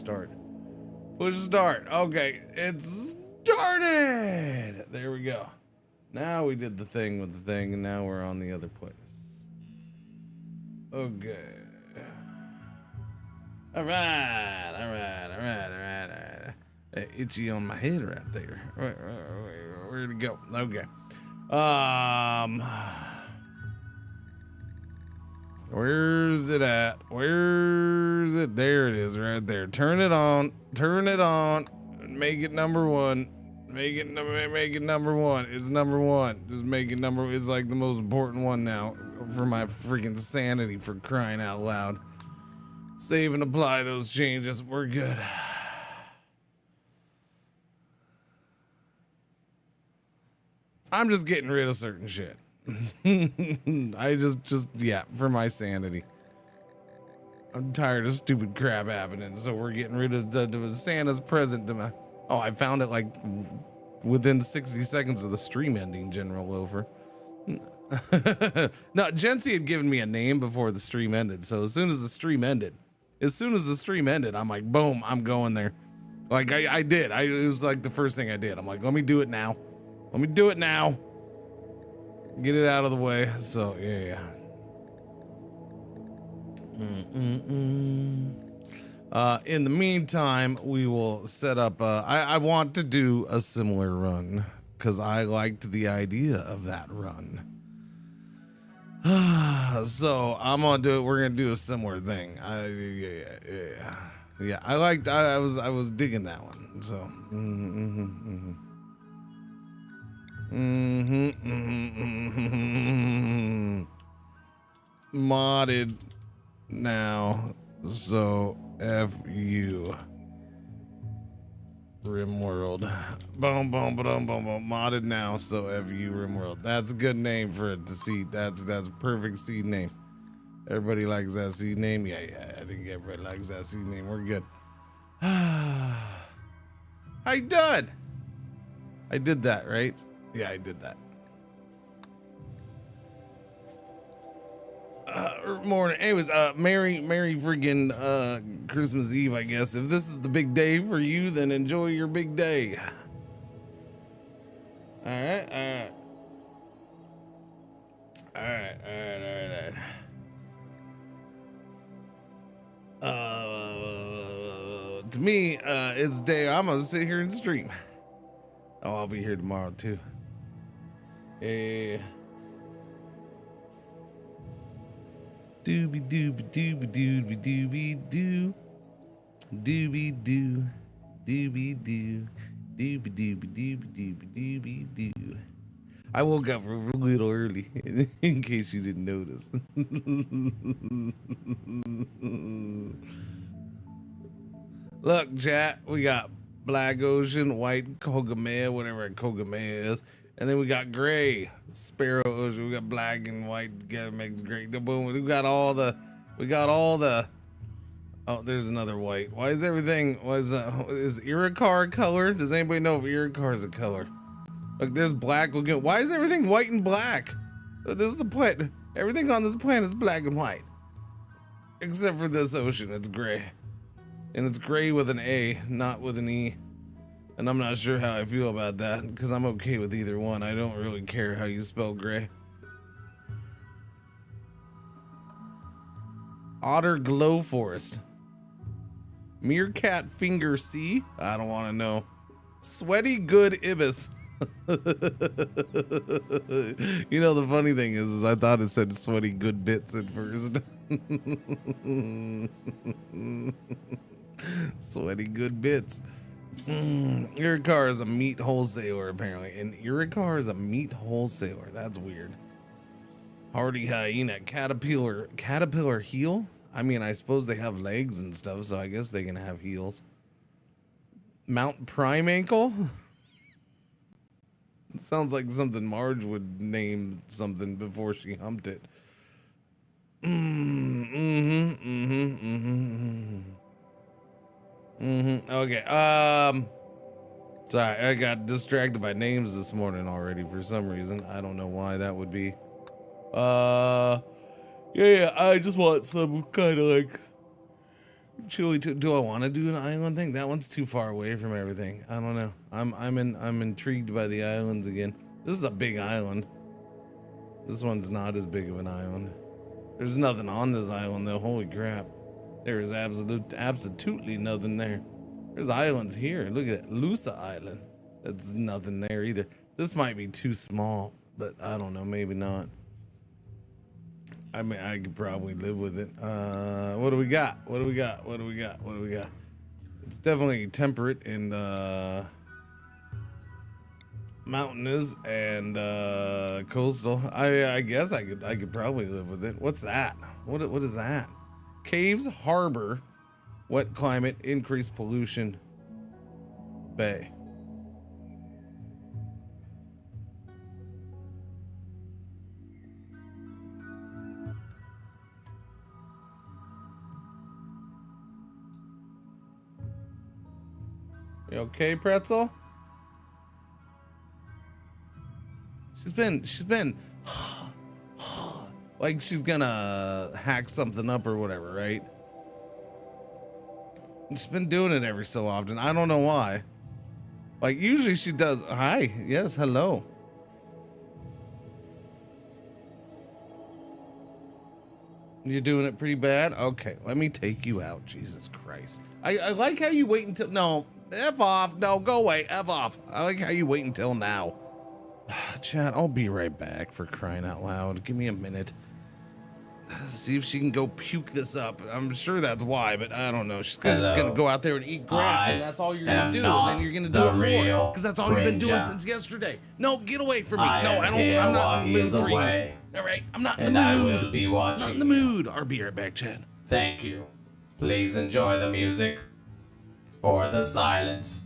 start. Push start. Okay, it's started. There we go. Now we did the thing with the thing, and now we're on the other place. Okay. All right. Itchy on my head right there. Where'd it go? Okay. Where's it at? Where's it? There it is, right there. Turn it on. Turn it on. Make it number one. Make it number one. It's number one. Just make it number. It's like the most important one now for my freaking sanity, for crying out loud. Save and apply those changes. We're good. I'm just getting rid of certain shit. I just yeah, for my sanity. I'm tired of stupid crap happening, so we're getting rid of the Santa's present to my. Oh, I found it like within 60 seconds of the stream ending, General Loafer. No, Jency had given me a name before the stream ended, so as soon as the stream ended, I'm like, boom, I'm going there. Like I did. It was like the first thing I did. I'm like, let me do it now. Let me do it now. Get it out of the way. So yeah. In the meantime, we will set up. I want to do a similar run because I liked the idea of that run. So I'm gonna do it. We're gonna do a similar thing. Yeah. I liked. I was digging that one. So. Modded now, so F you RimWorld. Boom. Modded now, so F you RimWorld. That's a good name for it to see. That's a perfect seed name. Everybody likes that seed name. Yeah. I think everybody likes that seed name. We're good. How you doing? I did that, right? Yeah, I did that. Morning. Anyways, Merry friggin' Christmas Eve, I guess. If this is the big day for you, then enjoy your big day. All right. To me, it's day. I'm gonna sit here and stream. Oh, I'll be here tomorrow too. Yeah. Doobie doobie doobie doobie doobie doo. Doobie doo. Doobie doo. Doobie doobie doobie doobie doobie doo. I woke up a little early in case you didn't notice. Look, chat, we got Black Ocean, White Kogame, whatever a Kogame is. And then we got gray, Sparrow Ocean. We got black and white together makes gray. Boom. We got all the. Oh, there's another white. Why is everything? Is Iricar a color? Does anybody know if Iricar is a color? Look, there's black. Why is everything white and black? This is the planet. Everything on this planet is black and white, except for this ocean. It's gray, and it's gray with an A, not with an E. And I'm not sure how I feel about that, because I'm okay with either one. I don't really care how you spell gray. Otter Glow Forest. Meerkat Finger C? I don't want to know. Sweaty Good Ibis. You know, the funny thing is I thought it said Sweaty Good Bits at first. Sweaty Good Bits. Iricar is a meat wholesaler, apparently. And Iricar is a meat wholesaler. That's weird. Hardy Hyena. Caterpillar heel? I mean, I suppose they have legs and stuff, so I guess they can have heels. Mount Prime Ankle? Sounds like something Marge would name something before she humped it. Okay. Sorry, I got distracted by names this morning already for some reason. I don't know why that would be. Yeah, I just want some kind of like Chili, do I want to do an island thing? That one's too far away from everything. I don't know. I'm intrigued by the islands again. This is a big island. This one's not as big of an island. There's nothing on this island though. Holy crap. There is absolutely nothing there. There's islands here. Look at that. Lusa Island. That's nothing there either. This might be too small, but I don't know. Maybe not. I mean, I could probably live with it. What do we got? What do we got? What do we got? What do we got? It's definitely temperate and mountainous and coastal. I guess I could probably live with it. What's that? What is that? Caves, harbor, wet climate, increased pollution, bay. You okay, Pretzel? She's been like she's gonna hack something up or whatever, right? She's been doing it every so often. I don't know why. Like usually she does. Hi, yes, hello. You're doing it pretty bad? Okay, let me take you out. Jesus Christ. I like how you wait until, no, F off. No, go away, F off. I like how you wait until now. Chat, I'll be right back, for crying out loud. Give me a minute. See if she can go puke this up. I'm sure that's why, but I don't know. She's just gonna go out there and eat grass, and that's all you're gonna do, and then you're gonna do it more, because that's all you've been doing since yesterday. No, get away from me. No, I'm not in the mood for you. All right, I'm not in the mood. I will be watching. Not in the mood. I'll be right back, Chad. Thank you. Please enjoy the music or the silence.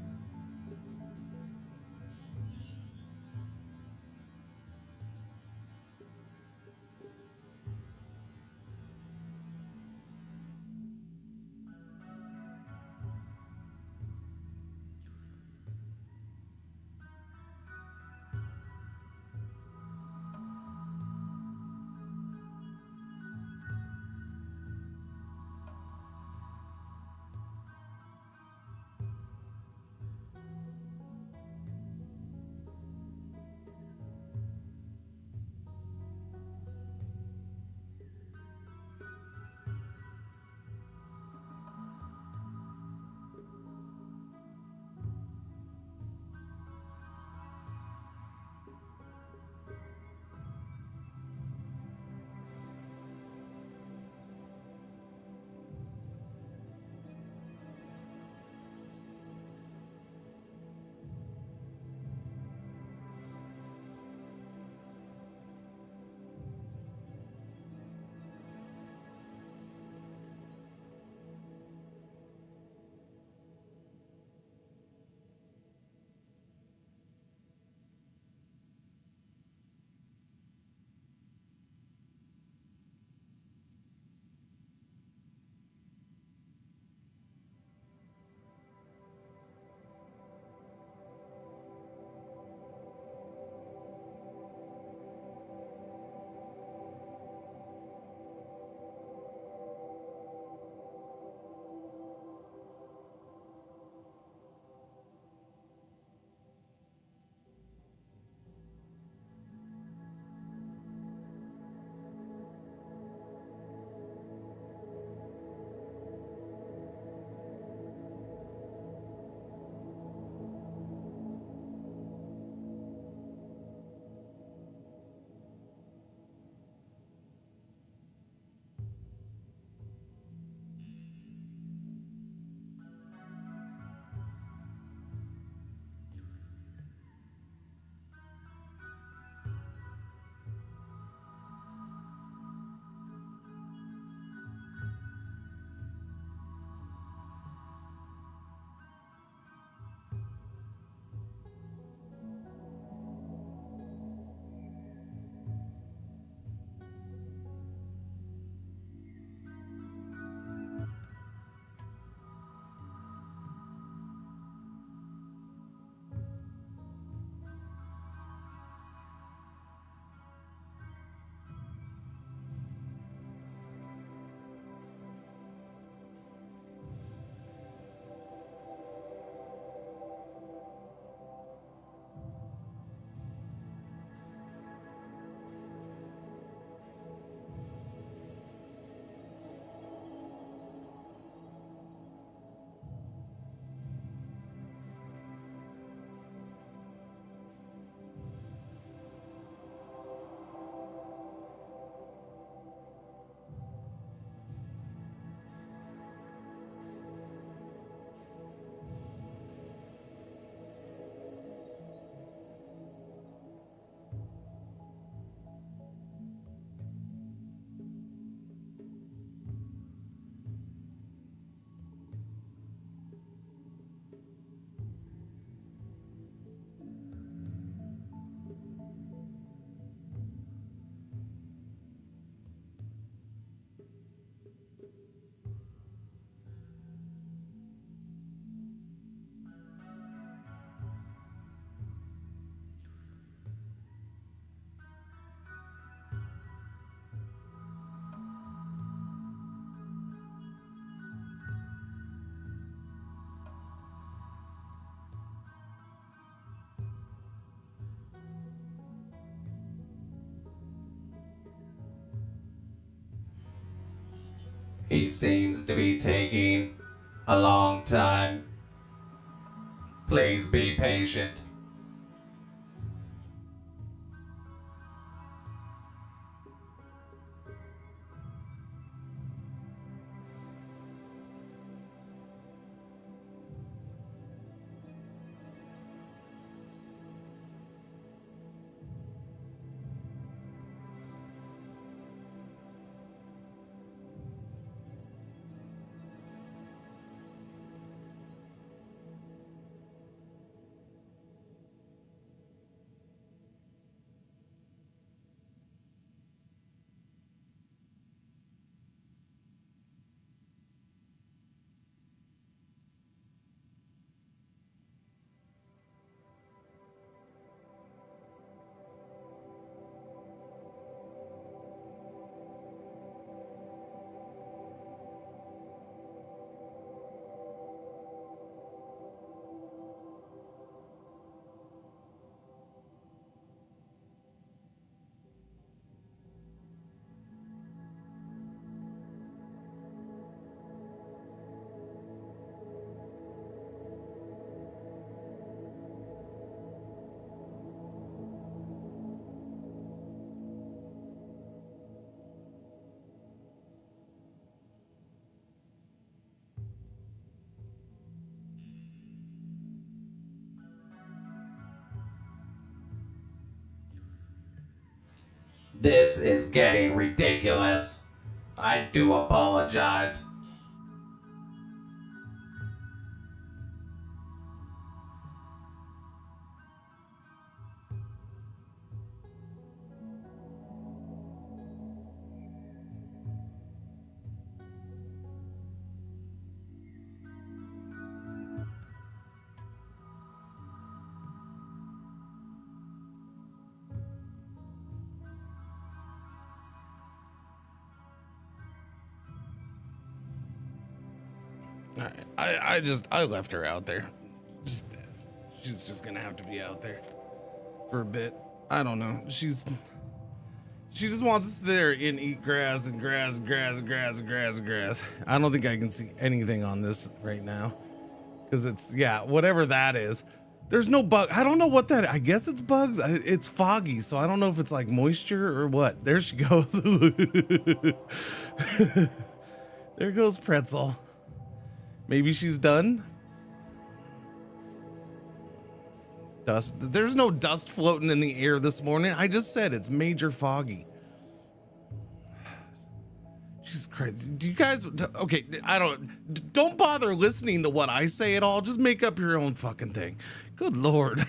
He seems to be taking a long time. Please be patient. This is getting ridiculous. I do apologize. I left her out there. She's just gonna have to be out there for a bit. I don't know. She just wants to sit there and eat grass and grass and grass and grass and grass and grass. I don't think I can see anything on this right now because it's, yeah, whatever that is. There's no bug. I don't know what that. I guess it's bugs. It's foggy, so I don't know if it's like moisture or what. There she goes. There goes Pretzel. Maybe she's done. Dust. There's no dust floating in the air this morning. I just said it's major foggy. She's crazy. Do you guys? Okay, don't bother listening to what I say at all. Just make up your own fucking thing. Good Lord.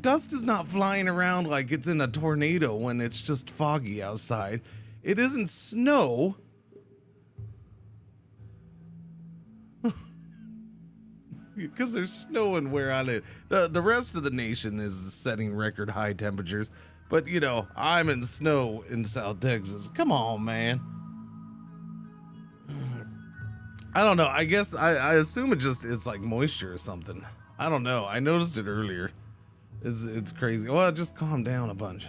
Dust is not flying around like it's in a tornado when it's just foggy outside. It isn't snow. Because there's snowing where I live. The rest of the nation is setting record high temperatures. But, you know, I'm in snow in South Texas. Come on, man. I don't know. I guess I assume it's like moisture or something. I don't know. I noticed it earlier. It's crazy. Well, just calm down a bunch.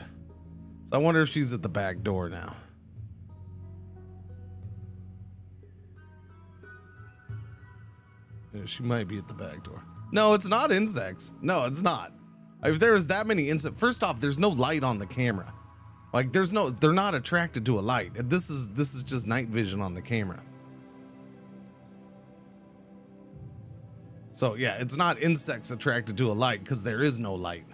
So I wonder if she's at the back door now. Yeah, she might be at the back door. No, it's not insects. No, it's not. If there's that many insects, first off, there's no light on the camera. Like they're not attracted to a light. This is just night vision on the camera. So yeah, it's not insects attracted to a light because there is no light.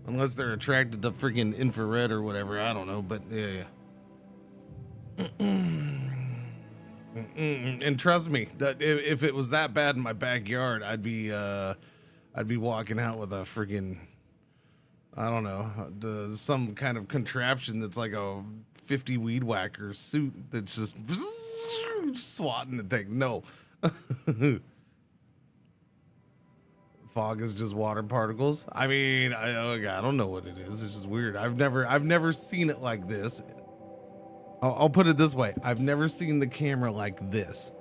Unless they're attracted to freaking infrared or whatever. I don't know, but yeah. And trust me, that if it was that bad in my backyard, I'd be walking out with a freaking, I don't know, some kind of contraption that's like a 50 weed whacker suit that's just swatting at things. No. Fog is just water particles. I mean, I don't know what it is. It's just weird. I've never seen it like this. I'll put it this way. I've never seen the camera like this.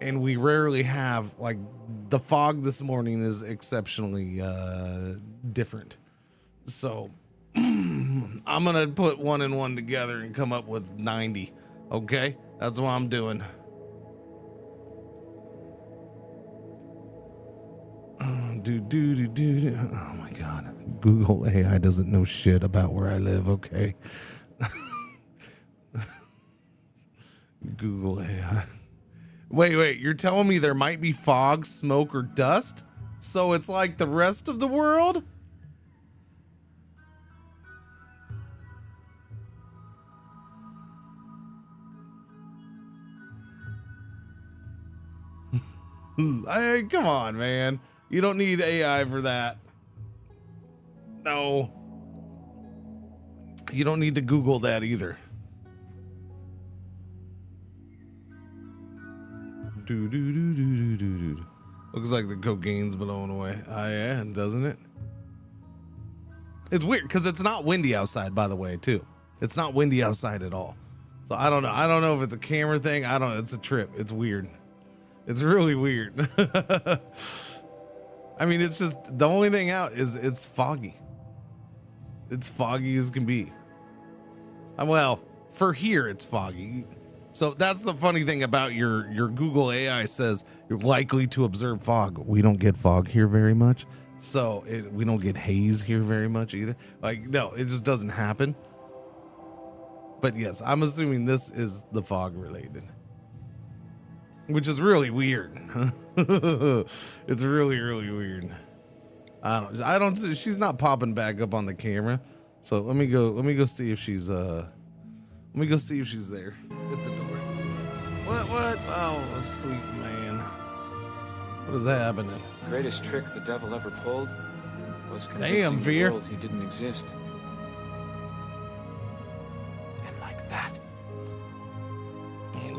And we rarely have, like, the fog this morning is exceptionally different. So I'm gonna put 1 and 1 together and come up with 90. Okay, that's what I'm doing. Oh my god, Google AI doesn't know shit about where I live. Okay. Google AI. Wait, you're telling me there might be fog, smoke, or dust? So it's like the rest of the world? Come on, man. You don't need AI for that. No. You don't need to Google that either. Looks like the cocaine's blowing away. Yeah, doesn't it? It's weird because it's not windy outside, by the way, too. It's not windy outside at all. So I don't know. I don't know if it's a camera thing. I don't know. It's a trip. It's weird. It's really weird. I mean, it's just the only thing out is it's foggy. It's foggy as can be. Well, for here, it's foggy. So that's the funny thing about your Google AI says you're likely to observe fog. We don't get fog here very much. So we don't get haze here very much either. Like, no, it just doesn't happen. But yes, I'm assuming this is the fog related, which is really weird. It's really, really weird. I don't, she's not popping back up on the camera. So let me go see if she's, there at the door. What? Oh, sweet man. What is happening? Greatest trick the devil ever pulled was Damn, convincing the Fear. world he didn't exist. And like that.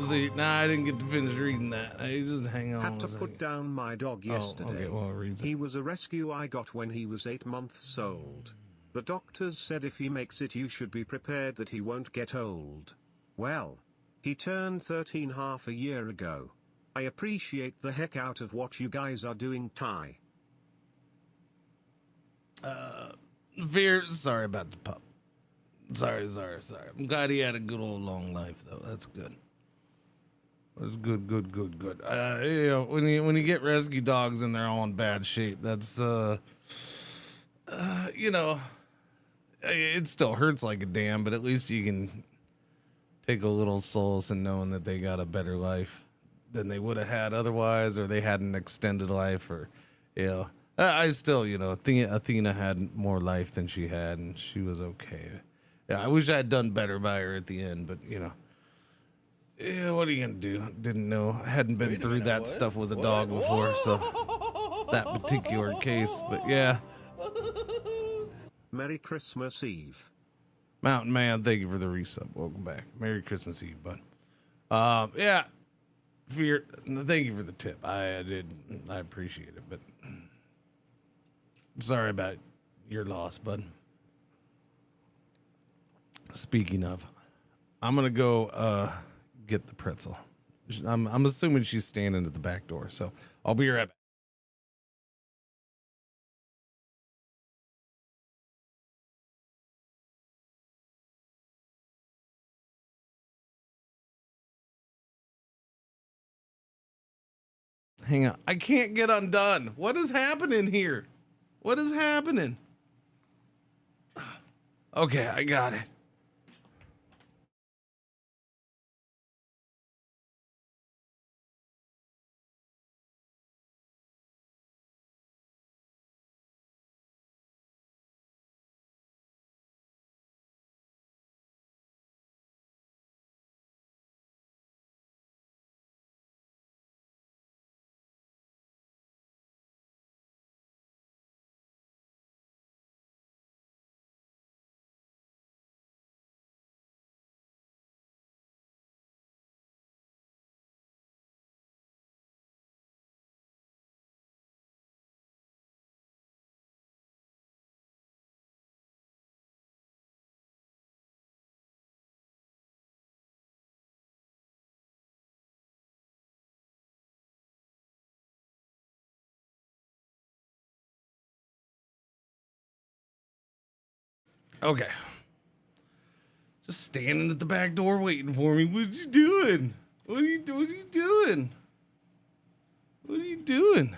See, I didn't get to finish reading that. I just hang on. Had to put down my dog yesterday. Okay, well, read it. He was a rescue I got when he was 8 months old. The doctors said if he makes it you should be prepared that he won't get old. Well, he turned 13 half a year ago. I appreciate the heck out of what you guys are doing, Ty. Fear, sorry about the pup. Sorry. I'm glad he had a good old long life though. That's good. That's good. You know, when you get rescue dogs and they're all in bad shape, that's you know, it still hurts like a damn, but at least you can take a little solace in knowing that they got a better life than they would have had otherwise, or they had an extended life, or, you know, I still, you know, Athena had more life than she had, and she was okay. Yeah, I wish I had done better by her at the end, but, you know, yeah, what are you gonna do? Didn't know, hadn't been through that stuff with a dog before, so that particular case, but yeah. Merry Christmas Eve. Mountain Man, thank you for the resub. Welcome back. Merry Christmas Eve, bud. Yeah. Fear, thank you for the tip. I appreciate it, but sorry about your loss, bud. Speaking of, I'm gonna go get the pretzel. I'm assuming she's standing at the back door, so I'll be right back. Hang on. I can't get undone. What is happening here? What is happening? Okay, I got it. Okay. Just standing at the back door waiting for me. What you doing? What are you doing? What are you doing?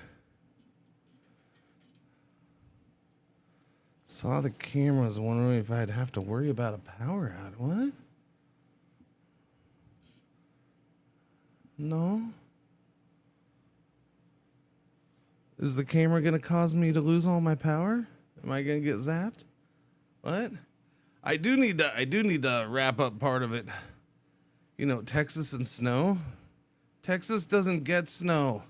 Saw the cameras, wondering if I'd have to worry about a power out. What? No. Is the camera gonna cause me to lose all my power? Am I gonna get zapped? What? I do need to wrap up part of it. You know, Texas and snow. Texas doesn't get snow.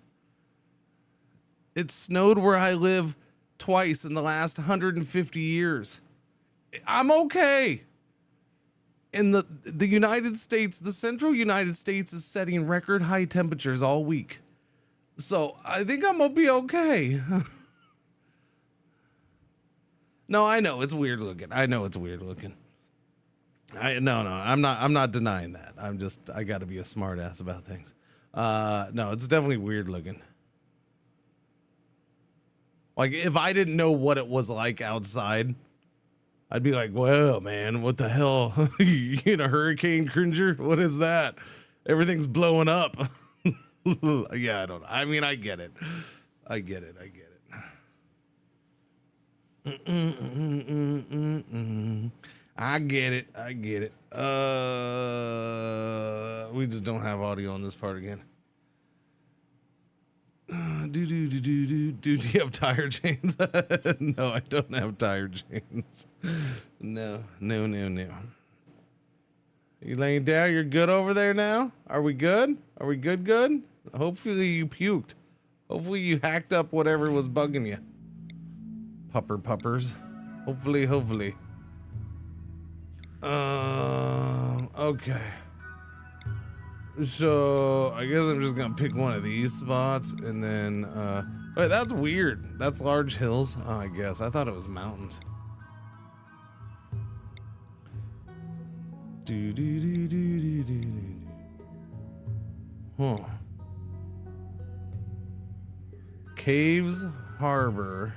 It snowed where I live twice in the last 150 years. I'm okay. In the United States, the central United States is setting record high temperatures all week. So I think I'm gonna be okay. No, I know it's weird looking. I'm not denying that. I gotta be a smart ass about things. No, it's definitely weird looking. Like, if I didn't know what it was like outside, I'd be like, well, man, what the hell? You in a hurricane, Cringer? What is that? Everything's blowing up. Yeah, I don't know. I mean, I get it. I get it. We just don't have audio on this part again. Do you have tire chains? No, I don't have tire chains. No. You laying down? You're good over there now? Are we good? Good? Hopefully you puked. Hopefully you hacked up whatever was bugging you. Puppers. Hopefully. Okay. So I guess I'm just gonna pick one of these spots and then wait, that's weird. That's large hills. Oh, I guess. I thought it was mountains. Huh. Caves, harbor,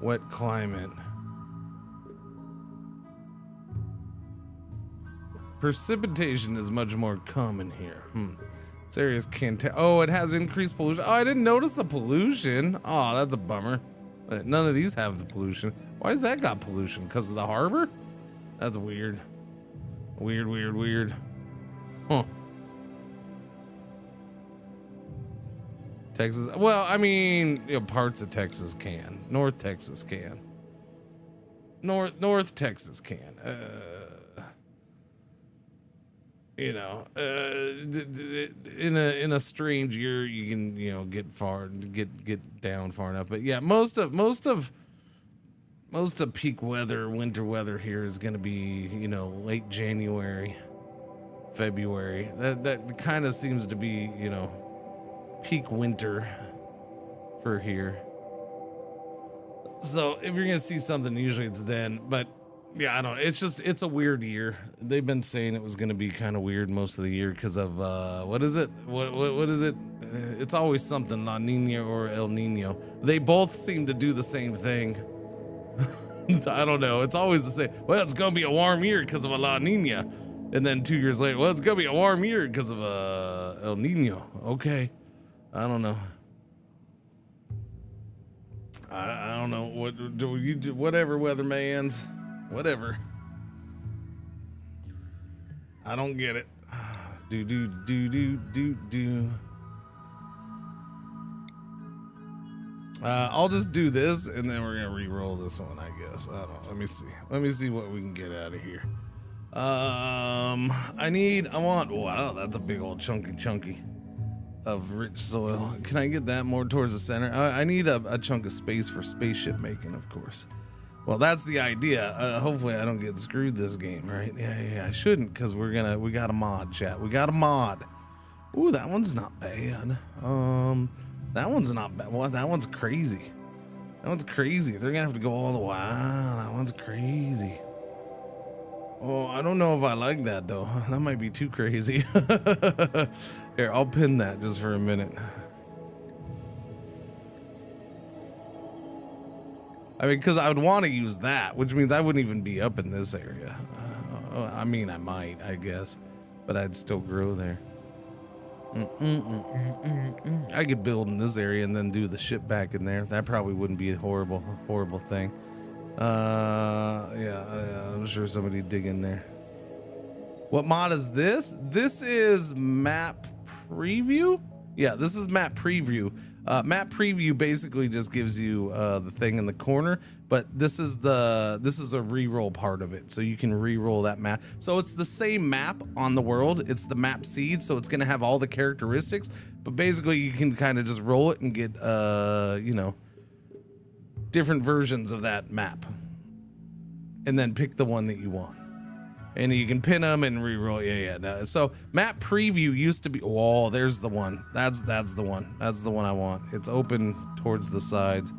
wet climate. Precipitation is much more common here. This area's can't. Oh, it has increased pollution. Oh, I didn't notice the pollution. Oh, that's a bummer. None of these have the pollution. Why has that got pollution? Because of the harbor? That's weird. Weird. Huh. Texas. Well, I mean, you know, parts of Texas can. North Texas can. North Texas can. You know, in a strange year, you can, you know, get down far enough. But yeah, most of peak weather, winter weather here is going to be, you know, late January, February. That kind of seems to be, you know, peak winter for here. So if you're gonna see something, usually it's then. But yeah, I don't know. It's a weird year. They've been saying it was gonna be kind of weird most of the year because of what is it? What is it? It's always something, La Nina or El Nino. They both seem to do the same thing. I don't know. It's always the same. Well, it's gonna be a warm year because of a La Nina, and then 2 years later, well, it's gonna be a warm year because of El Nino. Okay, I don't know. I don't know what do you do. Whatever, weathermans, whatever. I don't get it. Do. I'll just do this and then we're gonna re-roll this one, I guess. I don't know. Let me see what we can get out of here. Wow, that's a big old chunky of rich soil. Can I get that more towards the center? I need a chunk of space for spaceship making, of course. Well, that's the idea. Hopefully I don't get screwed this game, right? Yeah, I shouldn't, because we got a mod, chat. We got a mod. Ooh, that one's not bad. That one's not bad. Well, that one's crazy. They're gonna have to go all the way. Wow, that one's crazy. Oh, I don't know if I like that though. That might be too crazy. Here, I'll pin that just for a minute. I mean, because I would want to use that, which means I wouldn't even be up in this area. I mean, I might, I guess, but I'd still grow there. I could build in this area and then do the shit back in there. That probably wouldn't be a horrible thing. Yeah, I'm sure somebody dig in there. What mod is this? This is map preview. Yeah, this is map preview. Map preview basically just gives you the thing in the corner, but this is a reroll part of it, so you can reroll that map. So it's the same map on the world. It's the map seed, so it's gonna have all the characteristics, but basically you can kind of just roll it and get you know, different versions of that map, and then pick the one that you want. And you can pin them and reroll. Yeah. No. So map preview used to be. Oh, there's the one. That's the one. That's the one I want. It's open towards the sides.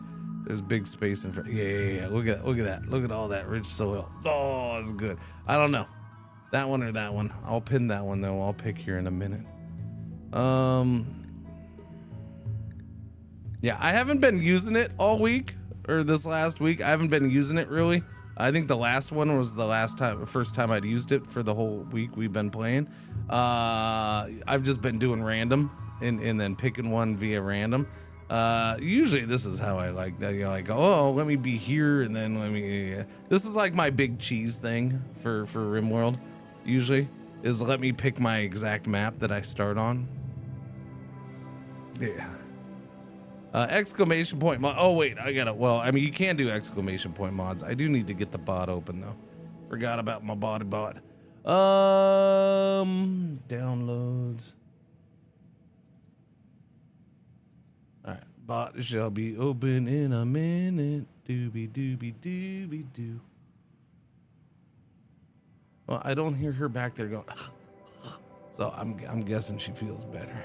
There's big space in front. Yeah. Look at that. Look at all that rich soil. Oh, it's good. I don't know, that one or that one. I'll pin that one though. I'll pick here in a minute. Yeah, I haven't been using it all week or this last week. I haven't been using it really. I think the last one was the first time I'd used it for the whole week we've been playing. I've just been doing random and then picking one via random. Usually this is how I like that. You're like, oh, let me be here and then let me. This is like my big cheese thing for RimWorld. Usually is let me pick my exact map that I start on. Yeah. Exclamation point mod. Oh wait, I gotta. Well, I mean, you can do exclamation point mods. I do need to get the bot open though. Forgot about my bot. Downloads. All right, bot shall be open in a minute. Doobie doo. Well, I don't hear her back there going. So I'm guessing she feels better.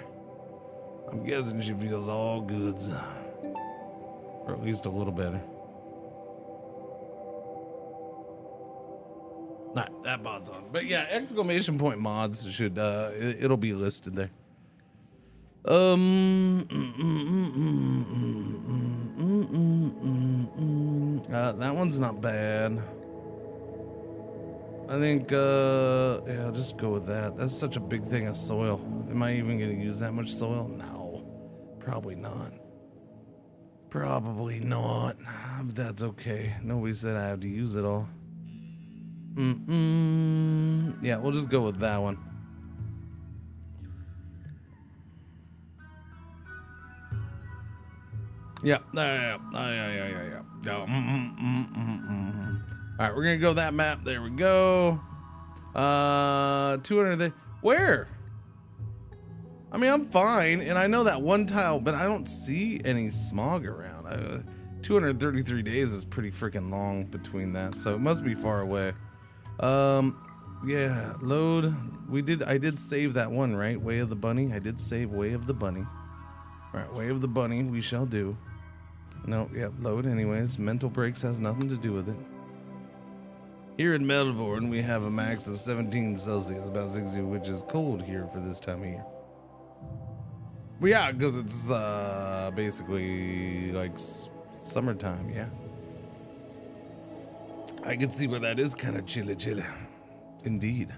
I'm guessing she feels all goods, or at least a little better. All right, that mod's on. But yeah, exclamation point mods should it'll be listed there. That one's not bad. I think yeah, I'll just go with that. That's such a big thing of soil. Am I even gonna use that much soil? No, probably not. Probably not. But that's okay. Nobody said I have to use it all. Yeah, we'll just go with that one. Yeah. Yeah. All right, we're gonna go that map. There we go. 200 there. Where? I mean, I'm fine, and I know that one tile, but I don't see any smog around. 233 days is pretty freaking long between that, so it must be far away. Yeah, load. I did save that one, right? Way of the Bunny. I did save Way of the Bunny. All right, Way of the Bunny. We shall do. No, yeah, load. Anyways, mental breaks has nothing to do with it. Here in Melbourne, we have a max of 17 Celsius, about 60, which is cold here for this time of year. But yeah, because it's basically like summertime, yeah. I can see where that is kind of chilly. Indeed.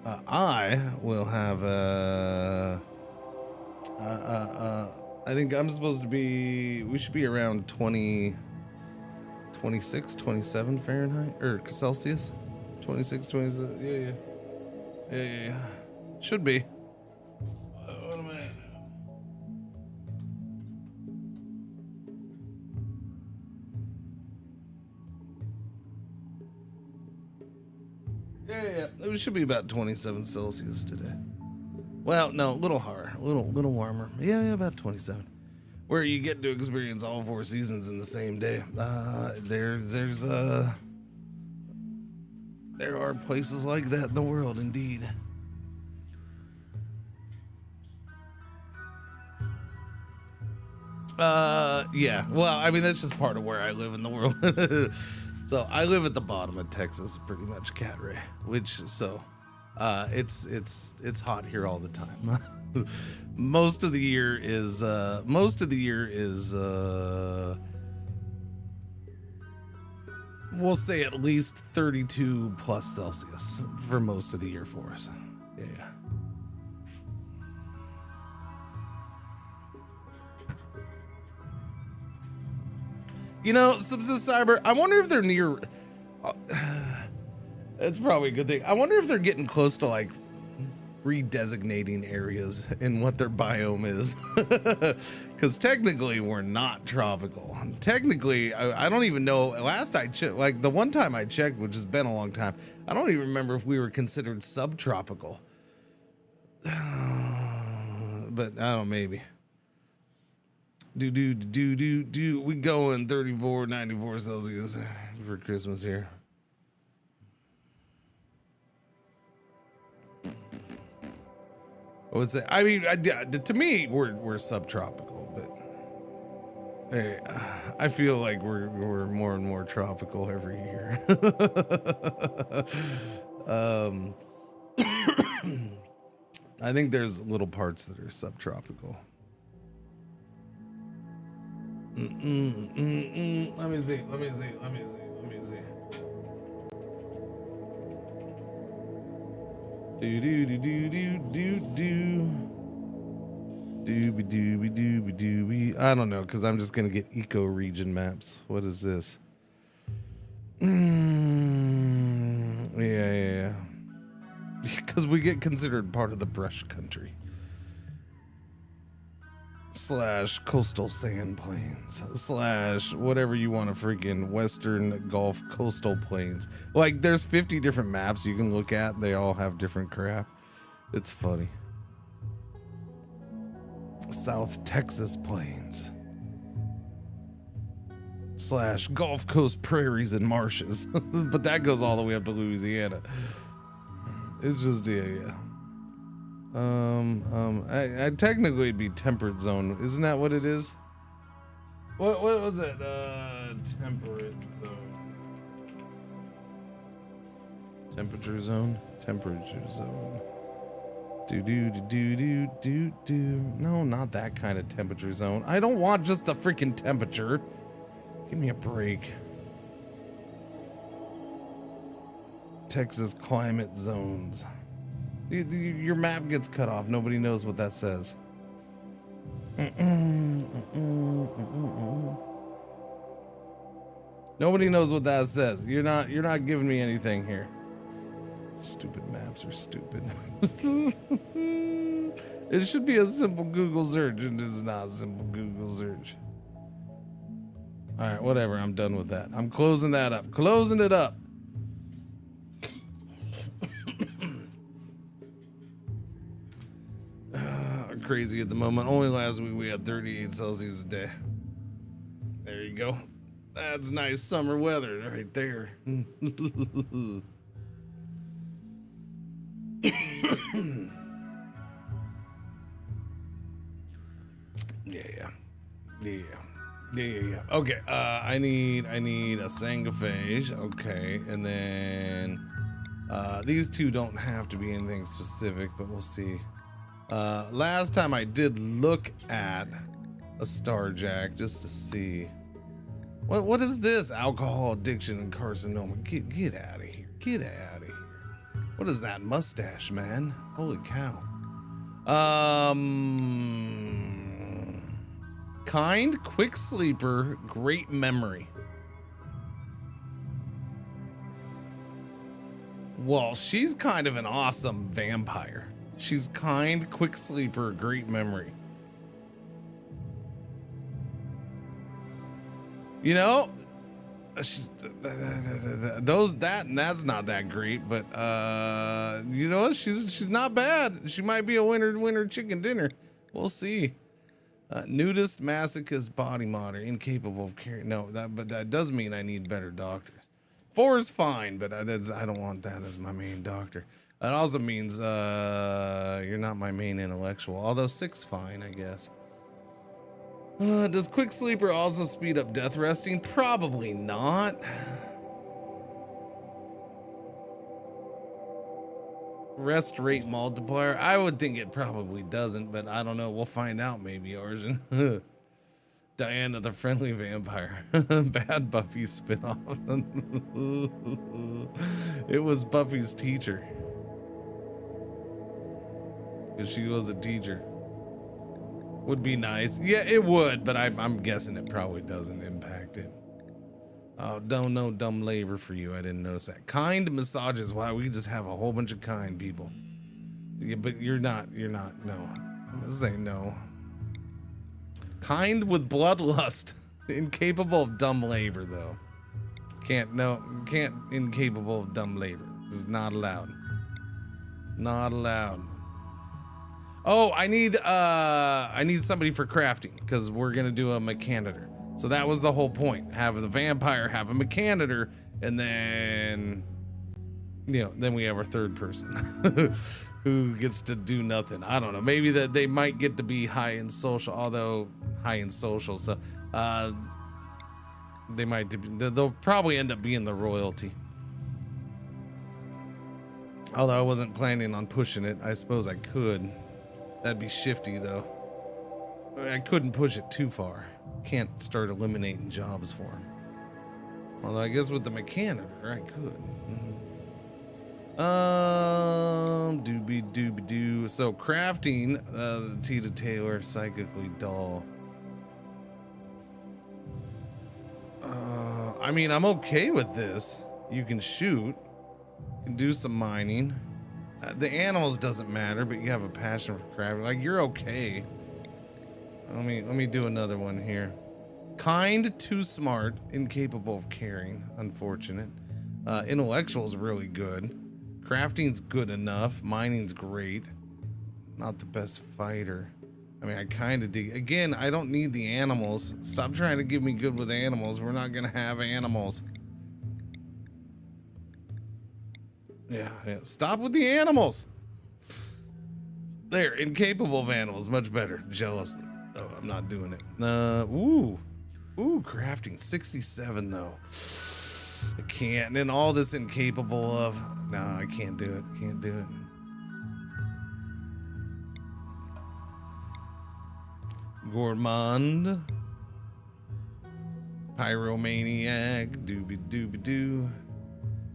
I will have I think I'm supposed to be, we should be around 26, 27 Fahrenheit or Celsius. 26, 27. Yeah. Should be. What am I at now? Yeah. It should be about 27 Celsius today. Well, no, a little higher, a little warmer. Yeah, about 27. Where you get to experience all 4 seasons in the same day. There are places like that in the world, indeed. Yeah. Well, I mean, that's just part of where I live in the world. So I live at the bottom of Texas, pretty much, Cat Ray. Which, so It's hot here all the time. Most of the year is we'll say at least 32 plus Celsius for most of the year for us. Yeah. You know, Subsist Cyber, I wonder if they're near. It's probably a good thing. I wonder if they're getting close to like redesignating areas in what their biome is. Because technically we're not tropical. Technically, I don't even know. Last I checked, like the one time I checked, which has been a long time, I don't even remember if we were considered subtropical. But I don't know, maybe. We going 34, 94 Celsius for Christmas here. What's that? I mean, to me, we're subtropical, but hey, I feel like we're more and more tropical every year. I think there's little parts that are subtropical. Let me see. I don't know, because I'm just gonna get eco region maps. What is this? Yeah. Because we get considered part of the brush country. / coastal sand plains / whatever you want to freaking Western Gulf coastal plains. Like there's 50 different maps you can look at. They all have different crap. It's funny. South Texas plains / Gulf Coast prairies and marshes. But that goes all the way up to Louisiana. It's just yeah. I technically it'd be temperate zone. Isn't that what it is? What was it? Temperate zone. Temperature zone. Do. No, not that kind of temperature zone. I don't want just the freaking temperature. Give me a break. Texas climate zones. Your map gets cut off. Nobody knows what that says. Nobody knows what that says. You're not giving me anything here. Stupid maps are stupid. It should be a simple Google search, and it's not a simple Google search. All right, whatever. I'm done with that. I'm closing that up. Closing it up. Crazy at the moment. Only last week we had 38 Celsius a day. There you go. That's nice summer weather right there. Yeah. Okay. I need a Sangaphage. Okay, and then these two don't have to be anything specific, but we'll see. Last time I did look at a Starjack just to see. What is this? Alcohol addiction and carcinoma. Get out of here. Get out of here. What is that mustache, man? Holy cow. Kind, quick sleeper, great memory. Well, she's kind of an awesome vampire. She's kind, quick sleeper, great memory. You know, she's that's not that great, but you know, she's not bad. She might be a winner chicken dinner. We'll see. Nudist, masochist, body modder, incapable of carrying. No, but that does mean I need better doctors. 4 is fine, but I don't want that as my main doctor. That also means you're not my main intellectual. Although 6 fine, I guess. Does quick sleeper also speed up death resting? Probably not. Rest rate multiplier. I would think it probably doesn't, but I don't know. We'll find out maybe, Origin. Diana the Friendly Vampire. Bad Buffy spinoff. It was Buffy's teacher. Because she was a teacher. Would be nice. Yeah, it would, but I'm guessing it probably doesn't impact it. Oh, don't know dumb labor for you. I didn't notice that. Kind massages. Wow, we just have a whole bunch of kind people. Yeah, but you're not, no. I'm gonna say no. Kind with bloodlust. Incapable of dumb labor, though. Can't incapable of dumb labor. This is not allowed. Not allowed. Oh, I need somebody for crafting, because we're gonna do a mechanitor. So that was the whole point. Have the vampire have a mechanitor, and then, you know, then we have our third person who gets to do nothing. I don't know. Maybe that they might get to be high in social, although high in social. So they might, they'll probably end up being the royalty. Although I wasn't planning on pushing it. I suppose I could. That'd be shifty though. I couldn't push it too far. Can't start eliminating jobs for him. Although I guess with the mechanitor, I could. Doobie doobie doo. So crafting, Tita Taylor, psychically dull. I mean, I'm okay with this. You can shoot. You can do some mining. The animals doesn't matter, but you have a passion for crafting. Like, you're okay. Let me do another one here. Kind, too smart, incapable of caring. Unfortunate. Intellectual's really good. Crafting's good enough. Mining's great. Not the best fighter. I mean, I kind of dig. Again, I don't need the animals. Stop trying to give me good with animals. We're not gonna have animals. Yeah. Stop with the animals. They're incapable of animals. Much better. Jealous. Oh, I'm not doing it. Ooh, crafting 67 though. I can't. And then all this incapable of. No, I can't do it. Can't do it. Gourmand. Pyromaniac. Doobie doobie doo.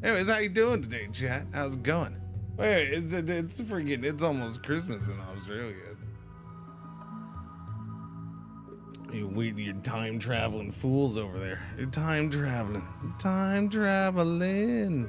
Anyways, how you doing today, chat? How's it going? Wait, it's freaking, it's almost Christmas in Australia. You time traveling fools over there. You're time traveling. Time traveling.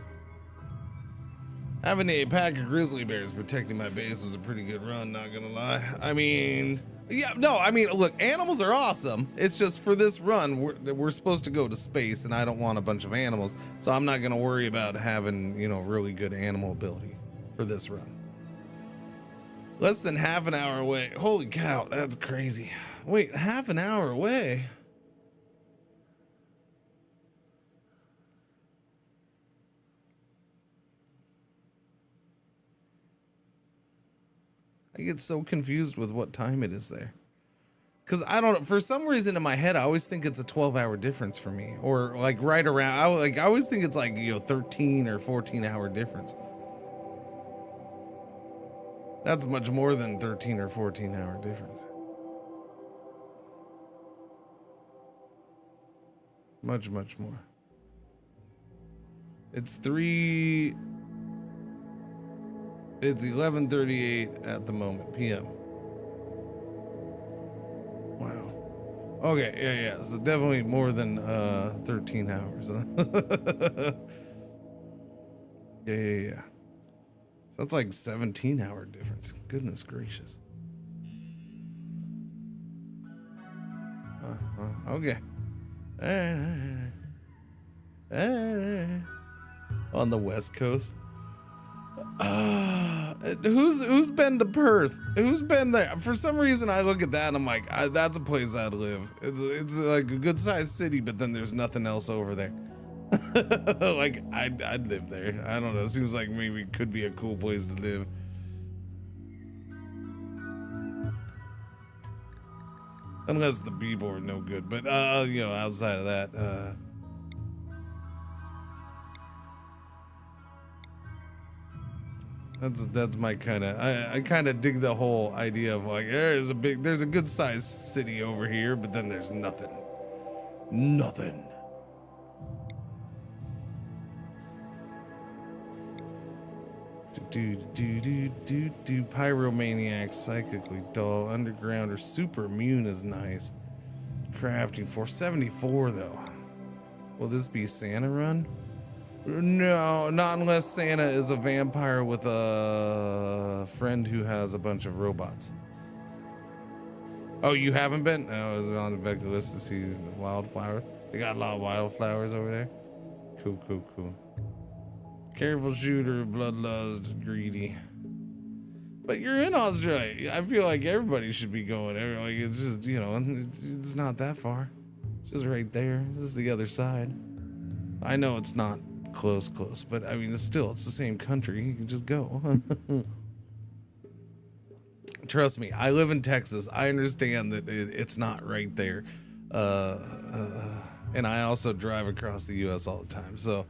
Having a pack of grizzly bears protecting my base was a pretty good run, not gonna lie. I mean, yeah, no, I mean, look, animals are awesome. It's just for this run, we're supposed to go to space, and I don't want a bunch of animals, so I'm not gonna worry about having, you know, really good animal ability for this run. Less than half an hour away. Holy cow, that's crazy. Wait, half an hour away? I get so confused with what time it is there. Because I don't know, for some reason in my head, I always think it's a 12-hour difference for me. Or like right around, I always think it's like, you know, 13 or 14-hour difference. That's much more than 13 or 14-hour difference. Much, much more. It's 11:38 at the moment, PM. Wow. Okay, yeah. So definitely more than 13 hours. Yeah. So that's like 17-hour difference. Goodness gracious. Okay. On the West Coast. Who's been to Perth? Who's been there? For some reason, I look at that and I'm like, that's a place I'd live. It's like a good sized city, but then there's nothing else over there. Like I'd live there. I don't know. It seems like maybe it could be a cool place to live. Unless the people are no good, but you know, outside of that, That's my kind of, I kind of dig the whole idea of like, there's a good sized city over here, but then there's nothing. Nothing. Do pyromaniac, psychically dull, underground, or super immune is nice. Crafting 474 though. Will this be Santa run? No, not unless Santa is a vampire with a friend who has a bunch of robots. Oh, you haven't been? No, I was on the bucket list to see the wildflowers. They got a lot of wildflowers over there. Cool. Careful shooter, bloodlust, greedy. But you're in Australia. I feel like everybody should be going. Like it's just, you know, it's not that far. It's just right there. This is the other side. I know it's not close, but I mean, it's the same country. You can just go. Trust me, I live in Texas. I understand that it's not right there. And I also drive across the U.S. all the time. So,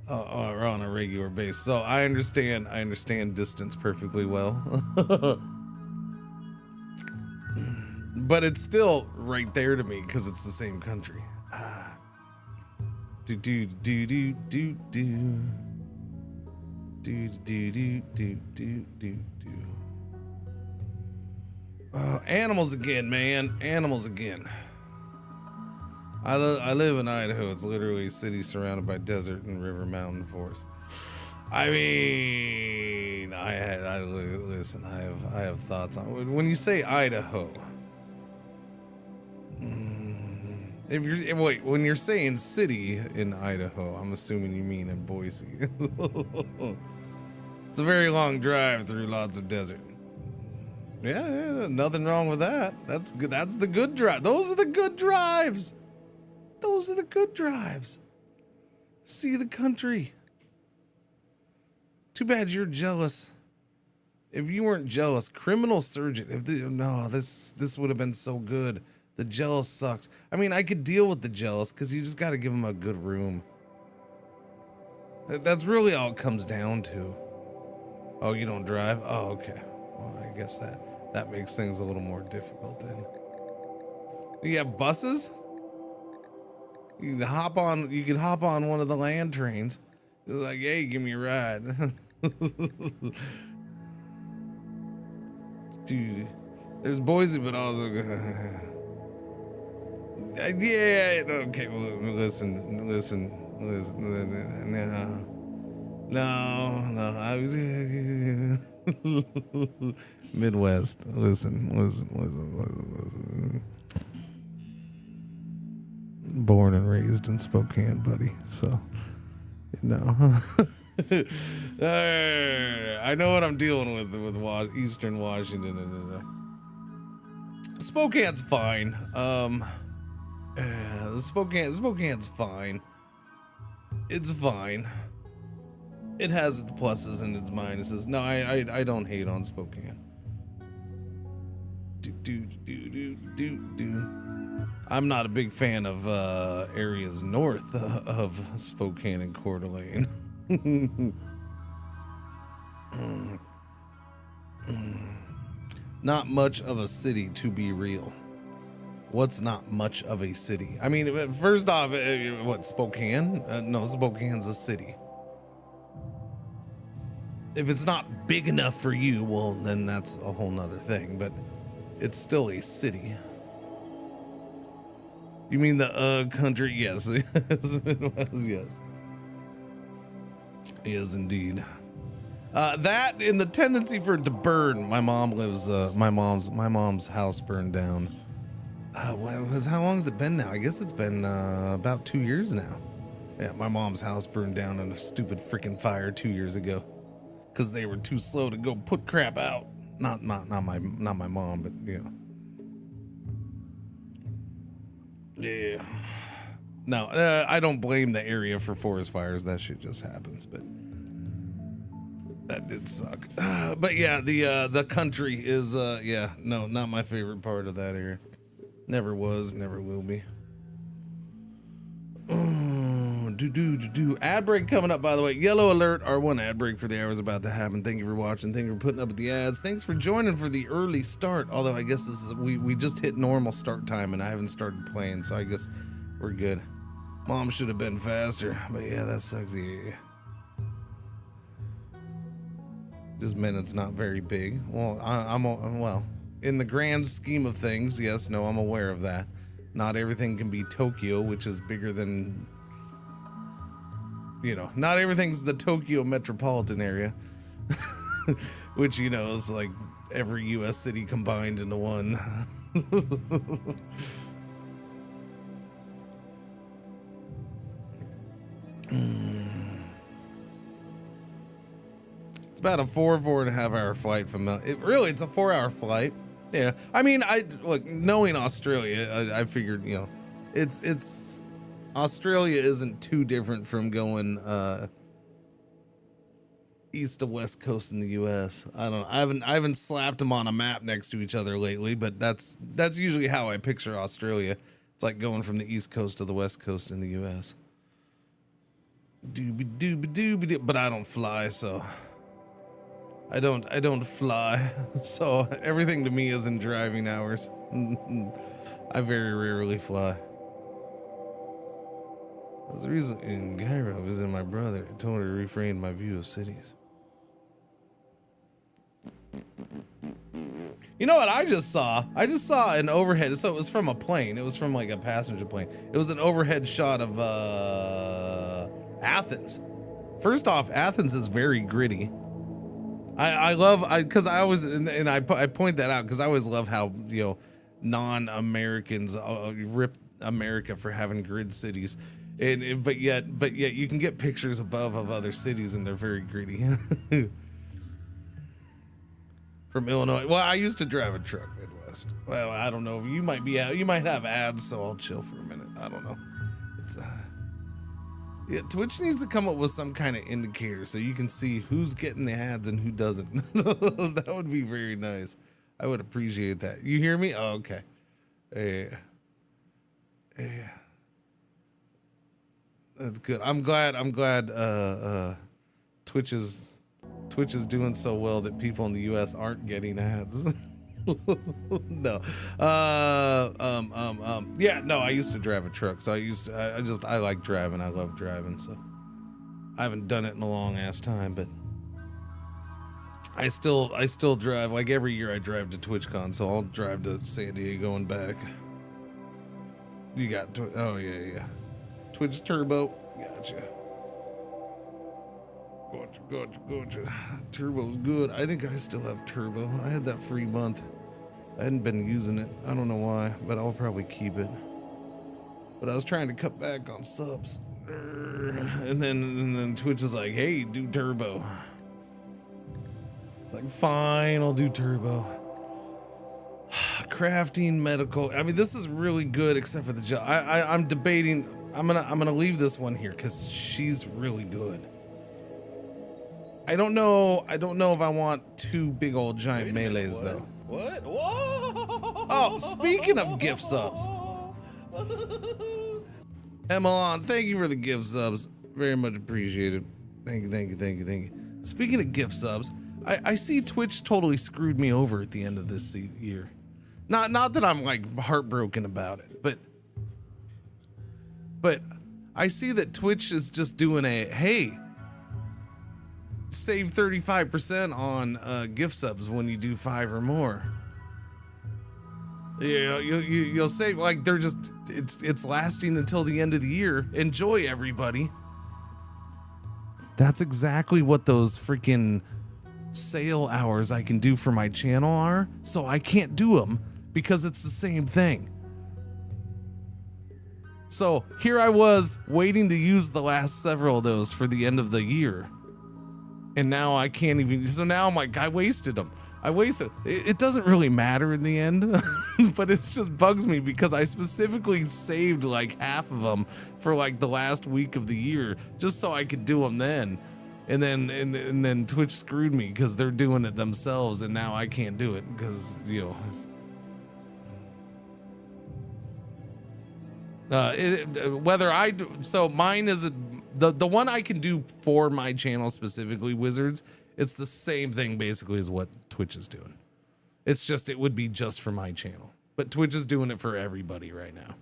or on a regular basis. So I understand distance perfectly well. But it's still right there to me because it's the same country. Animals again, man. Animals again. I live in Idaho. It's literally a city surrounded by desert and river, mountain, forest. I mean, listen. I have thoughts on when you say Idaho. When you're saying city in Idaho, I'm assuming you mean in Boise. It's a very long drive through lots of desert. Yeah, nothing wrong with that. That's good. That's the good drive. Those are the good drives. See the country. Too bad you're jealous. If you weren't jealous, criminal surgeon. This would have been so good. The jealous sucks. I mean, I could deal with the jealous because you just got to give them a good room. That's really all it comes down to. Oh, you don't drive? Oh, okay. Well, I guess that makes things a little more difficult then. You have buses? You can hop on one of the land trains. It's like, hey, give me a ride. Dude, there's Boise, but also yeah, okay, well, listen. No. Midwest. Listen. Born and raised in Spokane, buddy. So, I know what I'm dealing with Eastern Washington. Spokane's fine. Spokane's fine. It's fine. It has its pluses and its minuses. No, I don't hate on Spokane. I'm not a big fan of areas north of Spokane and Coeur d'Alene. Not much of a city, to be real. What's not much of a city? I mean, first off, what, Spokane? No, Spokane's a city. If it's not big enough for you, well, then that's a whole nother thing, but it's still a city. You mean the country? Yes. Yes. Yes, indeed. That and the tendency for it to burn. My mom lives. My mom's house burned down. How long has it been now? I guess it's been about 2 years now. Yeah, my mom's house burned down in a stupid freaking fire 2 years ago, because they were too slow to go put crap out. Not my mom, but you know. Yeah. No, I don't blame the area for forest fires. That shit just happens, but that did suck. But yeah, the country is no, not my favorite part of that area. Never was, never will be. Oh, Ad break coming up, by the way. Yellow alert, our one ad break for the hour is about to happen. Thank you for watching. Thank you for putting up with the ads. Thanks for joining for the early start. Although I guess this is we just hit normal start time and I haven't started playing, so I guess we're good. Mom should have been faster, but yeah, that sucks. Yeah. Just meant it's not very big. Well, well, in the grand scheme of things, yes, no, I'm aware of that. Not everything can be Tokyo, which is bigger than, you know, not everything's the Tokyo metropolitan area, which, you know, is like every US city combined into one. It's about a 4.5 hour flight from it's a 4-hour flight. Yeah, I mean, look, knowing Australia, I figured, you know, it's Australia isn't too different from going east to west coast in the U.S. I haven't slapped them on a map next to each other lately, but that's usually how I picture Australia. It's like going from the east coast to the west coast in the U.S. Doobie doobie doobie, but I don't fly, so. I don't fly, so everything to me is in driving hours. I very rarely fly. I was recently in Cairo visiting my brother. I told her to reframe my view of cities. You know what I just saw? I just saw an overhead, so it was from a plane. It was from like a passenger plane. It was an overhead shot of Athens. First off, Athens is very gritty. I love, because I always, and I point that out because I always love how, you know, non-Americans rip America for having grid cities, but yet you can get pictures above of other cities and they're very gritty. From Illinois. Well, I used to drive a truck Midwest. Well, I don't know. You might have ads, so I'll chill for a minute. I don't know. It's yeah, Twitch needs to come up with some kind of indicator so you can see who's getting the ads and who doesn't. That would be very nice. I would appreciate that. You hear me? Oh, okay. Yeah. That's good. I'm glad Twitch is doing so well that people in the US aren't getting ads. No. Yeah, no, I used to drive a truck, so I like driving. I love driving, so I haven't done it in a long ass time, but I still drive. Like every year I drive to TwitchCon, so I'll drive to San Diego and back. You got oh yeah. Twitch Turbo. Gotcha. Gotcha. Turbo's good. I think I still have Turbo. I had that free month. I hadn't been using it. I don't know why, but I'll probably keep it. But I was trying to cut back on subs. And then Twitch is like, hey, do Turbo. It's like, fine, I'll do Turbo. Crafting, medical. I mean, this is really good except for the job. I'm debating. I'm gonna leave this one here because she's really good. I don't know if I want two big old giant melees though. What? Whoa! Oh, speaking of gift subs. Emilon, thank you for the gift subs. Very much appreciated. Thank you. Speaking of gift subs, I see Twitch totally screwed me over at the end of this year. Not that I'm like heartbroken about it, but I see that Twitch is just doing a, hey, save 35% on gift subs when you do 5 or more. Yeah, you'll save, like, they're just, it's lasting until the end of the year. Enjoy, everybody. That's exactly what those freaking sale hours I can do for my channel are, so I can't do them because it's the same thing. So here I was waiting to use the last several of those for the end of the year. And now I can't even, so now I'm like, I wasted them. It doesn't really matter in the end, but it just bugs me because I specifically saved like half of them for like the last week of the year just so I could do them then. And then Twitch screwed me because they're doing it themselves and now I can't do it because, you know. Whether I do, so mine is the one I can do for my channel specifically, Wizards, it's the same thing basically as what Twitch is doing. It's just, it would be just for my channel, but Twitch is doing it for everybody right now.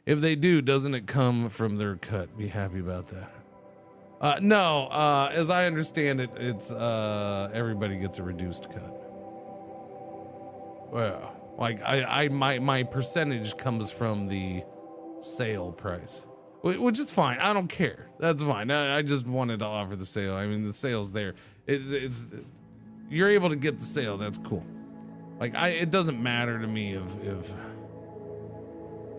If they do, doesn't it come from their cut? Be happy about that. No, as I understand it, it's everybody gets a reduced cut. Well, like my percentage comes from the sale price, which is fine. I don't care. That's fine. I just wanted to offer the sale. I mean, the sale's there. It's you're able to get the sale. That's cool. Like it doesn't matter to me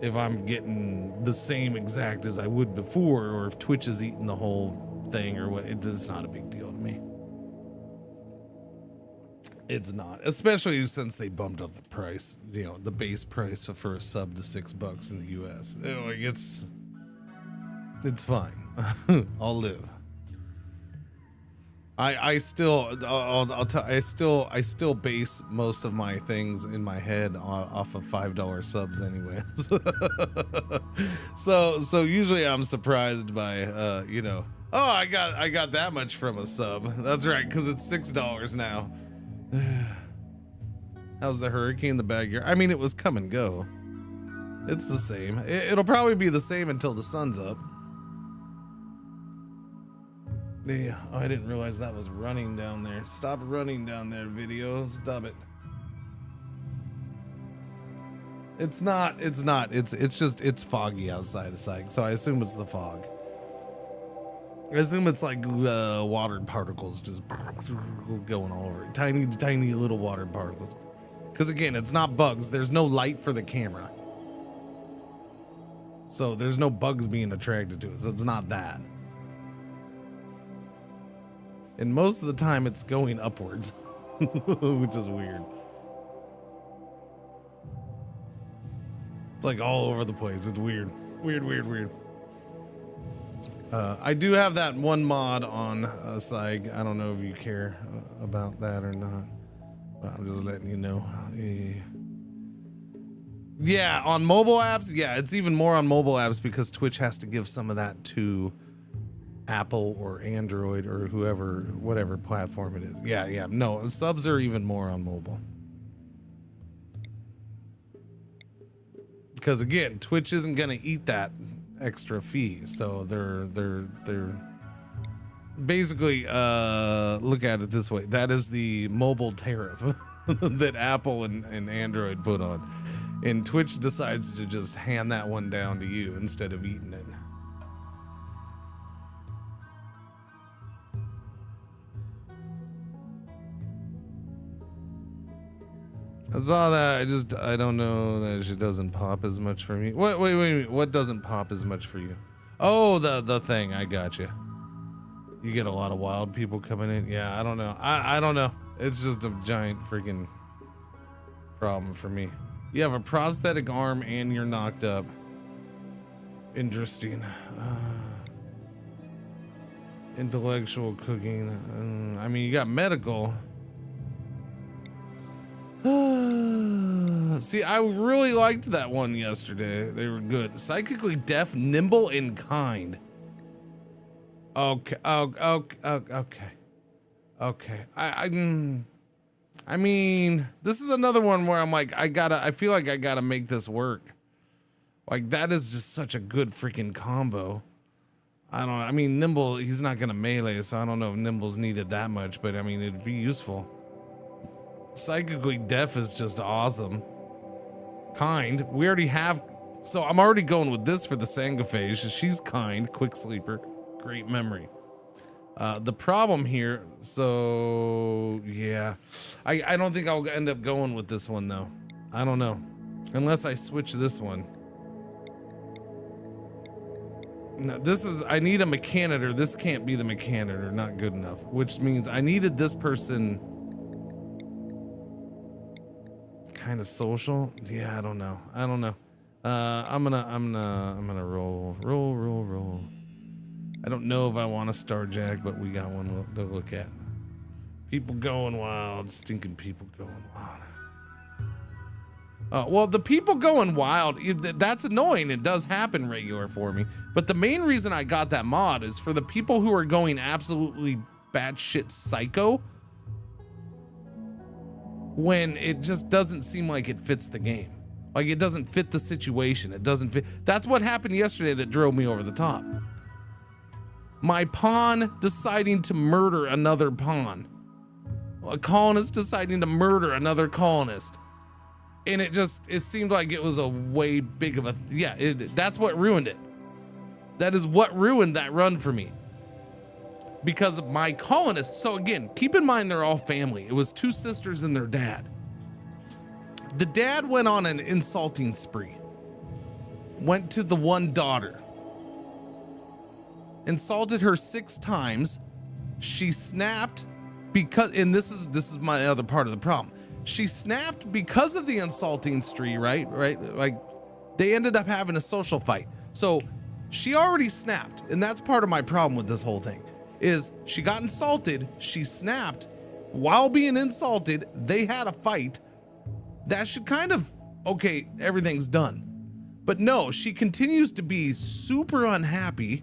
if I'm getting the same exact as I would before, or if Twitch is eating the whole thing or what. It's not a big deal to me. It's not, especially since they bumped up the price, you know, the base price for a sub to $6 in the US. Like it's fine. I'll live. I still base most of my things in my head off of $5 subs anyway. So usually I'm surprised by you know, oh, I got that much from a sub. That's right, because it's $6 now. How's the hurricane in the backyard? I mean, it was come and go. It's the same. It'll probably be the same until the sun's up. Yeah, oh, I didn't realize that was running down there. Stop running down there, video. Stop it. It's not. It's just, it's foggy outside of sight. So I assume it's the fog. I assume it's like water particles just going all over it. Tiny little water particles. Because again, it's not bugs. There's no light for the camera. So there's no bugs being attracted to it. So it's not that. And most of the time it's going upwards, which is weird. It's like all over the place. It's weird. Weird. I do have that one mod on SIG. I don't know if you care about that or not. But I'm just letting you know. Yeah, on mobile apps. Yeah, it's even more on mobile apps because Twitch has to give some of that to Apple or Android or whoever, whatever platform it is. Yeah. No, subs are even more on mobile. Because again, Twitch isn't gonna eat that extra fee, so they're basically look at it this way. That is the mobile tariff that Apple and Android put on, and Twitch decides to just hand that one down to you instead of eating it. I saw that. I don't know that she doesn't pop as much for me. Wait. What doesn't pop as much for you? Oh, the thing. I got you. You get a lot of wild people coming in. Yeah, I don't know. I don't know. It's just a giant freaking problem for me. You have a prosthetic arm and you're knocked up. Interesting. Intellectual cooking. I mean, you got medical. See, I really liked that one yesterday. They were good. Psychically deaf, nimble, and kind. Okay. I mean, this is another one where I'm like, I feel like I gotta make this work. Like, that is just such a good freaking combo. I mean, nimble, he's not gonna melee, so I don't know if nimble's needed that much, but I mean, it'd be useful. Psychically deaf is just awesome. Kind, we already have, so I'm already going with this for the Sangaphage. She's kind, quick sleeper, great memory. The problem here, so yeah, I don't think I'll end up going with this one though. I don't know, unless I switch this one. No, I need a Mechanitor. This can't be the Mechanitor, not good enough, which means I needed this person kind of social. Yeah, I don't know. I'm gonna roll. I don't know if I want a Starjack, but we got one to look at. People going wild, stinking people going wild. Well, the people going wild, that's annoying. It does happen regular for me. But the main reason I got that mod is for the people who are going absolutely batshit psycho when it just doesn't seem like it fits the game. Like it doesn't fit the situation. It doesn't fit. That's what happened yesterday that drove me over the top. My pawn deciding to murder another pawn. A colonist deciding to murder another colonist. And it seemed like it was a way big of a, that's what ruined it. That is what ruined that run for me. Because of my colonists. So again, keep in mind they're all family. It was 2 sisters and their dad. The dad went on an insulting spree. Went to the one daughter. Insulted her 6 times. She snapped because, and this is my other part of the problem. She snapped because of the insulting spree, right? Like they ended up having a social fight. So she already snapped, and that's part of my problem with this whole thing. Is she got insulted, she snapped, while being insulted, they had a fight. That should kind of, okay, everything's done. But no, she continues to be super unhappy.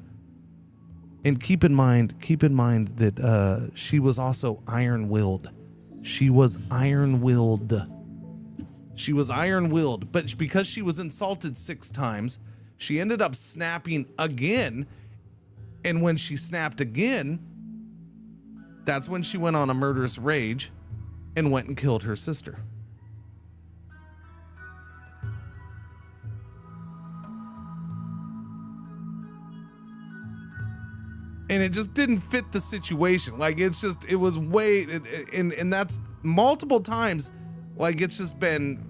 And keep in mind that she was also iron-willed. She was iron-willed. But because she was insulted 6 times, she ended up snapping again. And when she snapped again, that's when she went on a murderous rage and went and killed her sister. And it just didn't fit the situation. Like it was way, and that's multiple times. Like it's just been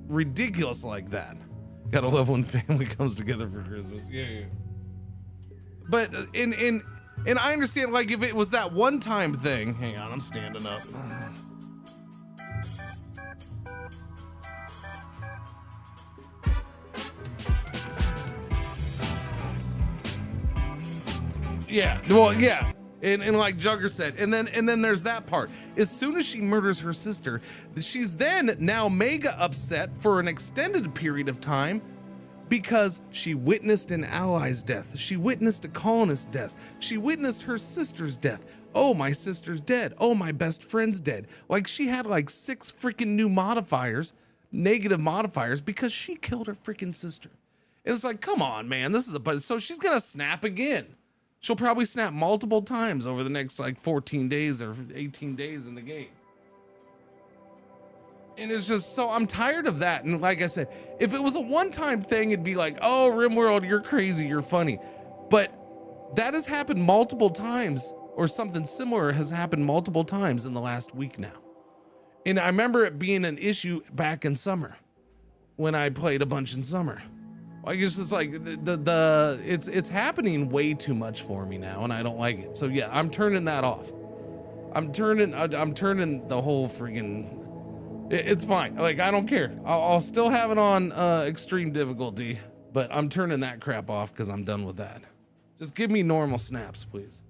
ridiculous like that. Gotta love when family comes together for Christmas. Yeah. But and I understand, like if it was that one time thing. Hang on, I'm standing up. Yeah, well, yeah. And like Jugger said, and then there's that part. As soon as she murders her sister, she's then now mega upset for an extended period of time because she witnessed an ally's death. She witnessed a colonist's death. She witnessed her sister's death. Oh, my sister's dead. Oh, my best friend's dead. Like she had like 6 freaking new modifiers, negative modifiers, because she killed her freaking sister. And it's like, come on, man, this is so she's gonna snap again. She'll probably snap multiple times over the next like 14 days or 18 days in the game. And it's just, so I'm tired of that. And like I said, if it was a one-time thing, it'd be like, oh, RimWorld, you're crazy, you're funny. But that has happened multiple times, or something similar has happened multiple times in the last week now. And I remember it being an issue back in summer when I played a bunch in summer. Like it's just like it's happening way too much for me now, and I don't like it. So yeah, I'm turning that off. I'm turning the whole freaking. It's fine. Like I don't care. I'll still have it on extreme difficulty, but I'm turning that crap off because I'm done with that. Just give me normal snaps, please.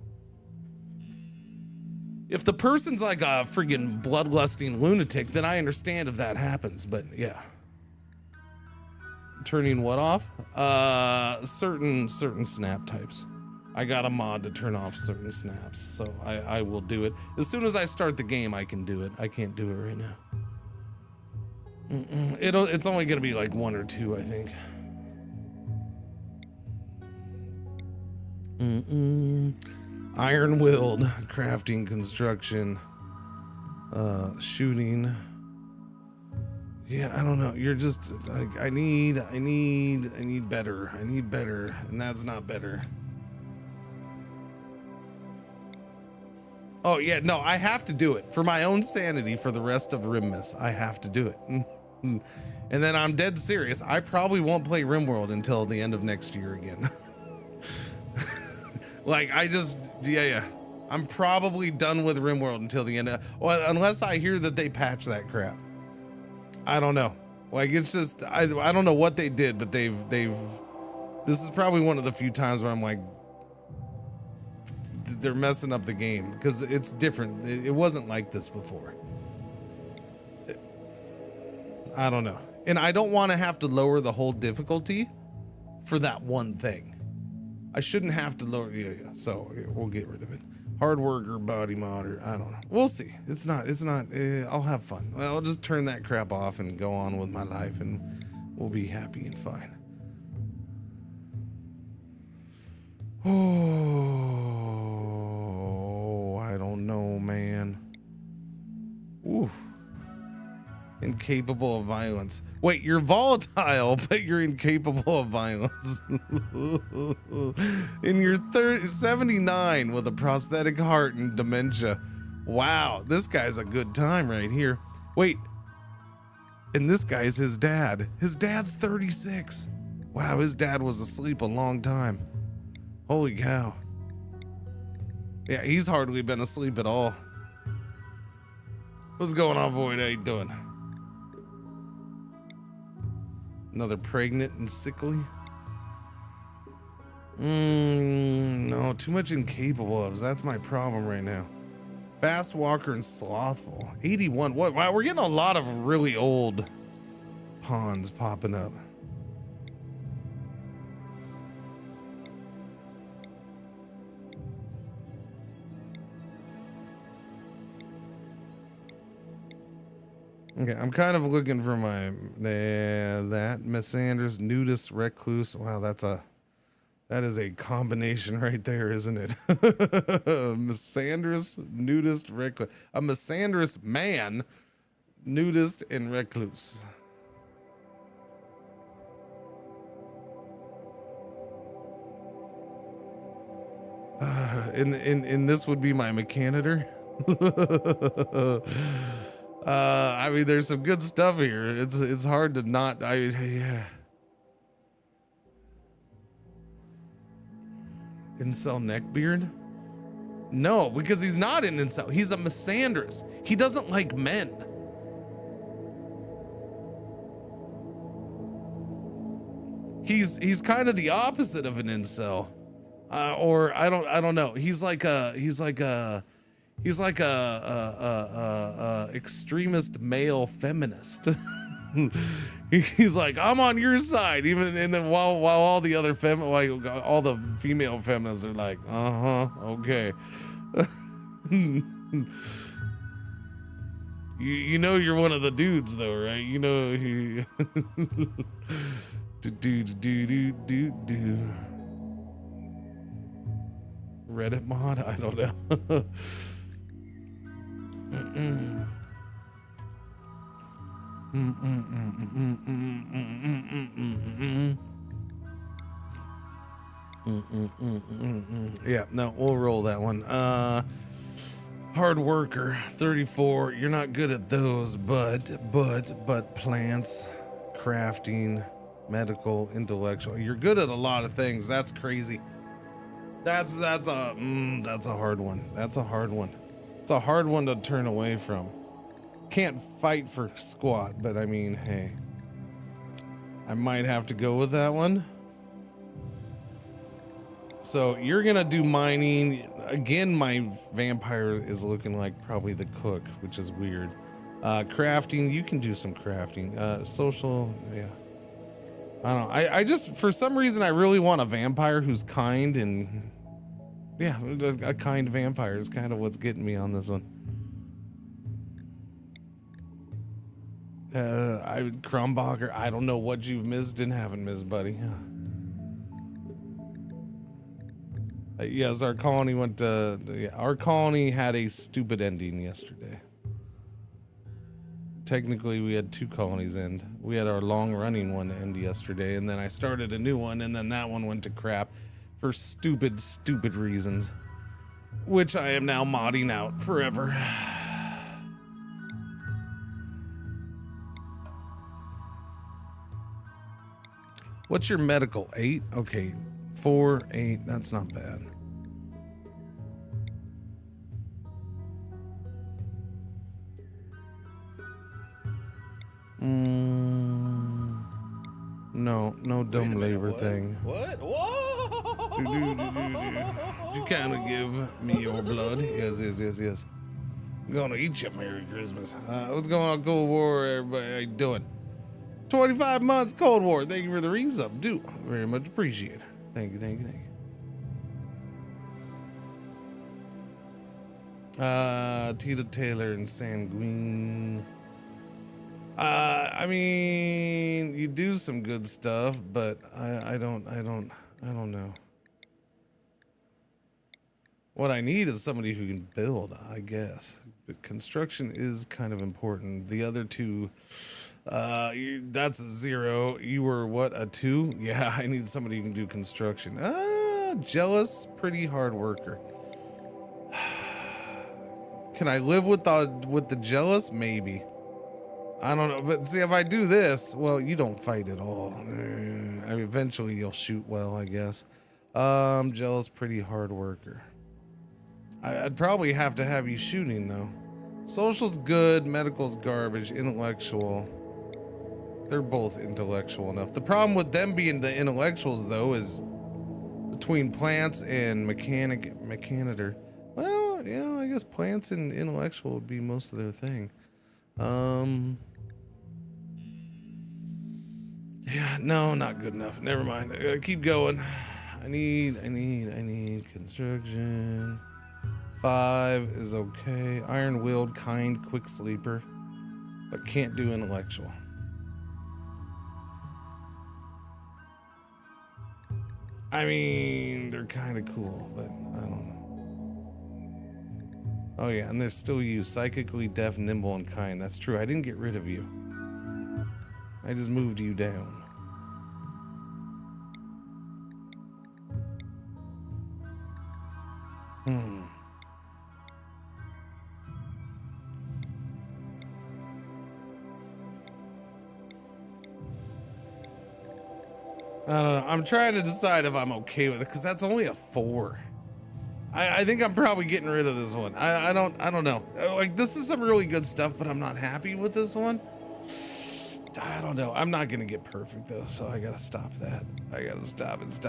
If the person's like a freaking bloodlusting lunatic, then I understand if that happens. But yeah. Turning what off? Certain snap types. I got a mod to turn off certain snaps, so I will do it. As soon as I start the game, I can do it. I can't do it right now. It's only gonna be like 1 or 2, I think. Iron-willed, crafting, construction, shooting. Yeah, I don't know. You're just like, I need better. I need better, and that's not better. Oh yeah, no, I have to do it for my own sanity for the rest of RimMas. I have to do it. And then I'm dead serious. I probably won't play RimWorld until the end of next year again. Like yeah. I'm probably done with RimWorld until the end well, unless I hear that they patch that crap. I don't know. Like it's just I don't know what they did, but they've this is probably one of the few times where I'm like they're messing up the game because it's different. It wasn't like this before. I don't know. And I don't want to have to lower the whole difficulty for that one thing. I shouldn't have to lower, yeah. So yeah, we'll get rid of it. Hard worker, body modder, I don't know. We'll see. It's not, I'll have fun. I'll just turn that crap off and go on with my life and we'll be happy and fine. Oh, I don't know, man. Ooh. Incapable of violence. Wait, you're volatile, but you're incapable of violence. And you're 79 with a prosthetic heart and dementia. Wow, this guy's a good time right here. Wait, and this guy's his dad. His dad's 36. Wow, his dad was asleep a long time. Holy cow. Yeah, he's hardly been asleep at all. What's going on, Void? How you doing? Another pregnant and sickly? No, too much incapable of. That's my problem right now. Fast walker and slothful. 81. What? Wow, we're getting a lot of really old pawns popping up. Okay, I'm kind of looking for my that Misandrous nudist recluse. Wow, that is a combination right there, isn't it? Misandrous nudist recluse, a Misandrous man, nudist and recluse. And this would be my Mechanitor. I mean, there's some good stuff here. It's hard to not. Yeah. Incel neckbeard? No, because he's not an incel. He's a misandrous. He doesn't like men. He's kind of the opposite of an incel, or I don't know. He's like a extremist male feminist. He's like, I'm on your side, even, and then while all the other all the female feminists are like, okay. You know you're one of the dudes though, right? You know he do. Reddit mod? I don't know. Yeah, no, we'll roll that one. Hard worker, 34. You're not good at those, but plants, crafting, medical, intellectual. You're good at a lot of things. That's crazy. That's a hard one. That's a hard one. It's a hard one to turn away from. Can't fight for squat, but I mean, hey, I might have to go with that one. So you're gonna do mining again. My vampire is looking like probably the cook, which is weird. Crafting, you can do some crafting. Social, yeah. I don't know. I just, for some reason, I really want a vampire who's kind, and yeah, a kind vampire is kind of what's getting me on this one. Crumbacher, I don't know what you've missed and haven't missed, buddy. Yes, our colony went to, our colony had a stupid ending yesterday. Technically, we had 2 colonies end. We had our long-running one end yesterday, and then I started a new one, and then that one went to crap for stupid reasons, which I am now modding out forever. What's your medical? 8? Okay, 4, 8. That's not bad. No dumb labor thing. What? Whoa! You kind of give me your blood. Yes. I'm gonna eat you. Merry Christmas. What's going on, Cold War? Everybody, how you doing? 25 months Cold War. Thank you for the resub. Do very much appreciate it. Thank you, thank you, thank you. Tita Taylor and Sanguine. I mean, you do some good stuff, but I don't know. What I need is somebody who can build, I guess. But construction is kind of important. The other two, that's a 0. You were what, a 2? Yeah, I need somebody who can do construction. Jealous, pretty hard worker. Can I live with the jealous? Maybe. I don't know, but see, if I do this, well, you don't fight at all. Eventually you'll shoot well, I guess. Jealous, pretty hard worker. I'd probably have to have you shooting though. Social's good, medical's garbage, intellectual. They're both intellectual enough. The problem with them being the intellectuals though is between plants and mechanitor. Well, yeah, I guess plants and intellectual would be most of their thing. Yeah, no, not good enough. Never mind. Keep going. I need construction. 5 is okay. Iron-willed, kind, quick sleeper, but can't do intellectual. I mean, they're kind of cool, but I don't know. Oh yeah, and there's still you, psychically deaf, nimble, and kind. That's true. I didn't get rid of you. I just moved you down. I don't know. I'm trying to decide if I'm okay with it because that's only a 4. I think I'm probably getting rid of this one. I don't know. Like, this is some really good stuff, but I'm not happy with this one. I don't know. I'm not gonna get perfect though, so I gotta stop that. I gotta stop it.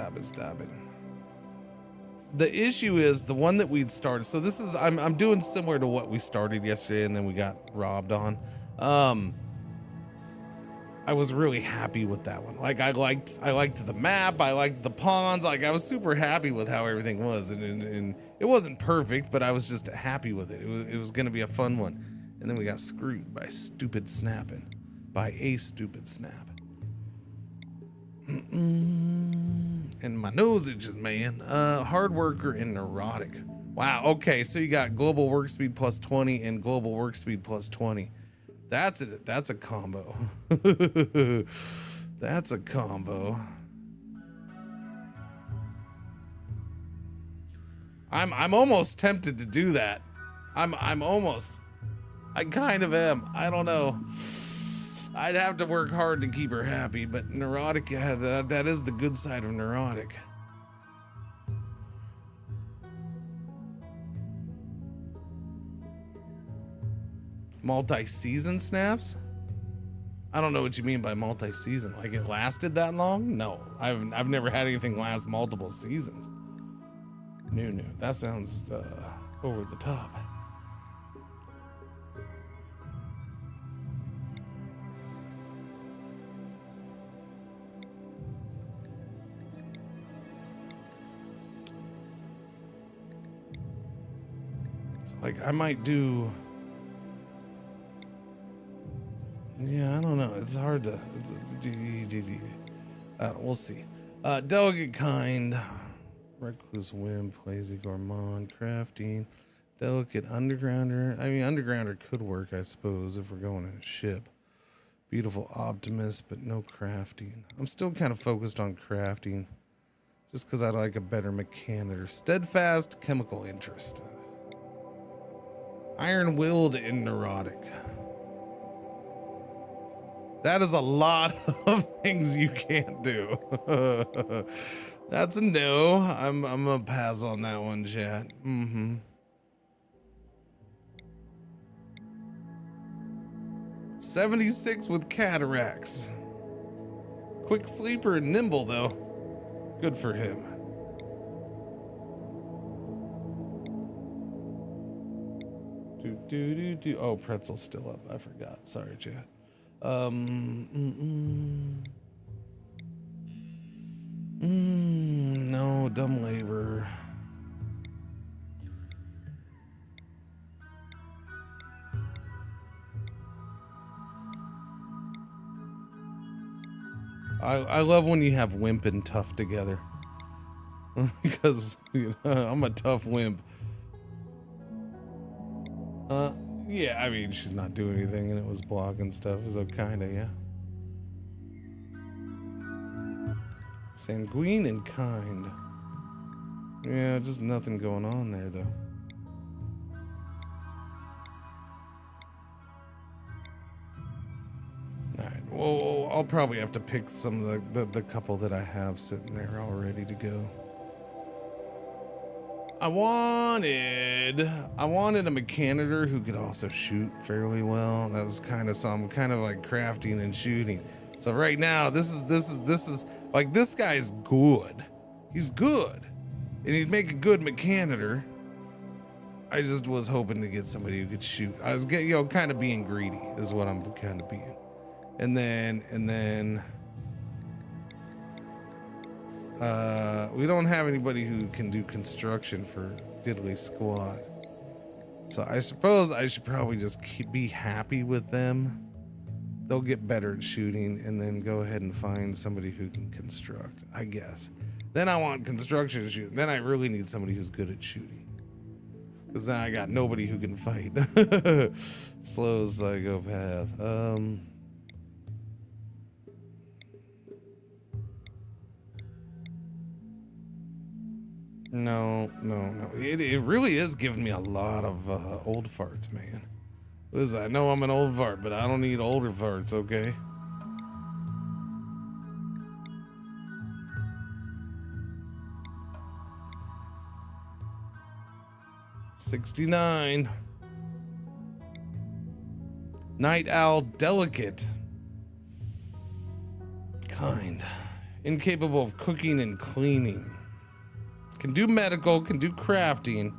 The issue is the one that we'd started. So this is I'm doing similar to what we started yesterday and then we got robbed on. I was really happy with that one. Like I liked the map, I liked the pawns, like I was super happy with how everything was, and it wasn't perfect, but I was just happy with it. It was gonna be a fun one, and then we got screwed by a stupid snap. And my nose itches, man. Hard worker and neurotic. Wow. Okay, so you got global work speed plus 20 and global work speed plus 20. That's a combo. That's a combo. I'm almost tempted to do that. I kind of am. I don't know. I'd have to work hard to keep her happy, but neurotic, yeah, that is the good side of neurotic. Multi-season snaps? I don't know what you mean by multi-season. Like it lasted that long? No, I've never had anything last multiple seasons. No, that sounds over the top. So, like I might do. Yeah, I don't know. It's hard to. We'll see. Delegate kind, recluse whim, lazy gourmand, crafting, delicate undergrounder. I mean, undergrounder could work, I suppose, if we're going in a ship. Beautiful optimist, but no crafting. I'm still kind of focused on crafting, just because I like a better mechanic. Steadfast, chemical interest. Iron-willed and neurotic. That is a lot of things you can't do. That's a no. I'm gonna pass on that one, chat. 76 with cataracts. Quick sleeper and nimble though. Good for him. Oh, Pretzel's still up. I forgot. Sorry, chat. No, dumb labor. I love when you have wimp and tough together. Because I'm a tough wimp. Yeah, I mean, she's not doing anything and it was blocking stuff, so kinda, yeah. Sanguine and kind. Yeah, just nothing going on there, though. Alright, well, I'll probably have to pick some of the couple that I have sitting there all ready to go. I wanted a mechanitor who could also shoot fairly well. That was kind of some kind of like crafting and shooting. So right now, this is like, this guy's good. He's good, and he'd make a good mechanitor. I just was hoping to get somebody who could shoot. I was getting, kind of being greedy is what I'm kind of being. And then we don't have anybody who can do construction for diddly squat. So I suppose I should probably just be happy with them. They'll get better at shooting and then go ahead and find somebody who can construct, I guess. Then I want construction to shoot. Then I really need somebody who's good at shooting. Because then I got nobody who can fight. Slow psychopath. No. It really is giving me a lot of old farts, man. Listen, I know I'm an old fart, but I don't need older farts, okay? $69. Night owl delicate. Kind. Incapable of cooking and cleaning. Can do medical, can do crafting.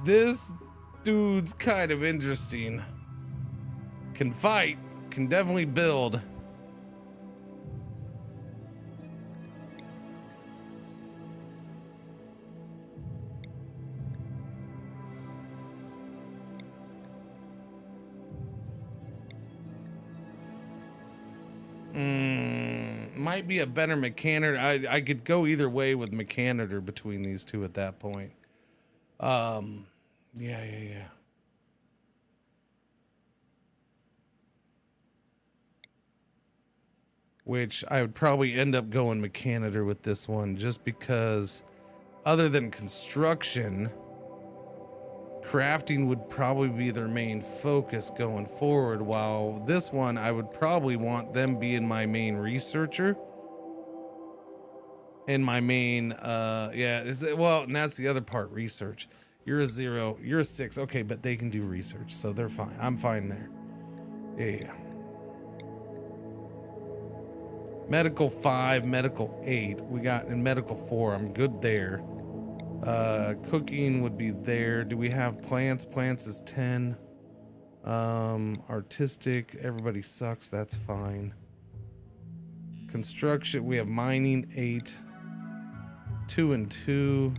This dude's kind of interesting. Can fight, can definitely build. Might be a better mechanic. I could go either way with mechanitor between these two at that point. Yeah. Which I would probably end up going mechanitor with this one, just because other than construction, crafting would probably be their main focus going forward, while this one I would probably want them being my main researcher and my main well, and that's the other part, research. You're a 0, you're a 6, okay, but they can do research, so they're fine. I'm fine there. Yeah. Medical 5, medical 8 we got, in medical 4 I'm good there. Cooking would be there. Do we have plants? Plants is 10. Artistic, everybody sucks, that's fine. Construction, we have mining 8. 2 and 2.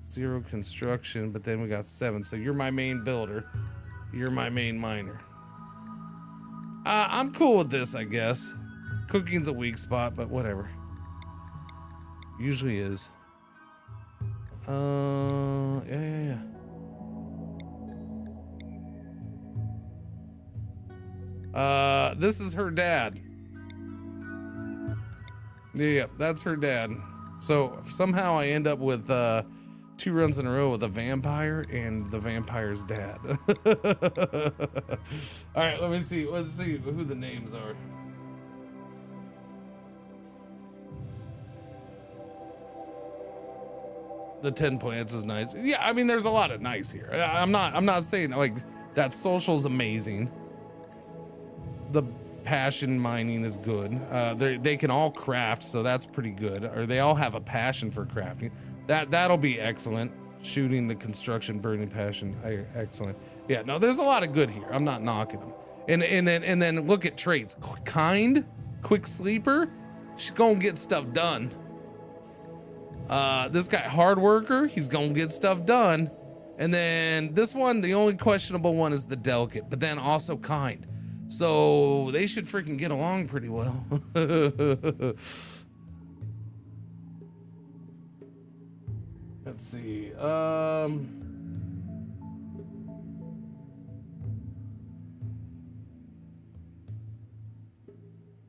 0 construction, but then we got 7. So you're my main builder. You're my main miner. I'm cool with this, I guess. Cooking's a weak spot, but whatever. Usually is. Yeah. This is her dad. Yeah, that's her dad. So somehow I end up with 2 runs in a row with a vampire and the vampire's dad. All right, let's see who the names are. The 10 plants is nice. Yeah, I mean, there's a lot of nice here. I'm not saying like that social's amazing. The passion mining is good. They can all craft, so that's pretty good. Or they all have a passion for crafting. That'll be excellent. Shooting, the construction, burning passion. Excellent. Yeah, no, there's a lot of good here. I'm not knocking them. And then look at traits. Kind, quick sleeper. She's gonna get stuff done. This guy, hard worker. He's gonna get stuff done. And then this one, the only questionable one is the delicate, but then also kind. So they should freaking get along pretty well. Let's see.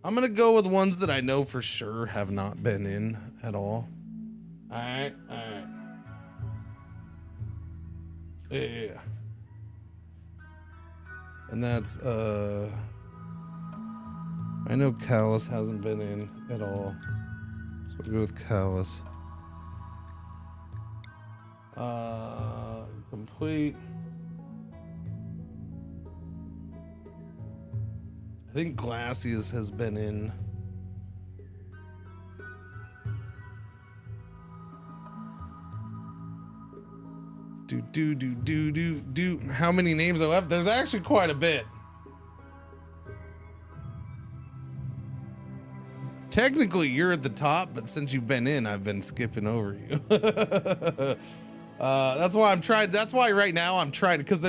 I'm gonna go with ones that I know for sure have not been in at all. All right. Yeah. And that's I know Callus hasn't been in at all, so we'll go with Callus. Complete. I think Glacius has been in. Do. How many names are left? There's actually quite a bit. Technically, you're at the top, but since you've been in, I've been skipping over you. That's why I'm trying. That's why right now I'm trying, because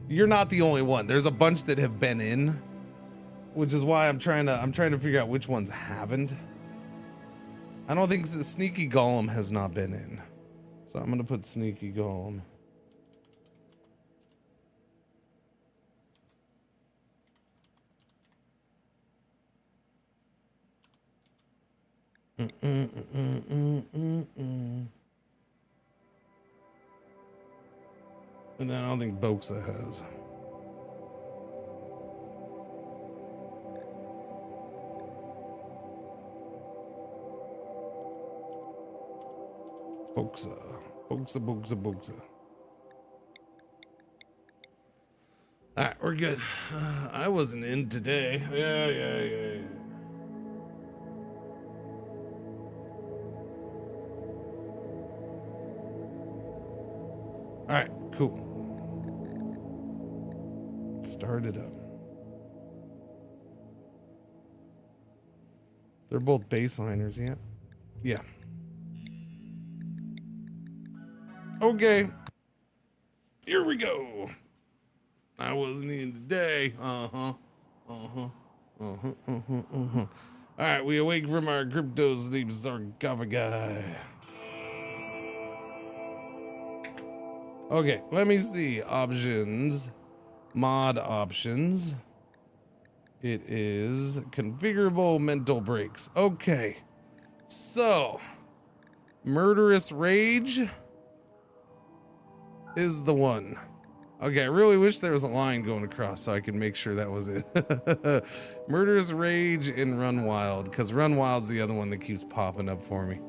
you're not the only one. There's a bunch that have been in, which is why I'm trying to figure out which ones haven't. I don't think Sneaky Golem has not been in. So I'm gonna put Sneaky Golem. And then I don't think Boxa has. Boxa. All right, we're good. I wasn't in today. Yeah. All right, cool. Start it up. They're both baseliners, yeah? Yeah. Okay. Here we go. I wasn't in today. All right, we awake from our crypto sleep sarcophagi. Okay, let me see. Options. Mod options. It is configurable mental breaks. Okay. So, murderous rage is the one. Okay, I really wish there was a line going across so I could make sure that was it. Murderous rage and run wild, because run wild's the other one that keeps popping up for me.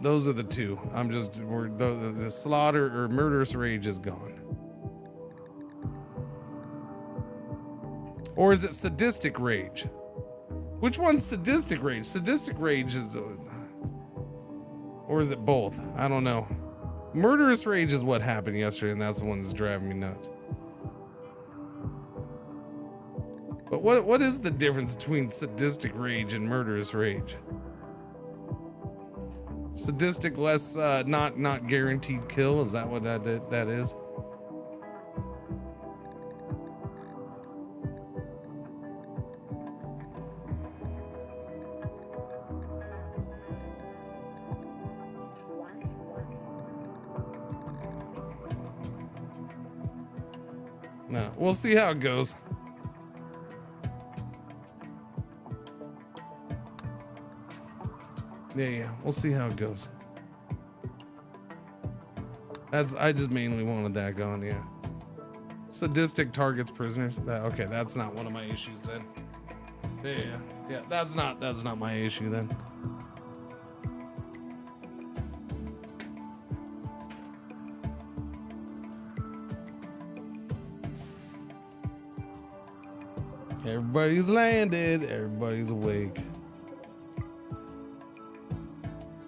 Those are the two. The slaughter or murderous rage is gone. Or is it sadistic rage? Which one's sadistic rage? Sadistic rage is, or is it both? I don't know. Murderous rage is what happened yesterday, and that's the one that's driving me nuts. But what is the difference between sadistic rage and murderous rage? Sadistic, less not guaranteed kill. Is that what that is? No, we'll see how it goes. Yeah, we'll see how it goes. I just mainly wanted that gone, yeah. Sadistic targets prisoners. Okay, that's not one of my issues then. Yeah, that's not my issue then. Everybody's landed. Everybody's awake.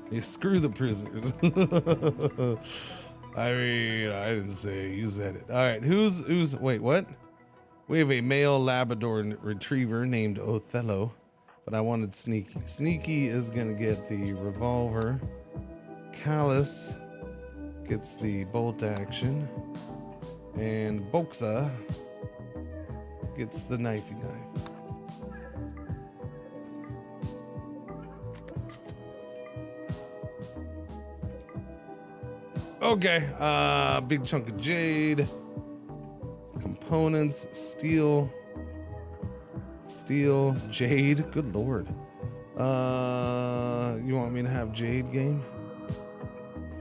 You screw the prisoners. I mean, I didn't say it, you said it. All right, who's, wait, what? We have a male Labrador retriever named Othello, but I wanted Sneaky. Sneaky is gonna get the revolver. Callus gets the bolt action. And Boxa gets the knifey knife. Okay, big chunk of jade. Components, steel, jade. Good lord. You want me to have jade game?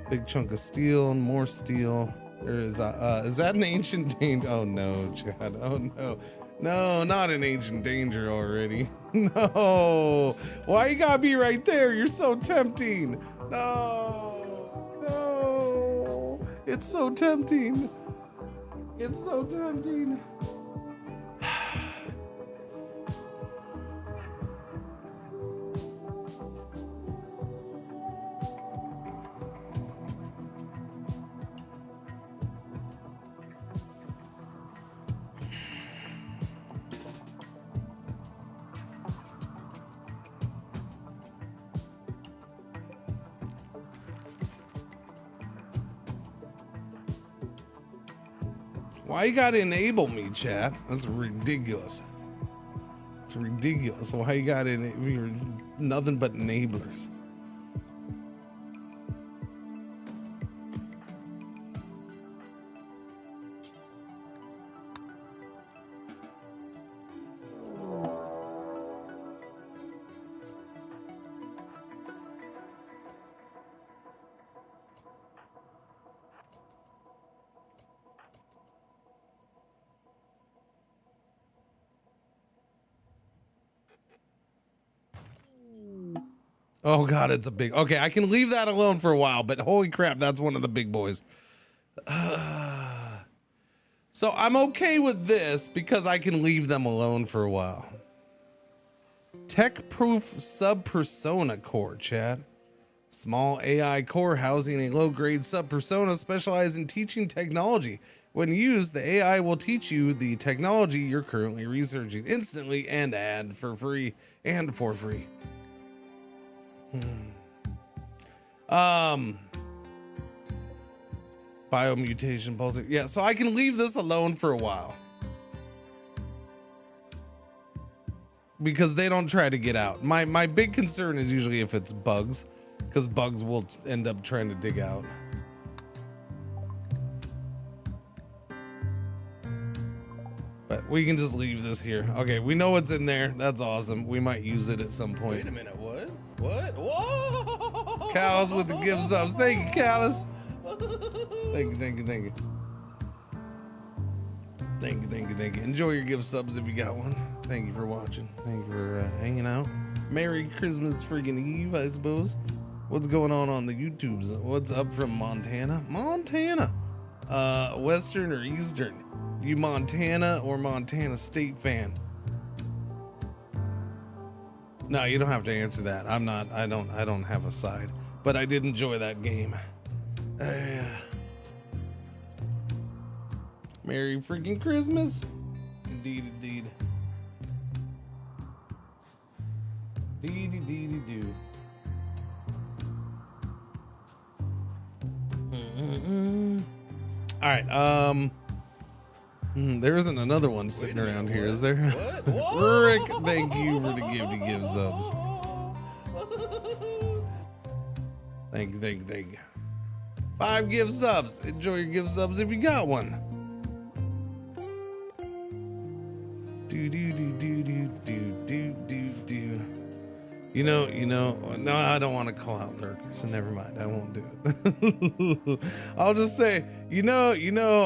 Big chunk of steel, more steel. There is that an ancient danger? Oh no, Chad. Oh no. No, not an ancient danger already. No. Why you gotta be right there? You're so tempting. No. It's so tempting. It's so tempting. Why you gotta enable me, chat? That's ridiculous. It's ridiculous. Why you gotta enable? You're nothing but enablers. Oh god, it's a big. Okay, I can leave that alone for a while, but holy crap, that's one of the big boys. So I'm okay with this because I can leave them alone for a while. Tech-proof sub-persona core, chat. Small AI core housing a low-grade sub-persona specialized in teaching technology. When used, the AI will teach you the technology you're currently researching instantly and for free. Biomutation pulsar. Yeah, so I can leave this alone for a while. Because they don't try to get out. My big concern is usually if it's bugs, because bugs will end up trying to dig out. But we can just leave this here. Okay, we know what's in there. That's awesome. We might use it at some point. Wait a minute, what? What? Whoa! Callus with the gift subs. Thank you, Callus. Thank you. Thank you. Enjoy your gift subs if you got one. Thank you for watching. Thank you for hanging out. Merry Christmas friggin' Eve, I suppose. What's going on the YouTubes? What's up from Montana? Montana. Western or Eastern? You Montana or Montana State fan? No, you don't have to answer that. I don't have a side, but I did enjoy that game. Merry freaking Christmas. Indeed. Dee-dee-dee-dee-doo. All right, there isn't another one sitting around here, is there? What? Rick, thank you for the gift subs. Thank you. 5 gift subs. Enjoy your gift subs if you got one. Do. You know, no, I don't want to call out lurkers, so never mind. I won't do it. I'll just say, you know,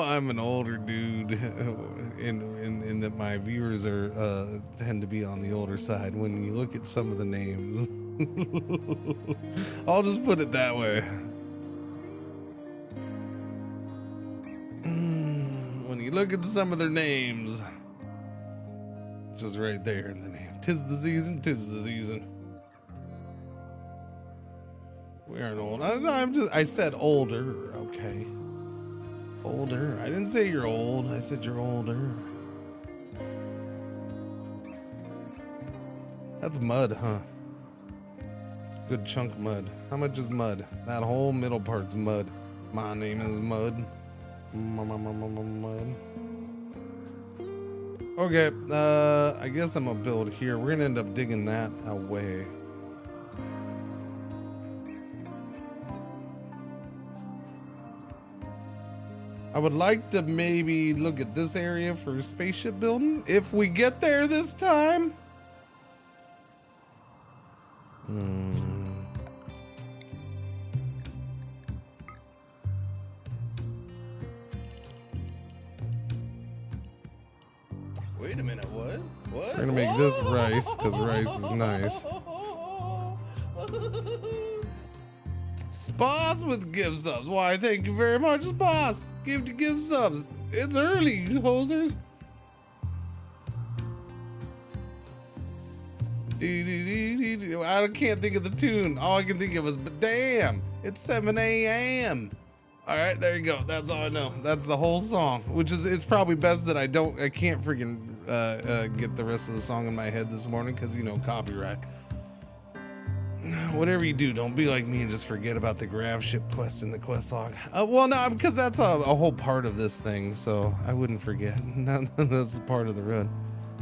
I'm an older dude in that my viewers are tend to be on the older side when you look at some of the names. I'll just put it that way. When you look at some of their names, it's just right there in the name. 'Tis the season, 'tis the season. We aren't old. I said older. Okay. Older. I didn't say you're old. I said you're older. That's mud, huh? Good chunk mud. How much is mud? That whole middle part's mud. My name is Mud. Mud. Okay, I guess I'm gonna build here. We're gonna end up digging that away. I would like to maybe look at this area for spaceship building if we get there this time. Wait a minute, what? What? We're gonna make this rice because rice is nice. Sposs with gift subs. Why, thank you very much, Sposs. Gift subs. It's early, hosers. I can't think of the tune. All I can think of is, but damn, it's 7 a.m. All right, there you go. That's all I know. That's the whole song, which is, it's probably best that I can't freaking get the rest of the song in my head this morning because, you know, copyright. Whatever you do, don't be like me and just forget about the graph ship quest in the quest log. Well, no, because that's a whole part of this thing, so I wouldn't forget. That's part of the run.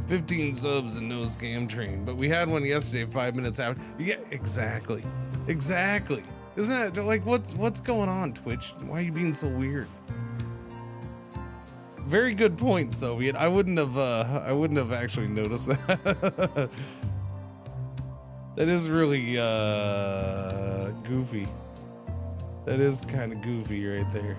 15 subs and no scam train, but we had one yesterday 5 minutes after. Yeah, exactly. Isn't that like what's going on, Twitch? Why are you being so weird? Very good point, Soviet. I wouldn't have actually noticed that. That is really goofy. That is kind of goofy right there.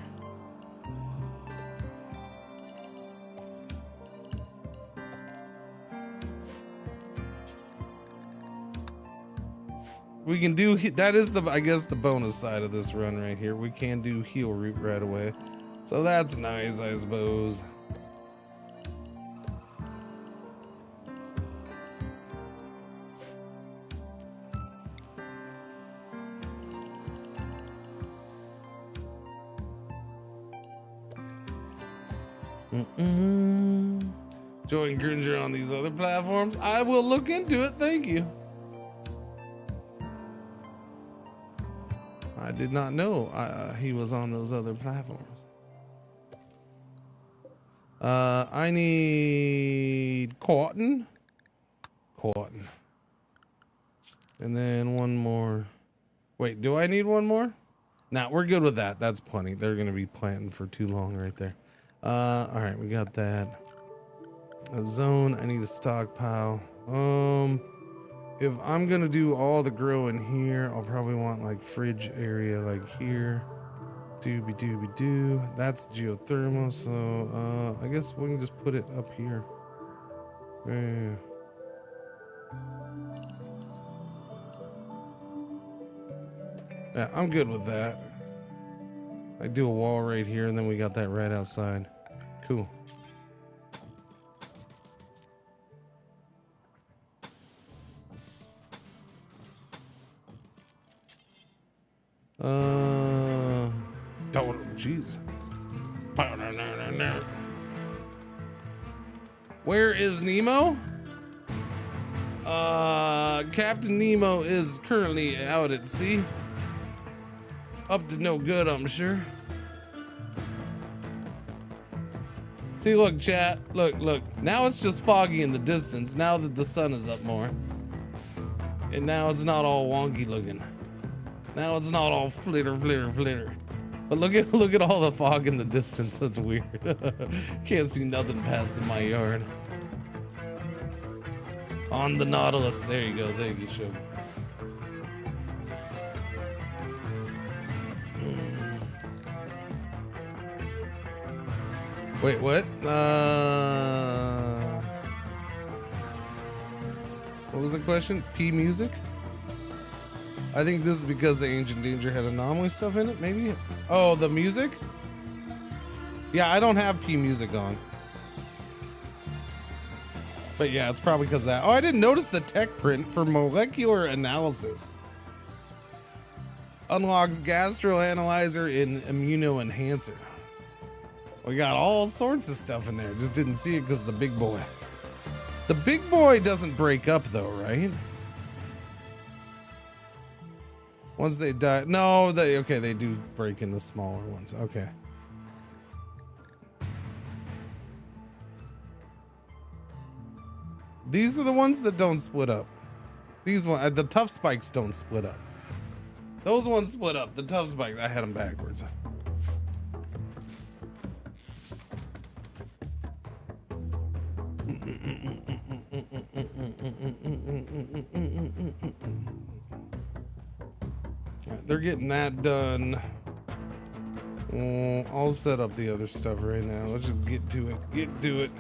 We can do, that is the, I guess, the bonus side of this run right here. We can do heal route right away. So that's nice, I suppose. Join Cringer on these other platforms. I will look into it. Thank you. I did not know he was on those other platforms. I need cotton. And then one more. Wait, do I need one more? Nah, we're good with that. That's plenty. They're going to be planting for too long right there. All right, we got that. A zone, I need a stockpile. If I'm gonna do all the growing here, I'll probably want like fridge area like here. Dooby. That's geothermal, so I guess we can just put it up here. Yeah, I'm good with that. I do a wall right here, and then we got that right outside. Cool. Jeez. Where is Nemo? Captain Nemo is currently out at sea. Up to no good, I'm sure. See, look, chat. Look. Now it's just foggy in the distance now that the sun is up more. And now it's not all wonky looking. Now it's not all flitter. But look at all the fog in the distance. That's weird. Can't see nothing past my yard. On the Nautilus. There you go. Thank you, Show. Wait, what? What was the question? P music? I think this is because the Ancient Danger had anomaly stuff in it, maybe? Oh, the music? Yeah, I don't have P music on. But yeah, it's probably because of that. Oh, I didn't notice the tech print for molecular analysis. Unlocks gastroanalyzer and immunoenhancer. We got all sorts of stuff in there. Just didn't see it because of the big boy. The big boy doesn't break up though, right? Once they die. No, they do break in the smaller ones. Okay. These are the ones that don't split up. These ones, the tough spikes don't split up. Those ones split up. The tough spikes, I had them backwards. Alright, they're getting that done. I'll set up the other stuff right now. Let's just get to it. Get to it.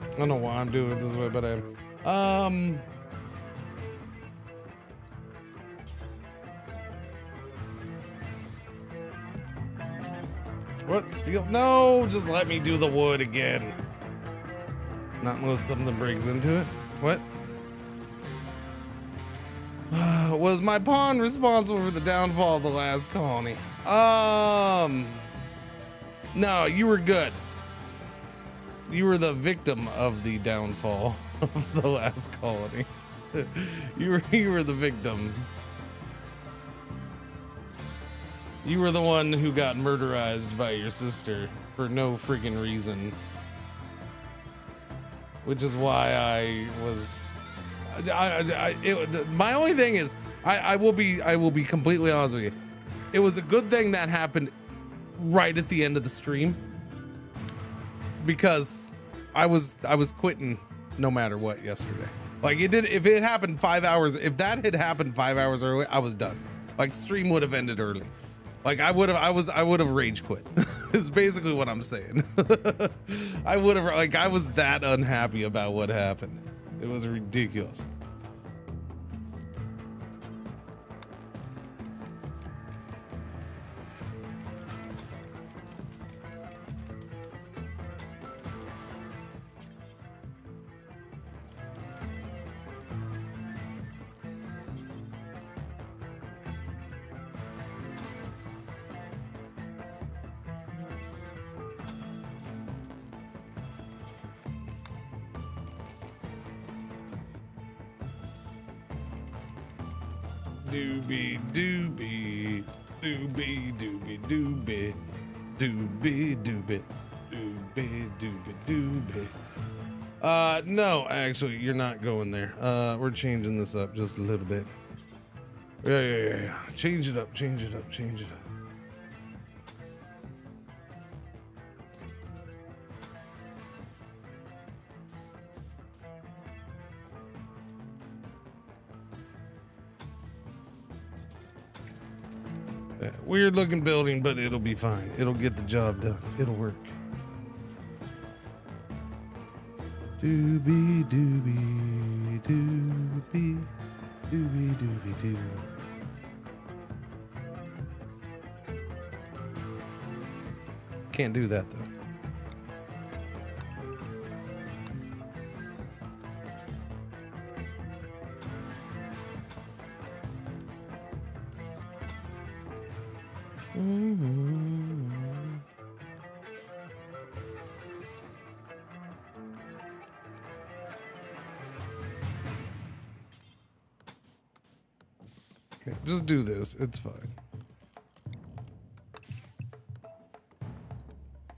I don't know why I'm doing it this way, but I am. What? Steel? No, just let me do the wood again. Not unless something breaks into it. What? Was my pawn responsible for the downfall of the last colony? No, you were good. You were the victim of the downfall of the last colony. You were the victim. You were the one who got murderized by your sister for no freaking reason. Which is why I was. My only thing is, I will be completely honest with you. It was a good thing that happened right at the end of the stream, because I was quitting no matter what yesterday. Like it did. If it happened 5 hours, if that had happened 5 hours early, I was done. Like stream would have ended early. Like I would have rage quit. Is basically what I'm saying. I would have, like, I was that unhappy about what happened. It was ridiculous. Doobie doobie doobie doobie doobie doobie doobie doobie doobie doobie. No, actually, you're not going there. We're changing this up just a little bit. Yeah. Change it up, change it up, change it up. Weird looking building, but it'll be fine. It'll get the job done. It'll work. Doobie doobie doobie doobie doobie doo. Can't do that though. Okay, just do this. It's fine.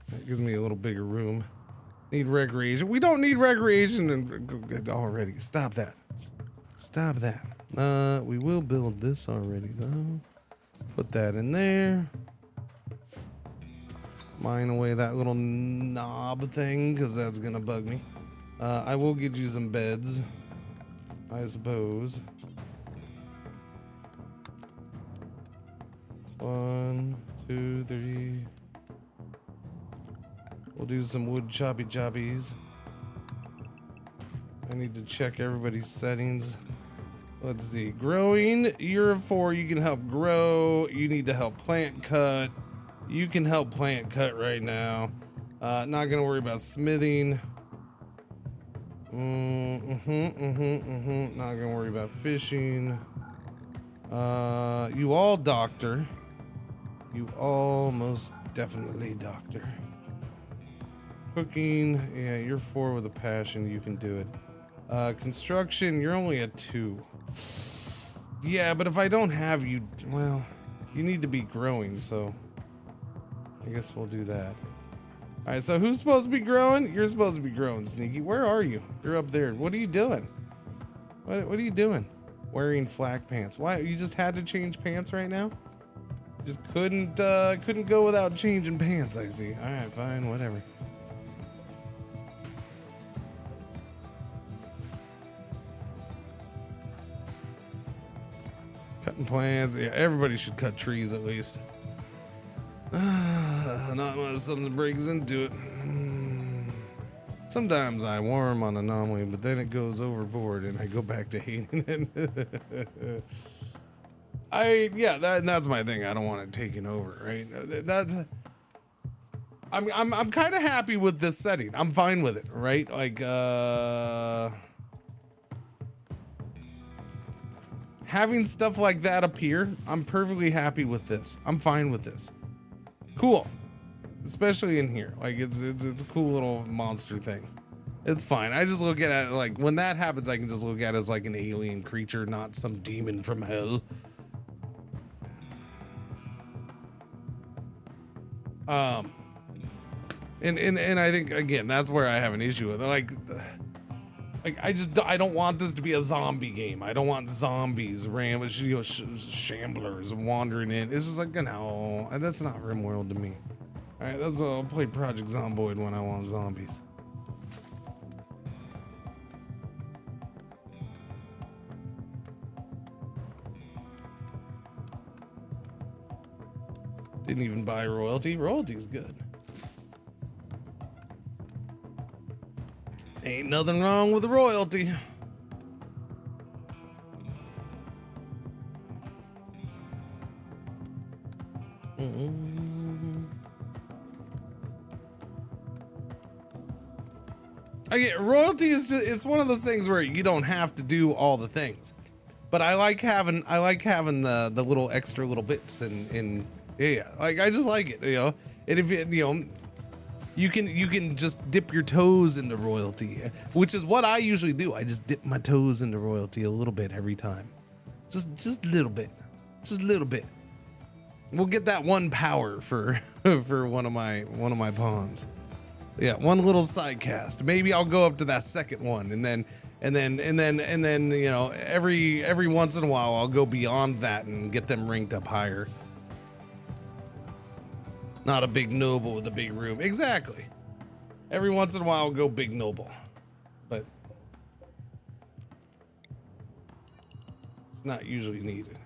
That gives me a little bigger room. Need recreation. We don't need recreation already. Stop that. Stop that. We will build this already though. Put that in there. Mine away that little knob thing, because that's gonna bug me. I will get you some beds, I suppose. 1, 2, 3. We'll do some wood choppy choppies. I need to check everybody's settings. Let's see. Growing, you're a 4. You can help grow. You need to help plant cut. You can help plant cut right now. Not gonna worry about smithing. Not gonna worry about fishing. You all doctor. You all most definitely doctor. Cooking, yeah, you're 4 with a passion. You can do it. Construction, you're only a 2. Yeah, but if I don't have you, well, you need to be growing, so I guess we'll do that. All right, so who's supposed to be growing? You're supposed to be growing, Sneaky. Where are you? You're up there. What are you doing? What are you doing? Wearing flak pants. Why? You just had to change pants right now? Just couldn't go without changing pants, I see. All right, fine, whatever. Cutting plants. Yeah, everybody should cut trees at least. Not unless something breaks into it. Sometimes I worm on anomaly, but then it goes overboard and I go back to hating it. That's my thing. I don't want it taken over, right? I'm kind of happy with this setting. I'm fine with it, right? Like having stuff like that appear, I'm perfectly happy with this. I'm fine with this. Cool. Especially in here. Like it's a cool little monster thing. It's fine. I just look at it like when that happens, I can just look at it as like an alien creature, not some demon from hell. And I think again that's where I have an issue with it. Like I don't want this to be a zombie game. I don't want zombies, shamblers wandering in. It's just like, no, that's not RimWorld to me. All right, I'll play Project Zomboid when I want zombies. Didn't even buy royalty. Royalty's good. Ain't nothing wrong with the royalty. Royalty is just, it's one of those things where you don't have to do all the things, but I like having the little extra little bits and yeah, like I just like it, you know. And if it, you know, you can just dip your toes into royalty, which is what I usually do. I just dip my toes into royalty a little bit every time, just a little bit, just a little bit. We'll get that one power for for one of my pawns. Yeah, one little side cast. Maybe I'll go up to that second one, and then you know, every once in a while I'll go beyond that and get them ranked up higher. Not a big noble with a big room. Exactly. Every once in a while I'll go big noble, but it's not usually needed.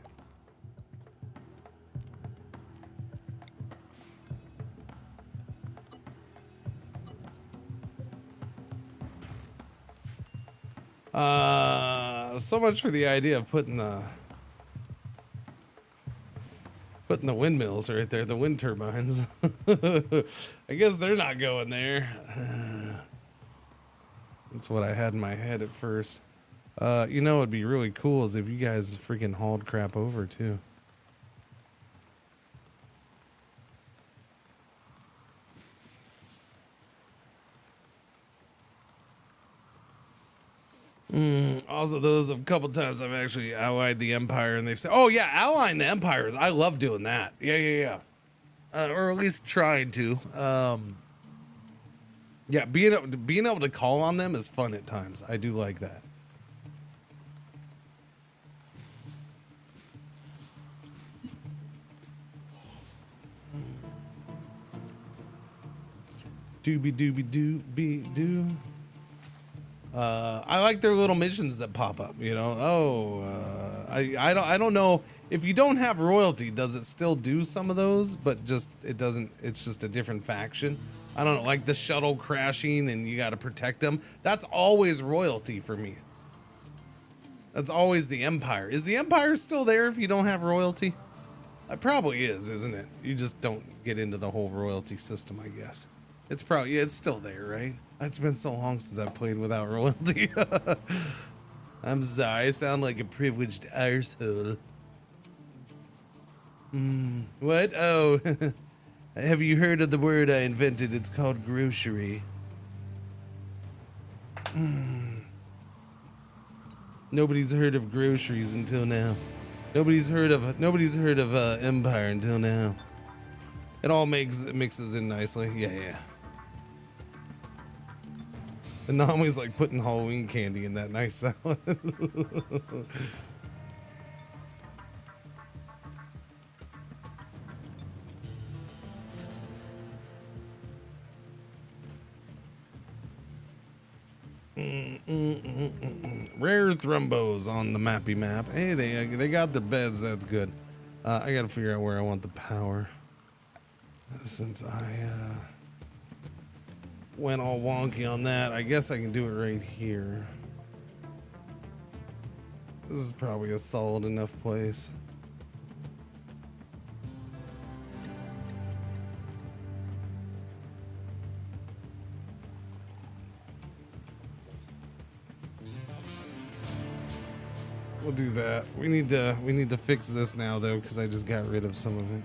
So much for the idea of putting the windmills right there, the wind turbines. I guess they're not going there. That's what I had in my head at first. You know, what'd be really cool is if you guys freaking hauled crap over too. Also, those a couple times I've actually allied the Empire, and they've said, "Oh yeah, allying the empires. I love doing that. Yeah. Or at least trying to. Yeah, being able to call on them is fun at times. I do like that. Doobie doobie doobie doo. I like their little missions that pop up, you know. Oh, I don't know if you don't have royalty, does it still do some of those? But just it doesn't. It's just a different faction. I don't know, like the shuttle crashing and you got to protect them. That's always royalty for me. That's always the Empire. Is the Empire still there if you don't have royalty? It probably is, isn't it? You just don't get into the whole royalty system, I guess. It's probably, yeah, it's still there, right? It's been so long since I played without royalty. I'm sorry, I sound like a privileged arsehole. What? Oh, have you heard of the word I invented? It's called grocery. Nobody's heard of groceries until now. Nobody's heard of Empire until now. It all mixes in nicely. Yeah. And Nami's like putting Halloween candy in that nice salad. Rare thrumbos on the mappy map. Hey, they got their beds. That's good. I gotta figure out where I want the power. Since I went all wonky on that, I guess I can do it right here. This is probably a solid enough place. We'll do that. We need to fix this now though, because I just got rid of some of it.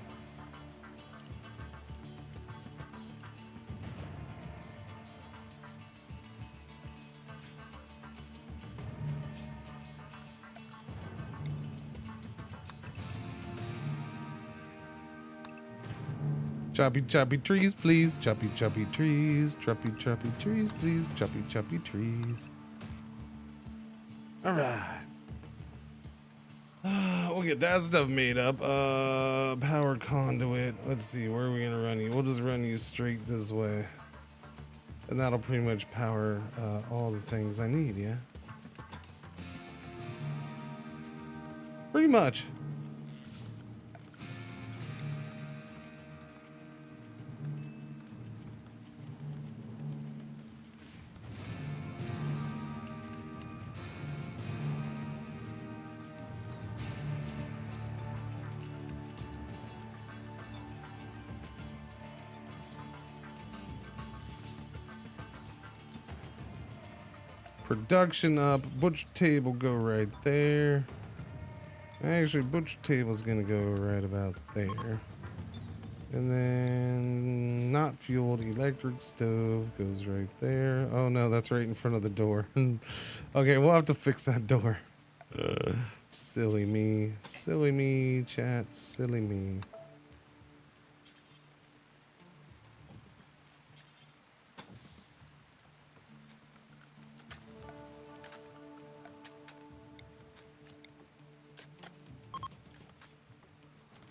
Choppy trees, please. Choppy trees. Choppy trees, please. Choppy trees. All right. We'll get that stuff made up. Power conduit. Let's see, where are we gonna run you? We'll just run you straight this way. And that'll pretty much power all the things I need, yeah? Pretty much. Production up. Butcher table go right there. Actually, butcher table's gonna go right about there. And then not fueled electric stove goes right there. Oh no, that's right in front of the door. Okay, we'll have to fix that door. Silly me, chat, silly me.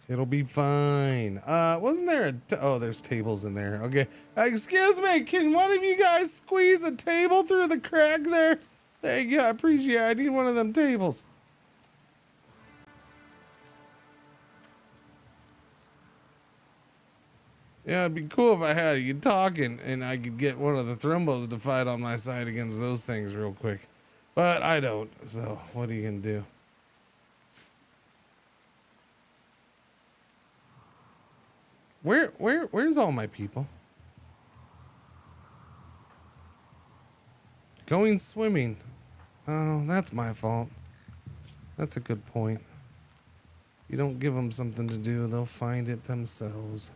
It'll be fine. Wasn't there oh, there's tables in there. Okay. Excuse me, can one of you guys squeeze a table through the crack there? There you go, I appreciate it. I need one of them tables. Yeah, it'd be cool if I had you talking and I could get one of the thrumbos to fight on my side against those things real quick. But I don't, so what are you gonna do? Where's all my people? Going swimming. Oh, that's my fault. That's a good point. You don't give them something to do, they'll find it themselves.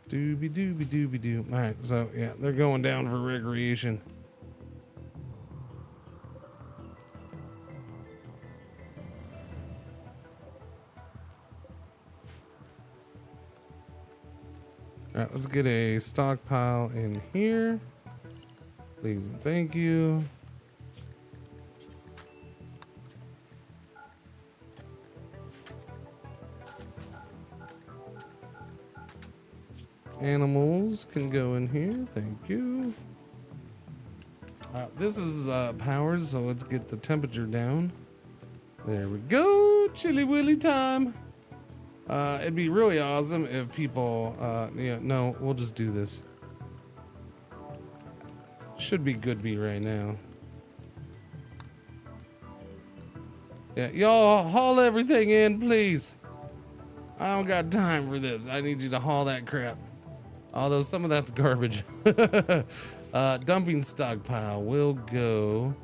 Doobie doobie doobie doo. All right, so yeah, they're going down for recreation. All right, let's get a stockpile in here. Please and thank you. Animals can go in here. Thank you. This is powered, so let's get the temperature down. There we go. Chilly willy time. It'd be really awesome if people, yeah, no, we'll just do this. Should be good be right now. Yeah, y'all haul everything in, please. I don't got time for this. I need you to haul that crap. Although some of that's garbage. Dumping stockpile will go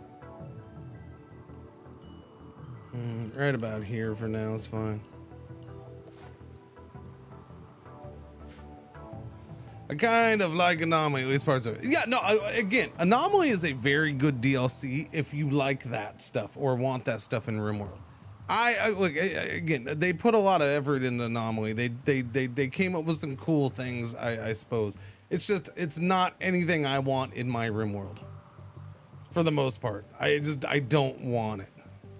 right about here for now is fine. I kind of like Anomaly, at least parts of it. Yeah, no, again, Anomaly is a very good DLC if you like that stuff or want that stuff in RimWorld. I look, again, they put a lot of effort into Anomaly. They came up with some cool things, I suppose. It's just, it's not anything I want in my RimWorld. For the most part. I don't want it.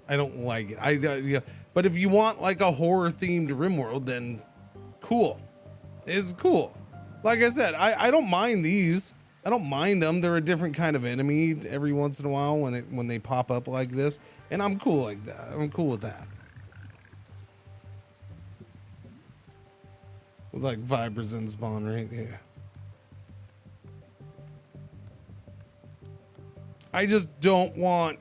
I don't like it. Yeah, but if you want like a horror themed RimWorld, then cool. It's cool. Like I said, I don't mind these. I don't mind them. They're a different kind of enemy every once in a while when they pop up like this, and I'm cool like that. I'm cool with that. With like vipers in spawn, right? Yeah. I just don't want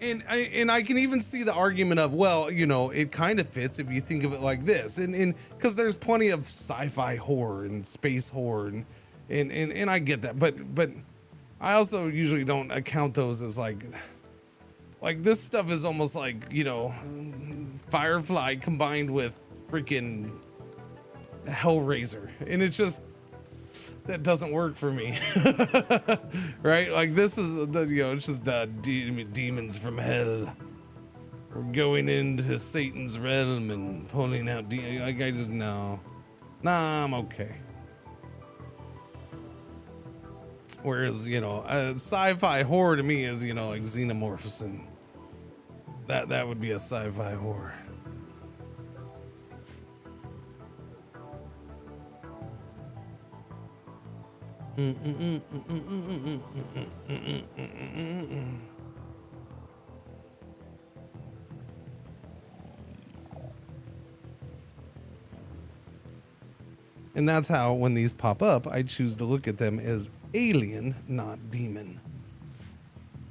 and I can even see the argument of, well, you know, it kind of fits if you think of it like this, and because there's plenty of sci-fi horror and space horror and I get that, but I also usually don't account those as like this stuff is almost like, you know, Firefly combined with freaking Hellraiser, and it's just, that doesn't work for me. Right? Like this is the, you know, it's just demons from hell. We're going into Satan's realm and pulling out like, I just, no. Nah, I'm okay. Whereas, you know, sci-fi horror to me is, you know, like xenomorphs, and that would be a sci-fi horror. And that's how, when these pop up, I choose to look at them as alien, not demon.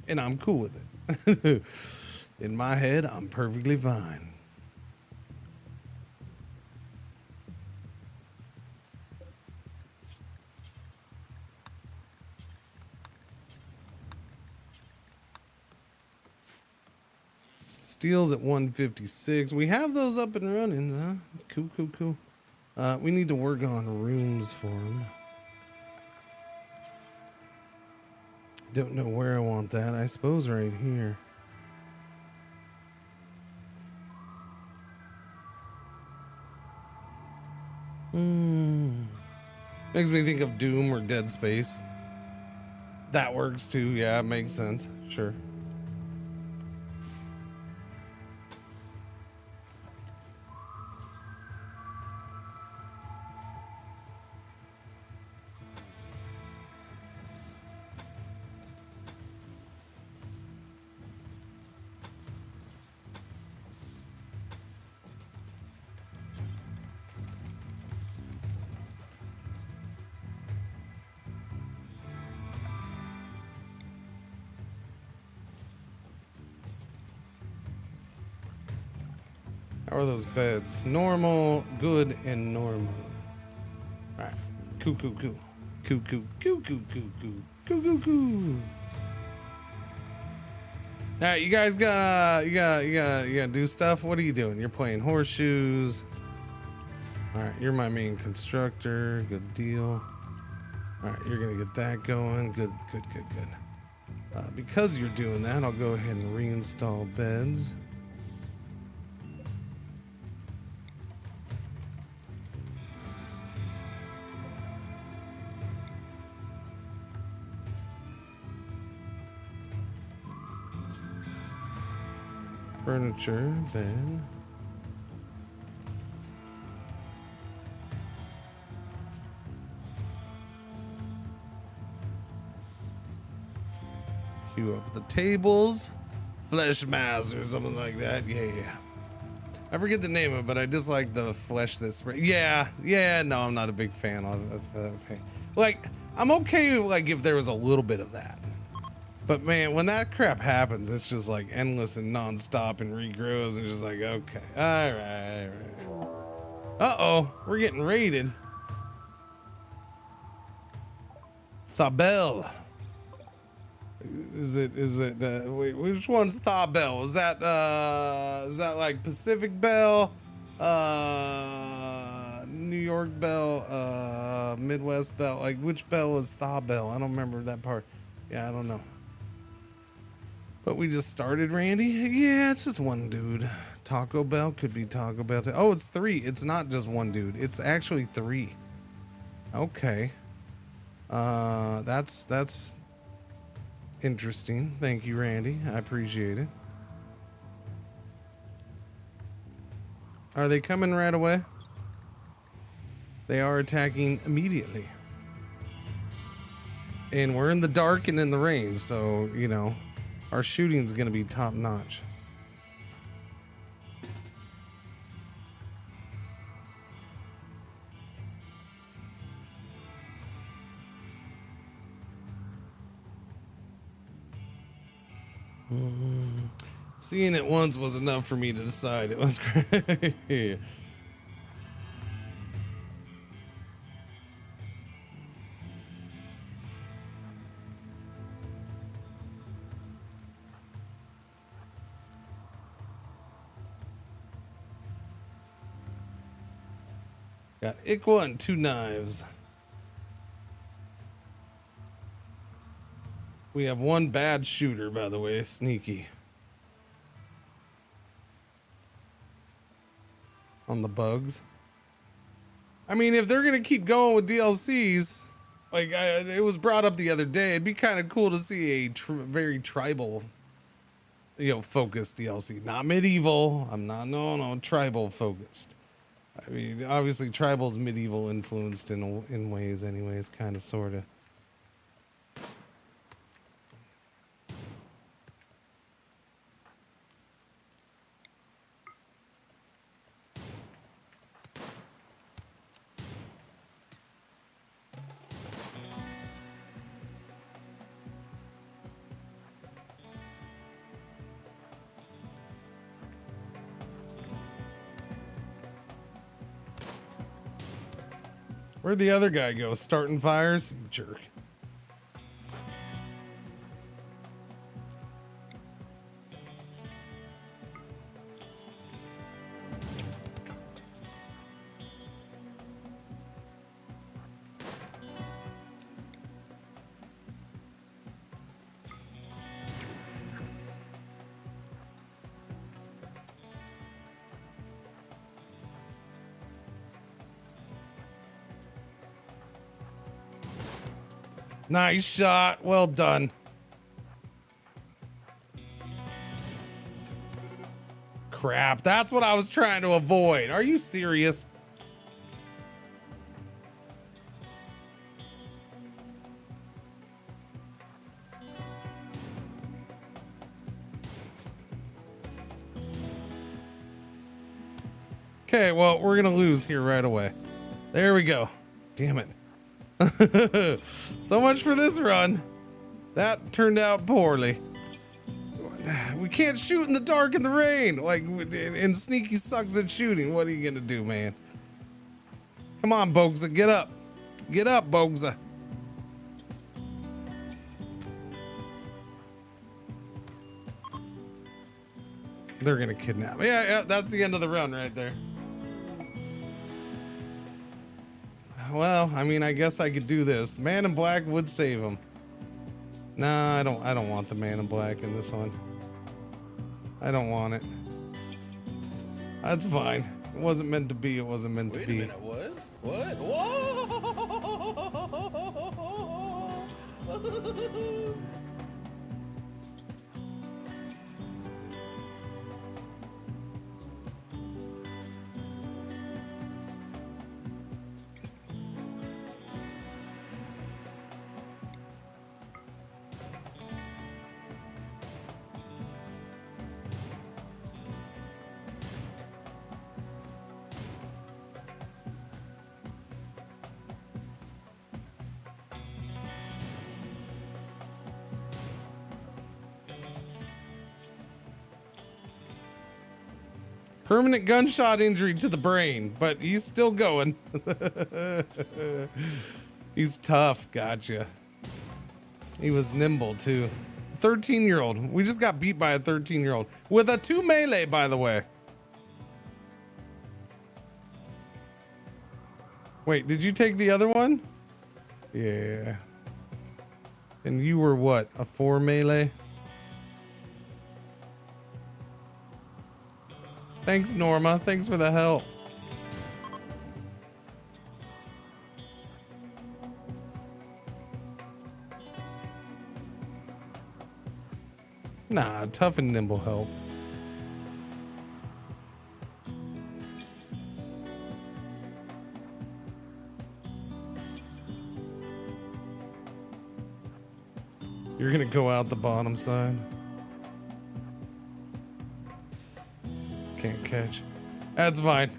And I'm cool with it. In my head, I'm perfectly fine. Steel's at 156. We have those up and running, huh? Cool. We need to work on rooms for them. Don't know where I want that. I suppose right here. Makes me think of Doom or Dead Space. That works too. Yeah, it makes sense. Sure. How are those beds? Normal, good, and normal. All right. Coo. All right, you guys gotta do stuff. What are you doing? You're playing horseshoes. All right, you're my main constructor. Good deal. All right, you're gonna get that going. Good. Because you're doing that, I'll go ahead and reinstall beds. Furniture, bed. Do up the tables. Flesh mass or something like that. Yeah. I forget the name of it, but I just like the flesh that spray. Yeah, no, I'm not a big fan of that. Like, I'm okay, like, if there was a little bit of that. But man, when that crap happens, it's just like endless and non-stop and regrows and just like, okay, all right. Uh-oh, we're getting raided. Thabel. Is it wait, which one's Thabel? Is that like Pacific Bell, New York Bell, Midwest Bell? Like, which bell is Thabel? I don't remember that part. Yeah, I don't know. But we just started, Randy. Yeah, it's just one dude. Taco Bell could be Taco Bell. Oh, it's 3. It's not just one dude. It's actually 3. Okay. That's interesting. Thank you, Randy. I appreciate it. Are they coming right away? They are attacking immediately. And we're in the dark and in the rain, so, you know, our shooting's gonna be top notch. Seeing it once was enough for me to decide it was great. Got Ikwa and 2 knives. We have 1 bad shooter, by the way, Sneaky. On the bugs. I mean, if they're gonna keep going with DLCs, like it was brought up the other day, it'd be kind of cool to see a very tribal, you know, focused DLC. Not medieval. I'm not, no, tribal focused. I mean, obviously tribal's medieval influenced in ways anyways, kind of, sort of. Where'd the other guy go? Starting fires? You jerk. Nice shot. Well done. Crap. That's what I was trying to avoid. Are you serious? Okay, well, we're going to lose here right away. There we go. Damn it. So much for this run. That turned out poorly. We can't shoot in the dark and the rain. Like, and Sneaky sucks at shooting. What are you gonna do, man? Come on, Bogza, get up. Get up, Bogza. They're gonna kidnap me. Yeah, that's the end of the run right there. Well, I mean, I guess I could do this. The man in black would save him. Nah, I don't want the man in black in this one. I don't want it. That's fine. It wasn't meant to be. It wasn't meant to be. Wait a minute, what? What? Whoa! Permanent gunshot injury to the brain, but he's still going. He's tough. Gotcha. He was nimble too. 13-year-old. We just got beat by a 13-year-old with a 2 melee, by the way. Wait, did you take the other one? Yeah. And you were what? A 4 melee? Thanks, Norma. Thanks for the help. Nah, tough and nimble help. You're gonna go out the bottom side. Can't catch. That's fine.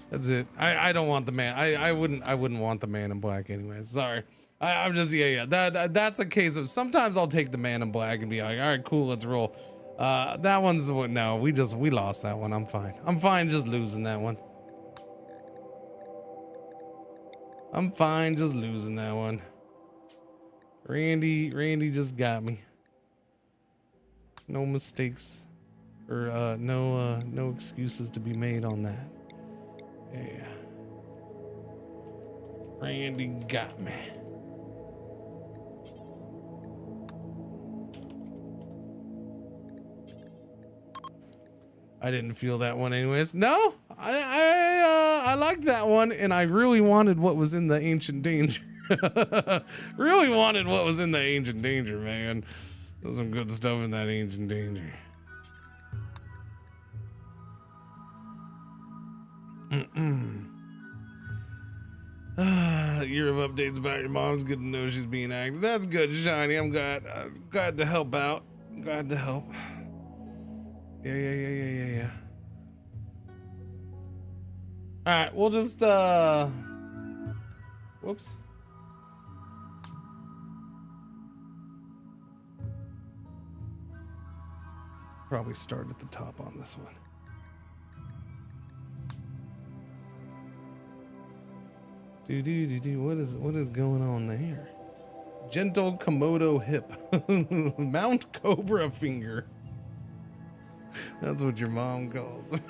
That's it. I don't want the man. I wouldn't want the man in black anyway. Sorry. I'm just yeah. That's a case of sometimes I'll take the man in black and be like, all right, cool, let's roll. That one's what? No, we lost that one. I'm fine. I'm fine just losing that one. I'm fine just losing that one. Randy just got me. No mistakes or no excuses to be made on that. Yeah. Randy got me. I didn't feel that one anyways. No, I liked that one, and I really wanted what was in the Ancient Danger. Really wanted what was in the Ancient Danger, man. There's some good stuff in that Ancient Danger. Year of updates about your mom's good to know she's being active. That's good, Shiny. I'm glad to help out. Glad to help. Yeah. All right, we'll just whoops. Probably start at the top on this one. What is going on there? Gentle Komodo hip. Mount Cobra finger. That's what your mom calls me.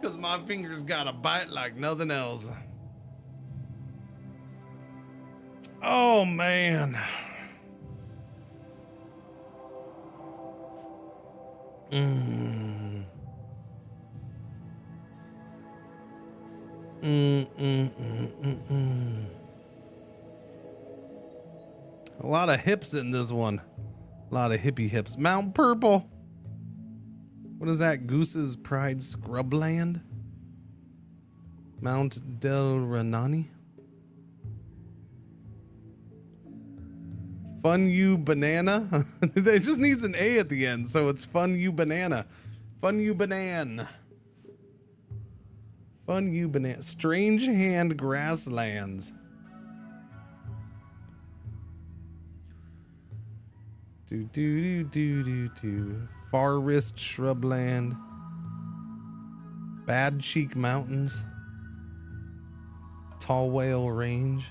Cause my fingers got a bite like nothing else. Oh man. A lot of hips in this one. A lot of hippie hips. Mount Purple. What is that? Goose's Pride Scrubland? Mount Del Renani? Fun You Banana? It just needs an A at the end, so it's Fun You Banana. Fun You Banan. Fun You Banana. Strange Hand Grasslands. Far Wrist Shrubland. Bad Cheek Mountains. Tall Whale Range.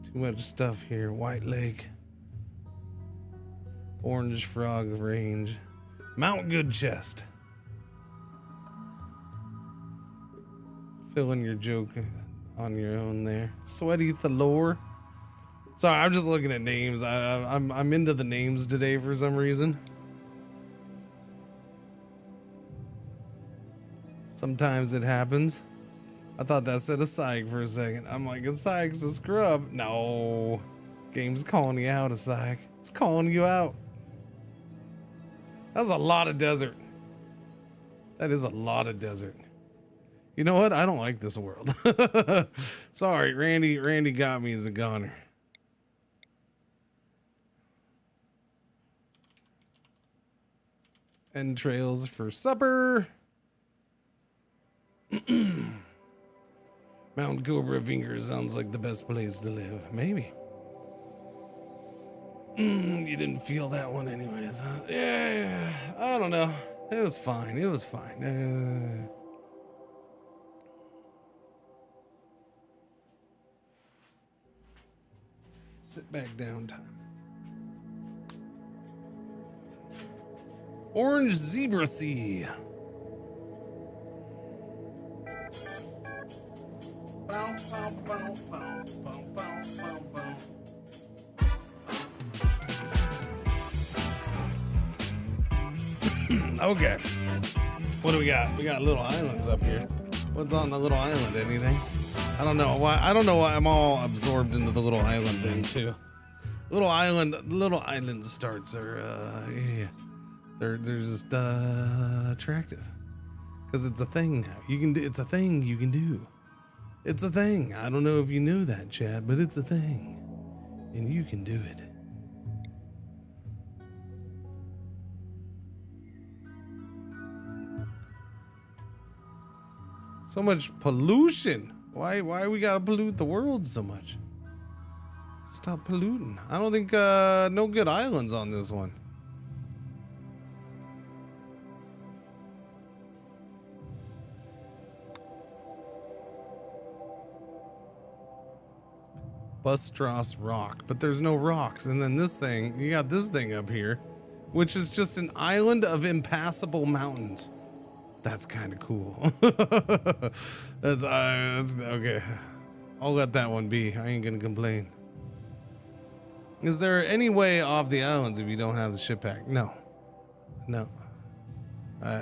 Too much stuff here. White Lake. Orange Frog Range. Mount Good Chest. Fill in your joke on your own there. Sweaty Thalore. Sorry, I'm just looking at names. I'm into the names today for some reason. Sometimes it happens. I thought that said a psych for a second. I'm like, a psych's a scrub. No. Game's calling you out, a psych. It's calling you out. That's a lot of desert. That is a lot of desert. You know what? I don't like this world. Sorry, Randy got me as a goner. Entrails for supper. Mount Cobra Finger sounds like the best place to live. Maybe. You didn't feel that one anyways, huh? Yeah, I don't know. It was fine. It was fine. Sit back down time. Orange Zebra Sea. Bow, bow, bow, bow, bow, bow, bow, bow. Okay. What do we got? We got little islands up here. What's on the little island? Anything? I don't know why. I don't know why I'm all absorbed into the little island thing too. Little island starts are yeah. They're just attractive. Cause it's a thing you can do. It's a thing you can do. It's a thing. I don't know if you knew that, Chad, but it's a thing. And you can do it. So much pollution. Why we gotta pollute the world so much? Stop polluting. I don't think no good islands on this one. Bustros Rock, but there's no rocks. And then this thing, you got this thing up here, which is just an island of impassable mountains. That's kind of cool. That's okay. I'll let that one be. I ain't gonna complain. Is there any way off the islands if you don't have the ship pack? No. No.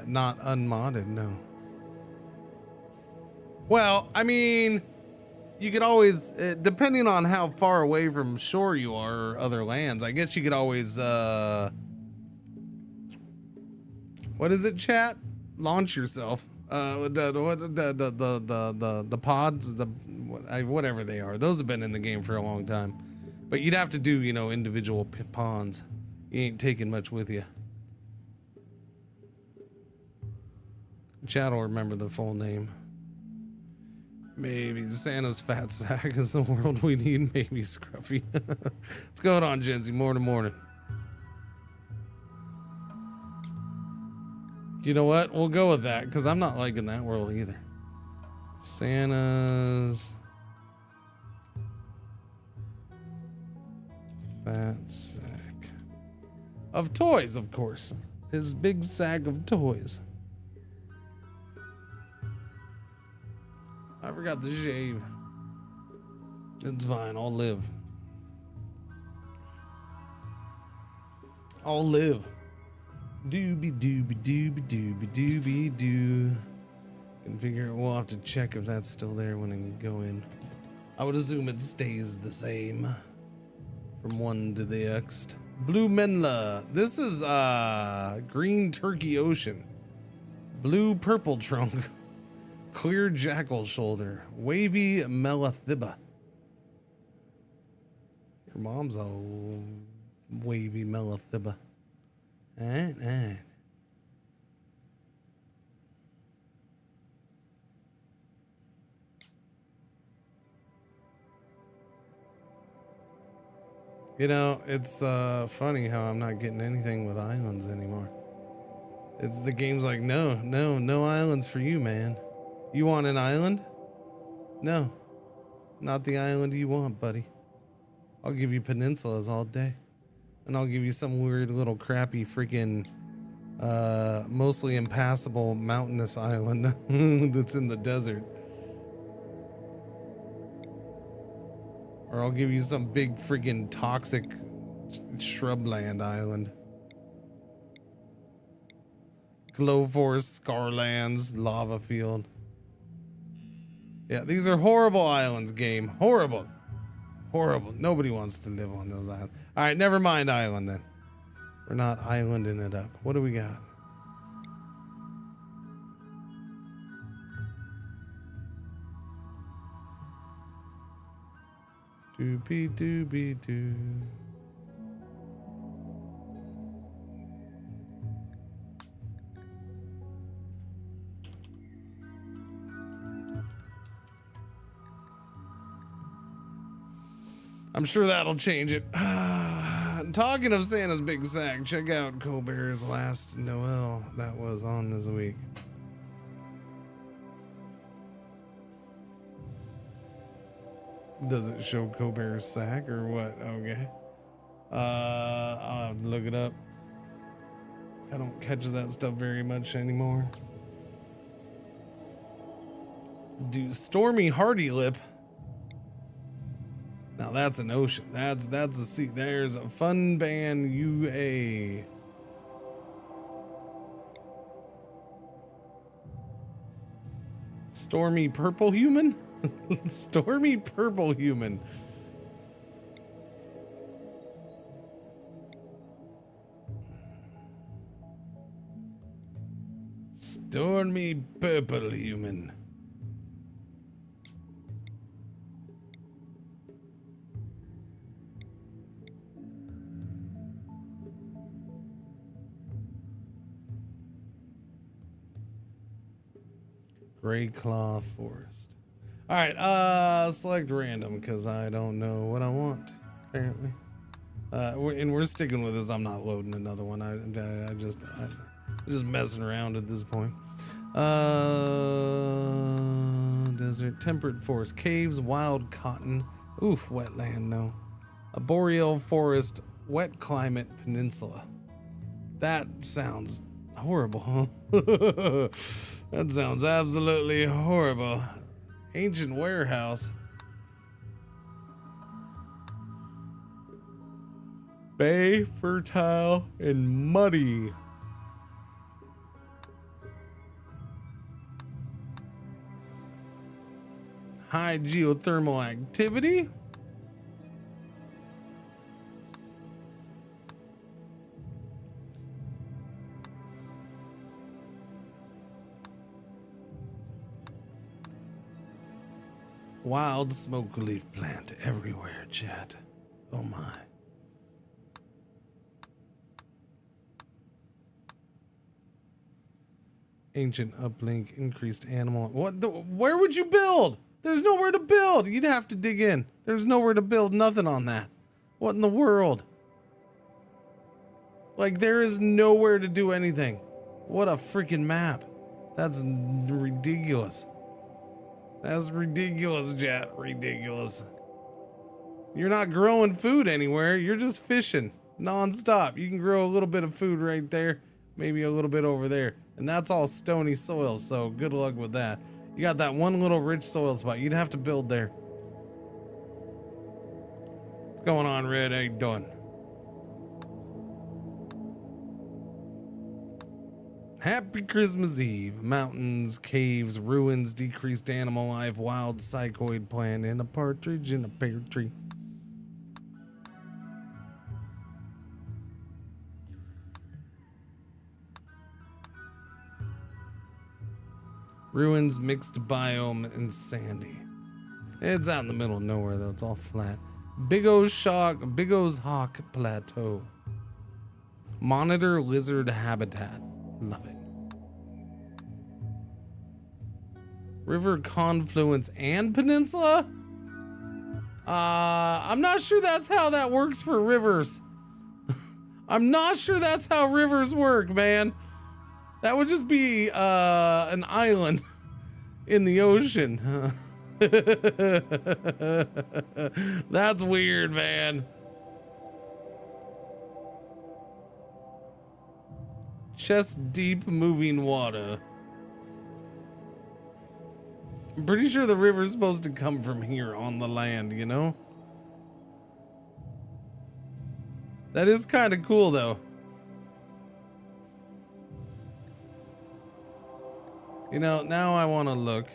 Not unmodded, no. Well, I mean, you could always, depending on how far away from shore you are or other lands, I guess you could always, what is it, chat? Launch yourself. The pods, whatever they are. Those have been in the game for a long time. But you'd have to do, you know, individual ponds. You ain't taking much with you. Chat will remember the full name. Maybe Santa's fat sack is the world we need. Maybe Scruffy. What's going on, Jency? Morning. You know what? We'll go with that because I'm not liking that world either. Santa's fat sack of toys, of course. His big sack of toys. I forgot to shave. It's fine. I'll live. Doobie doobie doobie doobie doobie doo. Configure. We'll have to check if that's still there when I go in. I would assume it stays the same from one to the next. Blue Menla. This is green turkey ocean. Blue purple trunk. Clear jackal shoulder. Wavy melathiba. Your mom's a wavy melathiba. Alright. You know, it's funny how I'm not getting anything with islands anymore. It's the game's like, no islands for you, man. You want an island? No, not the island you want, buddy. I'll give you peninsulas all day. And I'll give you some weird little crappy freaking mostly impassable mountainous island that's in the desert. Or I'll give you some big freaking toxic shrubland island. Glowforce, Scarlands, Lava Field. Yeah, these are horrible islands, game. Horrible. Nobody wants to live on those islands. All right, never mind island then. We're not islanding it up. What do we got? Doobie doobie doo. I'm sure that'll change it. Talking of Santa's big sack, check out Colbert's last Noel that was on this week. Does it show Colbert's sack or what? Okay. I'll have to look it up. I don't catch that stuff very much anymore. Do Stormy Hardy Lip. Now that's an ocean. That's a sea. There's a Fun Band UA. Stormy Purple Human? Stormy Purple Human. Stormy Purple Human. Gray Claw Forest. All right, select random because I don't know what I want, apparently. We're sticking with this. I'm not loading another one. I'm just messing around at this point. Desert, temperate forest, caves, wild cotton. Oof, wetland, no. A boreal forest, wet climate, peninsula. That sounds horrible, huh? That sounds absolutely horrible. Ancient warehouse. Bay, fertile, and muddy. High geothermal activity. Wild smoke leaf plant everywhere, chat. Oh my. Ancient uplink, increased animal. Where would you build? There's nowhere to build. You'd have to dig in. There's nowhere to build nothing on that. What in the world? Like, there is nowhere to do anything. What a freaking map. That's ridiculous. That's ridiculous, chat. Ridiculous. You're not growing food anywhere. You're just fishing non-stop. You can grow a little bit of food right there. Maybe a little bit over there. And that's all stony soil, so good luck with that. You got that one little rich soil spot. You'd have to build there. What's going on, Red? How you doing? Happy Christmas Eve. Mountains, caves, ruins, decreased animal life, wild psychoid plant, and a partridge in a pear tree. Ruins, mixed biome, and sandy. It's out in the middle of nowhere though. It's all flat. Big O's Hawk Plateau. Monitor lizard habitat. Love it. River confluence and peninsula? I'm not sure that's how that works for rivers. I'm not sure that's how rivers work, man. That would just be an island in the ocean. That's weird, man. Chest deep moving water. I'm pretty sure the river's supposed to come from here on the land, you know? That is kind of cool, though. You know, now I want to look.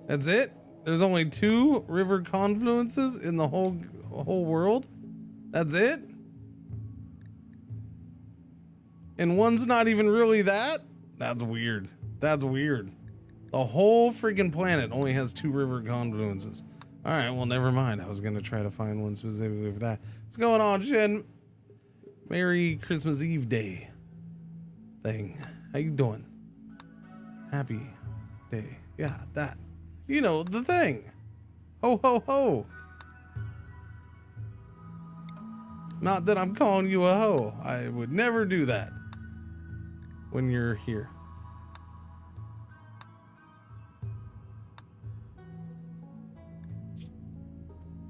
That's it? There's only 2 river confluences in the whole world? That's it? And one's not even really that? That's weird. That's weird. The whole freaking planet only has 2 river confluences. All right, well, never mind. I was going to try to find one specifically for that. What's going on, Jen? Merry Christmas Eve day. thing. How you doing? Happy day. Yeah, that. You know, the thing. Ho, ho, ho. Not that I'm calling you a hoe. I would never do that when you're here.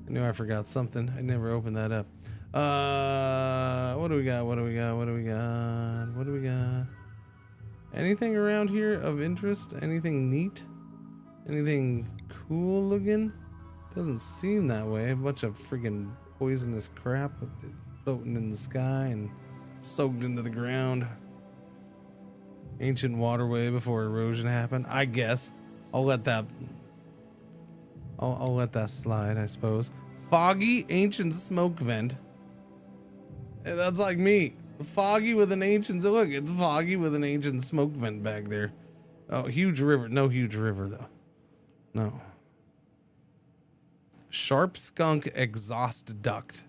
I knew I forgot something. I never opened that up. What do we got? What do we got? What do we got? What do we got? Anything around here of interest? Anything neat? Anything cool looking? Doesn't seem that way. A bunch of freaking poisonous crap floating in the sky and soaked into the ground. Ancient waterway before erosion happened. I guess I'll let that. I'll let that slide, I suppose. Foggy ancient smoke vent. Hey, that's like me. Foggy with an ancient. Look, it's foggy with an ancient smoke vent back there. Oh, huge river. No huge river though. No. Sharp skunk exhaust duct.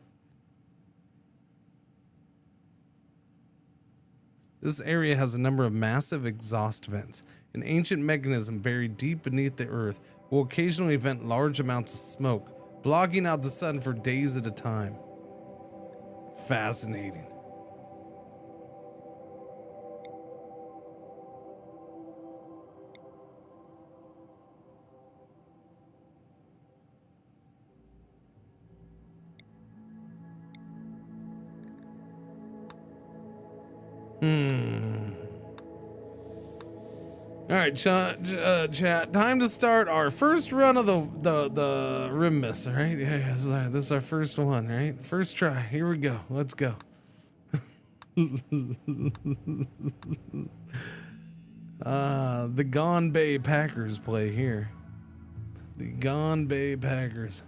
This area has a number of massive exhaust vents. An ancient mechanism buried deep beneath the earth will occasionally vent large amounts of smoke, blocking out the sun for days at a time. Fascinating. All right, chat. Time to start our first run of the RimMas. All right, yeah, this is our first one. Right, first try. Here we go. Let's go. The Gone Bay Packers play here. The Gone Bay Packers.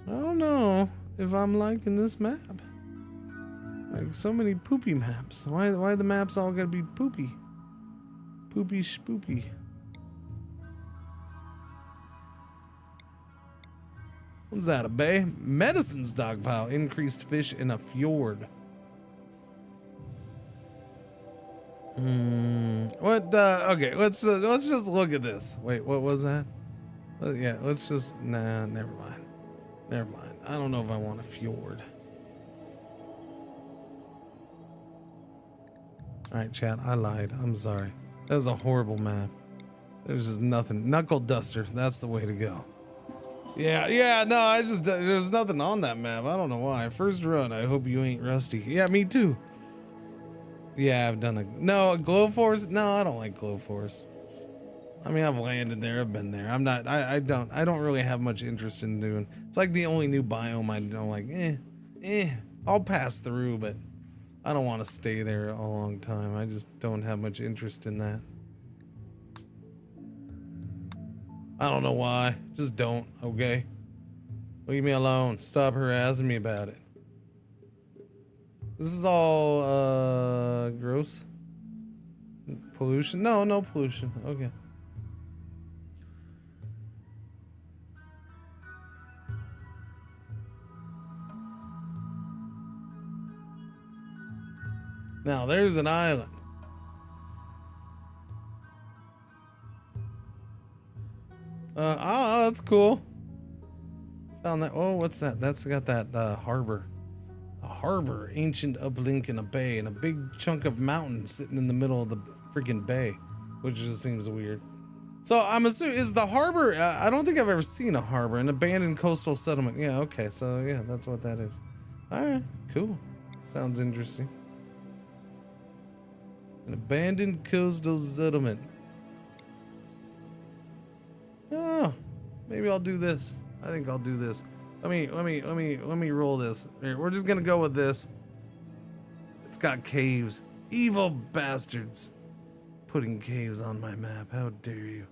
I don't know if I'm liking this map. Like so many poopy maps. Why the maps all gotta be poopy? Poopy spoopy. What's that, a bay? Medicine stockpile. Increased fish in a fjord. What okay, let's just look at this. Wait, what was that? Yeah, let's just never mind. Never mind. I don't know if I want a fjord. Alright, chat, I lied. I'm sorry. That was a horrible map. There's just nothing. Knuckle duster, that's the way to go. Yeah, no, there's nothing on that map. I don't know why. First run, I hope you ain't rusty. Yeah, me too. Yeah, I've done a glow force. No, I don't like glow force. I mean, I've landed there. I've been there. I'm not. I don't really have much interest in doing. It's like the only new biome I don't like. I'll pass through, but I don't want to stay there a long time. I just don't have much interest in that. I don't know why. Just don't. Okay. Leave me alone. Stop harassing me about it. This is all gross. Pollution? No pollution. Okay. Now there's an island. Oh, that's cool. Found that. Oh, what's that? That's got that harbor. A harbor, ancient uplink in a bay, and a big chunk of mountain sitting in the middle of the freaking bay, which just seems weird. So I'm assuming, is the harbor, I don't think I've ever seen a harbor, an abandoned coastal settlement. Yeah, okay, so yeah, that's what that is. All right, cool. Sounds interesting. An abandoned coastal settlement. Oh, maybe I'll do this. I think I'll do this. Let me roll this. Here, we're just gonna go with this. It's got caves. Evil bastards. Putting caves on my map. How dare you?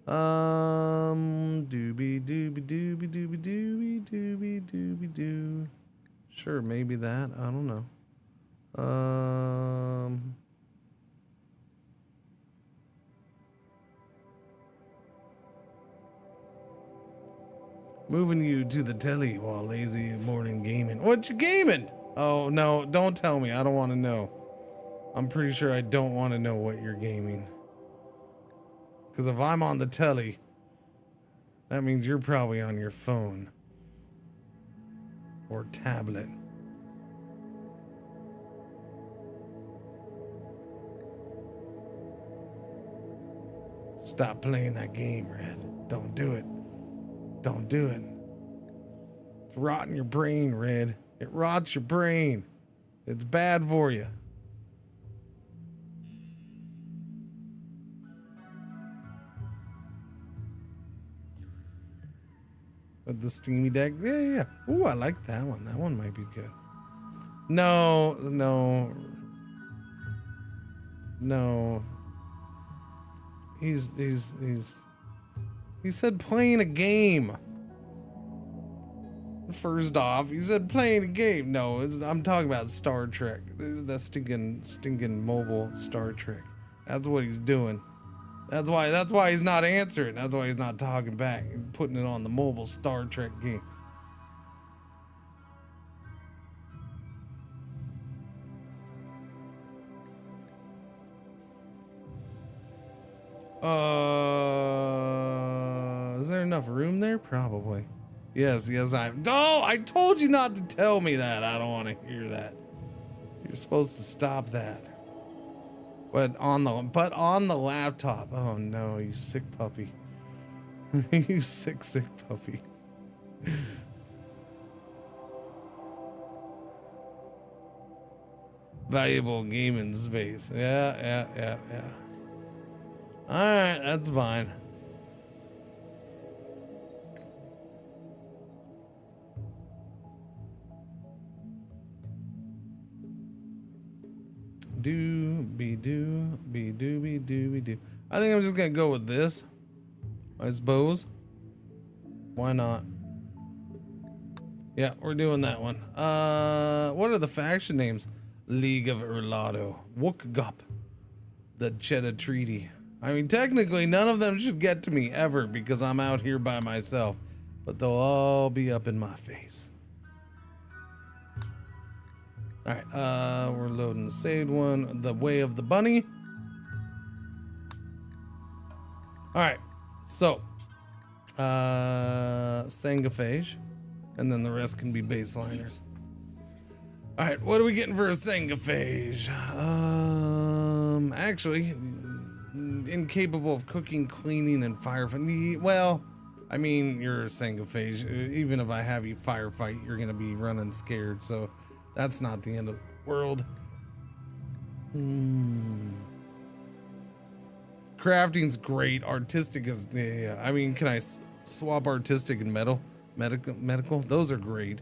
Doobie doobie doobie doobie doobie doobie doobie doo. Sure, maybe that. I don't know. Moving you to the telly while lazy morning gaming. What you gaming? Oh no, don't tell me. I don't want to know. I'm pretty sure I don't want to know what you're gaming. Because if I'm on the telly, that means you're probably on your phone or tablet. Stop playing that game, Red. Don't do it. Don't do it. It's rotting your brain, Red. It rots your brain. It's bad for you. With the Steamy Deck? Yeah. Ooh, I like that one. That one might be good. No. He said playing a game. First off, he said playing a game. No, I'm talking about Star Trek. That stinking mobile Star Trek. That's what he's doing. That's why he's not answering. That's why he's not talking back. Putting it on the mobile Star Trek game. Is there enough room there? Probably. Yes, I told you not to tell me that. I don't want to hear that. You're supposed to stop that. But on the laptop. Oh no, you sick puppy. You sick puppy. Valuable gaming space. Yeah. Alright, that's fine. Do. I think I'm just gonna go with this. I suppose. Why not? Yeah, we're doing that one. What are the faction names? League of Erlado, Wookgup, the Cheddar Treaty. I mean, technically, none of them should get to me ever because I'm out here by myself, but they'll all be up in my face. All right, we're loading the saved one. The Way of the Bunny. All right, so Sangaphage, and then the rest can be baseliners. All right, what are we getting for a Sangaphage? Actually, incapable of cooking, cleaning, and firefighting. Well, I mean, you're a Sangaphage. Even if I have you firefight, you're gonna be running scared, so that's not the end of the world. Crafting's great. Artistic is, yeah. I mean, can I swap artistic and medical? Those are great.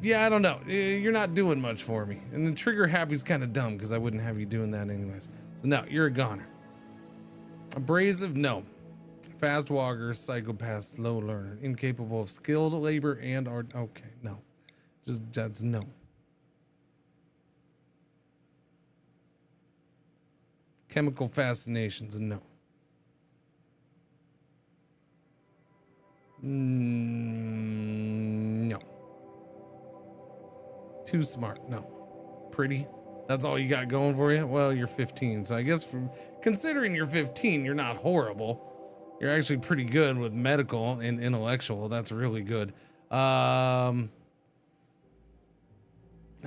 Yeah, I don't know. You're not doing much for me. And the trigger happy's kind of dumb because I wouldn't have you doing that anyways. So no, you're a goner. Abrasive, no. Fast walker, psychopath, slow learner, incapable of skilled labor and art. Okay, no. Just that's no. Chemical fascinations, no. No. Too smart, no. Pretty, that's all you got going for you? Well, you're 15, so I guess considering you're 15, you're not horrible. You're actually pretty good with medical and intellectual. That's really good. I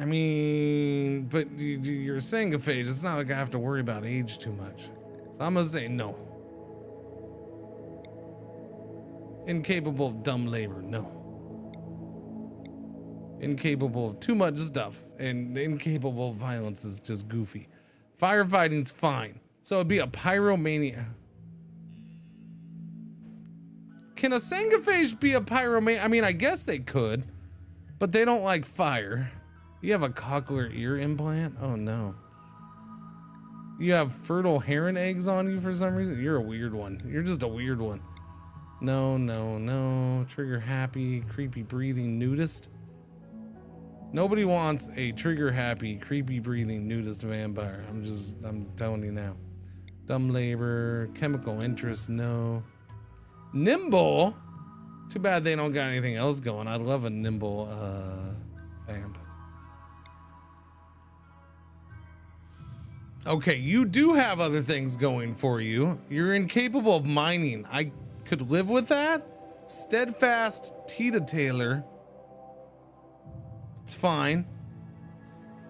mean, but you're saying a phase. It's not like I have to worry about age too much. So I'm gonna say no. Incapable of dumb labor, no. Incapable of too much stuff, and incapable of violence is just goofy. Firefighting's fine. So it'd be a pyromania. Can a Sangaphage be a pyromania? I mean, I guess they could, but they don't like fire. You have a cochlear ear implant? Oh no. You have fertile heron eggs on you for some reason? You're a weird one. You're just a weird one. No. Trigger happy, creepy breathing nudist. Nobody wants a trigger happy, creepy breathing nudist vampire. I'm telling you now. Dumb labor, chemical interest, no. Nimble? Too bad they don't got anything else going. I'd love a nimble vamp. Okay, you do have other things going for you. You're incapable of mining. I could live with that. Steadfast Tita Taylor. It's fine.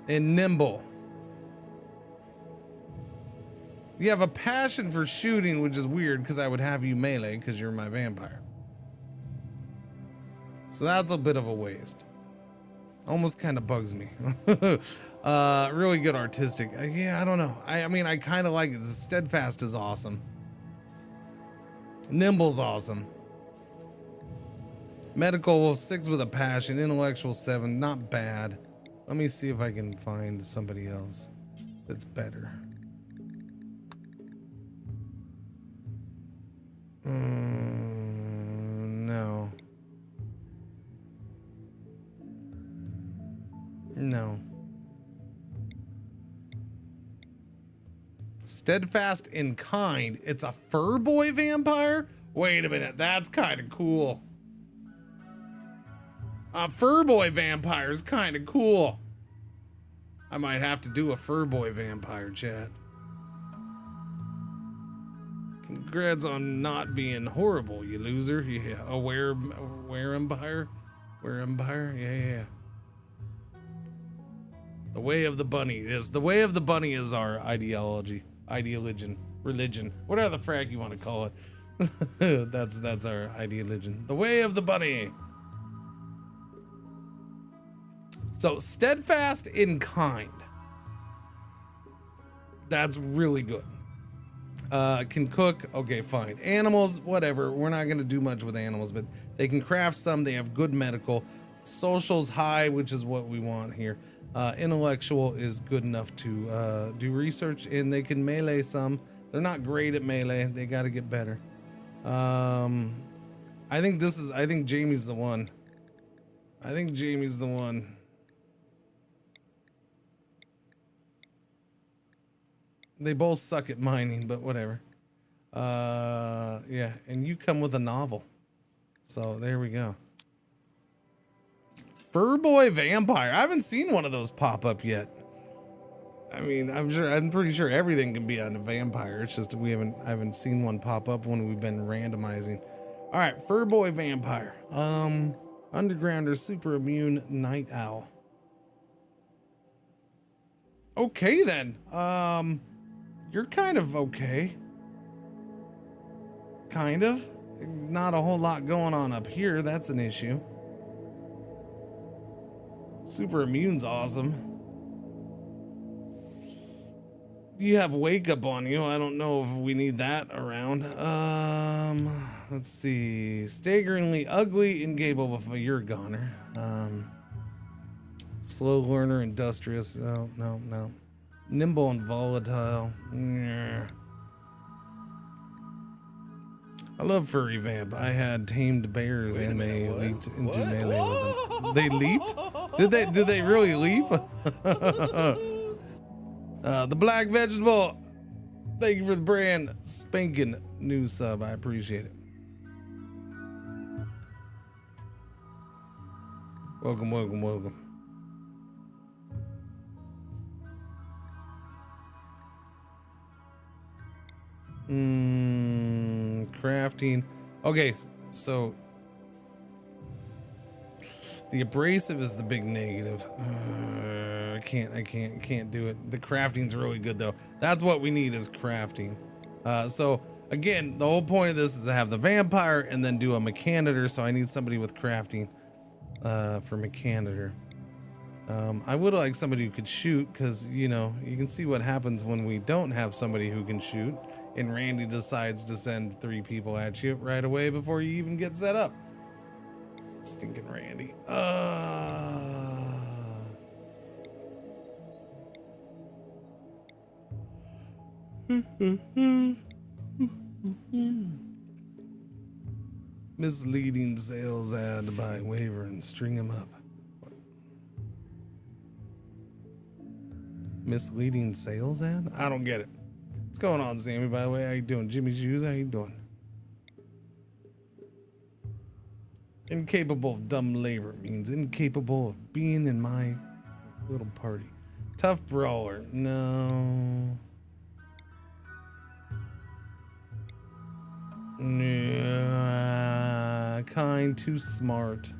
And nimble. You have a passion for shooting, which is weird because I would have you melee because you're my vampire. So that's a bit of a waste. Almost kind of bugs me. Really good artistic. Yeah, I don't know. I mean, I kind of like it. The Steadfast is awesome. Nimble's awesome. Medical 6 with a passion. Intellectual 7, not bad. Let me see if I can find somebody else that's better. No. No. Steadfast in kind. It's a fur boy vampire? Wait a minute, that's kind of cool. A fur boy vampire is kind of cool. I might have to do a fur boy vampire, chat. Congrats on not being horrible, you loser. Yeah, a were empire? Were empire? Yeah. The way of the bunny is the way of the bunny is our ideology, religion, whatever the frack you want to call it. that's our ideology. The way of the bunny. So steadfast in kind. That's really good. Can cook. Okay, fine. Animals, whatever. We're not going to do much with animals, but they can craft some. They have good medical. Social's high, which is what we want here. Intellectual is good enough to do research, and they can melee some. They're not great at melee. They got to get better. I think Jamie's the one. They both suck at mining, but whatever. Yeah, and you come with a novel. So there we go. Fur boy vampire. I haven't seen one of those pop up yet. I mean, I'm pretty sure everything can be on a vampire. It's just I haven't seen one pop up when we've been randomizing. All right, fur boy vampire. Undergrounder, super immune, night owl. Okay then. You're kind of okay. Kind of. Not a whole lot going on up here. That's an issue. Super immune's awesome. You have wake up on you. I don't know if we need that around. Let's see. Staggeringly ugly, incapable of you're a goner. Slow learner, industrious. No. Nimble and volatile. Yeah. I love furry vamp. I had tamed bears and they leaped into melee with them. They leaped? Did they really leap? The black vegetable. Thank you for the brand spanking new sub. I appreciate it. Welcome. Crafting. Okay, so the abrasive is the big negative. I can't do it. The crafting's really good though. That's what we need is crafting. So again, the whole point of this is to have the vampire and then do a mechanitor. So I need somebody with crafting for mechanitor. I would like somebody who could shoot because, you know, you can see what happens when we don't have somebody who can shoot and Randy decides to send 3 people at you right away before you even get set up. Stinking Randy. Misleading sales ad by waiver and string him up. Misleading sales ad? I don't get it. What's going on, Sammy, by the way? How you doing? Jimmy's Shoes, how you doing? Incapable of dumb labor means incapable of being in my little party. Tough brawler. No. Nah, kind, too smart.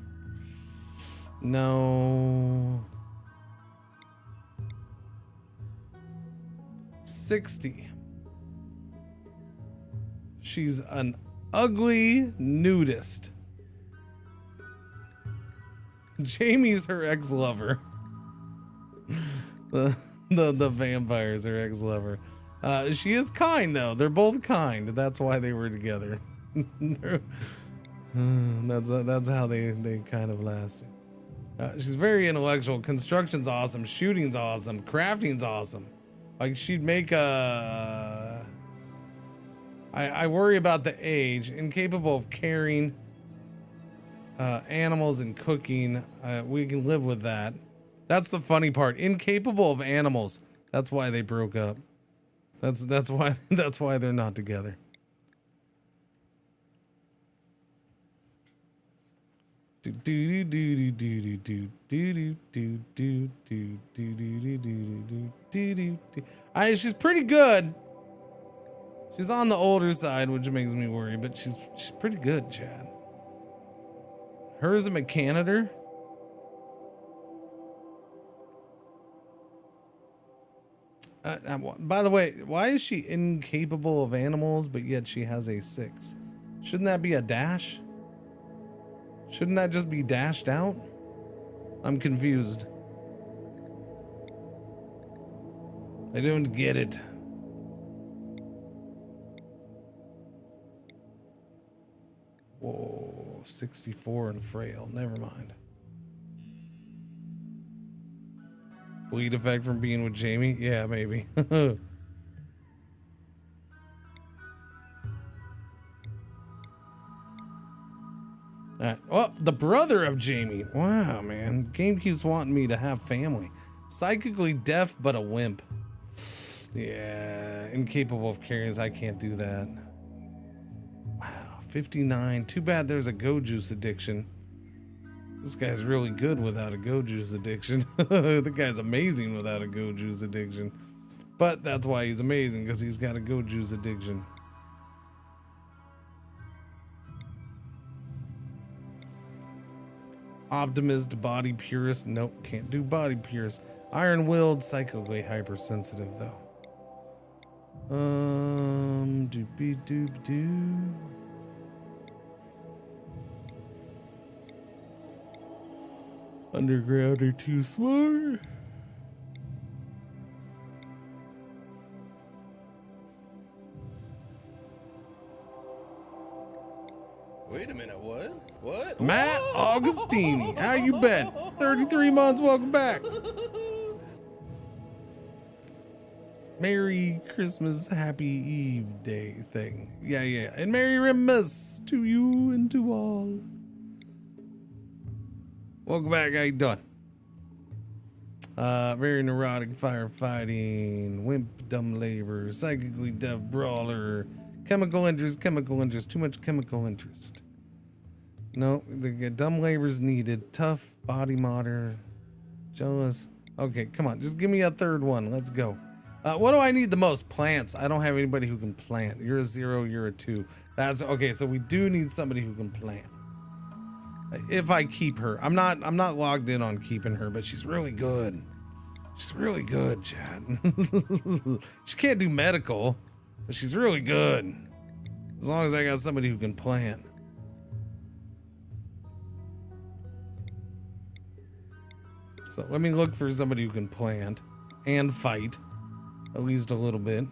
No. 60. She's an ugly nudist. Jamie's her ex-lover. The vampire's her ex-lover. She is kind though. They're both kind. That's why they were together. That's how they kind of lasted. She's very intellectual. Construction's awesome. Shooting's awesome. Crafting's awesome. Like she'd make a. I worry about the age. Incapable of caring. Animals and cooking. We can live with that. That's the funny part. Incapable of animals. That's why they broke up. That's why they're not together. She's pretty good. She's on the older side, which makes me worry, but she's pretty good, Chad. Her is a mechanitor. By the way, why is she incapable of animals, but yet she has a 6? Shouldn't that be a dash? Shouldn't that just be dashed out? I'm confused. I don't get it. Whoa, 64 and frail. Never mind. Bleed effect from being with Jamie? Yeah, maybe. Well, the brother of Jamie. Wow, man. Game keeps wanting me to have family. Psychically deaf, but a wimp. Yeah, incapable of caring. I can't do that. Wow, 59. Too bad there's a go juice addiction. This guy's really good without a go juice addiction. The guy's amazing without a go juice addiction. But that's why he's amazing, because he's got a go juice addiction. Optimist, body purist. Nope, can't do body purist. Iron-willed, psychically hypersensitive though. Doopy-doop-doo. Underground are too smart. Wait a minute, what? What? Matt Augustini, how you been? 33 months, welcome back. Merry Christmas, Happy Eve Day thing. Yeah. And Merry RimMas to you and to all. Welcome back, how you doing? Very neurotic firefighting, wimp dumb labor, psychically deaf brawler, chemical interest, too much chemical interest. No, the dumb labor's needed, tough, body modder, jealous. Okay, come on, just give me a third one, let's go. What do I need the most? Plants. I don't have anybody who can plant. You're a 0, you're a 2. That's okay, so we do need somebody who can plant. If I keep her. I'm not logged in on keeping her, but she's really good. She's really good, Chad. She can't do medical, but she's really good. As long as I got somebody who can plant. So let me look for somebody who can plant and fight, at least a little bit.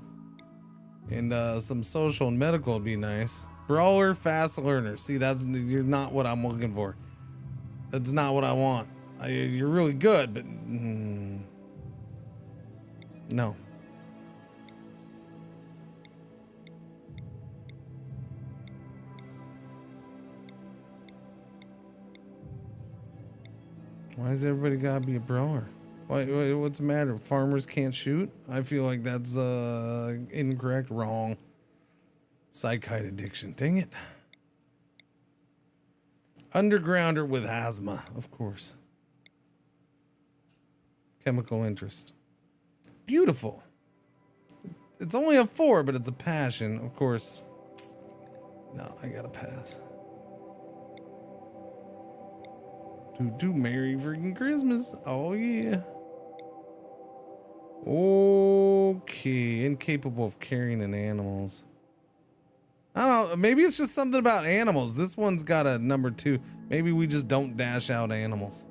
And some social and medical would be nice. Brawler, fast learner. See, you're not what I'm looking for. That's not what I want. You're really good, but no. Why does everybody gotta be a brawler? What's the matter? Farmers can't shoot? I feel like that's incorrect. Wrong. Psychite addiction. Dang it. Undergrounder with asthma, of course. Chemical interest. Beautiful. It's only a 4, but it's a passion, of course. No, I gotta pass. Do Merry freaking Christmas. Oh, yeah. Okay. Incapable of caring in animals. I don't know. Maybe it's just something about animals. This one's got a number 2. Maybe we just don't dash out animals.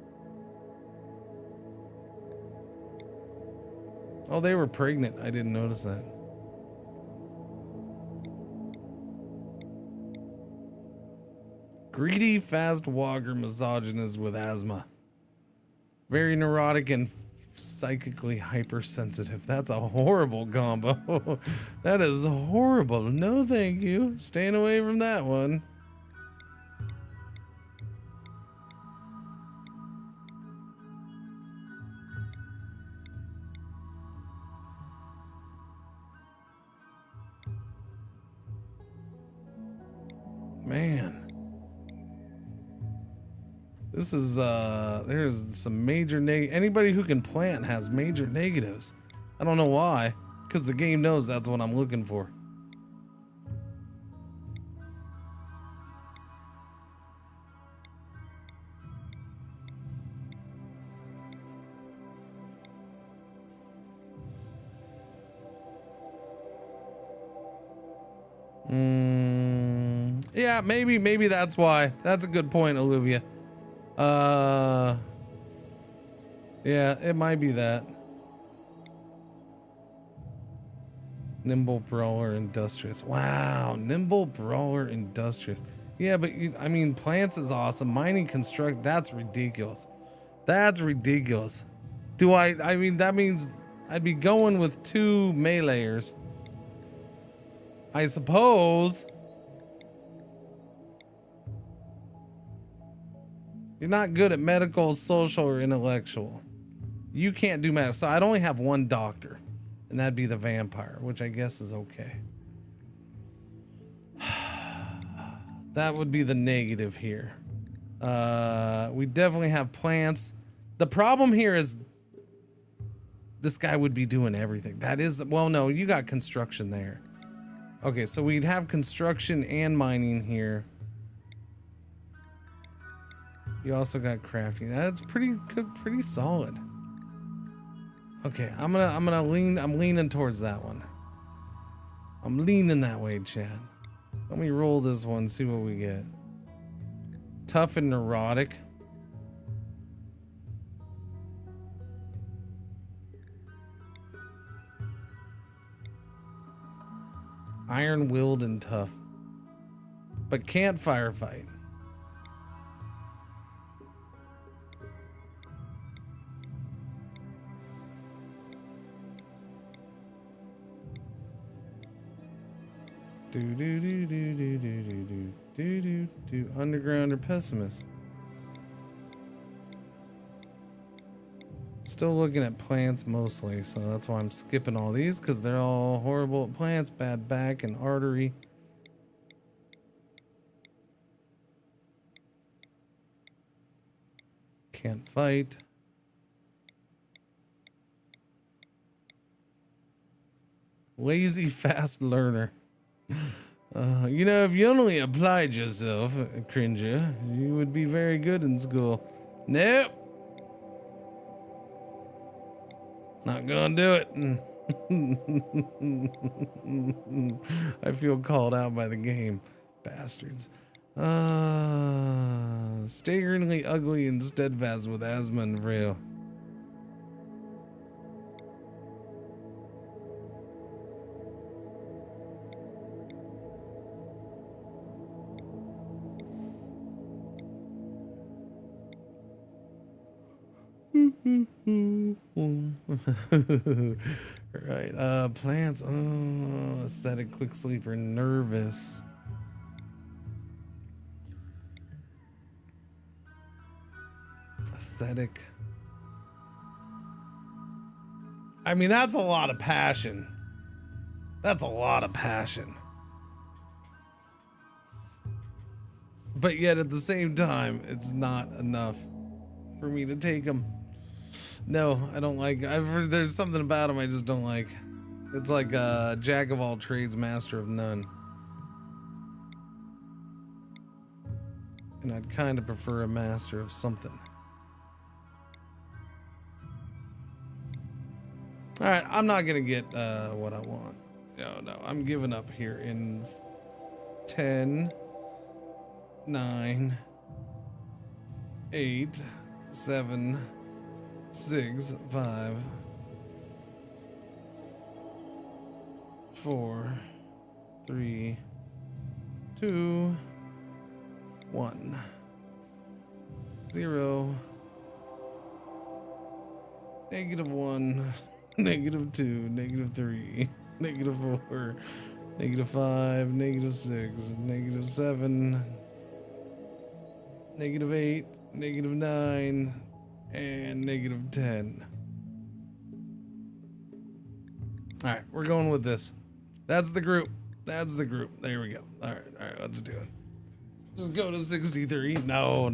Oh, they were pregnant. I didn't notice that. Greedy, fast walker, misogynist with asthma. Very neurotic and psychically hypersensitive. That's a horrible combo. That is horrible. No, thank you. Staying away from that one. Man. This is, there's some major anybody who can plant has major negatives. I don't know why, because the game knows that's what I'm looking for. Yeah, maybe that's why. That's a good point, Olivia. Yeah, it might be that. Nimble, brawler, industrious. Wow, nimble, brawler, industrious. Yeah, but I mean, plants is awesome. Mining, construct, that's ridiculous. That's ridiculous. I mean, that means I'd be going with 2 meleeers. I suppose. You're not good at medical, social, or intellectual. You can't do medical. So I'd only have 1 doctor, and that'd be the vampire, which I guess is okay. That would be the negative here. We definitely have plants. The problem here is this guy would be doing everything. That is, well, no, you got construction there. Okay, so we'd have construction and mining here. You also got crafting. That's pretty good, pretty solid. Okay, I'm leaning towards that one. I'm leaning that way, Chad. Let me roll this one, see what we get. Tough and neurotic. Iron-willed and tough. But can't firefight. Underground or pessimist. Still looking at plants mostly, so that's why I'm skipping all these, because they're all horrible at plants. Bad back and artery. Can't fight. Lazy fast learner. You know, if you only applied yourself, Cringer, you would be very good in school. Nope. Not gonna do it. I feel called out by the game. Bastards. Staggeringly ugly and steadfast with asthma and frail. Right, plants. Oh, ascetic, quick sleeper, nervous. Ascetic. I mean, that's a lot of passion. That's a lot of passion. But yet at the same time, it's not enough for me to take him. No, I don't like. There's something about him I just don't like. It's like a jack of all trades, master of none. And I'd kind of prefer a master of something. All right, I'm not gonna get what I want. No, I'm giving up here in 10, 9, 8, 7, 6, 5, 4, 3, 2, 1, 0, -1, -2, -3, -4, -5, -6, -7, -8, -9, and -10. All right, we're going with this. That's the group. That's the group. There we go. All right, let's do it. Just go to 63. No. All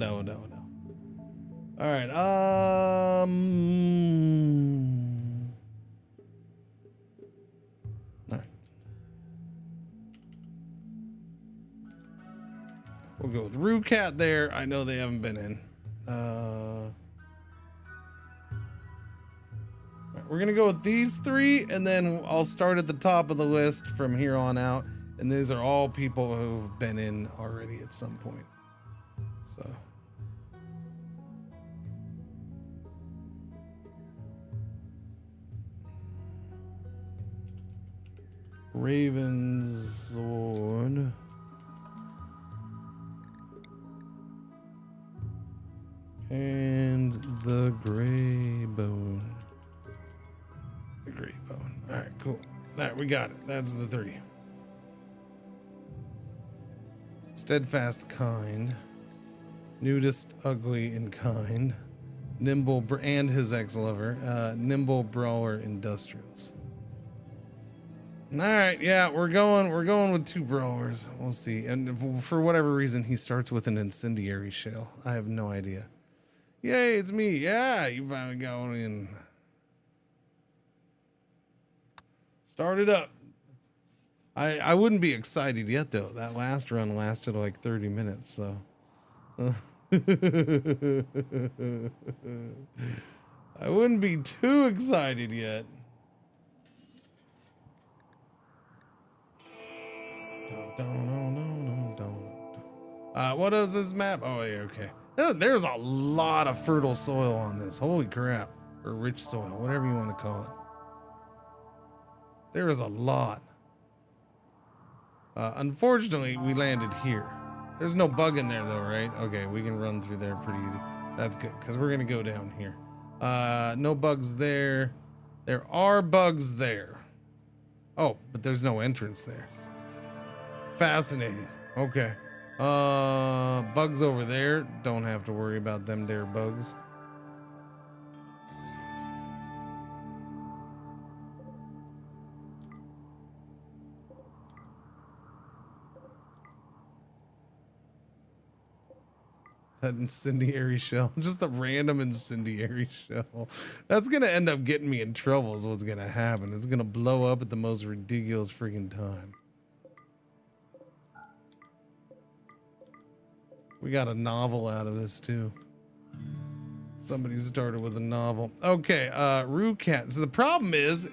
right, all right. We'll go with Roocat there. I know they haven't been in. All right, we're gonna go with these three, and then I'll start at the top of the list from here on out. And these are all people who've been in already at some point. So. Raven's Sword. And the Gray Bone. The Gray Bone. All right, cool. All right, we got it. That's the three. Steadfast Kind. Nudist Ugly and Kind. Nimble and his ex-lover. Nimble Brawler Industrials. All right, yeah, we're going with two brawlers. We'll see. And for whatever reason, he starts with an incendiary shell. I have no idea. Yay, it's me. Yeah, you finally got one in. Start it up. I wouldn't be excited yet though. That last run lasted like 30 minutes, so. I wouldn't be too excited yet. What is this map? Oh, yeah, okay. There's a lot of fertile soil on this. Holy crap. Or rich soil, whatever you want to call it. There is a lot. Unfortunately, we landed here. There's no bug in there though, right? Okay, we can run through there pretty easy. That's good, because we're going to go down here. No bugs there. There are bugs there. Oh, but there's no entrance there. Fascinating. Okay. Bugs over there. Don't have to worry about them there bugs. That incendiary shell. Just a random incendiary shell. That's gonna end up getting me in trouble is what's gonna happen. It's gonna blow up at the most ridiculous freaking time. We got a novel out of this too. Somebody started with a novel. Okay, Roocat. So the problem is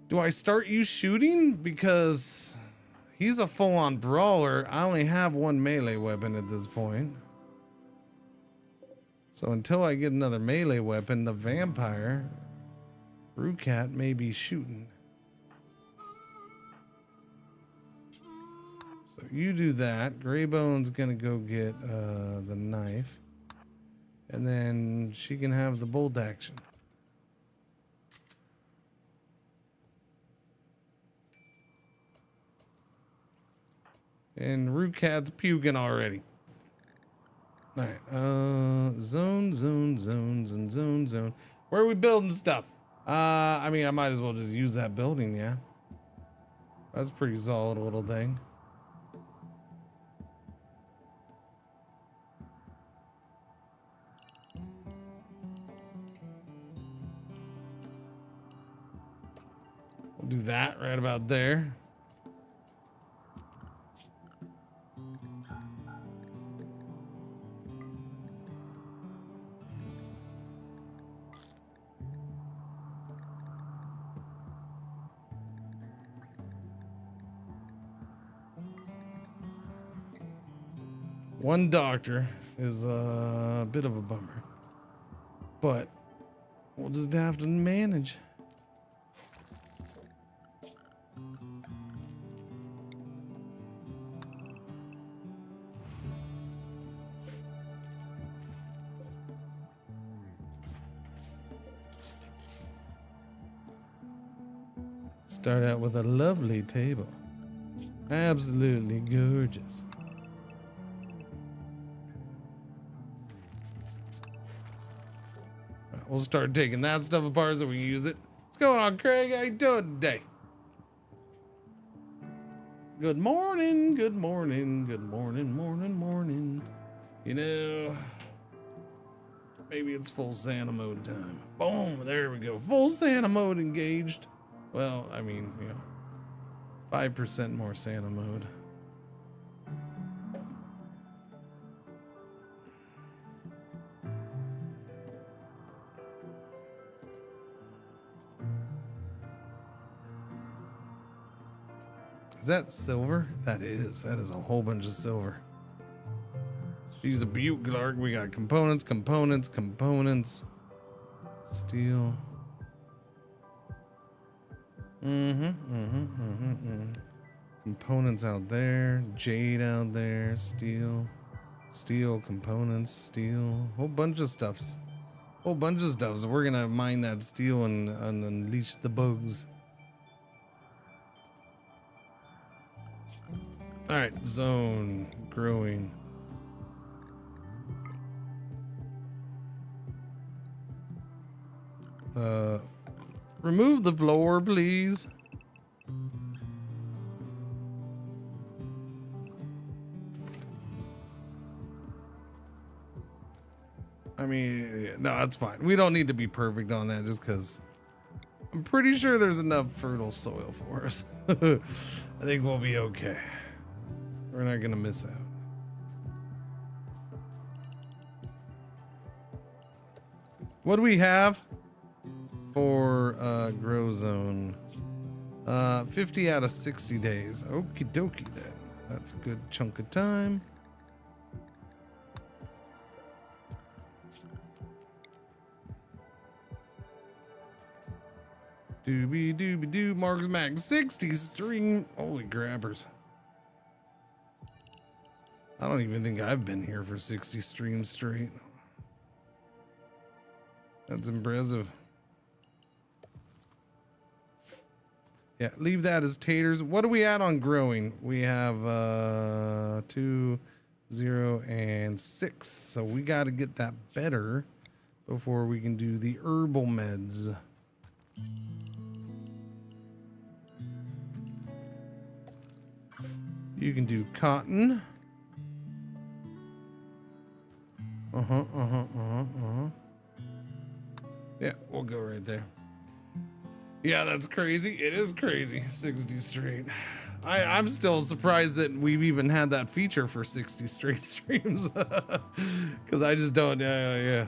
do I start you shooting? Because he's a full-on brawler. I only have one melee weapon at this point. So until I get another melee weapon, the vampire, Roocat, may be shooting. So you do that. Greybone's gonna go get the knife. And then she can have the bolt action. And Rookat's puking already. All right. Zones and zone. Where are we building stuff? I mean, I might as well just use that building, yeah. That's a pretty solid little thing. We'll do that right about there. One doctor is a bit of a bummer, but we'll just have to manage. Start out with a lovely table. Absolutely gorgeous. We'll start taking that stuff apart so we can use it. What's going on, Craig? How you doing today? Good morning, good morning, good morning, morning. You know, maybe it's full Santa mode time. Boom, there we go. Full Santa mode engaged. Well, I mean, you know, 5% more Santa mode. Is that silver? That is a whole bunch of silver. She's a beaut, Clark. We got components. Steel. Components out there. Jade out there. Steel, components, steel. Whole bunch of stuffs. So we're gonna mine that steel and unleash the bugs. All right, zone growing. Remove the floor, please. I mean, no, that's fine. We don't need to be perfect on that just because I'm pretty sure there's enough fertile soil for us. I think we'll be okay. We're not gonna miss out. What do we have for grow zone? 50 out of 60 days. Okie dokie then. That's a good chunk of time. Doobie doo, Mark's Max 60 stream. Holy grabbers. I don't even think I've been here for 60 streams straight. That's impressive. Yeah, leave that as taters. What are we at on growing? We have 2, 0, and 6. So we got to get that better before we can do the herbal meds. You can do cotton. Yeah, we'll go right there. Yeah, that's crazy. It is crazy. 60 straight. I'm still surprised that we've even had that feature for 60 straight streams. Because I just don't, yeah.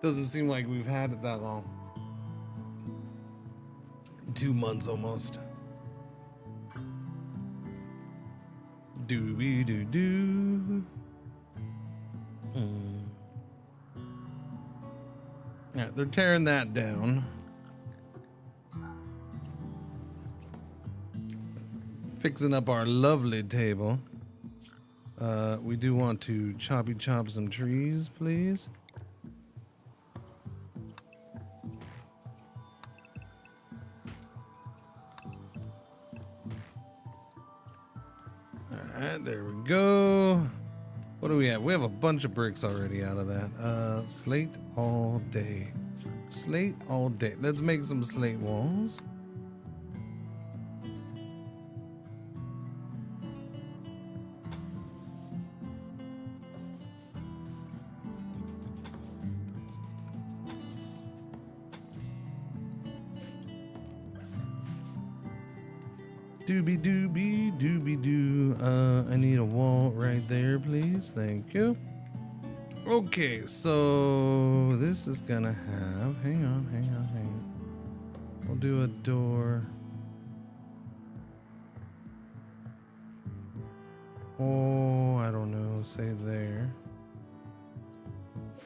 Doesn't seem like we've had it that long. 2 months almost. Doobie doo doo. Yeah, they're tearing that down. Fixing up our lovely table. We do want to chop some trees, please. All right, there we go. What do we have? We have a bunch of bricks already out of that. Slate all day. Slate all day. Let's make some slate walls. Doobie doobie doobie doo. I need a wall right there, please. Thank you. Okay, so this is gonna have. Hang on. We'll do a door. Oh, I don't know. Say there.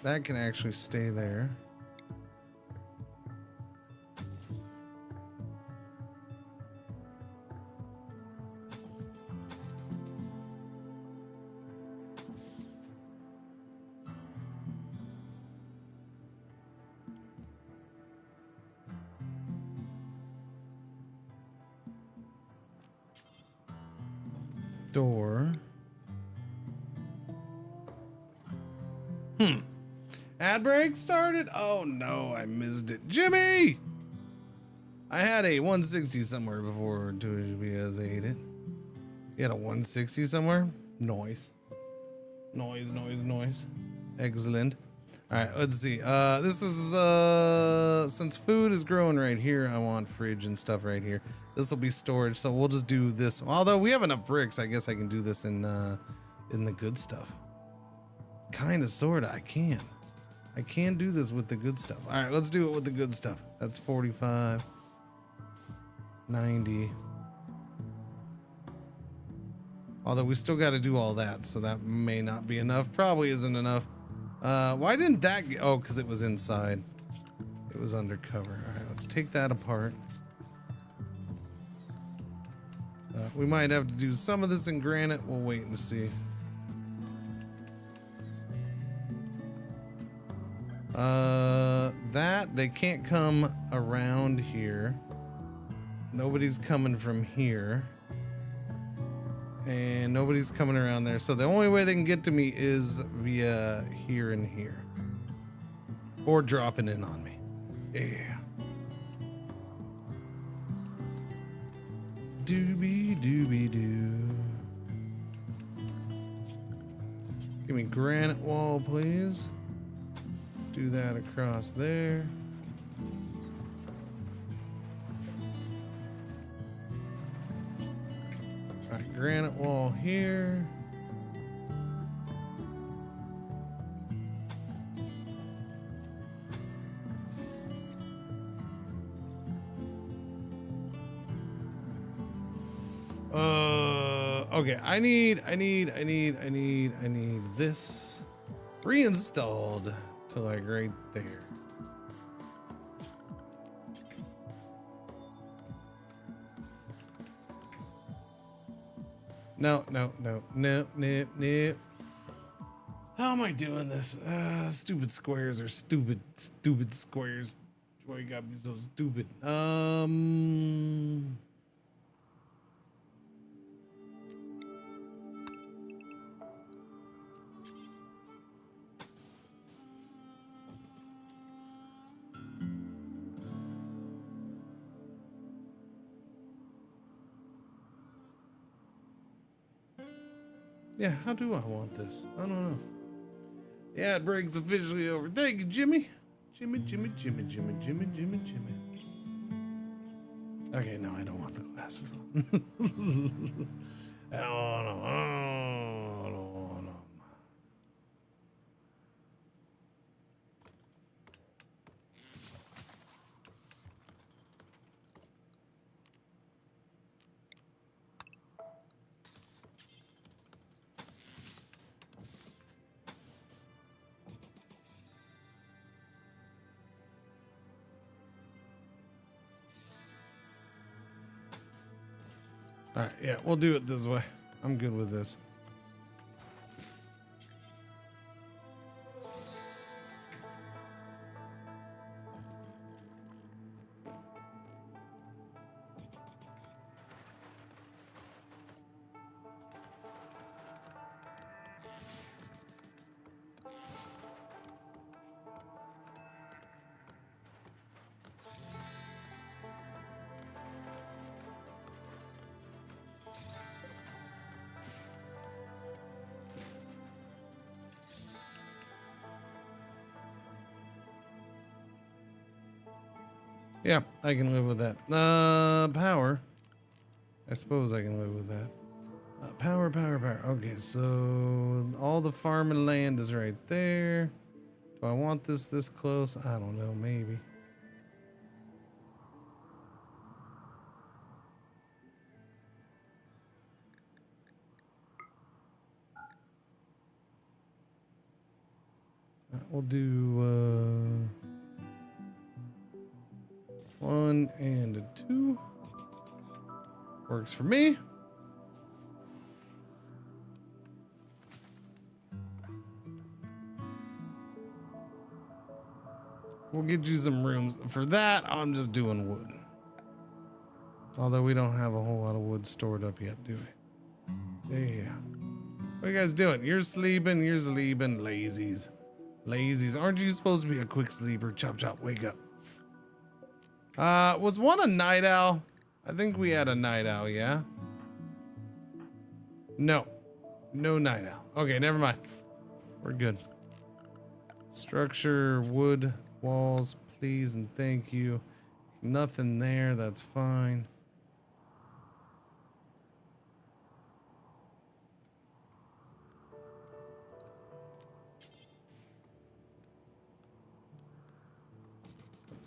That can actually stay there. Door. Ad break started? Oh no, I missed it. Jimmy! I had a 160 somewhere before because I ate it. You had a 160 somewhere? Noise. Noise. Excellent. Alright, let's see. This is since food is growing right here, I want fridge and stuff right here. This will be storage, so we'll just do this. Although we have enough bricks, I guess I can do this in the good stuff. Kinda, sorta, I can do this with the good stuff. Alright, let's do it with the good stuff. That's 45. 90. Although we still got to do all that, so that may not be enough. Probably isn't enough. Why didn't that get... Oh, because it was inside. It was undercover. Alright, let's take that apart. We might have to do some of this in granite. We'll wait and see. That, they can't come around here. Nobody's coming from here. And nobody's coming around there. So the only way they can get to me is via here and here. Or dropping in on me. Yeah. Doobie doobie doo. Give me granite wall, please. Do that across there. Alright, granite wall here. Okay, I need this reinstalled to like right there. No. How am I doing this? Stupid squares are stupid squares. Why you gotta be so stupid? Yeah, how do I want this? I don't know. Yeah, it breaks officially over. Thank you, Jimmy. Jimmy. Okay, no, I don't want the glasses on. I don't want them. All right, yeah, we'll do it this way. I'm good with this. Yeah, I can live with that. Power. I suppose I can live with that. Power. Okay, so all the farming land is right there. Do I want this close? I don't know, maybe. We'll do 1 and a 2. Works for me. We'll get you some rooms. For that, I'm just doing wood. Although we don't have a whole lot of wood stored up yet, do we? Yeah. What are you guys doing? You're sleeping, lazies. Lazies. Aren't you supposed to be a quick sleeper? Chop, wake up. Was one a night owl? I think we had a night owl, yeah? No night owl. Okay, never mind. We're good. Structure, wood, walls, please and thank you. Nothing there, that's fine.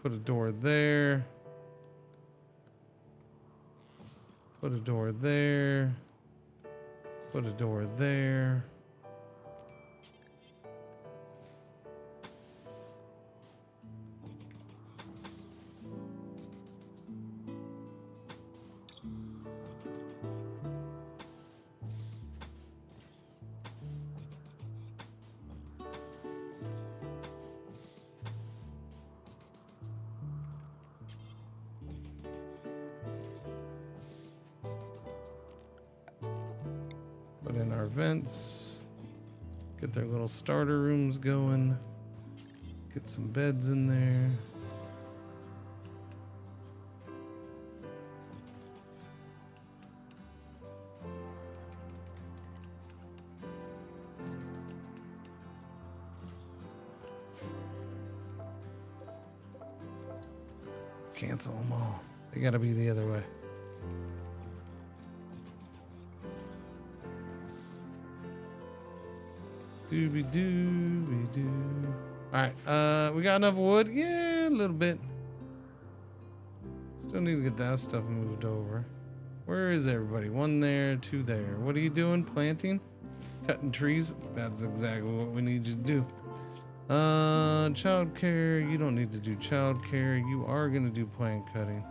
Put a door there. Put a door there. Put a door there. Put in our vents. Get their little starter rooms going. Get some beds in there. Cancel them all. They gotta be the other way. Dooby doo. Alright, we got enough wood? Yeah, a little bit. Still need to get that stuff moved over. Where is everybody? 1 there, 2 there. What are you doing? Planting? Cutting trees? That's exactly what we need you to do. Childcare. You don't need to do childcare. You are gonna do plant cutting.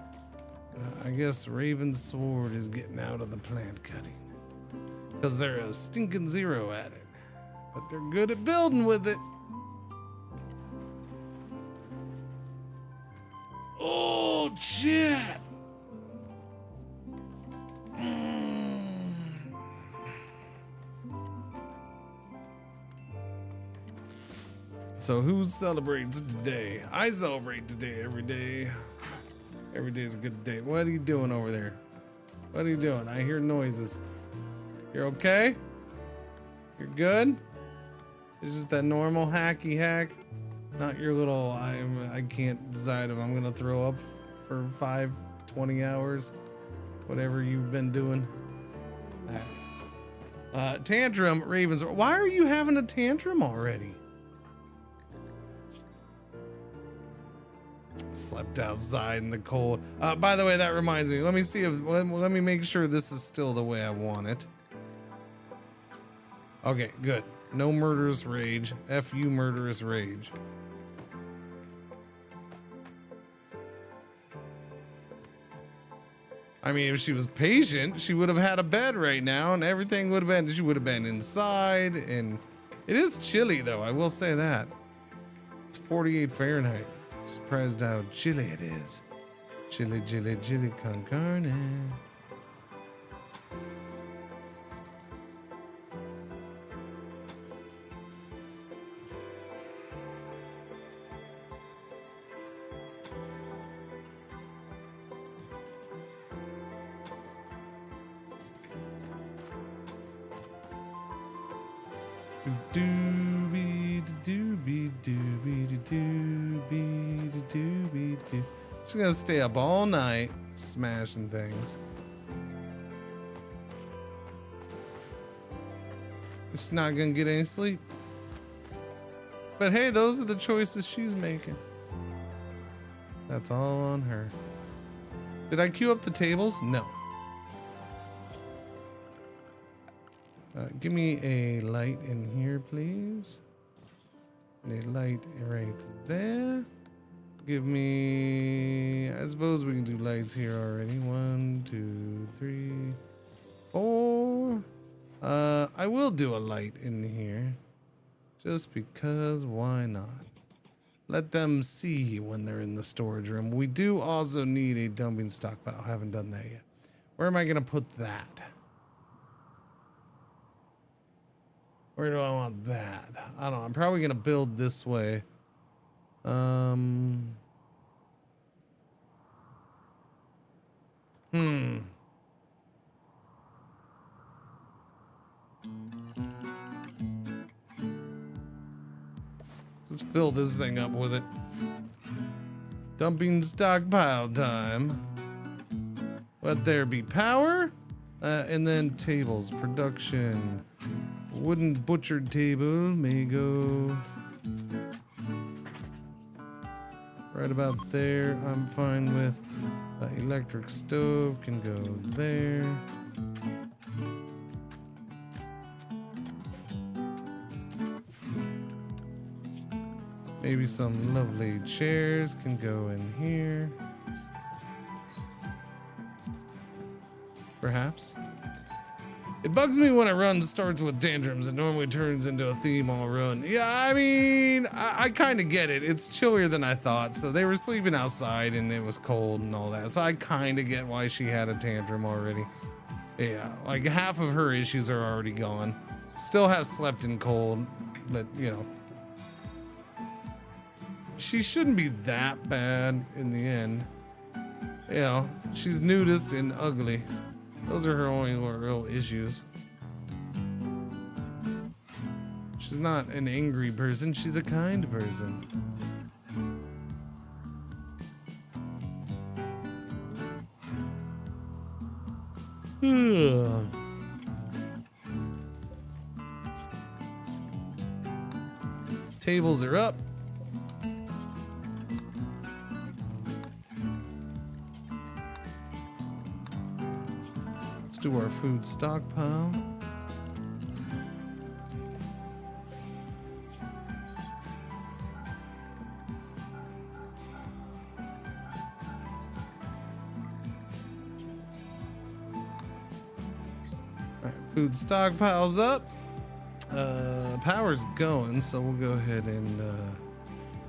I guess Raven's sword is getting out of the plant cutting. Because they're a stinking 0 at it. But they're good at building with it. Oh, shit. So who celebrates today? I celebrate today every day. Every day is a good day. What are you doing over there? What are you doing? I hear noises. You're okay? You're good? It's just that normal hacky hack. Not your little, I can't decide if I'm gonna throw up for 20 hours. Whatever you've been doing. Tantrum, Ravens. Why are you having a tantrum already? Slept outside in the cold. By the way, that reminds me. Let me see if, let me make sure this is still the way I want it. Okay, good. No murderous rage. F you, murderous rage. I mean, if she was patient, she would have had a bed right now and everything would have been, she would have been inside. And it is chilly though, I will say that. It's 48 Fahrenheit. Surprised how chilly it is. Chilly con carne. She's gonna stay up all night smashing things. She's not gonna get any sleep. But hey, those are the choices she's making. That's all on her. Did I queue up the tables? No. Give me a light in here, please. And a light right there. Give me... I suppose we can do lights here already. 1, 2, 3, 4. I will do a light in here. Just because, why not? Let them see when they're in the storage room. We do also need a dumping stockpile. I haven't done that yet. Where am I going to put that? Where do I want that? I don't know. I'm probably going to build this way. Just fill this thing up with it. Dumping stockpile time. Let there be power. And then tables. Production. Wooden butchered table may go right about there. I'm fine with electric stove can go there. Maybe some lovely chairs can go in here. Perhaps. It bugs me when a run starts with tantrums and normally turns into a theme all run. Yeah, I mean, I kind of get it. It's chillier than I thought. So they were sleeping outside and it was cold and all that. So I kind of get why she had a tantrum already. Yeah, like half of her issues are already gone. Still has slept in cold, but you know. She shouldn't be that bad in the end. You know, she's nudist and ugly. Those are her only real issues. She's not an angry person, she's a kind person. Tables are up. Do our food stockpile. All right, food stockpile's up. Power's going, so we'll go ahead and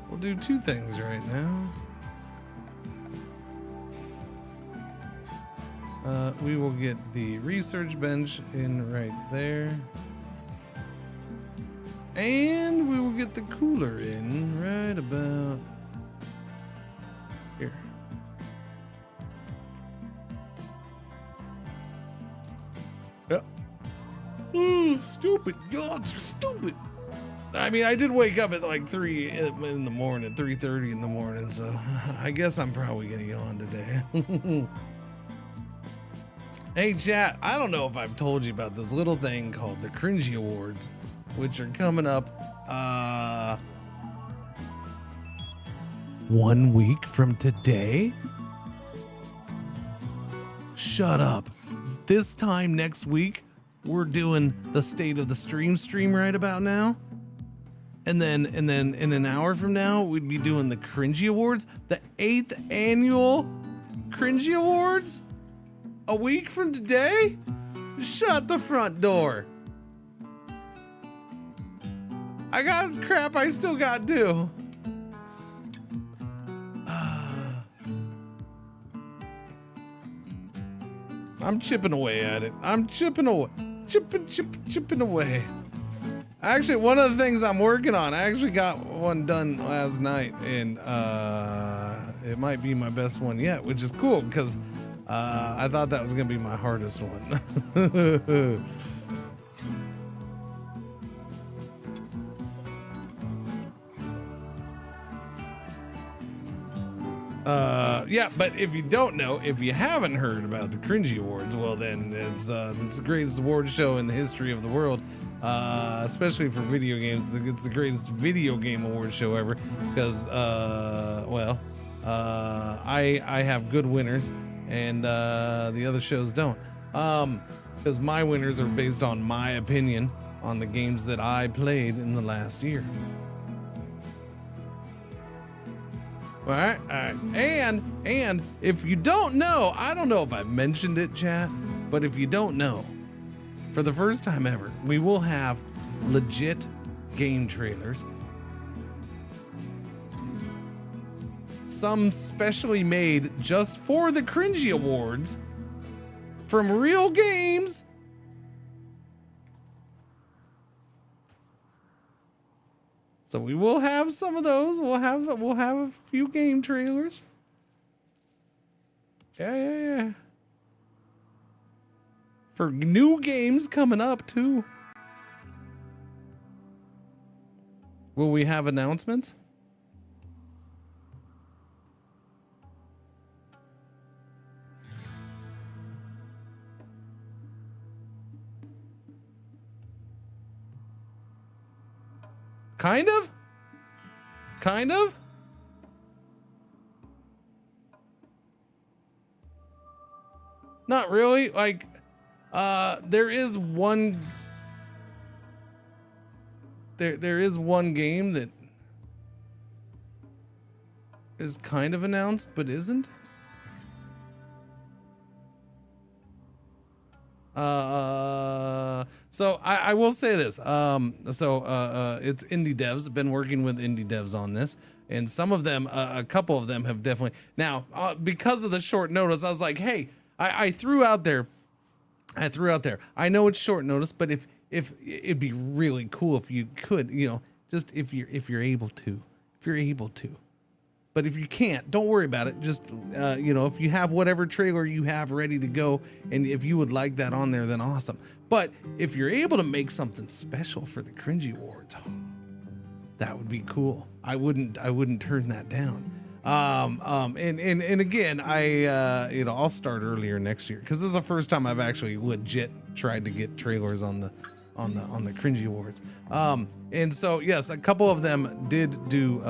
we'll do two things right now. We will get the research bench in right there. And we will get the cooler in right about here. Yep. Oh, stupid. God, stupid. I mean, I did wake up at like 3 in the morning, 3:30 in the morning, so I guess I'm probably gonna get on today. Hey chat, I don't know if I've told you about this little thing called the Cringer Awards, which are coming up 1 week from today. Shut up. This time next week, we're doing the state of the stream right about now. And then in an hour from now, we'd be doing the Cringer Awards, the 8th annual Cringer Awards. A week from today? Shut the front door. I got crap I still got to do. I'm chipping away at it. I'm chipping away. Chipping away. Actually, one of the things I'm working on, I actually got one done last night, and it might be my best one yet, which is cool because I thought that was gonna be my hardest one. Yeah, but if you don't know, if you haven't heard about the Cringer Awards, well then it's the greatest award show in the history of the world, especially for video games. It's the greatest video game award show ever because, I have good winners and the other shows don't, because my winners are based on my opinion on the games that I played in the last year. All right. And if you don't know, I don't know if I've mentioned it, chat, but if you don't know, for the first time ever, we will have legit game trailers. Some specially made just for the Cringer Awards from real games. So we will have some of those. We'll have a few game trailers. Yeah. For new games coming up too. Will we have announcements? Kind of. Not really. Like, there is one game that is kind of announced but isn't. So I will say this. It's indie devs. I've been working with indie devs on this, and some of them, a couple of them have definitely. Now, because of the short notice, I was like, hey, I threw out there. I know it's short notice, but if it'd be really cool if you could, just if you're able to. But if you can't, don't worry about it. Just, if you have whatever trailer you have ready to go, and if you would like that on there, then awesome. But if you're able to make something special for the Cringer Awards, that would be cool. I wouldn't turn that down. And again, I'll start earlier next year because this is the first time I've actually legit tried to get trailers on the Cringer Awards. And so yes, a couple of them did do.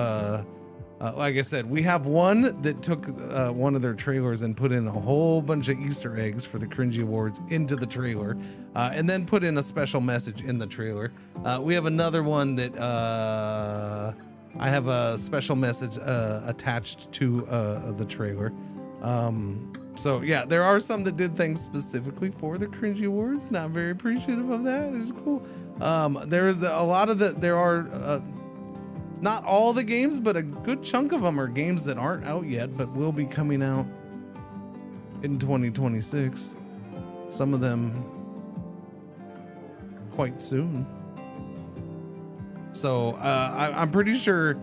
Like I said, we have one that took one of their trailers and put in a whole bunch of Easter eggs for the Cringer Awards into the trailer, and then put in a special message in the trailer. We have another one that I have a special message attached to the trailer. So yeah, there are some that did things specifically for the Cringer Awards, and I'm very appreciative of that. It's cool. There's a lot of there are. Not all the games, but a good chunk of them are games that aren't out yet, but will be coming out in 2026. Some of them quite soon. So I'm pretty sure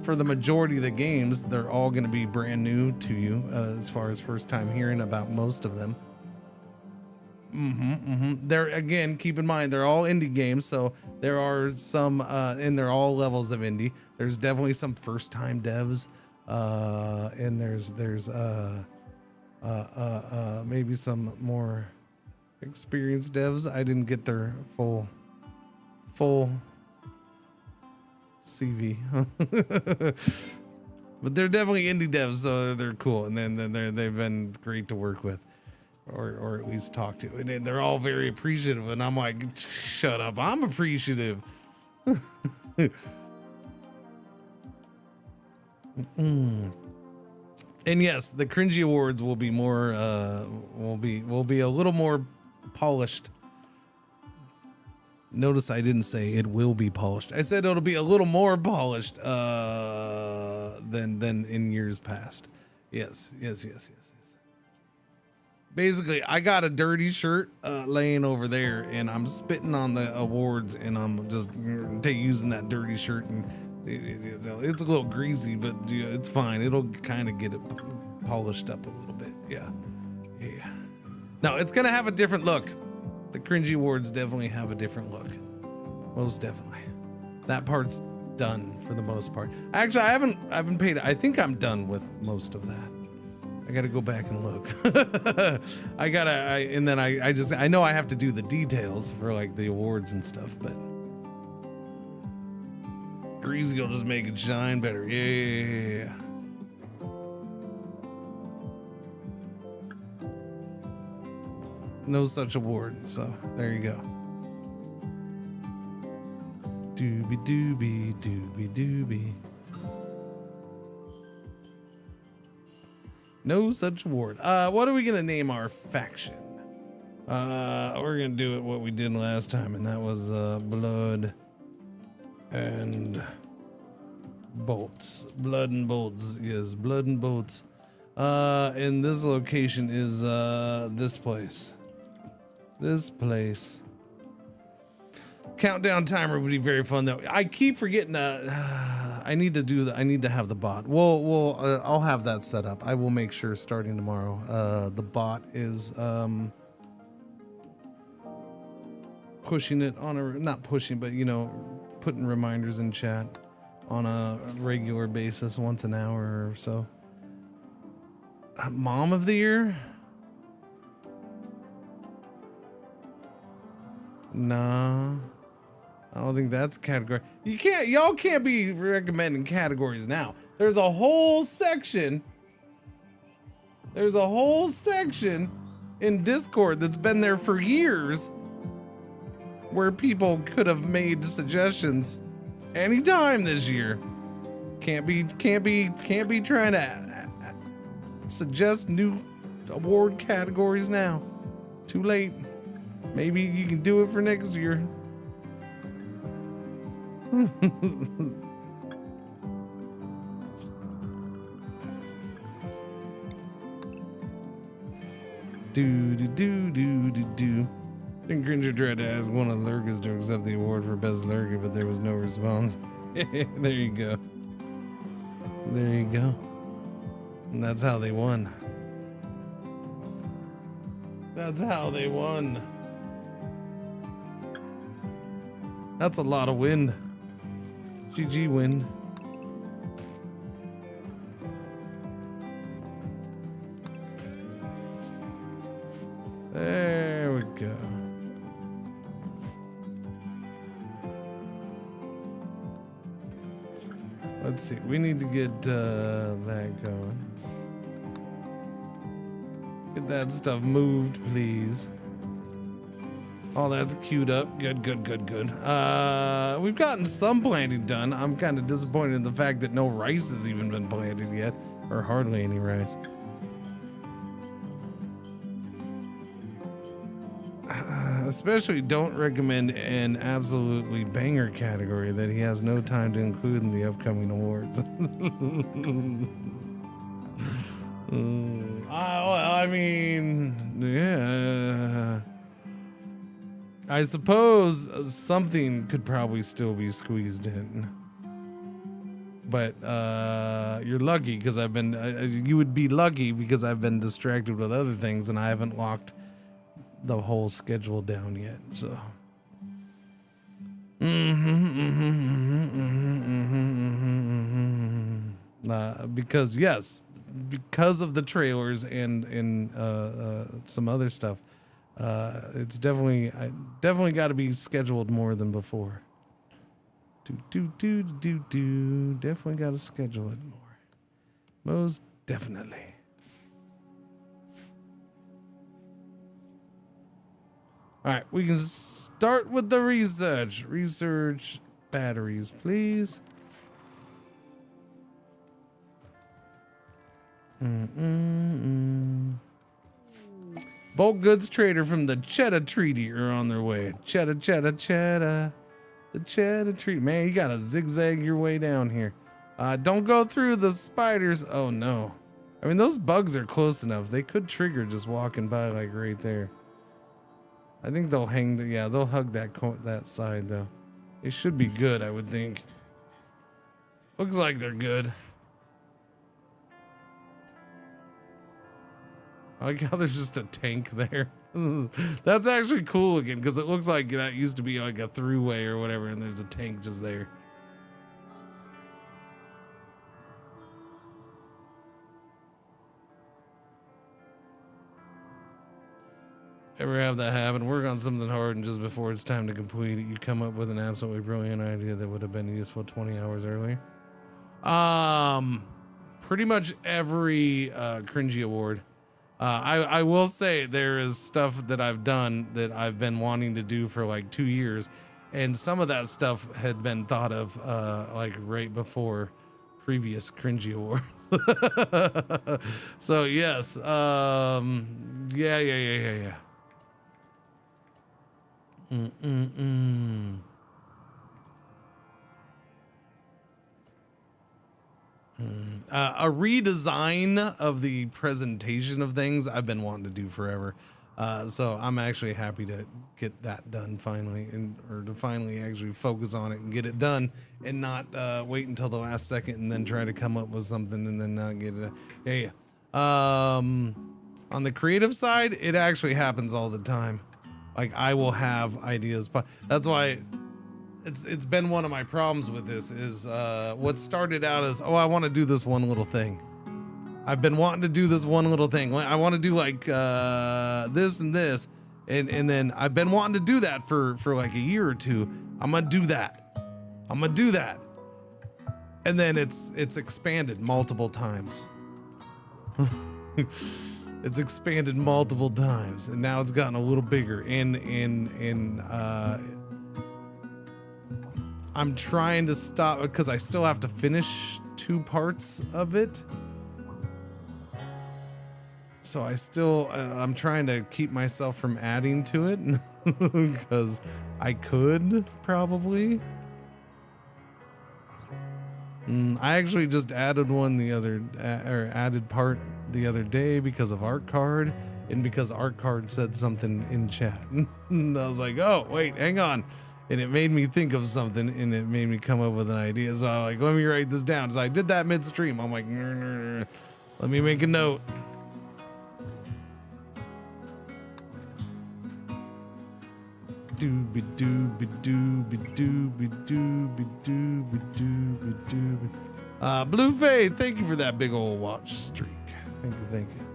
for the majority of the games, they're all going to be brand new to you as far as first time hearing about most of them. They're, again, keep in mind, they're all indie games, so there are some, and they're all levels of indie. There's definitely some first time devs, and there's maybe some more experienced devs. I didn't get their full CV, but they're definitely indie devs, so they're cool, and then they've been great to work with. Or at least talk to, and they're all very appreciative, and I'm like, shut up, I'm appreciative. And yes, the Cringer Awards will be more will be a little more polished. Notice I didn't say it will be polished. I said it'll be a little more polished than in years past. Yes. Basically, I got a dirty shirt laying over there, and I'm spitting on the awards, and I'm just using that dirty shirt, and it's a little greasy, but it's fine. It'll kind of get it polished up a little bit. Yeah. No, it's gonna have a different look. The Cringer Awards definitely have a different look. Most definitely. That part's done for the most part. Actually, I haven't paid. I think I'm done with most of that. I gotta go back and look. I know I have to do the details for like the awards and stuff, but Greasy will just make it shine better. Yeah. No such award, so there you go. Doobie doobie doobie doobie. No such award. What are we gonna name our faction? We're gonna do it what we did last time, and that was blood and bolts. Blood and bolts. Yes, blood and bolts. And this location is this place. This place. Countdown timer would be very fun though. I keep forgetting I need to do that. I need to have the bot. I'll have that set up. I will make sure starting tomorrow. The bot is pushing it on a, not pushing, but you know, putting reminders in chat on a regular basis, once an hour or so. Mom of the year? Nah. I don't think that's a category. Y'all can't be recommending categories now. There's a whole section. There's a whole section in Discord that's been there for years where people could have made suggestions anytime this year. Can't be trying to suggest new award categories now. Too late. Maybe you can do it for next year. Do. I think Cringer tried to ask one of the lurkers to accept the award for best lurker, but there was no response. There you go. There you go. And that's how they won. That's how they won. That's a lot of wind. GG wind. There we go. Let's see. We need to get that going. Get that stuff moved, please. Oh, that's queued up. Good. We've gotten some planting done. I'm kind of disappointed in the fact that no rice has even been planted yet, or hardly any rice. Especially don't recommend an absolutely banger category that he has no time to include in the upcoming awards. I mean, yeah. I suppose something could probably still be squeezed in. But you're lucky because I've been, you would be lucky because I've been distracted with other things and I haven't locked the whole schedule down yet, so. Because yes, because of the trailers and some other stuff, it's definitely got to be scheduled more than before. Definitely got to schedule it more. Most definitely. All right, we can start with the research. Research batteries, please. Bulk goods trader from the Cheddar Treaty are on their way. Cheddar. The Cheddar Treaty. Man, you gotta zigzag your way down here. Don't go through the spiders. Oh no. I mean, those bugs are close enough. They could trigger just walking by like right there. I think they'll they'll hug that side though. It should be good, I would think. Looks like they're good. I like how there's just a tank there. That's actually cool again, because it looks like that used to be like a throughway or whatever, and there's a tank just there. Ever have that happen? Work on something hard and just before it's time to complete it, you come up with an absolutely brilliant idea that would have been useful 20 hours earlier. Pretty much every Cringer award. I will say there is stuff that I've done that I've been wanting to do for like 2 years, and some of that stuff had been thought of like right before previous Cringer awards. So yes, yeah. A redesign of the presentation of things I've been wanting to do forever. So I'm actually happy to get that done finally, or to finally actually focus on it and get it done, and not wait until the last second and then try to come up with something and then not get it. Yeah. On the creative side, it actually happens all the time. Like I will have ideas, but that's why it's been one of my problems with this is what started out as, oh, I want to do this one little thing. I've been wanting to do this one little thing. I want to do like this and this, and then I've been wanting to do that for like a year or two. I'm gonna do that. And then it's expanded multiple times. It's expanded multiple times, and now it's gotten a little bigger. And I'm trying to stop because I still have to finish 2 parts of it. So I'm trying to keep myself from adding to it because I could probably. I actually just added one added part the other day because of Art Card, and because Art Card said something in chat. And I was like, oh, wait, hang on. And it made me think of something, and it made me come up with an idea. So I'm like, let me write this down. So I did that midstream. I'm like, let me make a note. Blue Faith, thank you for that big old watch streak. Thank you.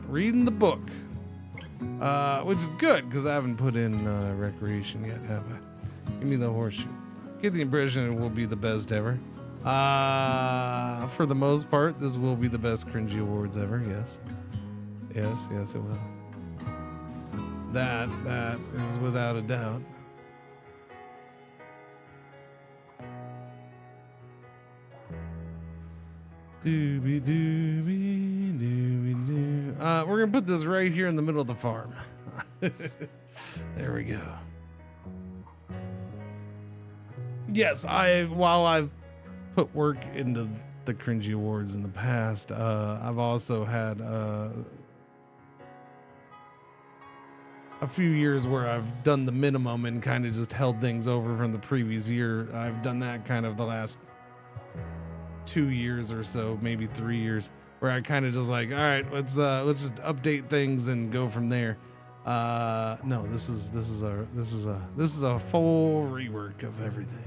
Reading the book. Which is good because I haven't put in recreation yet, have I? Give me the horseshoe. Get the impression it will be the best ever. For the most part, this will be the best Cringer awards ever. Yes, it will. That is without a doubt. Doobie doobie doobie doo. We're gonna put this right here in the middle of the farm. There we go. Yes, while I've put work into the Cringer awards in the past, I've also had a few years where I've done the minimum and kind of just held things over from the previous year. I've done that kind of the last 2 years or so, maybe 3 years, where I kind of just like, all right, let's just update things and go from there. No, this is a full rework of everything.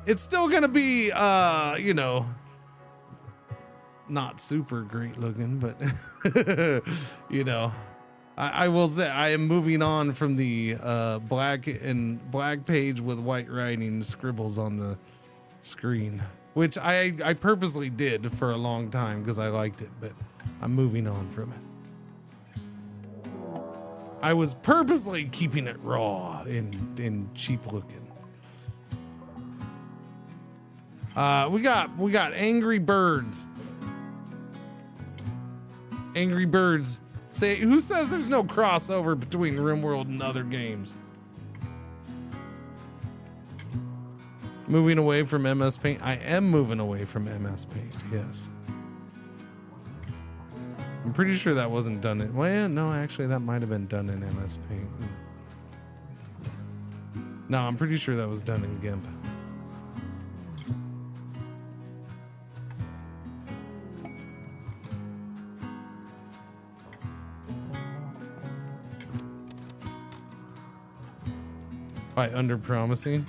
It's still gonna be not super great looking, but I will say I am moving on from the black page with white writing scribbles on the screen, which I purposely did for a long time because I liked it, but I'm moving on from it. I was purposely keeping it raw and cheap looking. We got Angry Birds. Angry Birds. Say, who says there's no crossover between RimWorld and other games? Moving away from MS Paint. I am moving away from MS Paint, yes. I'm pretty sure that wasn't done in, well, no, actually that might have been done in MS Paint. No, I'm pretty sure that was done in GIMP. By under promising.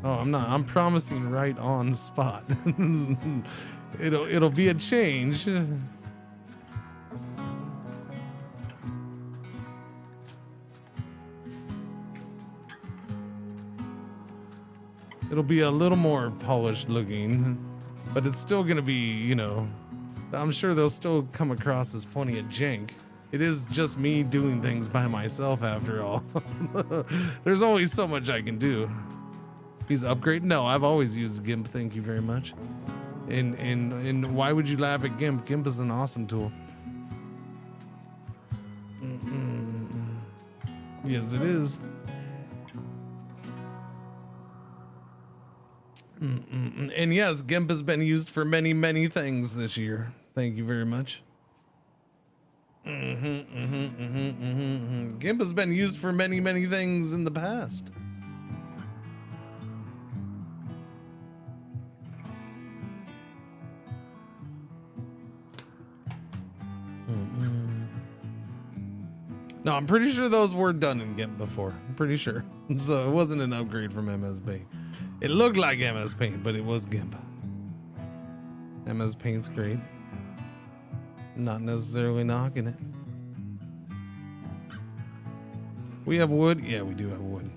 Oh, I'm not. I'm promising right on spot. It'll be a change. It'll be a little more polished looking, but it's still gonna be, you know, I'm sure they'll still come across as plenty of jank. It is just me doing things by myself after all. There's always so much I can do. He's upgraded? No, I've always used GIMP, thank you very much. And why would you laugh at GIMP? GIMP is an awesome tool. Yes, it is. And yes, GIMP has been used for many, many things this year. Thank you very much. GIMP has been used for many, many things in the past. No, I'm pretty sure those were done in GIMP before. I'm pretty sure. So it wasn't an upgrade from MS Paint. It looked like MS Paint, but it was GIMP. MS Paint's great. Not necessarily knocking it. We have wood? Yeah, we do have wood.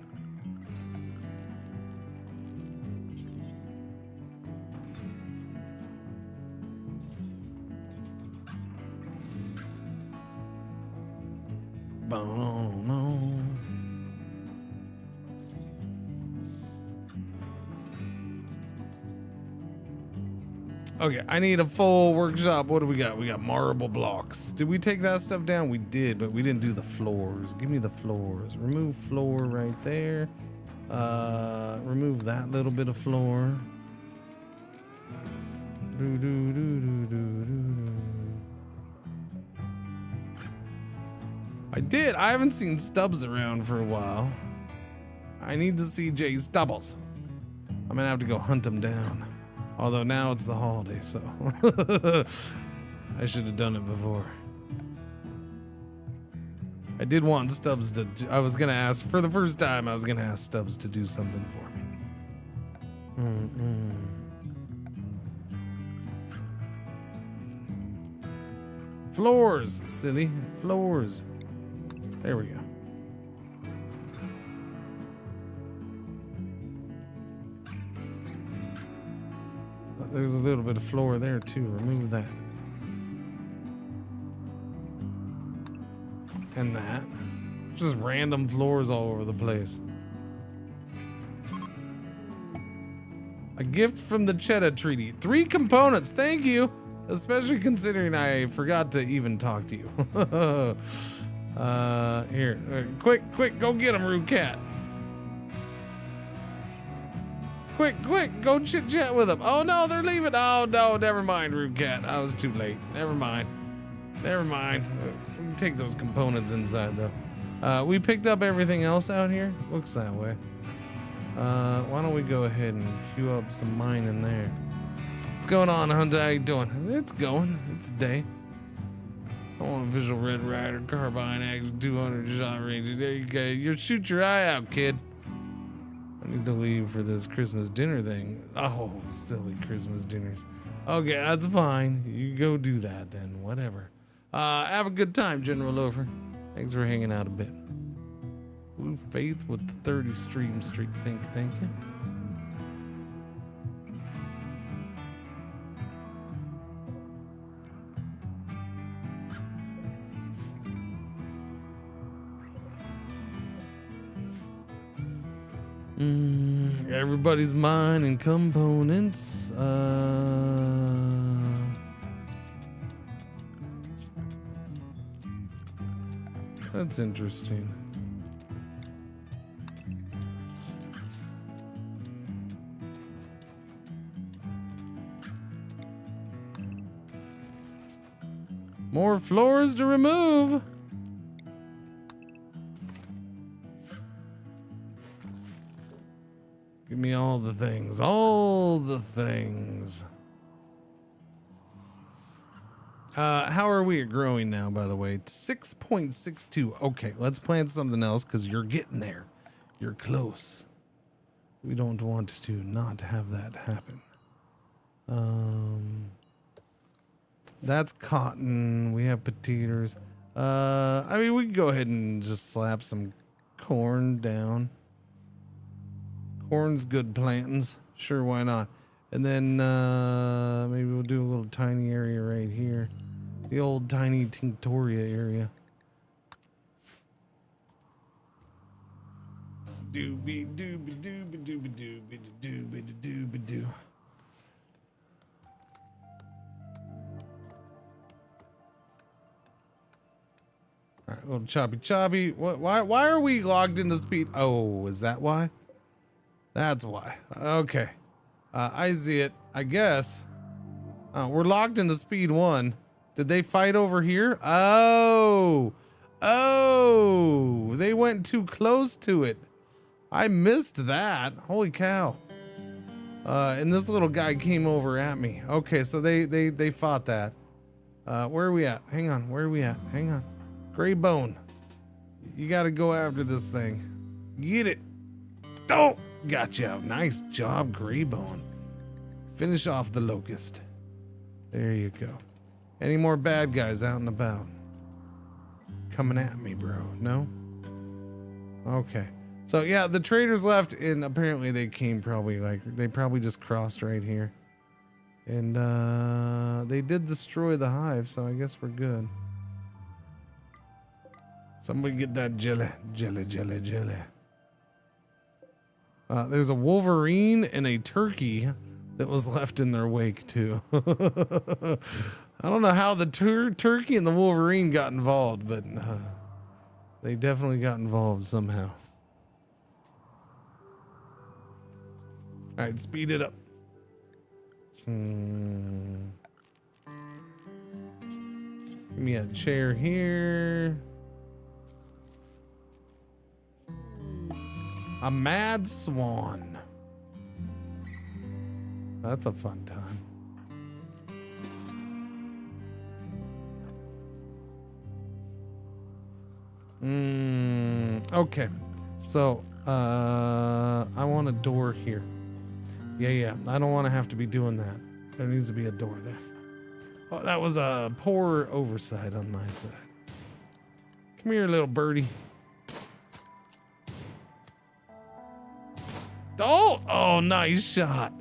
Okay, I need a full workshop. What do we got? We got marble blocks. Did we take that stuff down? We did, but we didn't do the floors. Give me the floors. Remove floor right there. Remove that little bit of floor. I did. I haven't seen Stubbs around for a while. I need to see Jay Stubbles. I'm gonna have to go hunt him down. Although now it's the holiday, so I should have done it before. I did want Stubbs to I was gonna ask, for the first time, I was gonna ask Stubbs to do something for me. Floors, silly. Floors. There we go. There's a little bit of floor there too. Remove that. And that. Just random floors all over the place. A gift from the Cheddar Treaty. 3 components. Thank you. Especially considering I forgot to even talk to you. Here. Quick, go get him, Rude Cat. Quick, go chit chat with them. Oh no, they're leaving. Oh no, never mind, Rude Cat. I was too late. Never mind. We can take those components inside though. We picked up everything else out here. Looks that way. Why don't we go ahead and queue up some mine in there? What's going on, Hunter? How you doing? It's going. It's day. I want a visual Red Rider carbine action 200 shot range. There you go. You shoot your eye out, kid. I need to leave for this Christmas dinner thing. Oh, silly Christmas dinners. Okay, that's fine. You go do that then. Whatever. Have a good time, General Loafer. Thanks for hanging out a bit. Blue Faith with the 30 stream streak. Thank you. Everybody's mine and components. That's interesting. More floors to remove. Give me all the things. All the things. How are we at growing now, by the way? 6.62. Okay, let's plant something else because you're getting there. You're close. We don't want to not have that happen. That's cotton. We have potatoes. I mean, we can go ahead and just slap some corn down. Corn's good plantings. Sure, why not? And then maybe we'll do a little tiny area right here. The old tiny Tinctoria area. Doobie doobie doobie doobie doobie doobie doobie doo. All right, a little choppy. Why are we logged into speed? Oh, is that why? That's why. Okay. I see it. I guess. We're logged into speed 1. Did they fight over here? Oh, they went too close to it. I missed that. Holy cow. And this little guy came over at me. Okay, so they fought that. Where are we at? Hang on. Where are we at? Hang on. Gray bone. You got to go after this thing. Get it. Oh, gotcha. Nice job, Gray bone. Finish off the locust. There you go. Any more bad guys out and about? Coming at me, bro. No? Okay. So yeah, the traders left and apparently they came they probably just crossed right here. And they did destroy the hive, so I guess we're good. Somebody get that jelly. There's a wolverine and a turkey that was left in their wake too. I don't know how the turkey and the wolverine got involved, but they definitely got involved somehow. All right, speed it up. Give me a chair here. A mad swan. That's a fun time. Okay. So, I want a door here. Yeah. I don't want to have to be doing that. There needs to be a door there. Oh, that was a poor oversight on my side. Come here, little birdie. Oh, nice shot.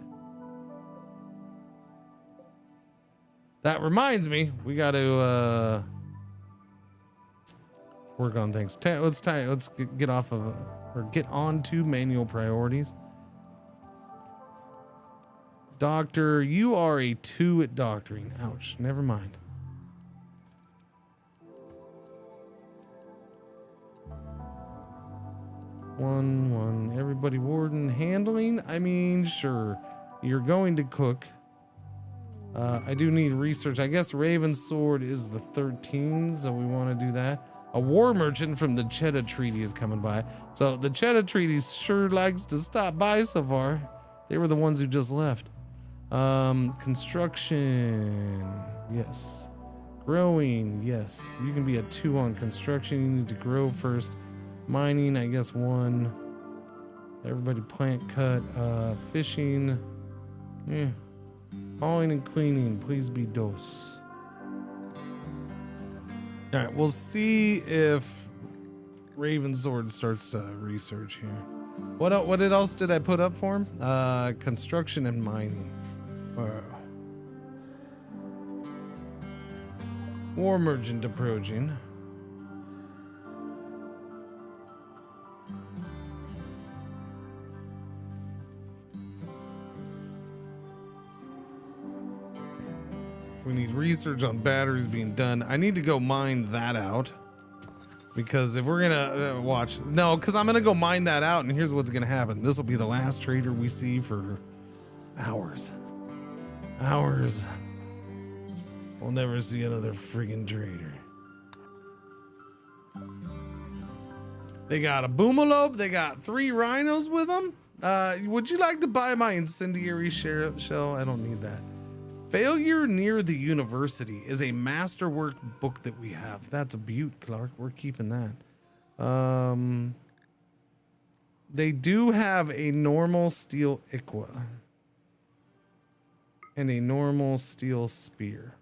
That reminds me, we got to work on things. Let's get off of or get on to manual priorities. Doctor, you are a 2 at doctoring. Ouch, never mind. One. Everybody warden handling. I mean, sure. You're going to cook. I do need research. I guess Raven's sword is the 13, so we want to do that. A war merchant from the Cheddar Treaty is coming by. So the Cheddar Treaty sure likes to stop by so far. They were the ones who just left. Construction. Yes. Growing. Yes. You can be a 2 on construction. You need to grow first. Mining, I guess 1. Everybody plant cut. Fishing. Yeah. Hauling and cleaning. Please be dos. All right. We'll see if Ravensword starts to research here. What else did I put up for him? Construction and mining. War merchant approaching. We need research on batteries being done. I need to go mine that out. Because if we're gonna watch, no, because I'm gonna go mine that out, and here's what's gonna happen. This will be the last trader we see for hours. We'll never see another friggin' trader. They got a boomalope. They got 3 rhinos with them. Would you like to buy my incendiary shell? I don't need that. Failure Near the University is a masterwork book that we have. That's a beaut, Clark. We're keeping that. They do have a normal steel Iqua and a normal steel spear.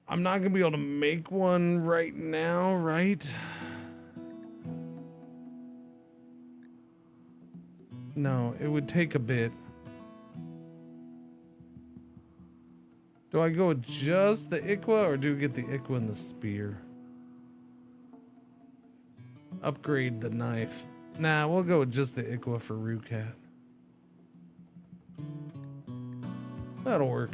I'm not gonna be able to make one right now, right? No, it would take a bit. Do I go with just the Iqua or do we get the Iqua and the spear? Upgrade the knife. Nah, we'll go with just the Iqua for Rukat. That'll work.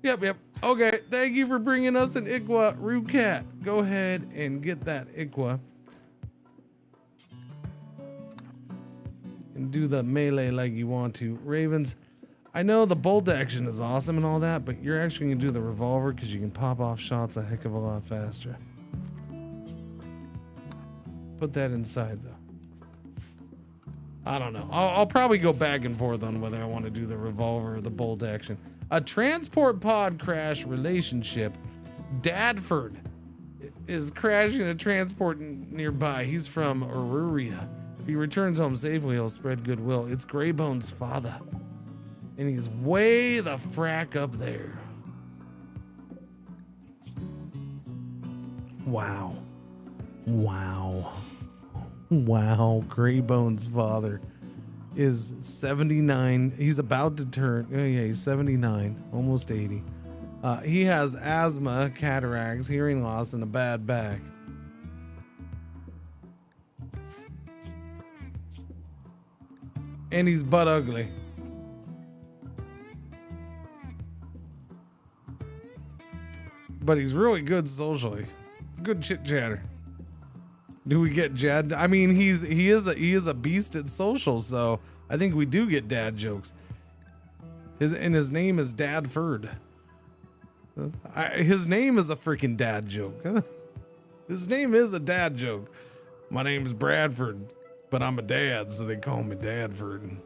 Yep. Okay, thank you for bringing us an Iqua, Rukat. Go ahead and get that Iqua. And do the melee like you want to. Ravens, I know the bolt action is awesome and all that, but you're actually going to do the revolver because you can pop off shots a heck of a lot faster. Put that inside, though. I don't know. I'll probably go back and forth on whether I want to do the revolver or the bolt action. A transport pod crash relationship. Dadford is crashing a transport nearby. He's from Aururia. If he returns home safely, he'll spread goodwill. It's Greybone's father. And he's way the frack up there. Wow. Greybone's father is 79. He's about to turn, oh yeah, he's 79, almost 80. He has asthma, cataracts, hearing loss, and a bad back. And he's butt ugly. But he's really good socially. Good chit chatter. Do we get Jed? I mean, he is a beast at social, so I think we do get dad jokes. His name is Dadford. His name is a freaking dad joke. His name is a dad joke. My name's Bradford, but I'm a dad, so they call me Dadford.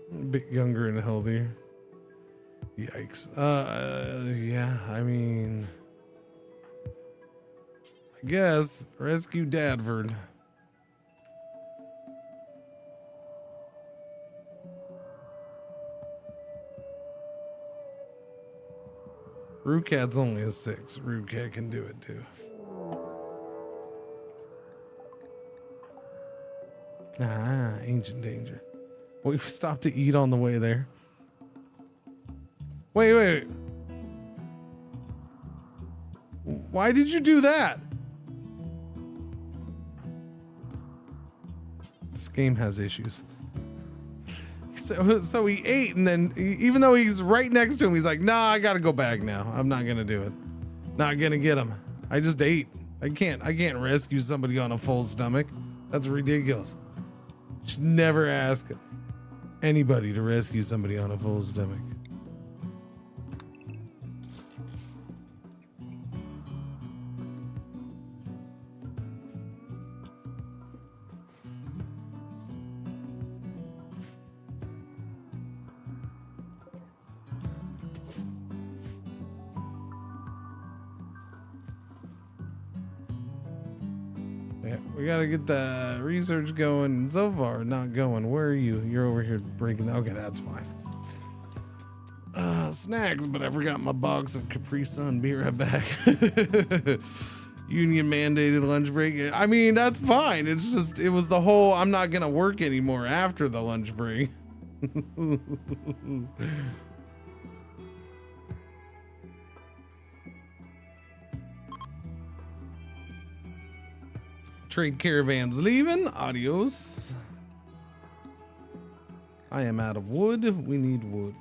A bit younger and healthier. Yikes. Yeah, I mean, I guess rescue Dadford. Rukat's only a 6. Rukat can do it too. Ah, ancient danger. We stopped to eat on the way there. Wait. Why did you do that? This game has issues. So he ate, and then even though he's right next to him, he's like, nah, I gotta go back now. I'm not gonna do it. Not gonna get him. I just ate. I can't rescue somebody on a full stomach. That's ridiculous. You should never ask anybody to rescue somebody on a full stomach. We gotta get the research going. So far, not going. Where are you? You're over here breaking. Okay, that's fine. Snacks, but I forgot my box of Capri Sun. Be right back. Union mandated lunch break. I mean, that's fine. It's just, it was the whole, I'm not gonna work anymore after the lunch break. Trade caravans leaving. Adios. I am out of wood. We need wood.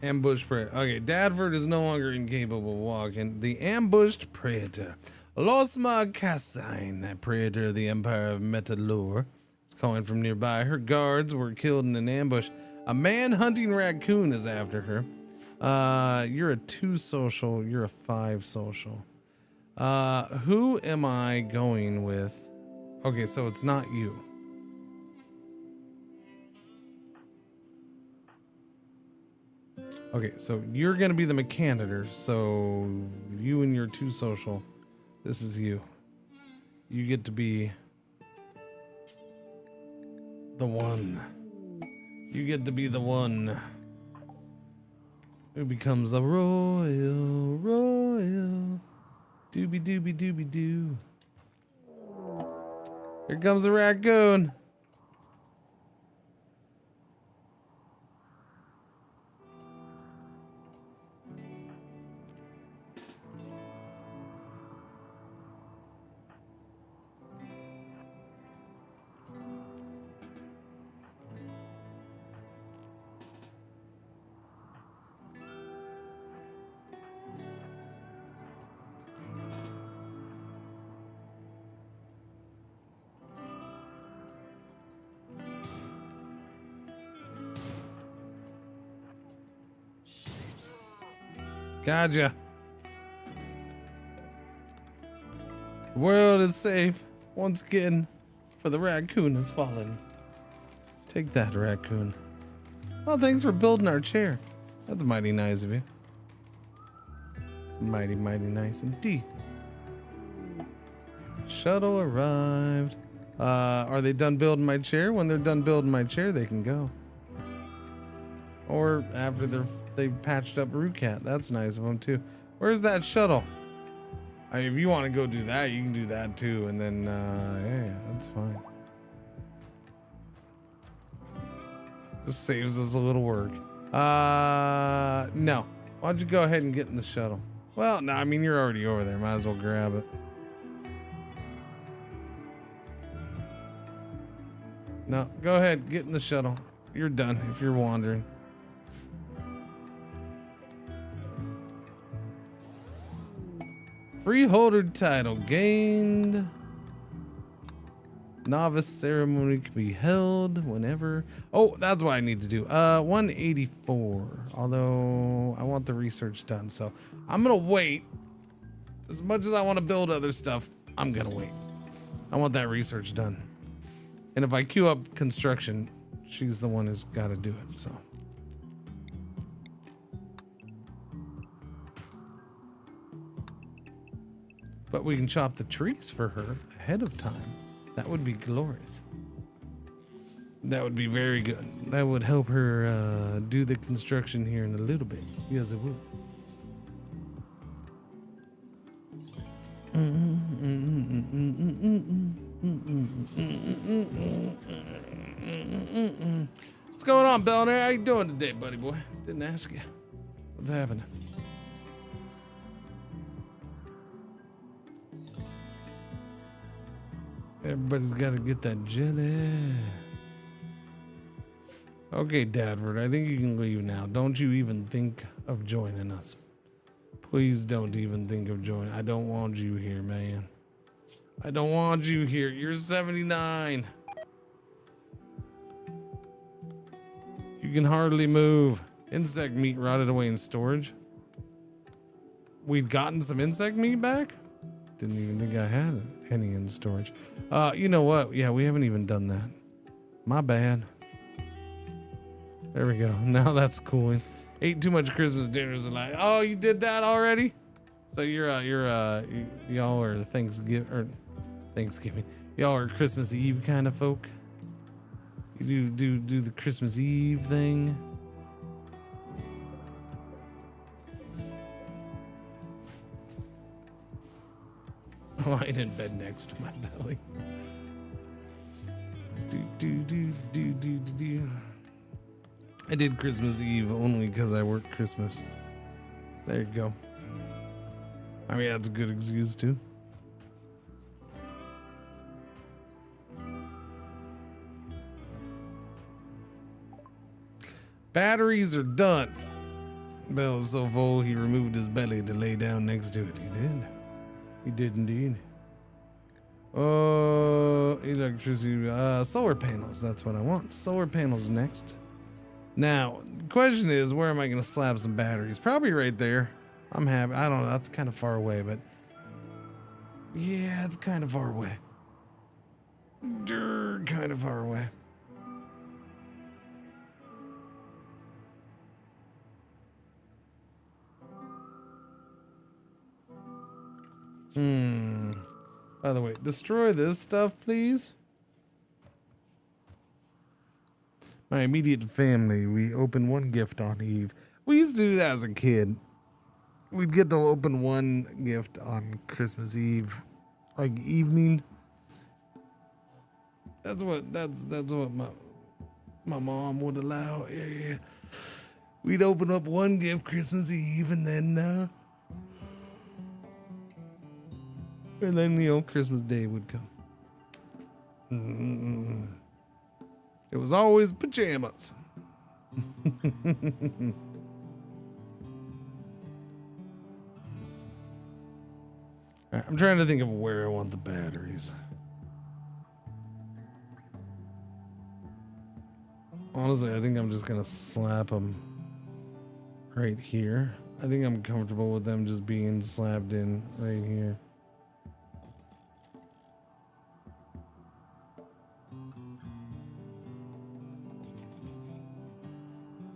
Ambushed predator. Okay, Dadford is no longer incapable of walking. The ambushed predator. Losma Cassine, that predator of the Empire of Metalure, is calling from nearby. Her guards were killed in an ambush. A man-hunting raccoon is after her. You're a 2 social. You're a 5 social. Who am I going with? Okay, so it's not you. Okay, so you're gonna be the mechanitor. So you and your 2 social. This is you. You get to be the one. You get to be the one who becomes a royal. Doobie doobie doobie doo. Here comes the raccoon. Gotcha. The world is safe once again, for the raccoon has fallen. Take that, raccoon. Well, thanks for building our chair. That's mighty nice of you. It's mighty, mighty nice indeed. Shuttle arrived. Are they done building my chair? When they're done building my chair, they can go. Or after they patched up Rootcat. That's nice of them too. Where's that shuttle? I mean, if you want to go do that, you can do that too. And then, yeah, that's fine. Just saves us a little work. No. Why don't you go ahead and get in the shuttle? Well, no, I mean, you're already over there. Might as well grab it. No, go ahead, get in the shuttle. You're done if you're wandering. Freeholder title gained. Novice ceremony can be held whenever. Oh, that's what I need to do. 184. Although I want the research done, so I'm gonna wait. As much as I want to build other stuff, I'm gonna wait. I want that research done. And if I queue up construction, she's the one who's got to do it. So. But we can chop the trees for her ahead of time. That would be glorious. That would be very good. That would help her do the construction here in a little bit. Yes, it would. What's going on, Belner? How you doing today, buddy boy? Didn't ask you. What's happening? Everybody's got to get that jelly. Okay, Dadford, I think you can leave now. Don't you even think of joining us. Please don't even think of joining. I don't want you here, man. I don't want you here. You're 79. You can hardly move. Insect meat rotted away in storage. We'd gotten some insect meat back? Didn't even think I had any in storage. You know what? Yeah, we haven't even done that. My bad. There we go. Now that's cooling. Ate too much Christmas dinners and like, oh, you did that already? So y'all are Thanksgiving. Y'all are Christmas Eve kind of folk. You do the Christmas Eve thing. Lying in bed next to my belly. Do. I did Christmas Eve only because I worked Christmas. There you go. I mean, that's a good excuse too. Batteries are done. Bell was so full he removed his belly to lay down next to it. He did. He did indeed. Oh, electricity. Solar panels. That's what I want. Solar panels next. Now, the question is, where am I going to slap some batteries? Probably right there. I'm happy. I don't know. That's kind of far away, but yeah, it's kind of far away. Kind of far away. By the way, destroy this stuff, please. My immediate family, we open one gift on Eve. We used to do that as a kid. We'd get to open one gift on Christmas Eve, like evening. That's what my mom would allow. Yeah. We'd open up one gift Christmas Eve, and then Christmas Day would come. It was always pajamas. Right, I'm trying to think of where I want the batteries. Honestly, I think I'm just gonna slap them right here. I think I'm comfortable with them just being slapped in right here.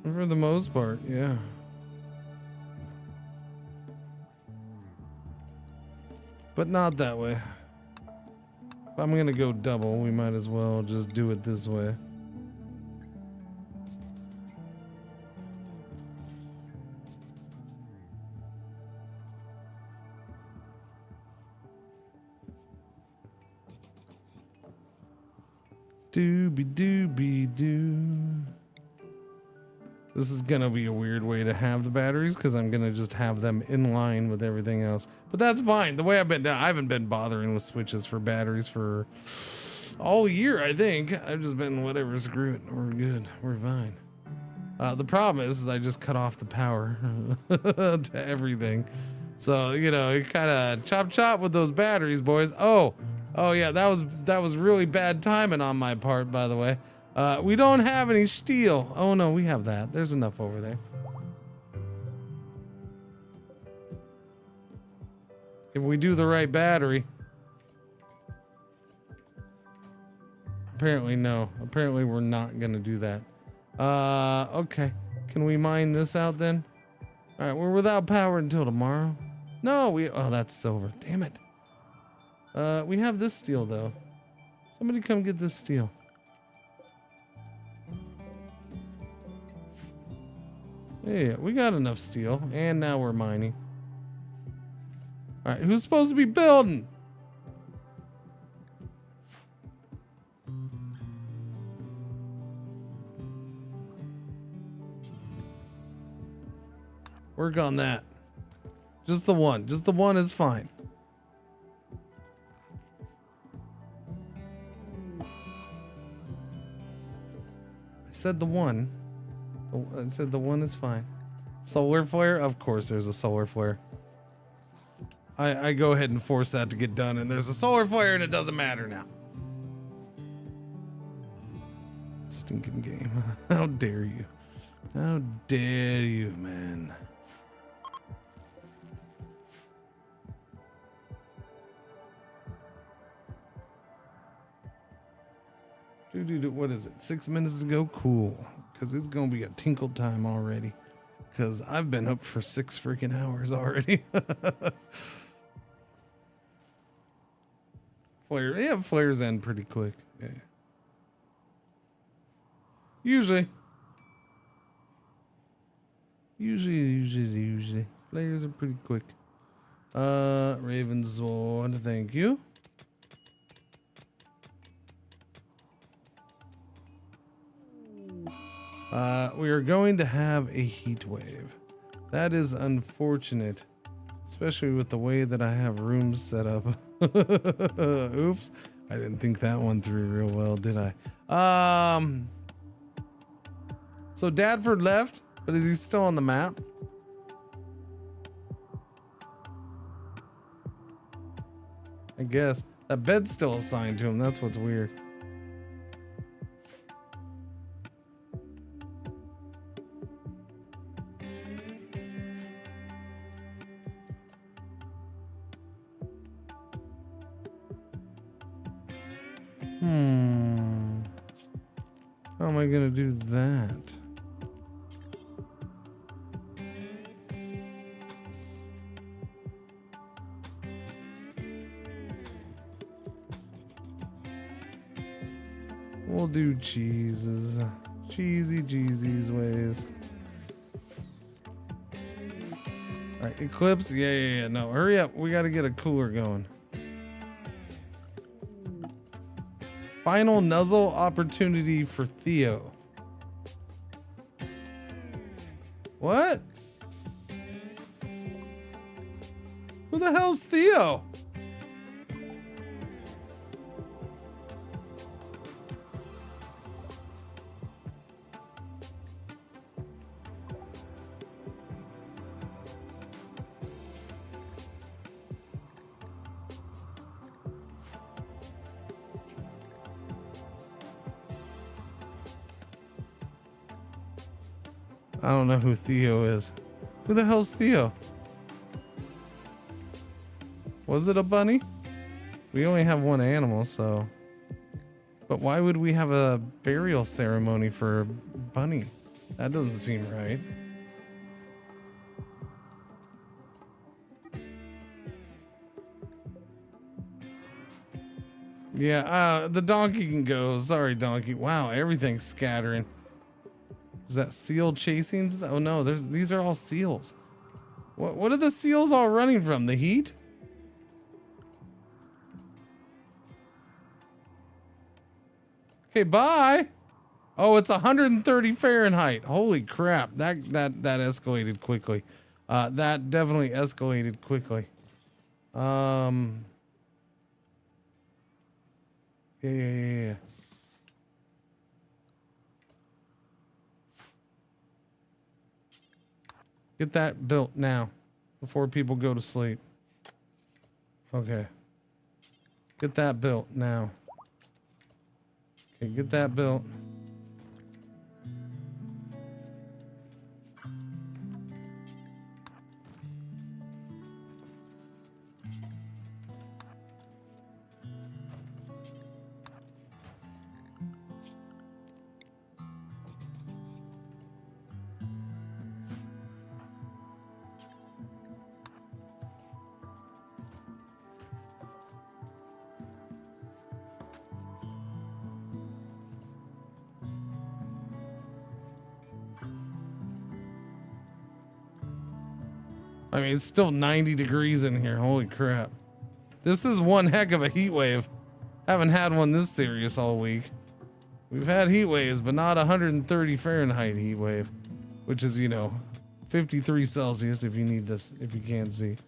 For the most part, yeah. But not that way. If I'm gonna go double, we might as well just do it this way. Doobie-doobie-doo. This is gonna be a weird way to have the batteries because I'm gonna just have them in line with everything else. But that's fine. The way I've been down, I haven't been bothering with switches for batteries for all year, I think. I've just been whatever, screw it. We're good. We're fine. The problem is I just cut off the power to everything. So, you know, you kind of chop with those batteries, boys. Oh yeah, that was really bad timing on my part, by the way. We don't have any steel. Oh no, we have that. There's enough over there. If we do the right battery. Apparently no. Apparently we're not gonna do that. Okay. Can we mine this out then? All right, we're without power until tomorrow. No, oh, that's silver. Damn it. We have this steel though. Somebody come get this steel. Yeah, we got enough steel, and now we're mining. All right, who's supposed to be building? Work on that. Just the one. Just the one is fine. I said the one. I said the one is fine. Solar flare? Of course there's a solar flare. I go ahead and force that to get done, and there's a solar flare, and it doesn't matter now. Stinking game. How dare you? How dare you, man? What is it? 6 minutes ago? Cool. Because it's going to be a tinkle time already. Because I've been up for 6 freaking hours already. Flares end pretty quick. Yeah. Usually. Flares are pretty quick. Raven Sword, thank you. We are going to have a heat wave. That is unfortunate, especially with the way that I have rooms set up. Oops, I didn't think that one through real well, did I? So Dadford left, but is he still on the map? I guess. That bed's still assigned to him. That's what's weird. How am I gonna do that? We'll do cheeses. Cheesy Jeezy's ways. Alright, Eclipse. Yeah. No, hurry up. We gotta get a cooler going. Final nuzzle opportunity for Theo. What? Who the hell's Theo? I don't know who Theo is. Who the hell's Theo? Was it a bunny? We only have one animal, so. But why would we have a burial ceremony for a bunny? That doesn't seem right. Yeah, the donkey can go. Sorry, donkey. Wow, everything's scattering. Is that seal chasing? Oh no, these are all seals. What are the seals all running from? The heat? Okay, bye. Oh, it's 130 Fahrenheit. Holy crap. That escalated quickly. That definitely escalated quickly. Yeah. Get that built now before people go to sleep. Okay. Get that built now. Okay, get that built. I mean, it's still 90 degrees in here. Holy crap. This is one heck of a heat wave. Haven't had one this serious all week. We've had heat waves, but not 130 Fahrenheit heat wave, which is, 53 Celsius if you need this, if you can't see.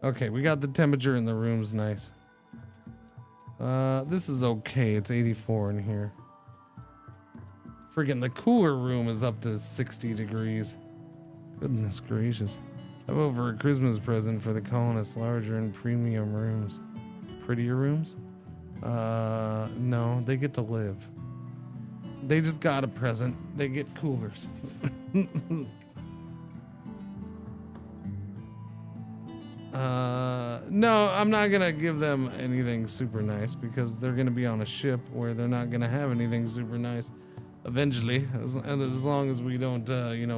Okay, we got the temperature in the rooms nice. This is okay. It's 84 in here. Freaking the cooler room is up to 60 degrees. Goodness gracious. How about for a Christmas present for the colonists, larger and premium rooms? Prettier rooms? No, they get to live. They just got a present. They get coolers. No, I'm not gonna give them anything super nice because they're gonna be on a ship where they're not gonna have anything super nice. Eventually, as long as we don't,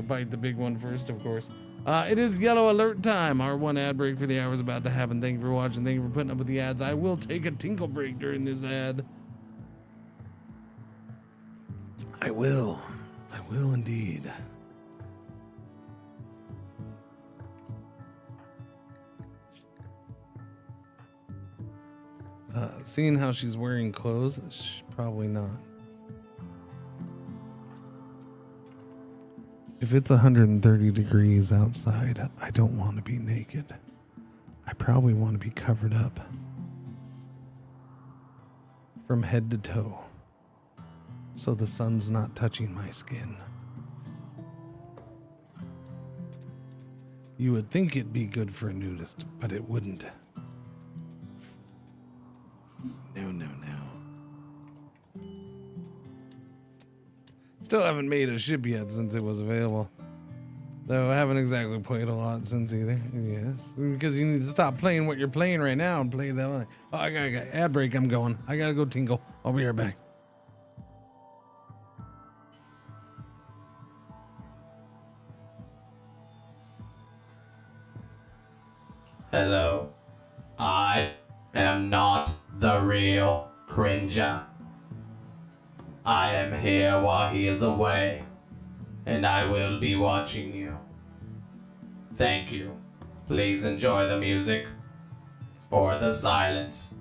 bite the big one first, of course. It is yellow alert time. Our one ad break for the hour is about to happen. Thank you for watching. Thank you for putting up with the ads. I will take a tinkle break during this ad. I will indeed. Seeing how she's wearing clothes, probably not. If it's 130 degrees outside, I don't want to be naked. I probably want to be covered up. from head to toe, so the sun's not touching my skin. You would think it'd be good for a nudist, but it wouldn't. No, no, no. Still haven't made a ship yet since it was available. Though I haven't exactly played a lot since either. Yes, because you need to stop playing what you're playing right now and play that one. Oh, I got ad break. I'm going. I gotta go tingle. I'll be right back. Hello. I am not the real Cringer. I am here while he is away, and I will be watching you. Thank you. Please enjoy the music or the silence.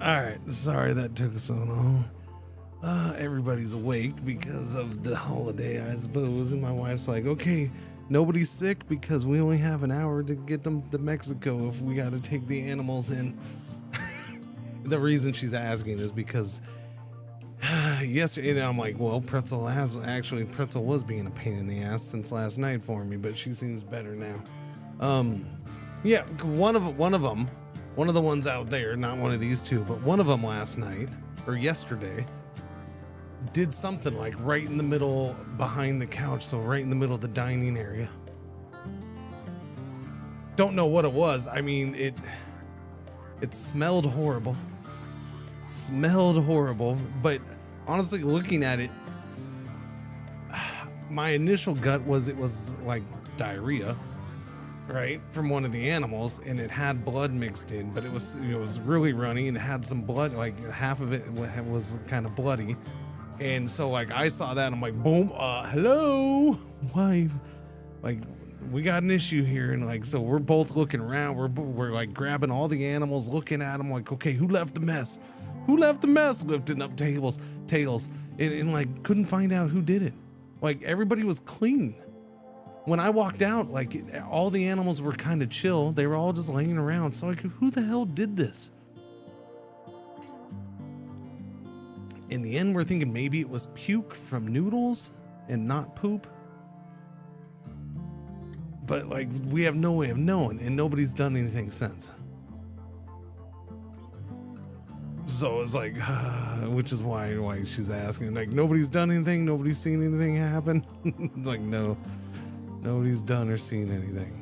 All right, sorry that took so long. Everybody's awake because of the holiday, I suppose. And my wife's like, okay, nobody's sick because we only have an hour to get them to Mexico if we got to take the animals in. The reason she's asking is because yesterday, and I'm like, well, Pretzel was being a pain in the ass since last night for me, but she seems better now. Yeah, one of the ones out there, not one of these two, but one of them last night or yesterday did something like right in the middle behind the couch, so right in the middle of the dining area. Don't know what it was. I mean, it smelled horrible. But honestly, looking at it, my initial gut was it was like diarrhea, right, from one of the animals, and it had blood mixed in, but it was really runny and it had some blood, like half of it was kind of bloody. And so like I saw that and I'm like, boom, hello, wife, like we got an issue here. And like, so we're both looking around, we're like grabbing all the animals, looking at them like, okay, who left the mess, lifting up tails, and like couldn't find out who did it. Like everybody was clean. When I walked out, like all the animals were kind of chill. They were all just laying around. So like, who the hell did this? In the end, we're thinking maybe it was puke from noodles and not poop. But like, we have no way of knowing, and nobody's done anything since. So it's like, which is why she's asking. Like, nobody's done anything, nobody's seen anything happen. It's like, no, nobody's done or seen anything.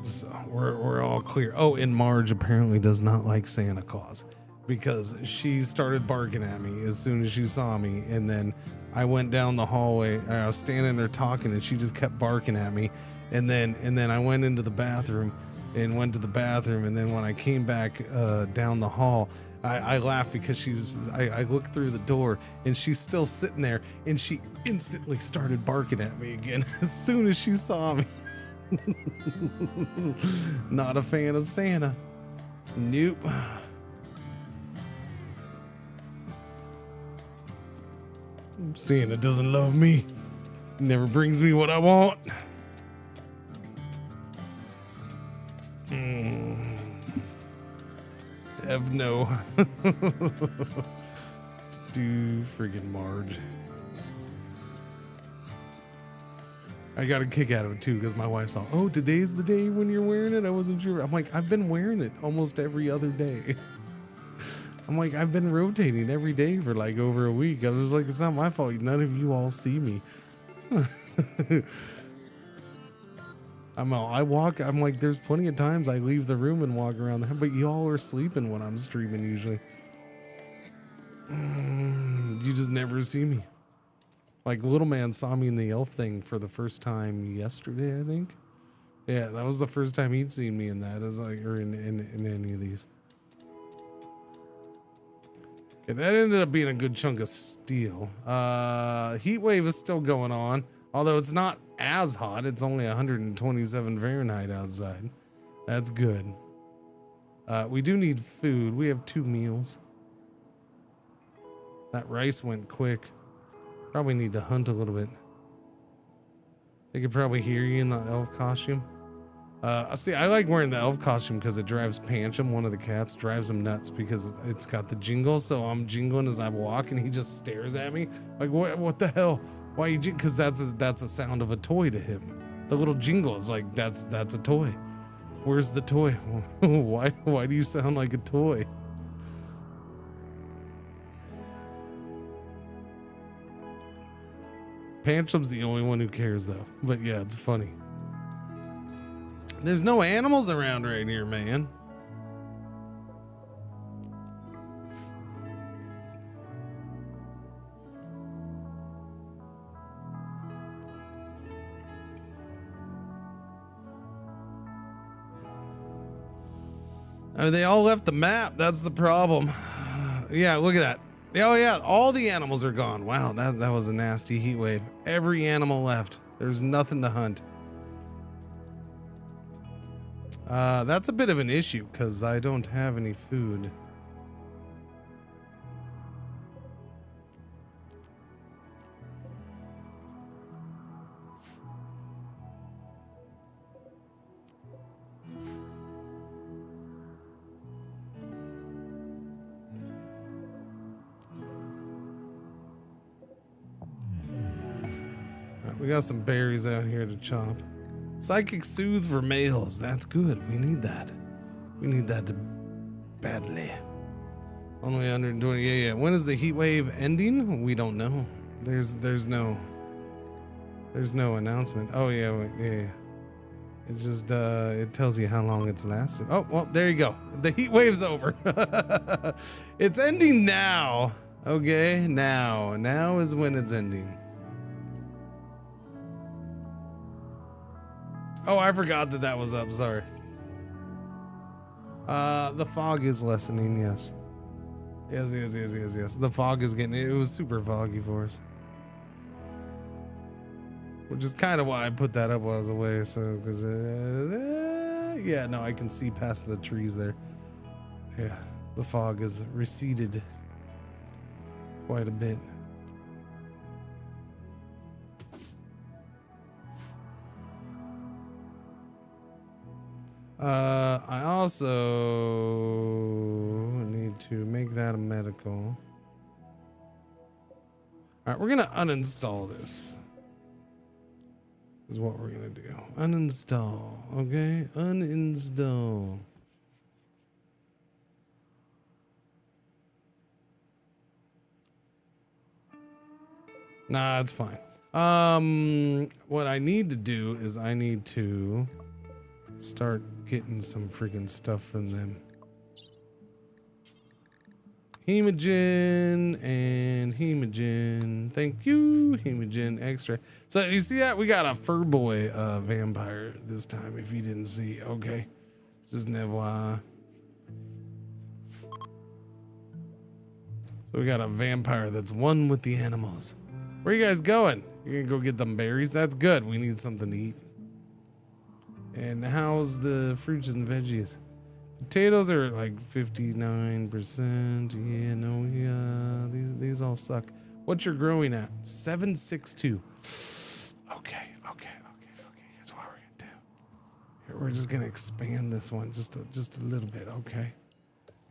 So we're all clear. Oh, and Marge apparently does not like Santa Claus because she started barking at me as soon as she saw me, and then I went down the hallway. I was standing there talking, and she just kept barking at me. And then I went into the bathroom, and then when I came back down the hall, I laughed because I looked through the door, and she's still sitting there, and she instantly started barking at me again as soon as she saw me. Not a fan of Santa. Nope. Santa doesn't love me. Never brings me what I want. F no. Do friggin' Marge. I got a kick out of it too because my wife saw, oh, today's the day when you're wearing it. I wasn't sure. I'm like, I've been wearing it almost every other day. I'm like, I've been rotating every day for like over a week. I was like, it's not my fault. None of you all see me. I'm like, there's plenty of times I leave the room and walk around there, but y'all are sleeping when I'm streaming usually. You just never see me. Like, little man saw me in the elf thing for the first time yesterday, I think. Yeah, that was the first time he'd seen me in that, as like, or in any of these. Okay, that ended up being a good chunk of steel. Heat wave is still going on, although it's not as hot. It's only 127 Fahrenheit outside. That's good. We do need food. We have 2 meals. That rice went quick. Probably need to hunt a little bit. They could probably hear you in the elf costume. See, I like wearing the elf costume because it drives Pancham, one of the cats, drives him nuts because it's got the jingle. So I'm jingling as I walk, and he just stares at me like, "What the hell? Why you?" Because that's a sound of a toy to him. The little jingle is like that's a toy. Where's the toy? Why do you sound like a toy? Pancham's the only one who cares though. But yeah, it's funny. There's no animals around right here, man. I mean, they all left the map. That's the problem. Yeah, look at that. Oh yeah, all the animals are gone. Wow, that was a nasty heat wave. Every animal left. There's nothing to hunt. That's a bit of an issue because I don't have any food. We got some berries out here to chop. Psychic Soothe for males. That's good. We need that. We need that badly. Only 120. Yeah. When is the heat wave ending? We don't know. There's no announcement. Oh yeah, wait, yeah. It just it tells you how long it's lasted. Oh well, there you go. The heat wave's over. It's ending now. Okay, now is when it's ending. Oh, I forgot that was up. Sorry. The fog is lessening. Yes. Yes. The fog is getting. It was super foggy for us, which is kind of why I put that up while I was away. So, because yeah, no, I can see past the trees there. Yeah, the fog has receded quite a bit. I also got a medical. All right, we're gonna uninstall this. Is what we're gonna do. Uninstall. Okay, uninstall. Nah, it's fine. What I need to do is I need to start getting some freaking stuff from them. Hemogen and hemogen. Thank you, hemogen extra. So you see that we got a fur boy vampire this time. If you didn't see, okay, just an FYI. So we got a vampire that's one with the animals. Where you guys going? You're gonna go get them berries? That's good. We need something to eat. And how's the fruits and veggies? Potatoes are like 59%. Yeah, no, yeah, these all suck. What you're growing at? 762. Okay. Here's what we're gonna do. Here, we're just gonna expand this one just a little bit. Okay.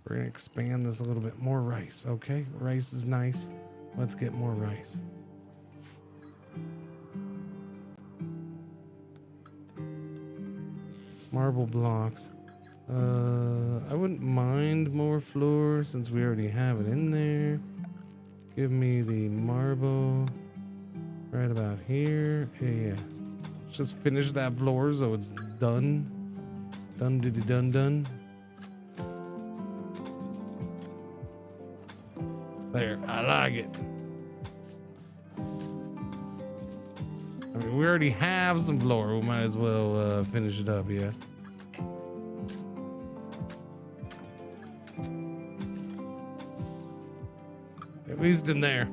We're gonna expand this a little bit. More rice. Okay, rice is nice. Let's get more rice. Marble blocks. I wouldn't mind more floor since we already have it in there. Give me the marble right about here. Yeah. Just finish that floor so it's done. Done. There, I like it. I mean, we already have some floor. We might as well finish it up, yeah. At least in there.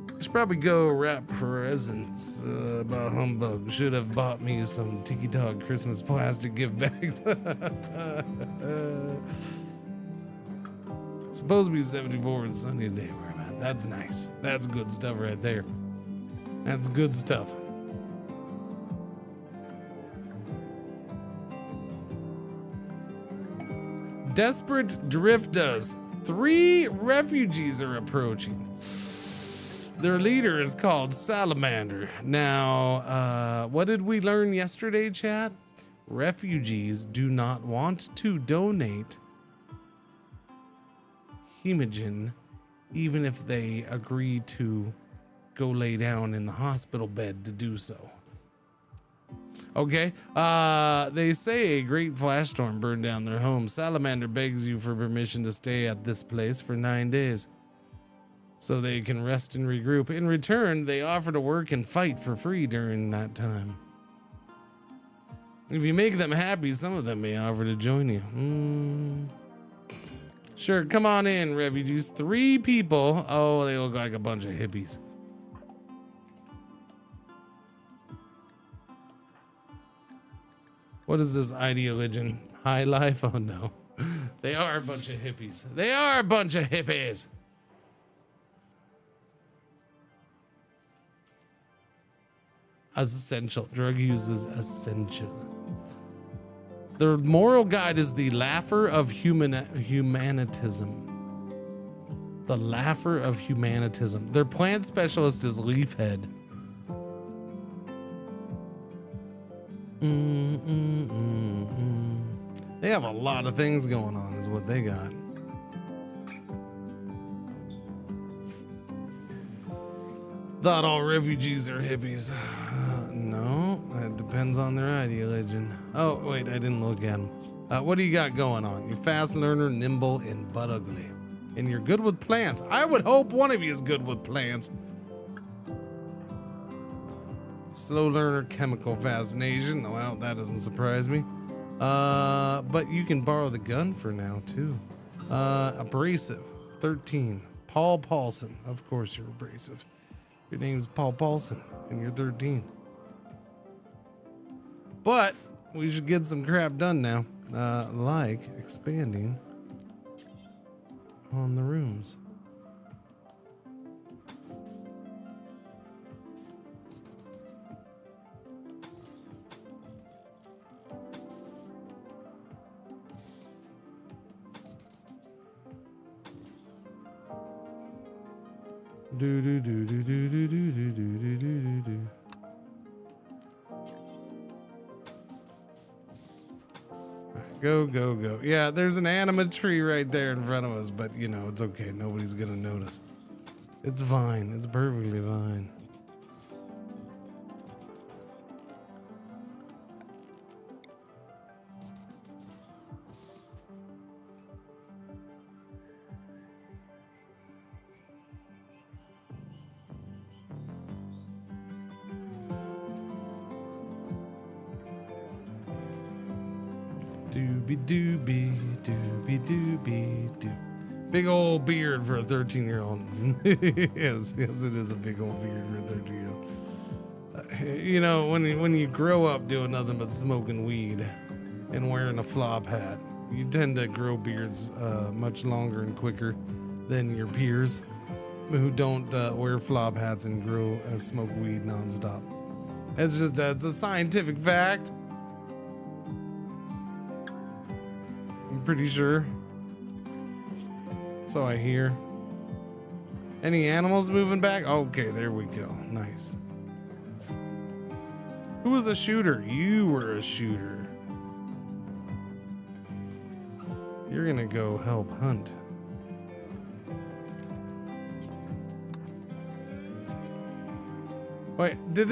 I should probably go wrap presents. Bah humbug. Should have bought me some Tiki Dog Christmas plastic gift bags. Supposed to be 74 and sunny today where I'm at. That's nice. That's good stuff right there. That's good stuff. Desperate drifters. 3 refugees are approaching. Their leader is called Salamander. Now, what did we learn yesterday, chat? Refugees do not want to donate hemogen, even if they agree to go lay down in the hospital bed to do so. Okay, they say a great flash storm burned down their home. Salamander begs you for permission to stay at this place for 9 days so they can rest and regroup. In return, they offer to work and fight for free during that time. If you make them happy, some of them may offer to join you. Sure, come on in, refugees. 3 people. Oh, they look like a bunch of hippies. What is this ideologian? High life? Oh no. They are a bunch of hippies. They are a bunch of hippies. Essential. Drug use is essential. The moral guide is the laugher of humanitism. The laugher of humanitism. Their plant specialist is Leafhead. They have a lot of things going on is what they got. Thought all refugees are hippies. No, it depends on their ideology. Oh, wait, I didn't look at them. What do you got going on? You're fast learner, nimble, and butt ugly. And you're good with plants. I would hope one of you is good with plants. Slow learner, chemical fascination. Well, that doesn't surprise me. But you can borrow the gun for now, too. Abrasive, 13. Paul Paulson. Of course you're abrasive. Your name's Paul Paulson, and you're 13. But we should get some crap done now, like expanding on the rooms. Do do do do do do do do do do do do. Go, go, go. Yeah, there's an anima tree right there in front of us, but you know, it's okay. Nobody's gonna notice. It's fine. It's perfectly fine. Doobie doobie doobie doobie doo. Big old beard for a 13-year-old. Yes, yes, it is a big old beard for a 13-year-old. You know, when you grow up doing nothing but smoking weed and wearing a flop hat, you tend to grow beards much longer and quicker than your peers who don't wear flop hats and smoke weed nonstop. It's a scientific fact. I'm pretty sure. So I hear. Any animals moving back? Okay, there we go. Nice. Who was a shooter? You were a shooter. You're gonna go help hunt. Wait, did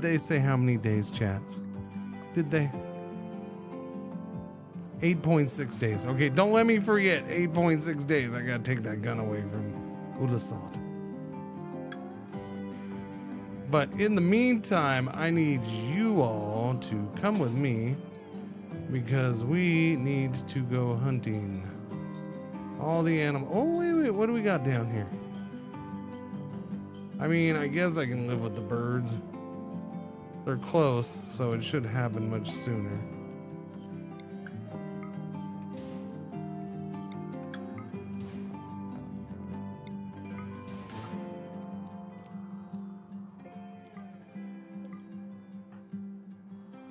they say how many days, chat? Did they? 8.6 days. Okay, don't let me forget. 8.6 days. I gotta take that gun away from Ulasant. But in the meantime, I need you all to come with me because we need to go hunting. All the animals. Oh, wait. What do we got down here? I mean, I guess I can live with the birds. They're close, so it should happen much sooner.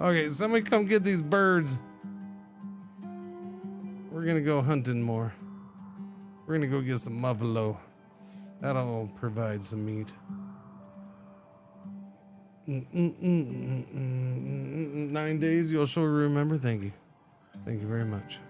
Okay, somebody come get these birds. We're gonna go hunting more. We're gonna go get some buffalo. That'll provide some meat. 9 days, you'll sure remember. Thank you. Thank you very much.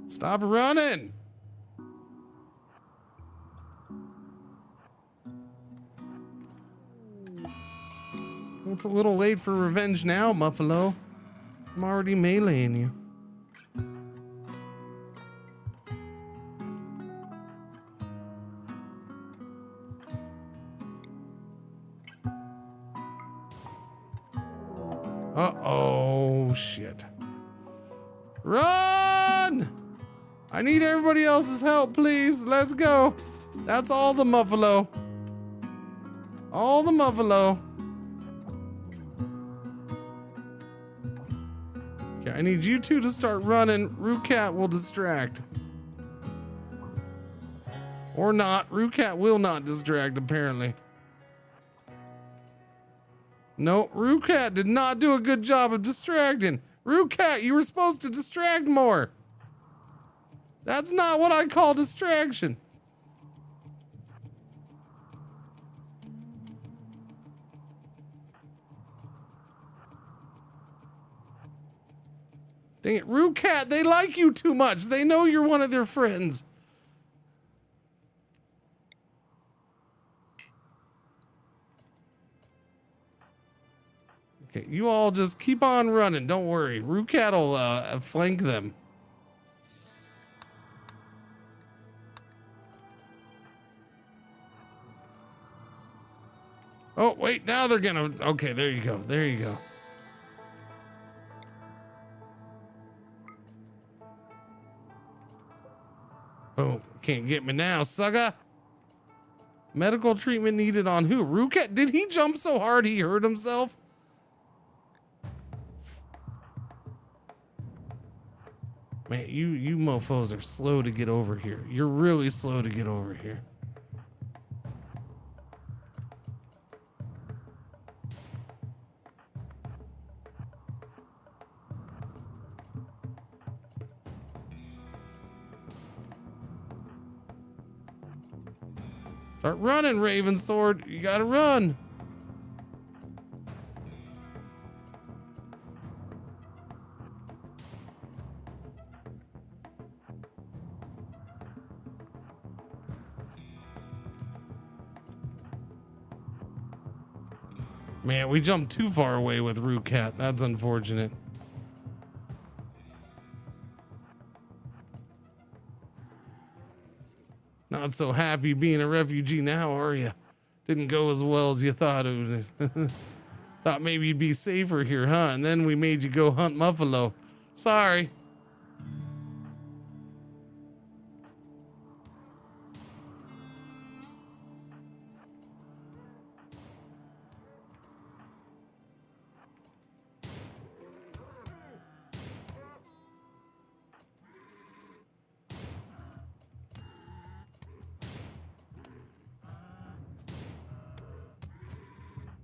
Stop running! It's a little late for revenge now, Muffalo. I'm already meleeing you. Uh-oh, shit. Run! I need everybody else's help, please. Let's go. That's all the Muffalo. All the Muffalo. Okay, I need you two to start running. Rookat will distract. Or not. Rookat will not distract, apparently. No, Rookat did not do a good job of distracting. Rookat, you were supposed to distract more. That's not what I call distraction. Dang it, Rookat, they like you too much. They know you're one of their friends. Okay, you all just keep on running. Don't worry. Rookat will flank them. Oh, wait, now they're gonna... Okay, there you go. There you go. Boom. Can't get me now, sucker. Medical treatment needed on who? Rookat? Did he jump so hard he hurt himself? Man, you mofos are slow to get over here. You're really slow to get over here. Start running, Raven Sword. You gotta run. Man, we jumped too far away with Rookat. That's unfortunate. Not so happy being a refugee now, are you? Didn't go as well as you thought it would. Thought maybe you'd be safer here, huh? And then we made you go hunt buffalo. Sorry.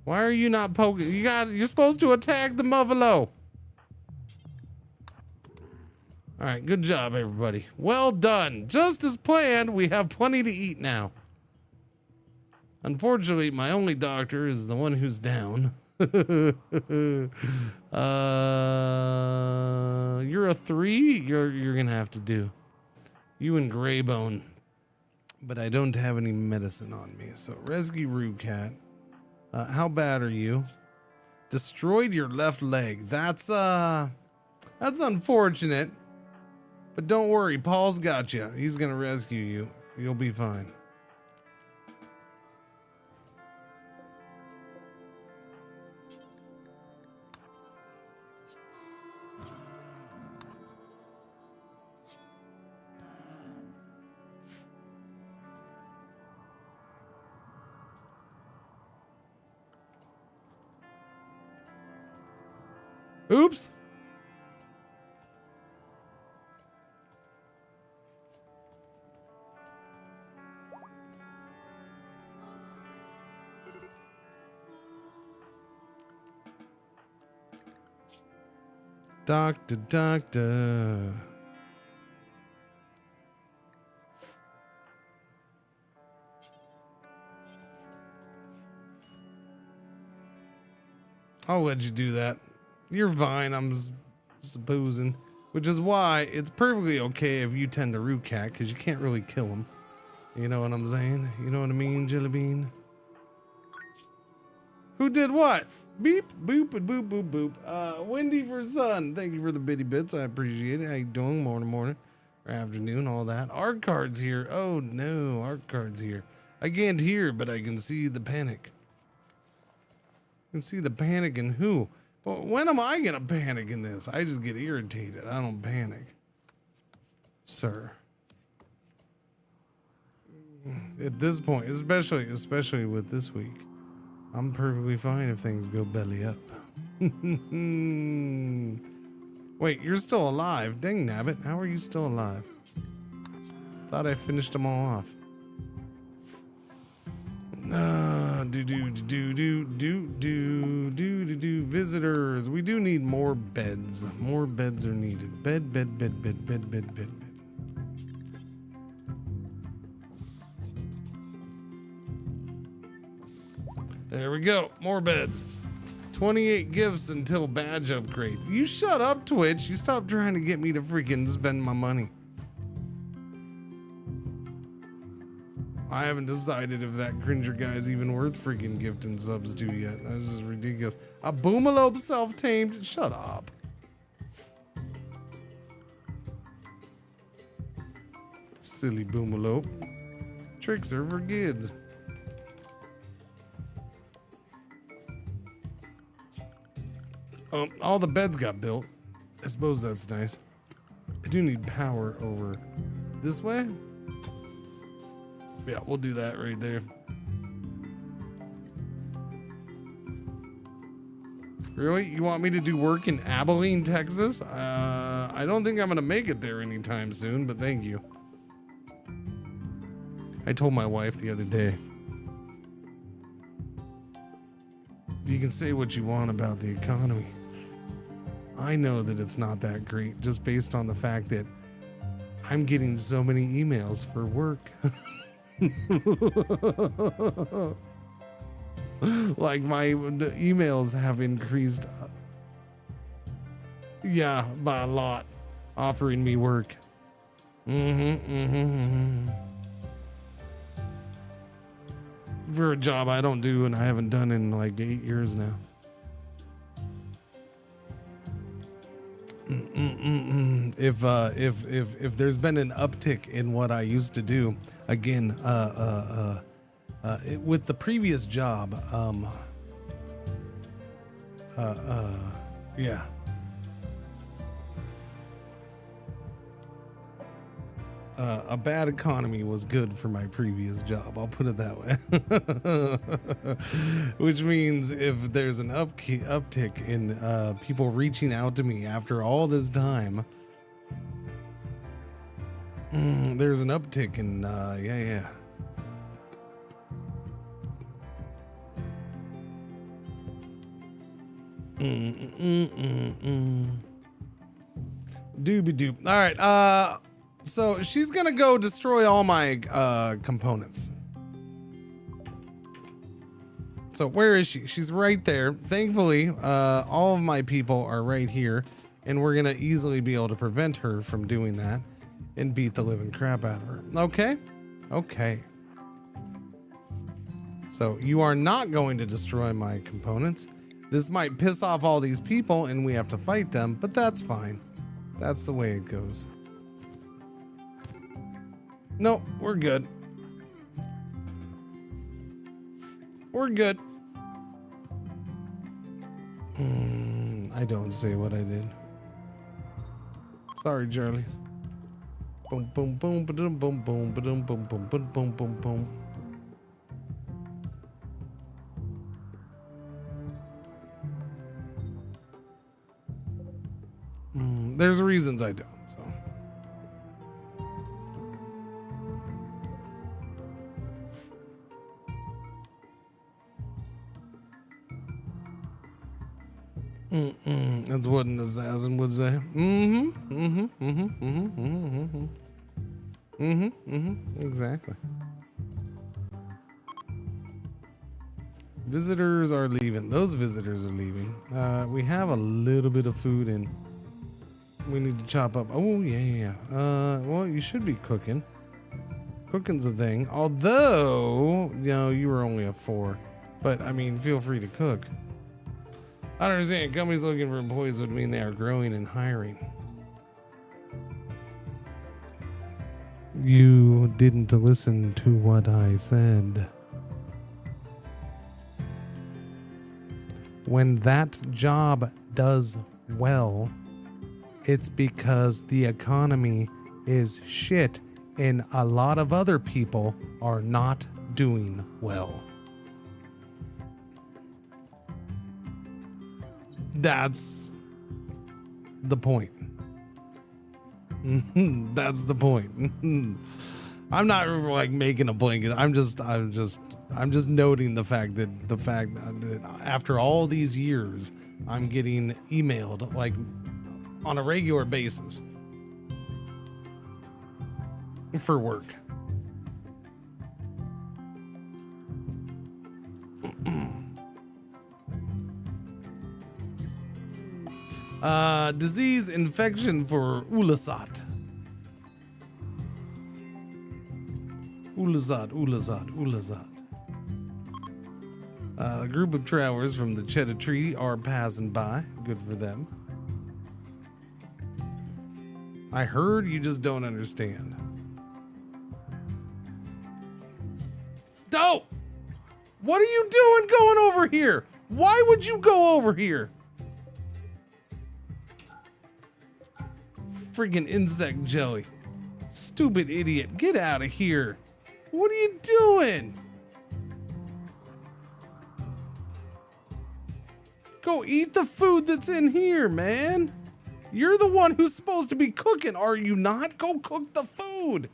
Why are you not poking? You're supposed to attack the buffalo. All right, good job, everybody. Well done. Just as planned, we have plenty to eat now. Unfortunately, my only doctor is the one who's down. You're a 3. You're gonna have to do. You and Greybone. But I don't have any medicine on me, so rescue Rookat. How bad are you? Destroyed your left leg. That's unfortunate. But don't worry, Paul's got you. He's gonna rescue you. You'll be fine. Oops. Doctor. I'll let you do that. You're fine, I'm supposing. Which is why it's perfectly okay if you tend to Rookat, because you can't really kill him. You know what I'm saying? You know what I mean, Jellybean? Who did what? Beep, boop, and boop, boop, boop. Wendy for Sun. Thank you for the bitty bits. I appreciate it. How you doing? Morning, or afternoon, all that. Art card's here. Oh no, art card's here. I can't hear, but I can see the panic. I can see the panic in who? Well, when am I gonna panic in this? I just get irritated. I don't panic. Sir. At this point, especially with this week, I'm perfectly fine if things go belly up. Wait, you're still alive? Dang nabbit, how are you still alive? Thought I finished them all off. Visitors. We do need more beds. More beds are needed. Bed. There we go. More beds. 28 gifts until badge upgrade. You shut up, Twitch. You stop trying to get me to freaking spend my money. I haven't decided if that Cringer guy is even worth freaking gifting subs to yet. That's just ridiculous. A boomalope self-tamed? Shut up. Silly boomalope. Tricks are for kids. All the beds got built. I suppose that's nice. I do need power over this way. Yeah, we'll do that right there. Really? You want me to do work in Abilene, Texas? I don't think I'm gonna make it there anytime soon, but thank you. I told my wife the other day, you can say what you want about the economy. I know that it's not that great just based on the fact that I'm getting so many emails for work. Like the emails have increased, yeah, by a lot, offering me work. For a job I don't do and I haven't done in like 8 years now. If there's been an uptick in what I used to do, again, with the previous job, yeah. A bad economy was good for my previous job. I'll put it that way. Which means if there's an uptick in people reaching out to me after all this time, there's an uptick in, yeah. Doobie doop. All right. So she's gonna go destroy all my components. So where is she? She's right there. Thankfully, all of my people are right here, and we're gonna easily be able to prevent her from doing that and beat the living crap out of her. Okay? Okay. So you are not going to destroy my components. This might piss off all these people and we have to fight them, but that's fine. That's the way it goes. No, we're good. We're good. I don't say what I did. Sorry, Charlies. Boom, boom, boom, ba-dum, boom, boom, ba-dum, boom, boom, boom, boom, boom, boom. There's reasons I don't. That's what an assassin would say. Exactly. Visitors are leaving. Those visitors are leaving. We have a little bit of food and we need to chop up. Oh, yeah. Well, you should be cooking. Cooking's a thing. Although, you know, you were only a 4. But, I mean, feel free to cook. I don't understand. Companies looking for employees would mean they are growing and hiring. You didn't listen to what I said. When that job does well, it's because the economy is shit and a lot of other people are not doing well. That's the point. That's the point. I'm not like making a blanket. I'm just noting the fact that after all these years, I'm getting emailed like on a regular basis for work. Disease infection for Ulasat. Ulasat. A group of travelers from the Cheddar Treaty are passing by. Good for them. I heard you just don't understand. Oh! What are you doing going over here? Why would you go over here? Freaking insect jelly. Stupid idiot. Get out of here. What are you doing? Go eat the food that's in here, man. You're the one who's supposed to be cooking, are you not? Go cook the food.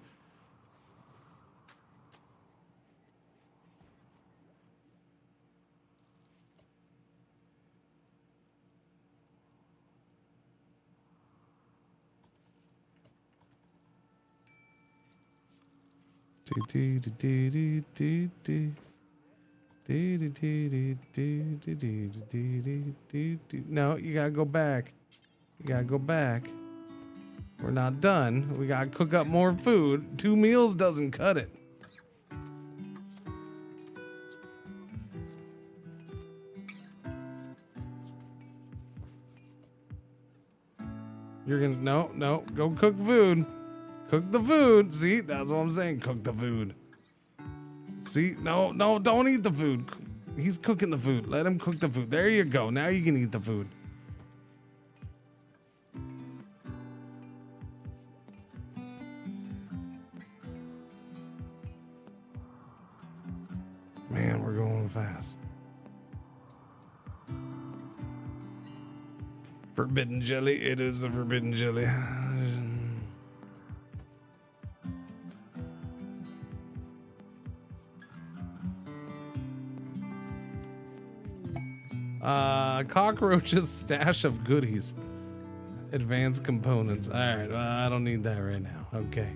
No, you gotta go back. You gotta go back. We're not done. We gotta cook up more food. 2 meals doesn't cut it. You're gonna, no, go cook food. Cook the food. See, that's what I'm saying. Cook the food. See, no, don't eat the food. He's cooking the food. Let him cook the food. There you go. Now you can eat the food. Man, we're going fast. Forbidden jelly. It is a forbidden jelly. Cockroach's stash of goodies. Advanced components. All right, I don't need that right now. Okay.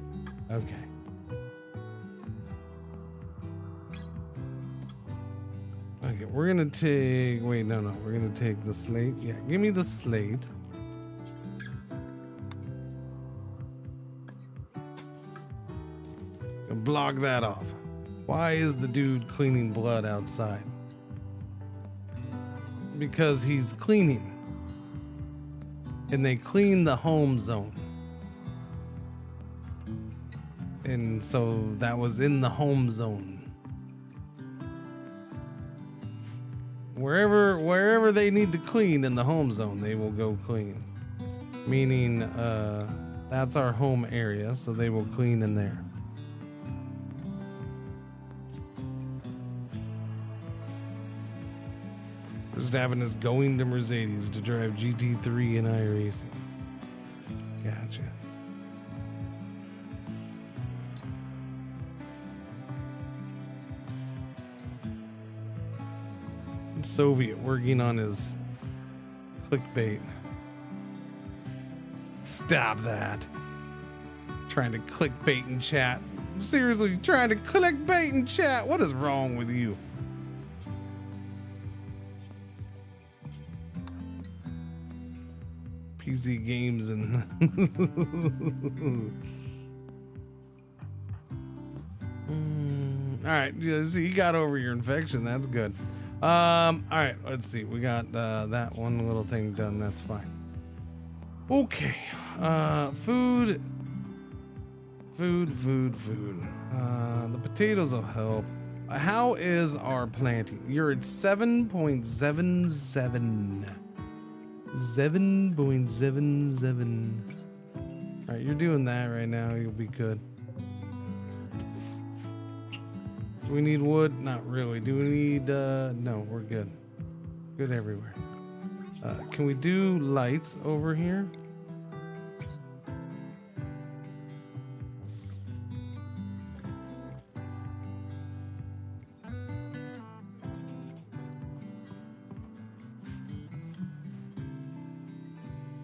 Okay, we're gonna take, wait, no, we're gonna take the slate. Yeah, give me the slate. And block that off. Why is the dude cleaning blood outside? Because he's cleaning. And they clean the home zone. And so that was in the home zone. Wherever they need to clean in the home zone, they will go clean. Meaning, that's our home area, so they will clean in there. Verstappen is going to Mercedes to drive GT3 in iRacing. Gotcha. Soviet working on his clickbait. Stop that. Trying to clickbait in chat. Seriously, trying to clickbait in chat. What is wrong with you? PC games and all right, so you got over your infection. That's good. All right, let's see. We got that one little thing done. That's fine. Okay. Food. The potatoes will help. How is our planting? You're at 7.77. 7.77. All right, you're doing that right now. You'll be good. Do we need wood? Not really. Do we need, no, we're good. Good everywhere. Can we do lights over here?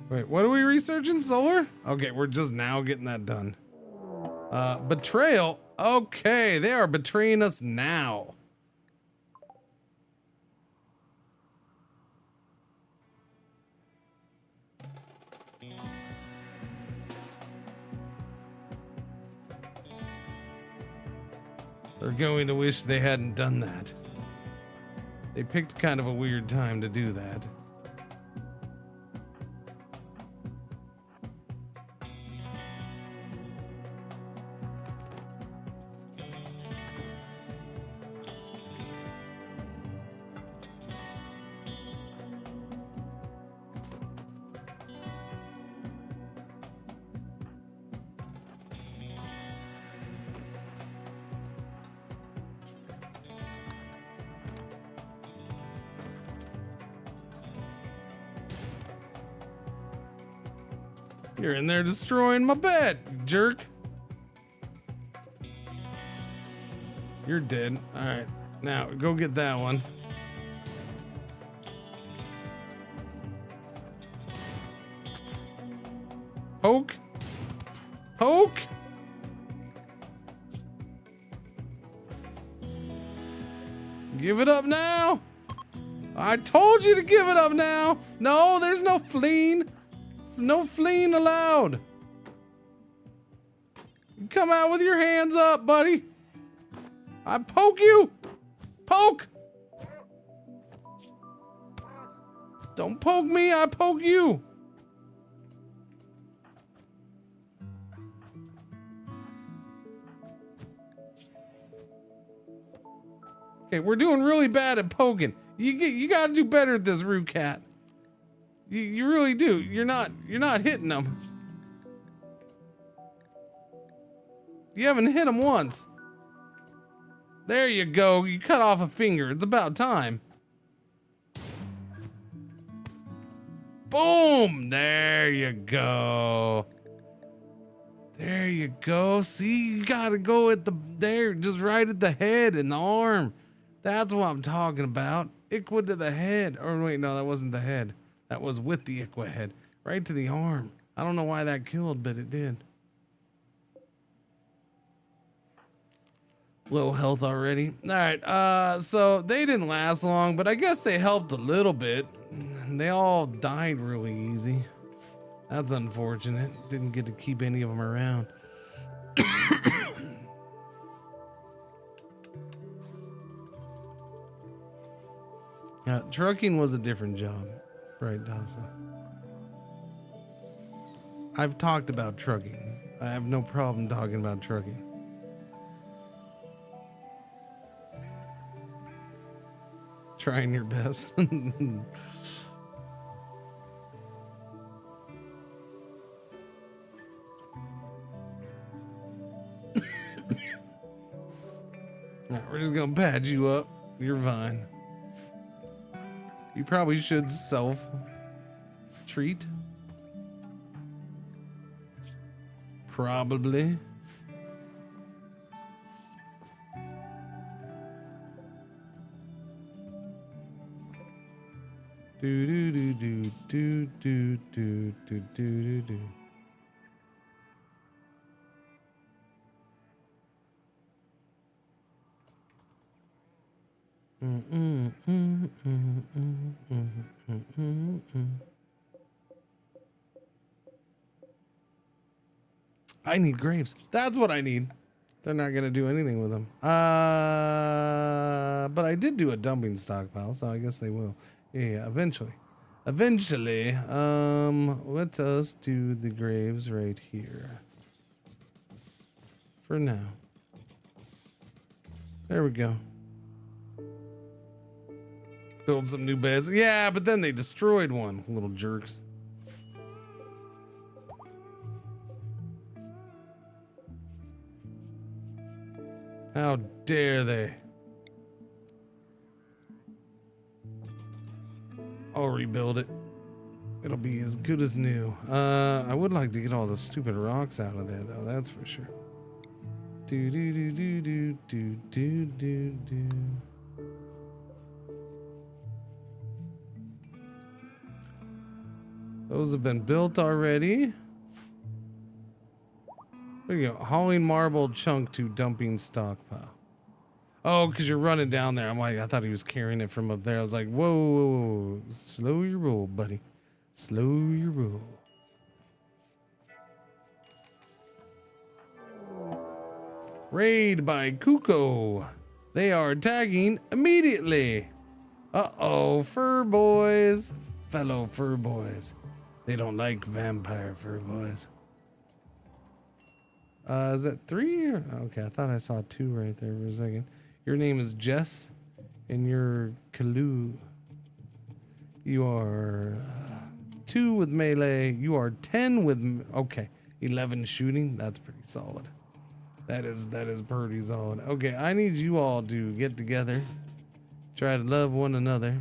Wait, what are we researching? Solar? Okay, we're just now getting that done. Betrayal. Okay, they are betraying us now. They're going to wish they hadn't done that. They picked kind of a weird time to do that. You're in there destroying my bed, you jerk. You're dead. All right, now go get that one. Poke. Poke. Give it up now. I told you to give it up now. No, there's no fleeing. No fleeing allowed. Come out with your hands up, buddy. I poke you. Poke. Don't poke me, I poke you. Okay, we're doing really bad at poking. You gotta do better at this, Root Cat. You really do. You're not hitting them. You haven't hit him once. There you go. You cut off a finger. It's about time. Boom! There you go. There you go. See, you gotta go at just right at the head and the arm. That's what I'm talking about. Iqua to the head. Or wait, no, that wasn't the head. That was with the Iqua head. Right to the arm. I don't know why that killed, but it did. Low health already. All right, so they didn't last long, but I guess they helped a little bit. They all died really easy. That's unfortunate. Didn't get to keep any of them around. Trucking was a different job, right, Dawson? I've talked about trucking. I have no problem talking about trucking. Trying your best. Nah, we're just gonna pad you up. You're fine. You probably should self-treat. Probably. Do do do do do do do do do do. I need graves. That's what I need. They're not gonna do anything with them. But I did do a dumping stockpile, so I guess they will. Yeah, eventually. Eventually. Let us do the graves right here. For now. There we go. Build some new beds. Yeah, but then they destroyed one, little jerks. How dare they? I'll rebuild it. It'll be as good as new. I would like to get all the stupid rocks out of there, though. That's for sure. Do do do do do do do do do. Those have been built already. There you go. Hauling marble chunk to dumping stockpile. Oh, because you're running down there. I'm like, I thought he was carrying it from up there. I was like, whoa, whoa, whoa. Slow your roll, buddy. Slow your roll. Raid by Kuko. They are tagging immediately. Uh-oh, fur boys. Fellow fur boys. They don't like vampire fur boys. Is that 3? Or? Okay, I thought I saw 2 right there for a second. Your name is Jess, and you're Kalu. You are 2 with melee. You are 10 with, okay, 11 shooting. That's pretty solid. That is pretty solid. Okay, I need you all to get together. Try to love one another.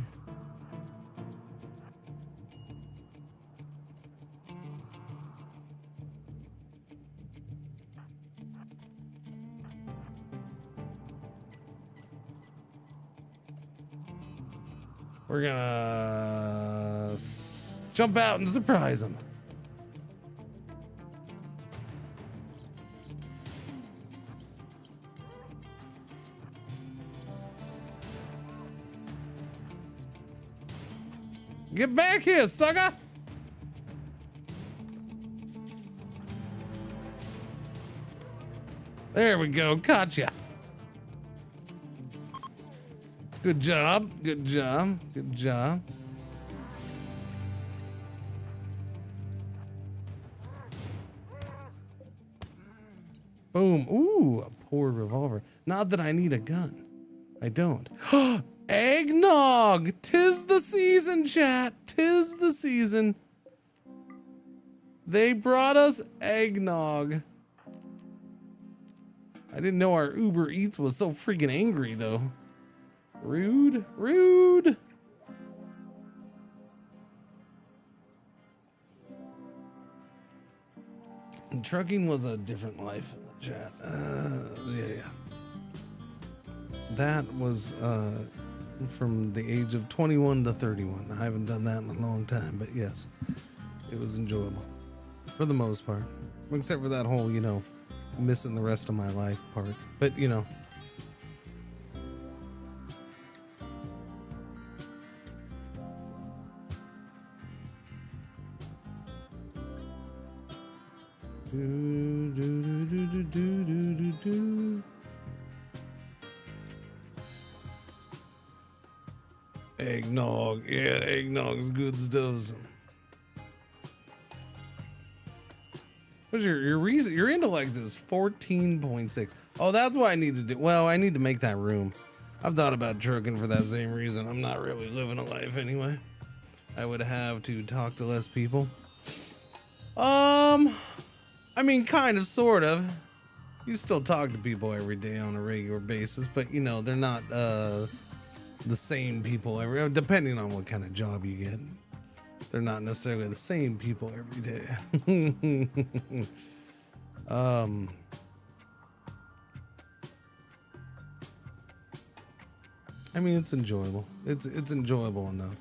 We're gonna jump out and surprise him. Get back here, sucker! There we go, caught ya. Good job, good job, good job. Boom, ooh, a poor revolver. Not that I need a gun. I don't. Eggnog! 'Tis the season, chat. 'Tis the season. They brought us eggnog. I didn't know our Uber Eats was so freaking angry, though. Rude, rude. And trucking was a different life, chat. Yeah. That was from the age of 21 to 31. I haven't done that in a long time, but yes, it was enjoyable for the most part, except for that whole, you know, missing the rest of my life part. But you know, eggnog, yeah, eggnog's good stuff. What's your reason? Your intellect is 14.6. Oh, that's what I need to do. Well, I need to make that room. I've thought about trucking for that same reason. I'm not really living a life anyway. I would have to talk to less people. I mean, kind of, sort of. You still talk to people every day on a regular basis, but you know, they're not the same people depending on what kind of job you get. They're not necessarily the same people every day. I mean, it's enjoyable. It's enjoyable enough.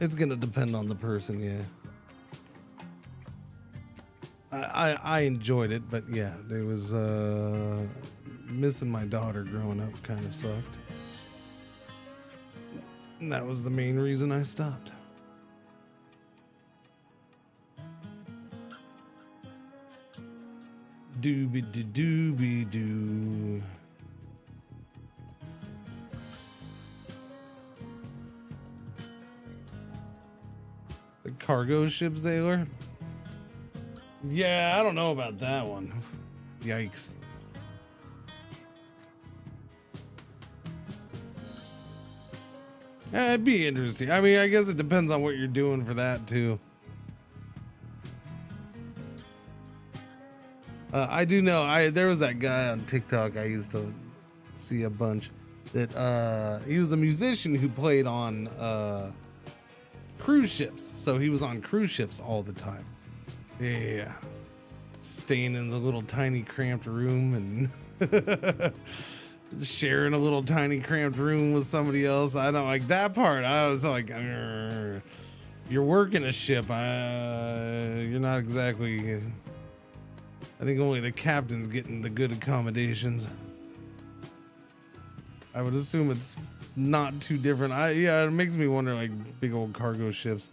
It's gonna depend on the person, yeah. I enjoyed it, but yeah, it was missing my daughter growing up kind of sucked. And that was the main reason I stopped. Doobie-doo. The cargo ship sailor? Yeah, I don't know about that one. Yikes. It'd be interesting. I mean, I guess it depends on what you're doing for that too. I do know there was that guy on TikTok I used to see a bunch that he was a musician who played on cruise ships. So he was on cruise ships all the time. Yeah. Staying in the little tiny cramped room and sharing a little tiny cramped room with somebody else. I don't like that part. I was like, you're working a ship. You're not exactly. I think only the captain's getting the good accommodations. I would assume it's not too different. Yeah, it makes me wonder, like big old cargo ships.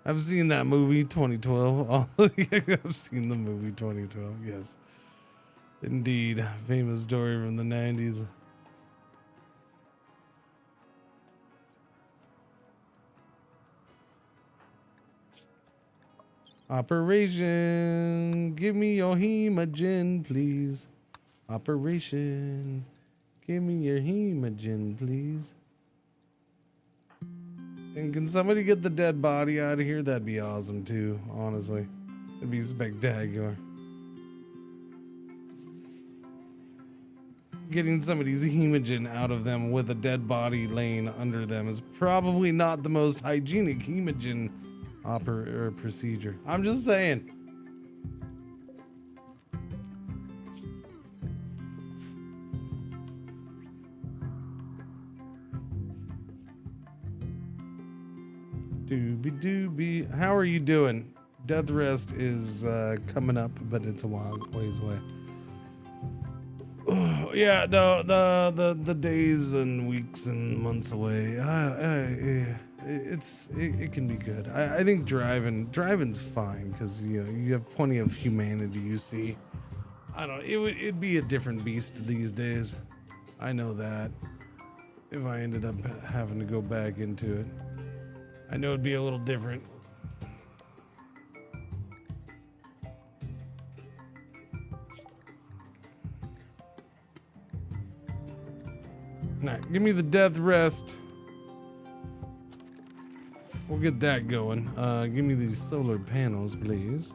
I've seen that movie 2012. I've seen the movie 2012. Yes, indeed, famous story from the 90s. Operation, give me your hemogen, please. Operation, give me your hemogen, please. And can somebody get the dead body out of here? That'd be awesome too, honestly. It'd be spectacular. Getting somebody's hemogen out of them with a dead body laying under them is probably not the most hygienic hemogen procedure. I'm just saying. Doobie. How are you doing? Death rest is coming up, but it's a ways away. Oh, yeah, no, the days and weeks and months away. It can be good. I think driving's fine because you have plenty of humanity. You see, it'd be a different beast these days. I know that. If I ended up having to go back into it, I know it'd be a little different. Now, give me the death rest. We'll get that going. Give me these solar panels, please.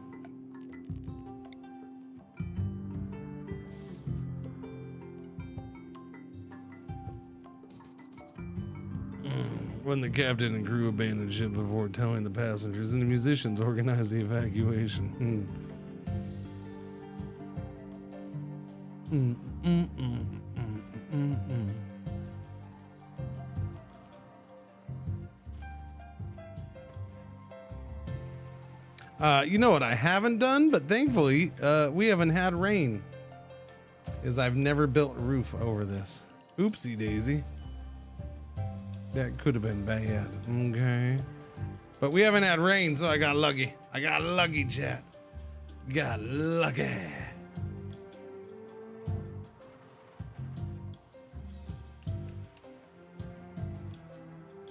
When the captain and crew abandoned ship before telling the passengers and the musicians organized the evacuation. You know what I haven't done, but thankfully we haven't had rain, is I've never built a roof over this. Oopsie daisy. That could have been bad. Okay. But we haven't had rain, so I got lucky. I got lucky, chat. Got lucky.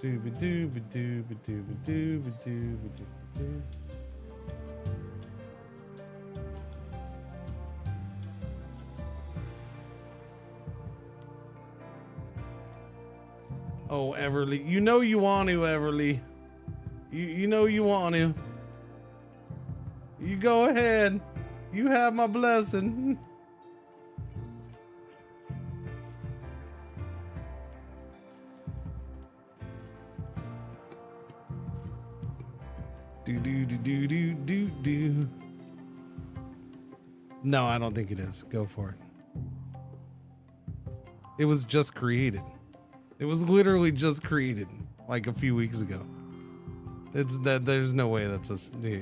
Dooby dooby dooby dooby dooby dooby dooby. Oh, Everly. You know you want to, Everly. You know you want to. You go ahead. You have my blessing. Do. No, I don't think it is. Go for it. It was just created. It was literally just created like a few weeks ago. It's that there's no way that's a yeah.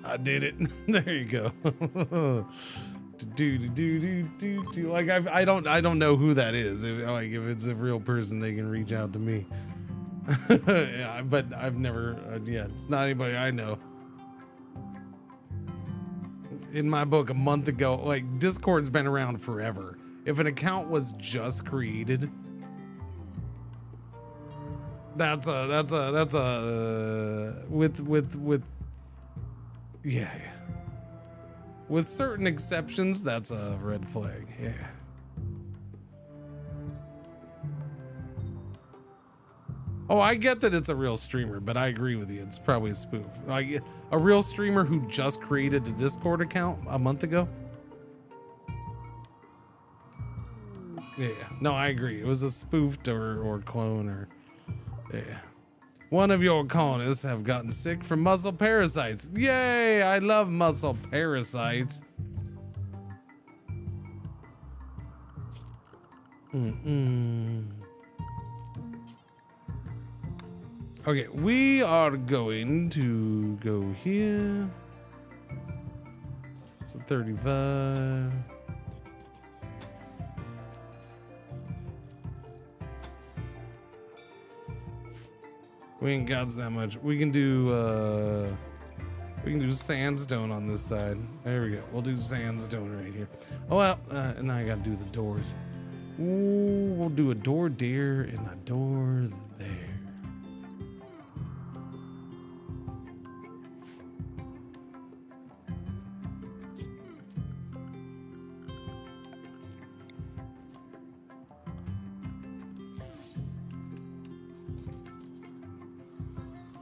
I did it. There you go. Do. Like I don't know who that is. If it's a real person, they can reach out to me. Yeah, but I've never. Yeah, it's not anybody I know. In my book, a month ago, like Discord's been around forever. If an account was just created, that's a with yeah. With certain exceptions, that's a red flag. Yeah. Oh, I get that it's a real streamer, but I agree with you. It's probably a spoof. Like a real streamer who just created a Discord account a month ago. Yeah. No, I agree. It was a spoofed or clone or yeah. One of your colonists have gotten sick from muscle parasites. Yay! I love muscle parasites. Okay, we are going to go here. It's a 35. We ain't got that much. We can do sandstone on this side. There we go. We'll do sandstone right here. Oh well, and then I gotta do the doors. Ooh, we'll do a door there and a door there.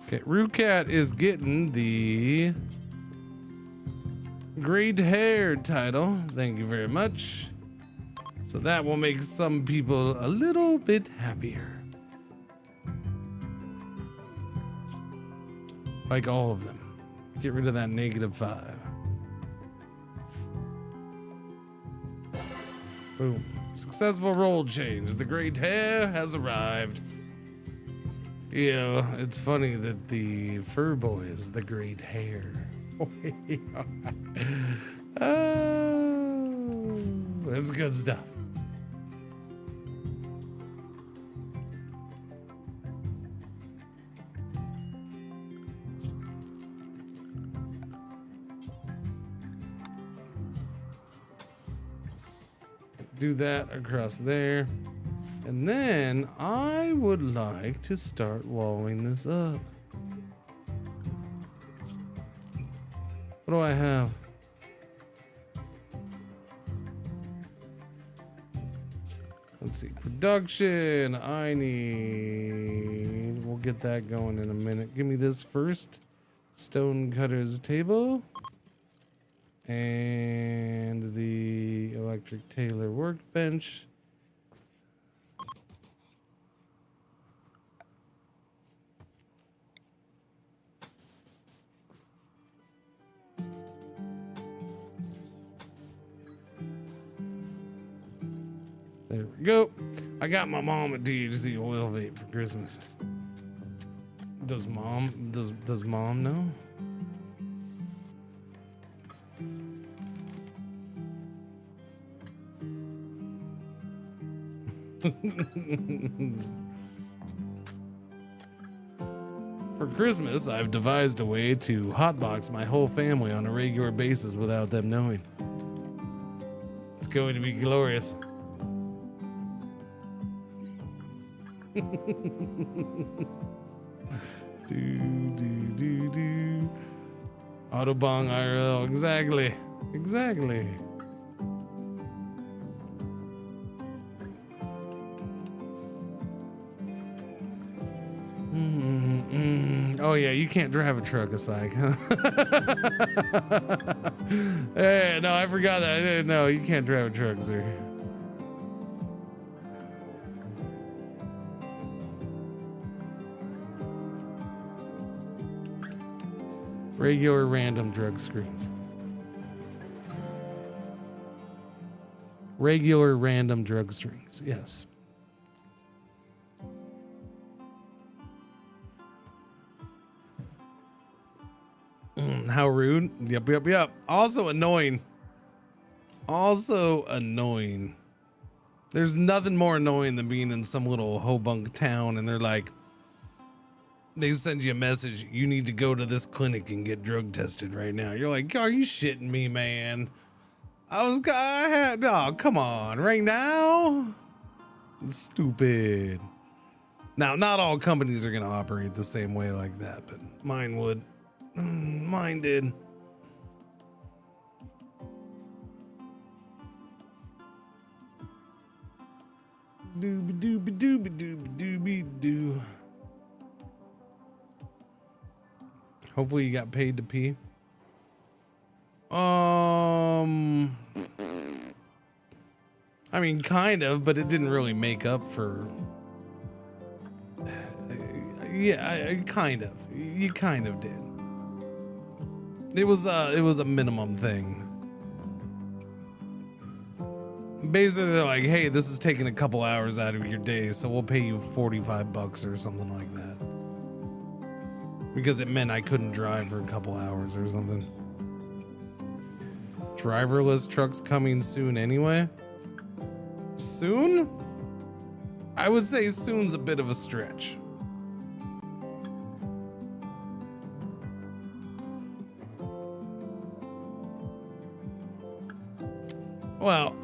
Okay, Rucat is getting the great hair title. Thank you very much. So that will make some people a little bit happier. Like all of them. Get rid of that -5. Boom. Successful role change. The great hair has arrived. You know, it's funny that the fur boy is the great hair. Oh, that's good stuff. Do that across there. And then I would like to start walling this up. What do I have? Let's see, production. We'll get that going in a minute. Give me this first. Stone cutter's table. And the electric tailor workbench. There we go. I got my mom a THC oil vape for Christmas. Does mom know? For Christmas, I've devised a way to hotbox my whole family on a regular basis without them knowing. It's going to be glorious. do. Autobong IRL, exactly. Oh yeah, you can't drive a truck, Asai. Hey, no, I forgot that. No, you can't drive a truck, sir. Regular random drug screens. Regular random drug screens, yes. How rude. Yep. Also annoying. There's nothing more annoying than being in some little hobunk town and they're like, they send you a message, you need to go to this clinic and get drug tested right now. You're like, are you shitting me, man? No, come on, right now? Stupid. Now, not all companies are going to operate the same way like that, but mine would. Mine did. Dooby-dooby-dooby-dooby-dooby-doo. Hopefully you got paid to pee. I mean, kind of, but it didn't really make up for. Yeah, kind of. You kind of did. It was a minimum thing. Basically, they're like, hey, this is taking a couple hours out of your day, so we'll pay you $45 or something like that. Because it meant I couldn't drive for a couple hours or something. Driverless trucks coming soon anyway? Soon? I would say soon's a bit of a stretch. Well,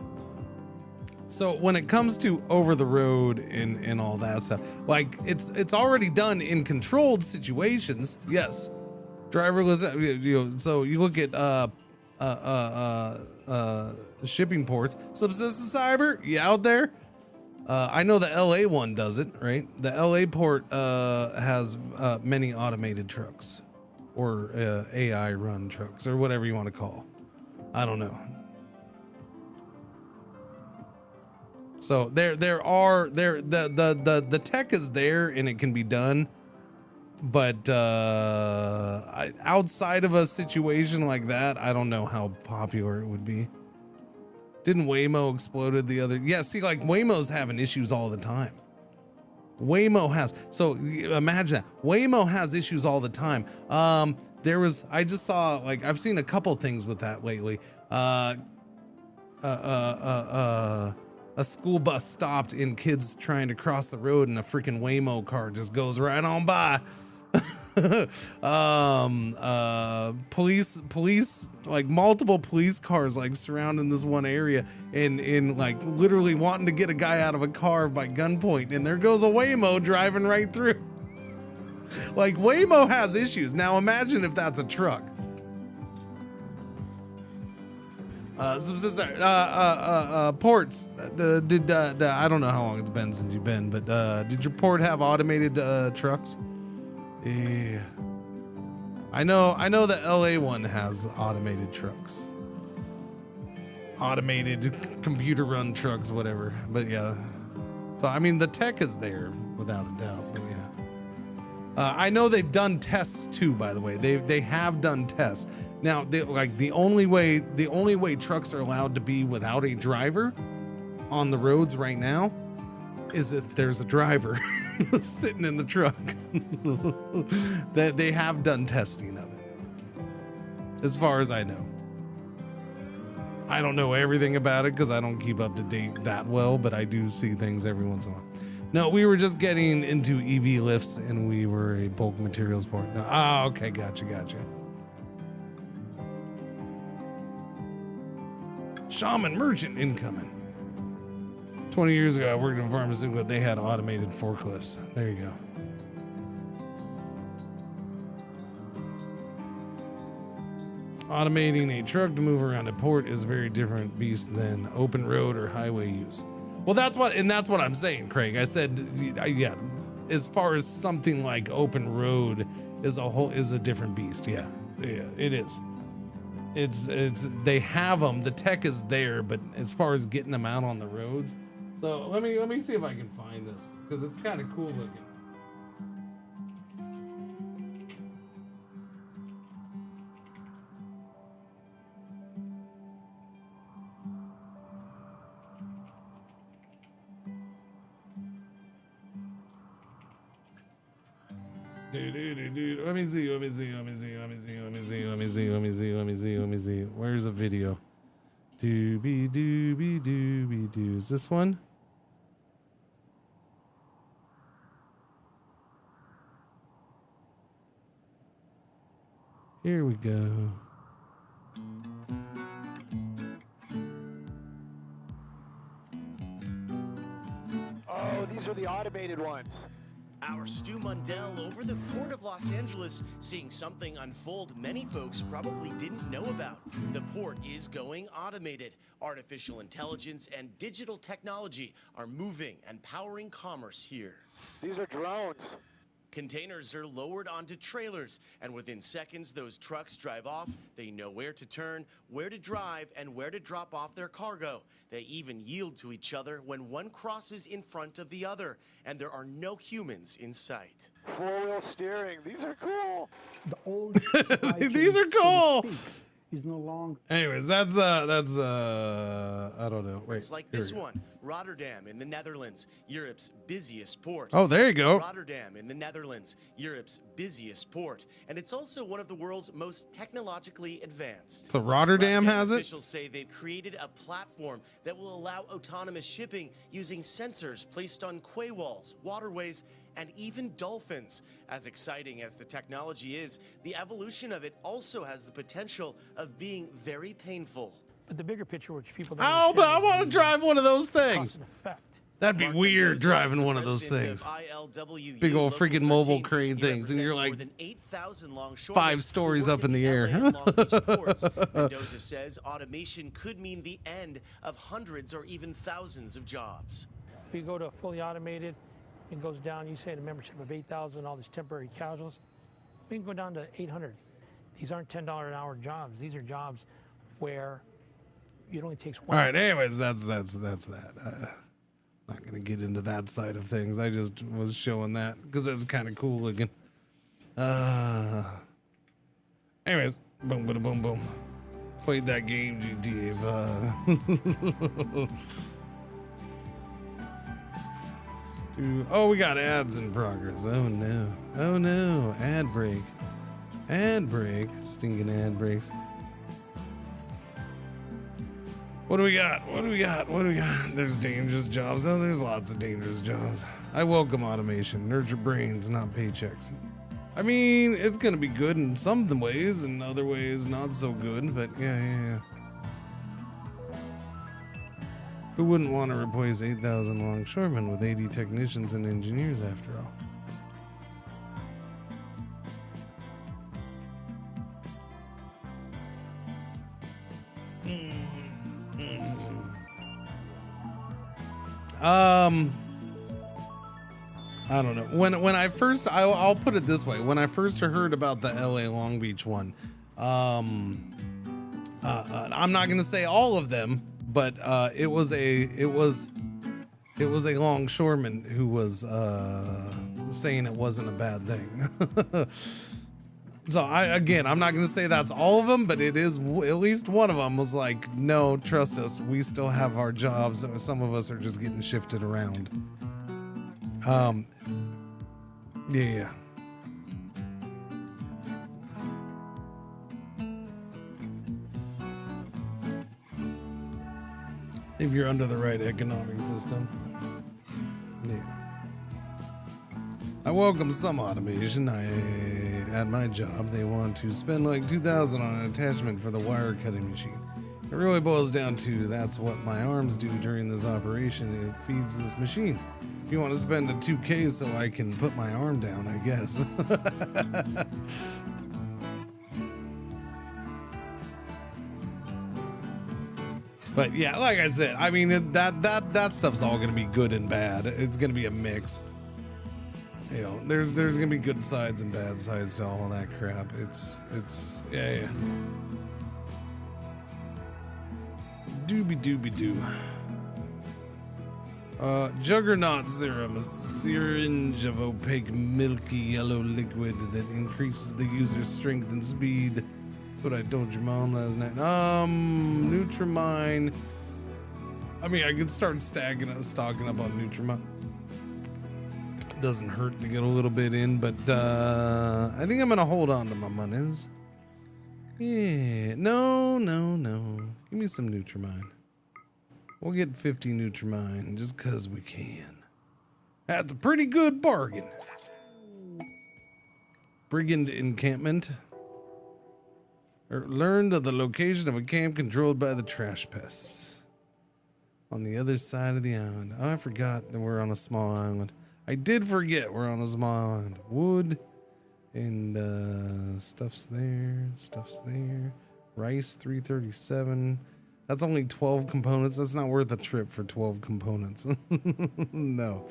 so when it comes to over the road and all that stuff, like it's already done in controlled situations. Yes, driverless. So you look at shipping ports. Subsistence cyber, you out there? I know the LA one does it, right? The LA port has many automated trucks or AI run trucks or whatever you want to call. I don't know. So the tech is there and it can be done, but outside of a situation like that, I don't know how popular it would be. Didn't Waymo exploded the other? Yeah, see, like Waymo's having issues all the time. Waymo has, so imagine that. Waymo has issues all the time. I just saw, like, I've seen a couple things with that lately. A school bus stopped and kids trying to cross the road and a freaking Waymo car just goes right on by. Police, like multiple police cars like surrounding this one area and like literally wanting to get a guy out of a car by gunpoint, and there goes a Waymo driving right through. Like Waymo has issues. Now imagine if that's a truck. Ports. I don't know how long it's been since you've been, but did your port have automated trucks? Yeah. I know the LA one has automated trucks. Automated computer run trucks, whatever. But yeah. So I mean the tech is there without a doubt, but yeah. I know they've done tests too, by the way. They have done tests. Now, the only way trucks are allowed to be without a driver on the roads right now is if there's a driver sitting in the truck. They have done testing of it, as far as I know. I don't know everything about it because I don't keep up to date that well, but I do see things every once in a while. No, we were just getting into EV lifts and we were a bulk materials port. No, okay, gotcha. Shaman merchant incoming. 20 years ago, I worked in pharmaceutical. They had automated forklifts. There you go. Automating a truck to move around a port is a very different beast than open road or highway use. Well, that's what I'm saying, Craig. I said, yeah, as far as something like open road is a different beast. Yeah, it is. They have them. The tech is there, but as far as getting them out on the roads. So let me see if I can find this because it's kind of cool looking. Dude. Let me see. Where's a video? Doobie. Is this one? Here we go. Oh, these are the automated ones. Our Stu Mundell over the Port of Los Angeles, seeing something unfold many folks probably didn't know about. The port is going automated. Artificial intelligence and digital technology are moving and powering commerce here. These are drones. Containers are lowered onto trailers, and within seconds, those trucks drive off. They know where to turn, where to drive, and where to drop off their cargo. They even yield to each other when one crosses in front of the other, and there are no humans in sight. Four-wheel steering. These are cool. The old these are cool. Is no longer. Anyways, that's I don't know. Wait, it's like this one, Rotterdam in the Netherlands, Europe's busiest port. Oh, there you go. Rotterdam in the Netherlands, Europe's busiest port, and it's also one of the world's most technologically advanced. So Rotterdam has it? Officials say they've created a platform that will allow autonomous shipping using sensors placed on quay walls, waterways, and even dolphins. As exciting as the technology is, the evolution of it also has the potential of being very painful. But the bigger picture, which people don't Oh, but I understand, want to drive one of those cause things. and effect. That'd be Mark weird Mendoza driving is the one of those president things. of ILWU Big old Local freaking mobile 13. crane He things, and you're represents like more than 8,000 longshoremen 5 stories who work up in at the air. LA and Long Beach ports. Mendoza says automation could mean the end of hundreds or even thousands of jobs. We go to fully automated, it goes down. You say a membership of 8,000, all these temporary casuals. We can go down to 800. These aren't $10 an hour jobs. These are jobs where it only takes one. All right. Anyways, that's that. Not gonna get into that side of things. I just was showing that because it's kind of cool looking. Anyways, boom, boom, boom, boom. Played that game, GTA 5. Oh, we got ads in progress. Oh no. Oh no. Ad break. Ad break. Stinking ad breaks. What do we got? What do we got? What do we got? There's dangerous jobs. Oh, there's lots of dangerous jobs. I welcome automation. Nurture brains, not paychecks. I mean, it's going to be good in some ways, and other ways not so good, but yeah. Who wouldn't want to replace 8,000 longshoremen with 80 technicians and engineers after all? I don't know. When I first, I'll put it this way. When I first heard about the LA Long Beach one, I'm not gonna say all of them, but it was a longshoreman who was saying it wasn't a bad thing. So I'm not gonna say that's all of them, but it is at least one of them was like, no, trust us, we still have our jobs. Some of us are just getting shifted around. Yeah. If you're under the right economic system. Yeah. I welcome some automation. At my job, they want to spend like $2,000 on an attachment for the wire cutting machine. It really boils down to that's what my arms do during this operation. It feeds this machine. If you want to spend a $2K so I can put my arm down, I guess. But yeah, like I said, I mean that stuff's all gonna be good and bad. It's gonna be a mix. You know, there's gonna be good sides and bad sides to all of that crap. It's yeah. Doobie doo. Juggernaut serum, a syringe of opaque, milky yellow liquid that increases the user's strength and speed. That's what I told your mom last night. Nutrimine. I mean, I could start stocking up on Nutrimine. Doesn't hurt to get a little bit in, but I think I'm gonna hold on to my monies. Yeah, no. Give me some Nutrimine. We'll get 50 Nutrimine just cause we can. That's a pretty good bargain. Brigand encampment. Learned of the location of a camp controlled by the trash pests. On the other side of the island. Oh, I forgot that we're on a small island. I did forget we're on a small island. Wood and stuff's there. Rice 337. That's only 12 components. That's not worth a trip for 12 components. No.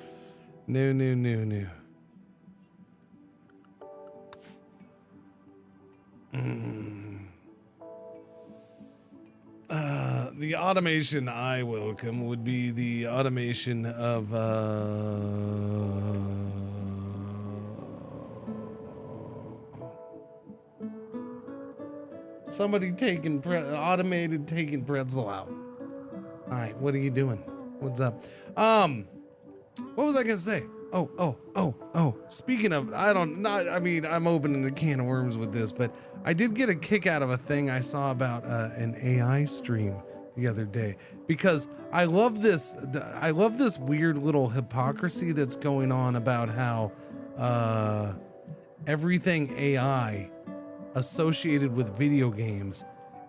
The automation I welcome would be the automation of somebody taking taking pretzel out. All right, what are you doing? What's up? What was I gonna say? Oh. Speaking of, I'm opening a can of worms with this, but I did get a kick out of a thing I saw about an AI stream the other day, because I love this weird little hypocrisy that's going on about how everything AI associated with video games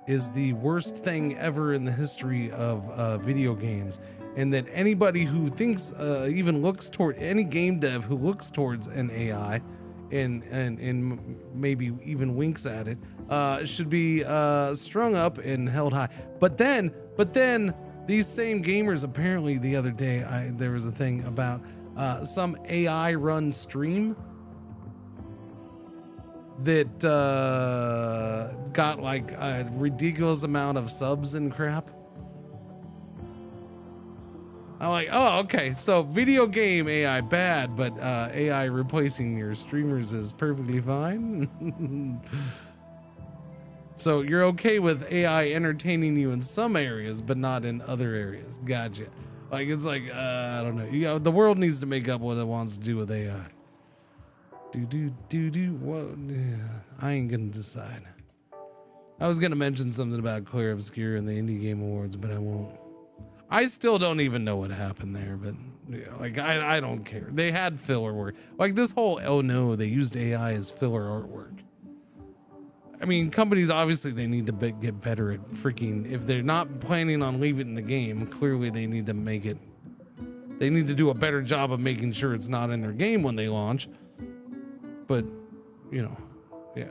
is the worst thing ever in the history of video games, and that anybody who thinks even looks toward any game dev who looks towards an AI and maybe even winks at it should be strung up and held high. But then these same gamers, apparently the other day there was a thing about some AI run stream that got like a ridiculous amount of subs and crap. I'm like, oh, okay. So video game AI bad, but AI replacing your streamers is perfectly fine. So you're okay with AI entertaining you in some areas, but not in other areas. Gotcha. Like, it's like, I don't know. You know, the world needs to make up what it wants to do with AI. Well, yeah, I ain't gonna decide. I was gonna mention something about Clear Obscure and the Indie Game Awards, but I won't. I still don't even know what happened there, but yeah, like, I don't care. They had filler work. Like this whole, oh no, they used AI as filler artwork. I mean, companies, obviously they need to get better at freaking, if they're not planning on leaving it in the game, clearly they need to make it, they need to do a better job of making sure it's not in their game when they launch. But, you know, yeah.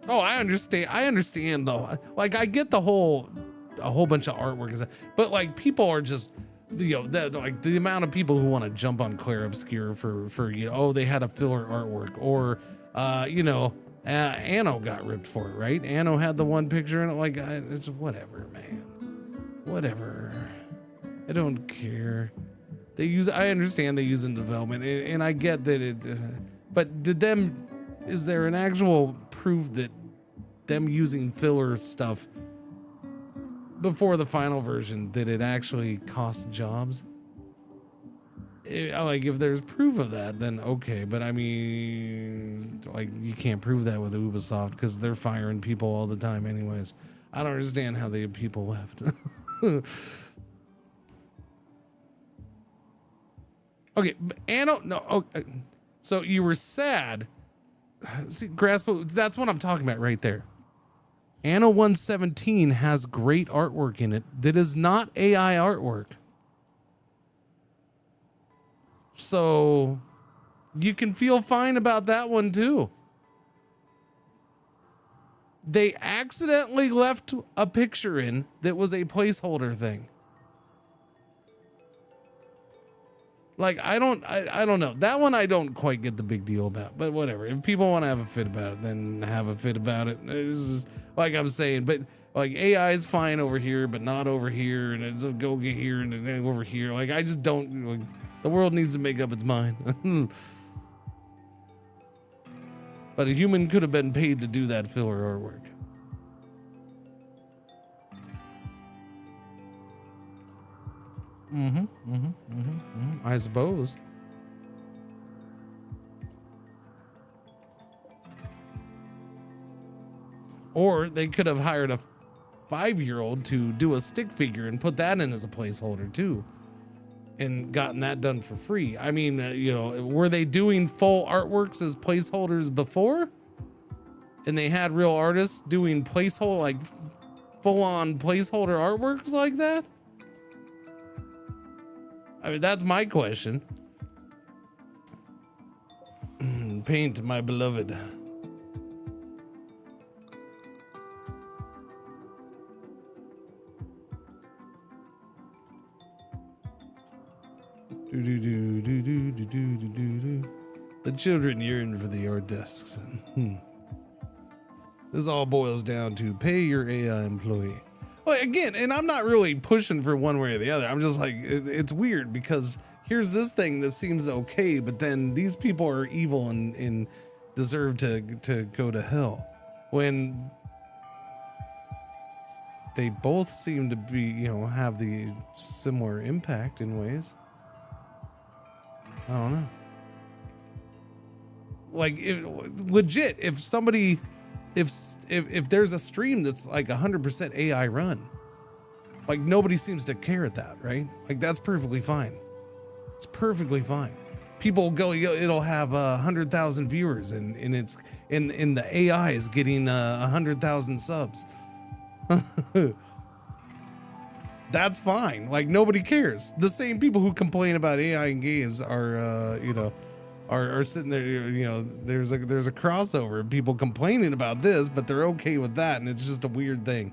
Oh, I understand though. Like, I get a whole bunch of artwork, but like, people are just, you know, like the amount of people who want to jump on Claire Obscure for you know, oh, they had a filler artwork, or you know, Anno got ripped for it, right? Anno had the one picture in it. Like, it's whatever, man, whatever. I don't care. I understand they use it in development, and I get that it, but is there an actual proof that them using filler stuff before the final version, that it actually cost jobs? Like, if there's proof of that, then okay, but I mean, like, you can't prove that with Ubisoft because they're firing people all the time anyways. I don't understand how the people left. Okay, Anno, no, okay. So you were sad. See, Grasp, that's what I'm talking about right there. Anno 117 has great artwork in it that is not AI artwork. So you can feel fine about that one too. They accidentally left a picture in that was a placeholder thing. Like, I don't know. That one I don't quite get the big deal about, but whatever. If people want to have a fit about it, then have a fit about it. It's just, like I'm saying, but like, AI is fine over here, but not over here, and it's a go get here and then over here. Like, I just don't, like, the world needs to make up its mind. But a human could have been paid to do that filler artwork. I suppose. Or they could have hired a 5-year-old to do a stick figure and put that in as a placeholder too, and gotten that done for free. I mean, you know, were they doing full artworks as placeholders before? And they had real artists doing placeholder, like full-on placeholder artworks like that? I mean, that's my question. Paint, my beloved. The children yearn for the art desks. This all boils down to pay your AI employee. Well, again, and I'm not really pushing for one way or the other. I'm just like, it's weird because here's this thing that seems okay, but then these people are evil and deserve to go to hell, when they both seem to be, you know, have the similar impact in ways. I don't know. Like, legit, if somebody, if there's a stream that's like 100% AI run, like, nobody seems to care at that, right? Like, that's perfectly fine. It's perfectly fine. People go, it'll have 100,000 viewers, and it's in the AI is getting 100,000 subs. That's fine. Like, nobody cares. The same people who complain about AI in games are, you know, are sitting there. You know, there's a crossover of people complaining about this, but they're okay with that, and it's just a weird thing.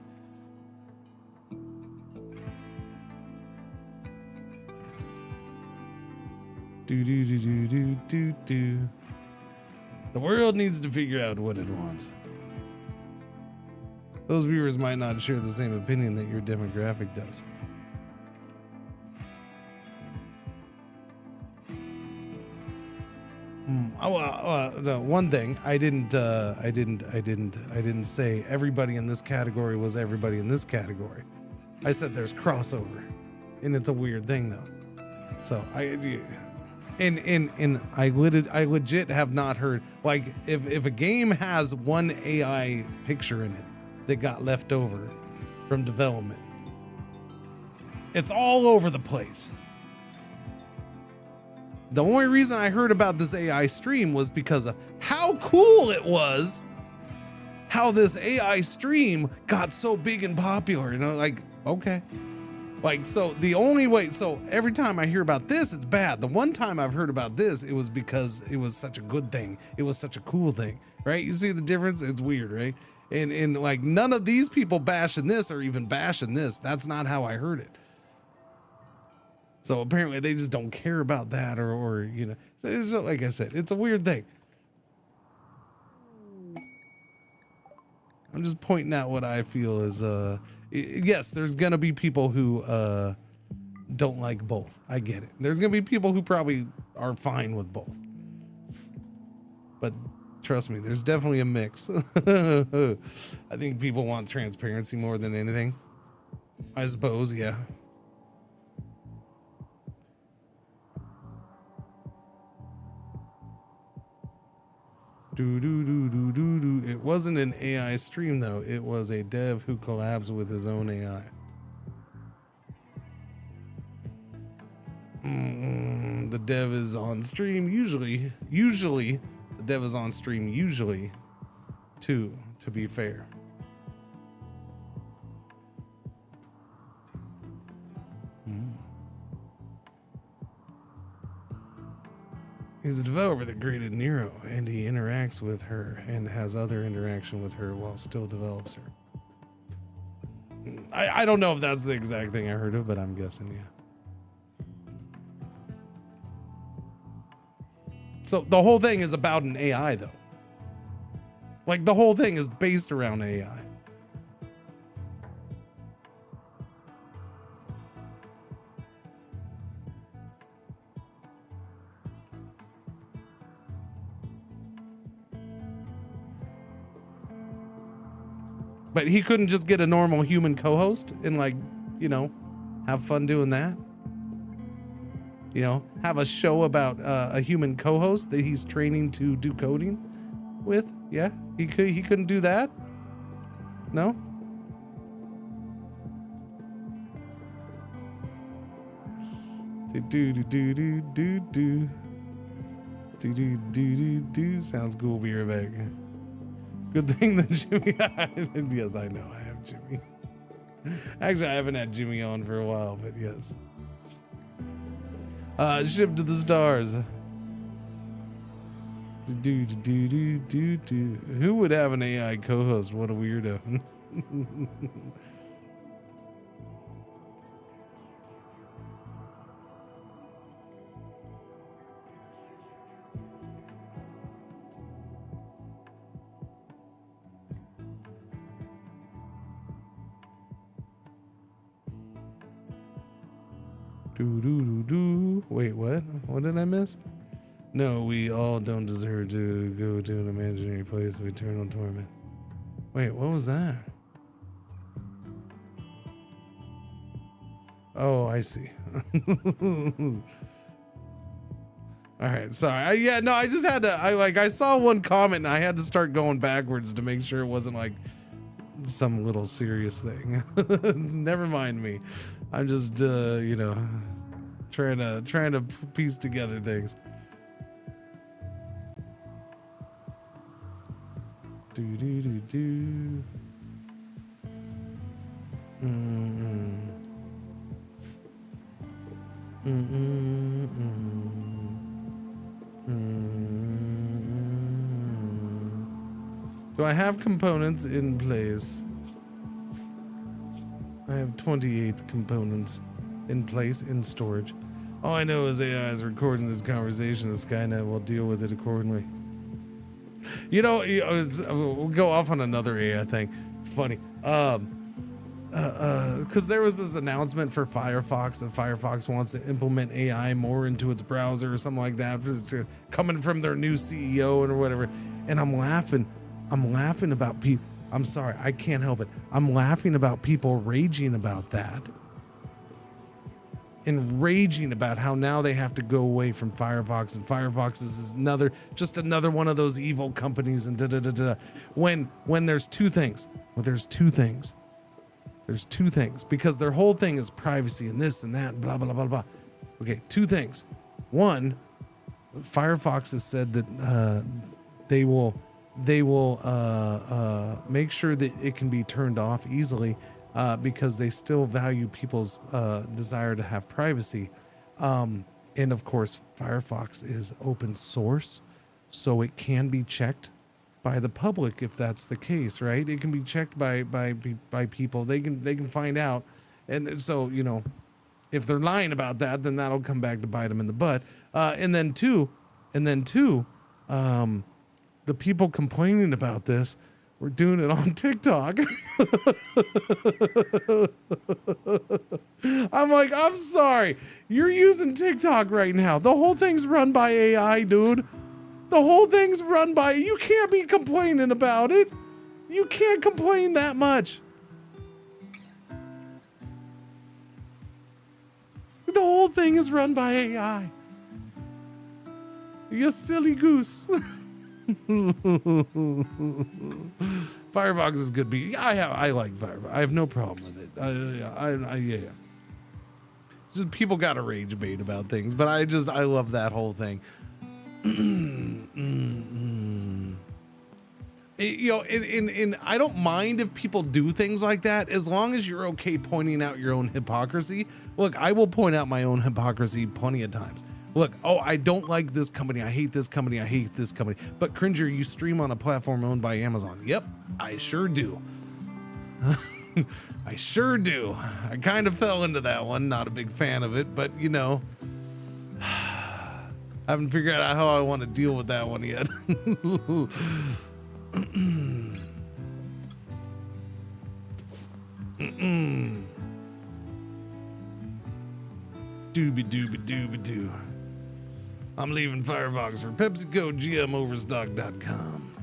The world needs to figure out what it wants. those viewers might not share the same opinion that your demographic does. No, one thing I didn't say everybody in this category was everybody in this category. I said there's crossover, and it's a weird thing though. So I legit have not heard, like, if a game has one AI picture in it that got left over from development, it's all over the place. The only reason I heard about this AI stream was because of how cool it was, how this AI stream got so big and popular, you know, like, okay. Like, so the only way, so every time I hear about this, it's bad. The one time I've heard about this, it was because it was such a good thing. It was such a cool thing, right? You see the difference? It's weird, right? And like, none of these people bashing this or even bashing this. That's not how I heard it. So apparently they just don't care about that, or you know, so it's just, like I said, it's a weird thing. I'm just pointing out what I feel is, yes, there's gonna be people who don't like both. I get it. There's gonna be people who probably are fine with both. But trust me, there's definitely a mix. I think people want transparency more than anything. I suppose, yeah. It wasn't an AI stream though. It was a dev who collabs with his own AI. The dev is on stream usually the dev is on stream usually too, to be fair. He's a developer that created Nero, and he interacts with her and has other interaction with her while still develops her. I don't know if that's the exact thing I heard of, but I'm guessing, yeah. So the whole thing is about an AI though. Like, the whole thing is based around AI. But he couldn't just get a normal human co-host and, like, you know, have fun doing that. You know, have a show about a human co-host that he's training to do coding with. Yeah, he couldn't do that. No. Sounds cool. Be right back. Good thing that Jimmy. Yes, I know I have Jimmy. Actually, I haven't had Jimmy on for a while, but yes. Ship to the stars. Who would have an AI co-host? What a weirdo. Wait, what? What did I miss? No, we all don't deserve to go to an imaginary place of eternal torment. Wait, what was that? Oh, I see. All right, sorry. I just had to. I saw one comment and I had to start going backwards to make sure it wasn't like some little serious thing. Never mind me. I'm just, you know, trying to piece together things. Do I have components in place? I have 28 components in place in storage. All I know is AI is recording this conversation. The Skynet will deal with it accordingly. You know, we'll go off on another AI thing. It's funny. Because there was this announcement for Firefox that Firefox wants to implement AI more into its browser or something like that, coming from their new CEO or whatever. And I'm laughing about people. I'm sorry, I can't help it. I'm laughing about people raging about that. And raging about how now they have to go away from Firefox, and Firefox is just another one of those evil companies, and when there's two things. Well, there's two things because their whole thing is privacy and this and that, blah, blah, blah, blah. Okay, two things. One, Firefox has said that they will make sure that it can be turned off easily because they still value people's desire to have privacy. And of course, Firefox is open source, so it can be checked by the public if that's the case, right? It can be checked by people. They can find out, and so if they're lying about that, then that'll come back to bite them in the butt. And then two, the people complaining about this were doing it on TikTok. I'm like, I'm sorry, you're using TikTok right now. The whole thing's run by AI, dude. The whole thing's run by, you can't be complaining about it. You can't complain that much. The whole thing is run by AI. You silly goose. Firefox is good. I like Firefox. I have no problem with it. Yeah. Just people got to rage bait about things, but I love that whole thing. And I don't mind if people do things like that as long as you're okay pointing out your own hypocrisy. Look, I will point out my own hypocrisy plenty of times. Look, I don't like this company. I hate this company. I hate this company. But Cringer, you stream on a platform owned by Amazon. Yep, I sure do. I sure do. I kind of fell into that one. Not a big fan of it, but I haven't figured out how I want to deal with that one yet. Dooby. I'm leaving Firefox for PepsiCo GMOverstock.com.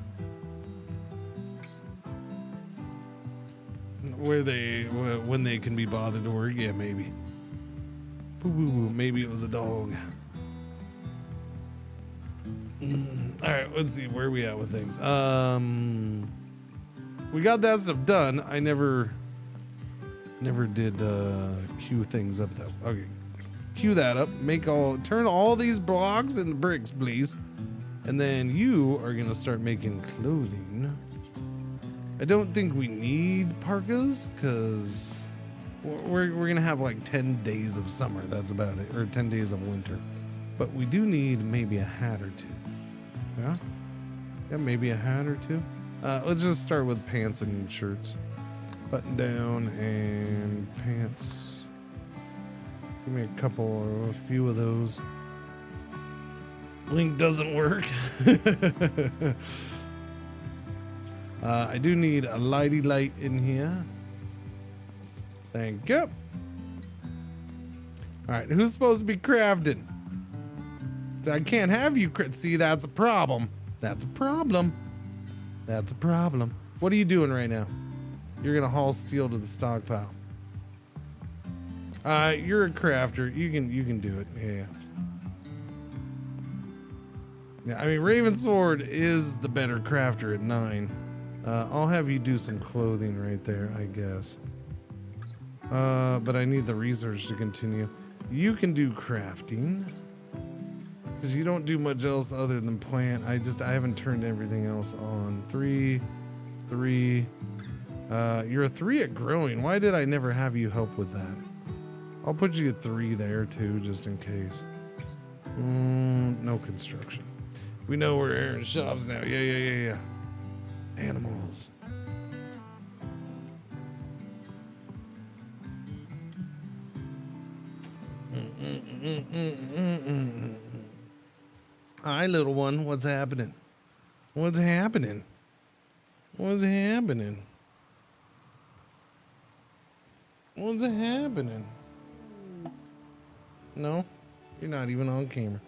When they can be bothered to work, yeah, maybe. Maybe it was a dog. All right, let's see where we at with things. We got that stuff done. I never did queue things up though. Okay, queue that up. Turn all these blocks into bricks, please. And then you are gonna start making clothing. I don't think we need parkas because we're gonna have like 10 days of summer. That's about it, or 10 days of winter. But we do need maybe a hat or two. Yeah, maybe a hat or two. Let's just start with pants and shirts. Button down and pants. Give me a few of those. Link doesn't work. I do need a lighty light in here. Thank you. All right, who's supposed to be crafting? I can't have you see, that's a problem. That's a problem. What are you doing right now? You're gonna haul steel to the stockpile. You're a crafter. You can do it. Yeah, I mean, Raven Sword is the better crafter at 9. I'll have you do some clothing right there, I guess. But I need the research to continue. You can do crafting. Because you don't do much else other than plant. I haven't turned everything else on. 3. You're a 3 at growing. Why did I never have you help with that? I'll put you at 3 there too, just in case. No construction. We know where Aaron shops now. Yeah. Animals. Hi, little one. What's happening? What's happening? No, you're not even on camera.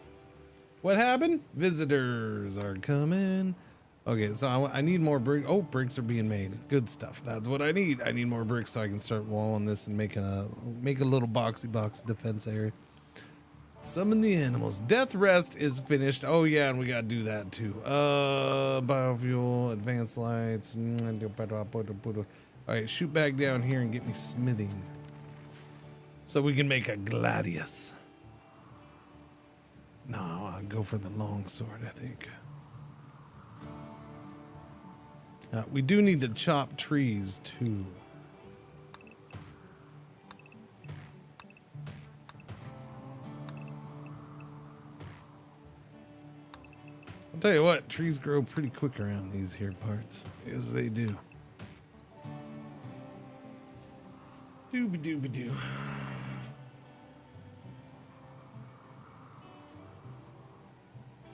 What happened? Visitors are coming. Okay, so I need more bricks. Oh, bricks are being made. Good stuff. That's what I need. I need more bricks so I can start walling this and make a little boxy box defense area. Summon the animals. Death rest is finished. Oh yeah, and we gotta do that too. Biofuel, advanced lights. All right, shoot back down here and get me smithing, so we can make a gladius. No, I'll go for the long sword, I think. We do need to chop trees too. I'll tell you what, trees grow pretty quick around these here parts. Yes, they do. Dooby dooby doo.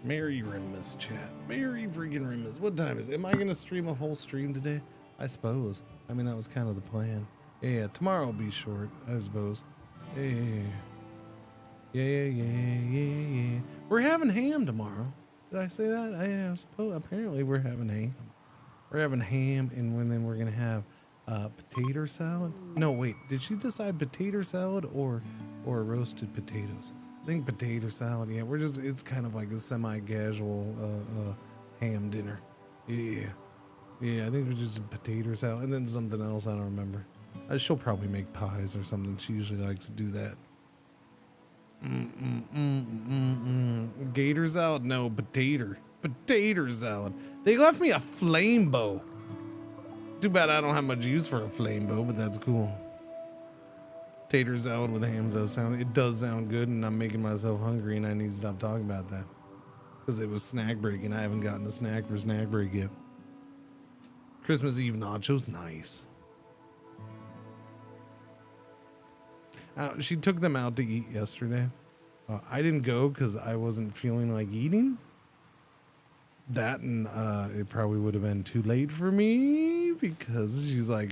Merry RimMas chat. Merry freaking RimMas. What time is it? Am I gonna stream a whole stream today? I suppose. I mean, that was kind of the plan. Yeah, tomorrow will be short, I suppose. Yeah. We're having ham tomorrow. Did I say that? I suppose. Apparently, we're having ham. We're having ham, and then we're gonna have potato salad. No, wait. Did she decide potato salad or roasted potatoes? I think potato salad. Yeah, it's kind of like a semi-casual ham dinner. Yeah, I think we're just potato salad and then something else. I don't remember. She'll probably make pies or something. She usually likes to do that. Gator salad? No, potato salad. They left me a flame bow. Too bad I don't have much use for a flame bow, but that's cool. Tater salad with ham does sound good, and I'm making myself hungry, and I need to stop talking about that because it was snack break, and I haven't gotten a snack for snack break yet. Christmas Eve nachos, nice. She took them out to eat yesterday. I didn't go because I wasn't feeling like eating. That and it probably would have been too late for me because she's like,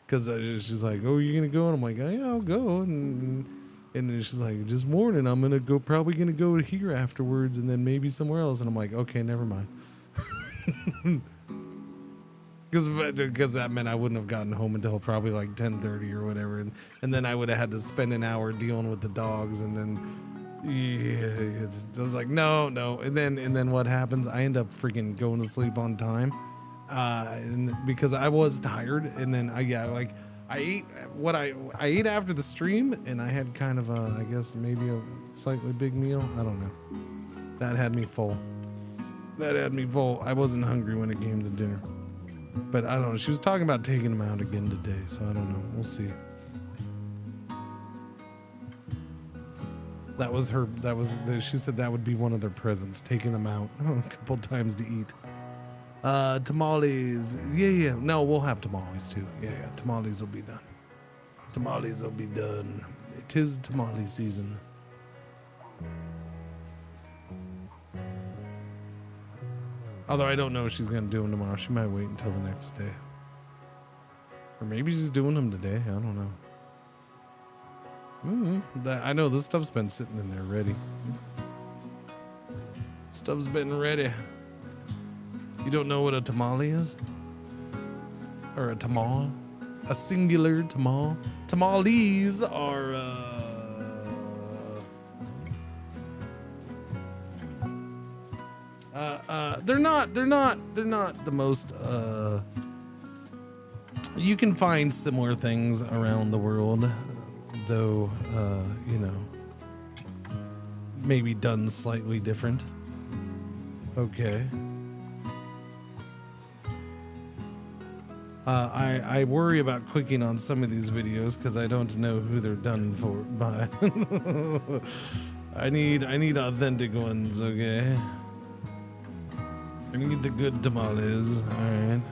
she's like, oh, you're gonna go? And I'm like, oh, yeah, I'll go. And then she's like, just warning, I'm probably gonna go here afterwards, and then maybe somewhere else. And I'm like, okay, never mind. Because that meant I wouldn't have gotten home until probably like 10:30 or whatever, and then I would have had to spend an hour dealing with the dogs, and then I was like, no, and then what happens? I end up freaking going to sleep on time. And because I was tired, and then I ate what I ate after the stream, and I had kind of I guess maybe a slightly big meal. I don't know. That had me full. I wasn't hungry when it came to dinner, but I don't know. She was talking about taking them out again today, so I don't know. We'll see. She said that would be one of their presents, taking them out a couple times to eat. Tamales. Yeah. No, we'll have tamales too. Yeah. Tamales will be done. It is tamale season. Although I don't know if she's gonna do them tomorrow. She might wait until the next day. Or maybe she's doing them today. I don't know. I know this stuff's been sitting in there ready. Stuff's been ready. You don't know what a tamale is? Or a tamal? A singular tamal? Tamales are, they're not the most, you can find similar things around the world, though, maybe done slightly different. Okay. I worry about clicking on some of these videos because I don't know who they're done for by. I need authentic ones, okay? I need the good tamales, alright.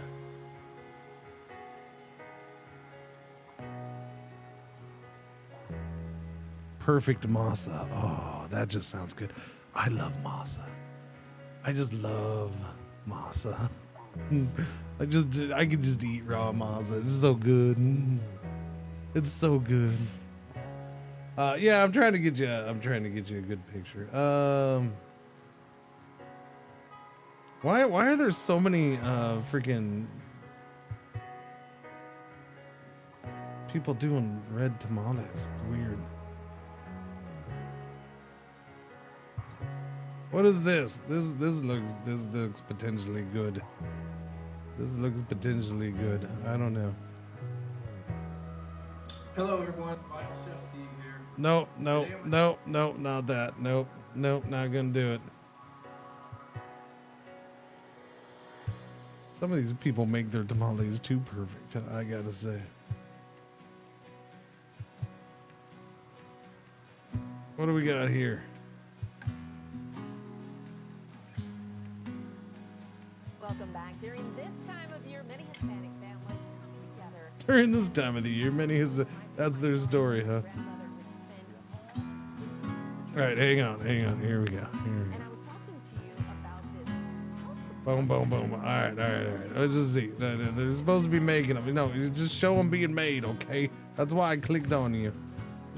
Perfect masa. Oh, that just sounds good. I love masa. I just love masa. I could just eat raw masa. It's so good. It's so good. Yeah, I'm trying to get you a good picture. Why are there so many freaking people doing red tamales? It's weird. What is this? This looks potentially good. This looks potentially good. I don't know. Hello everyone, Final Chef Steve here. No, not that. Nope, not gonna do it. Some of these people make their tamales too perfect, I gotta say. What do we got here? Welcome back. During this time of year, many Hispanic families come together. During this time of the year, that's their story, huh? All right, hang on. Here we go. And I was talking to you about this. Boom. All right. Let's just see. They're supposed to be making them. No, you just show them being made, okay? That's why I clicked on you.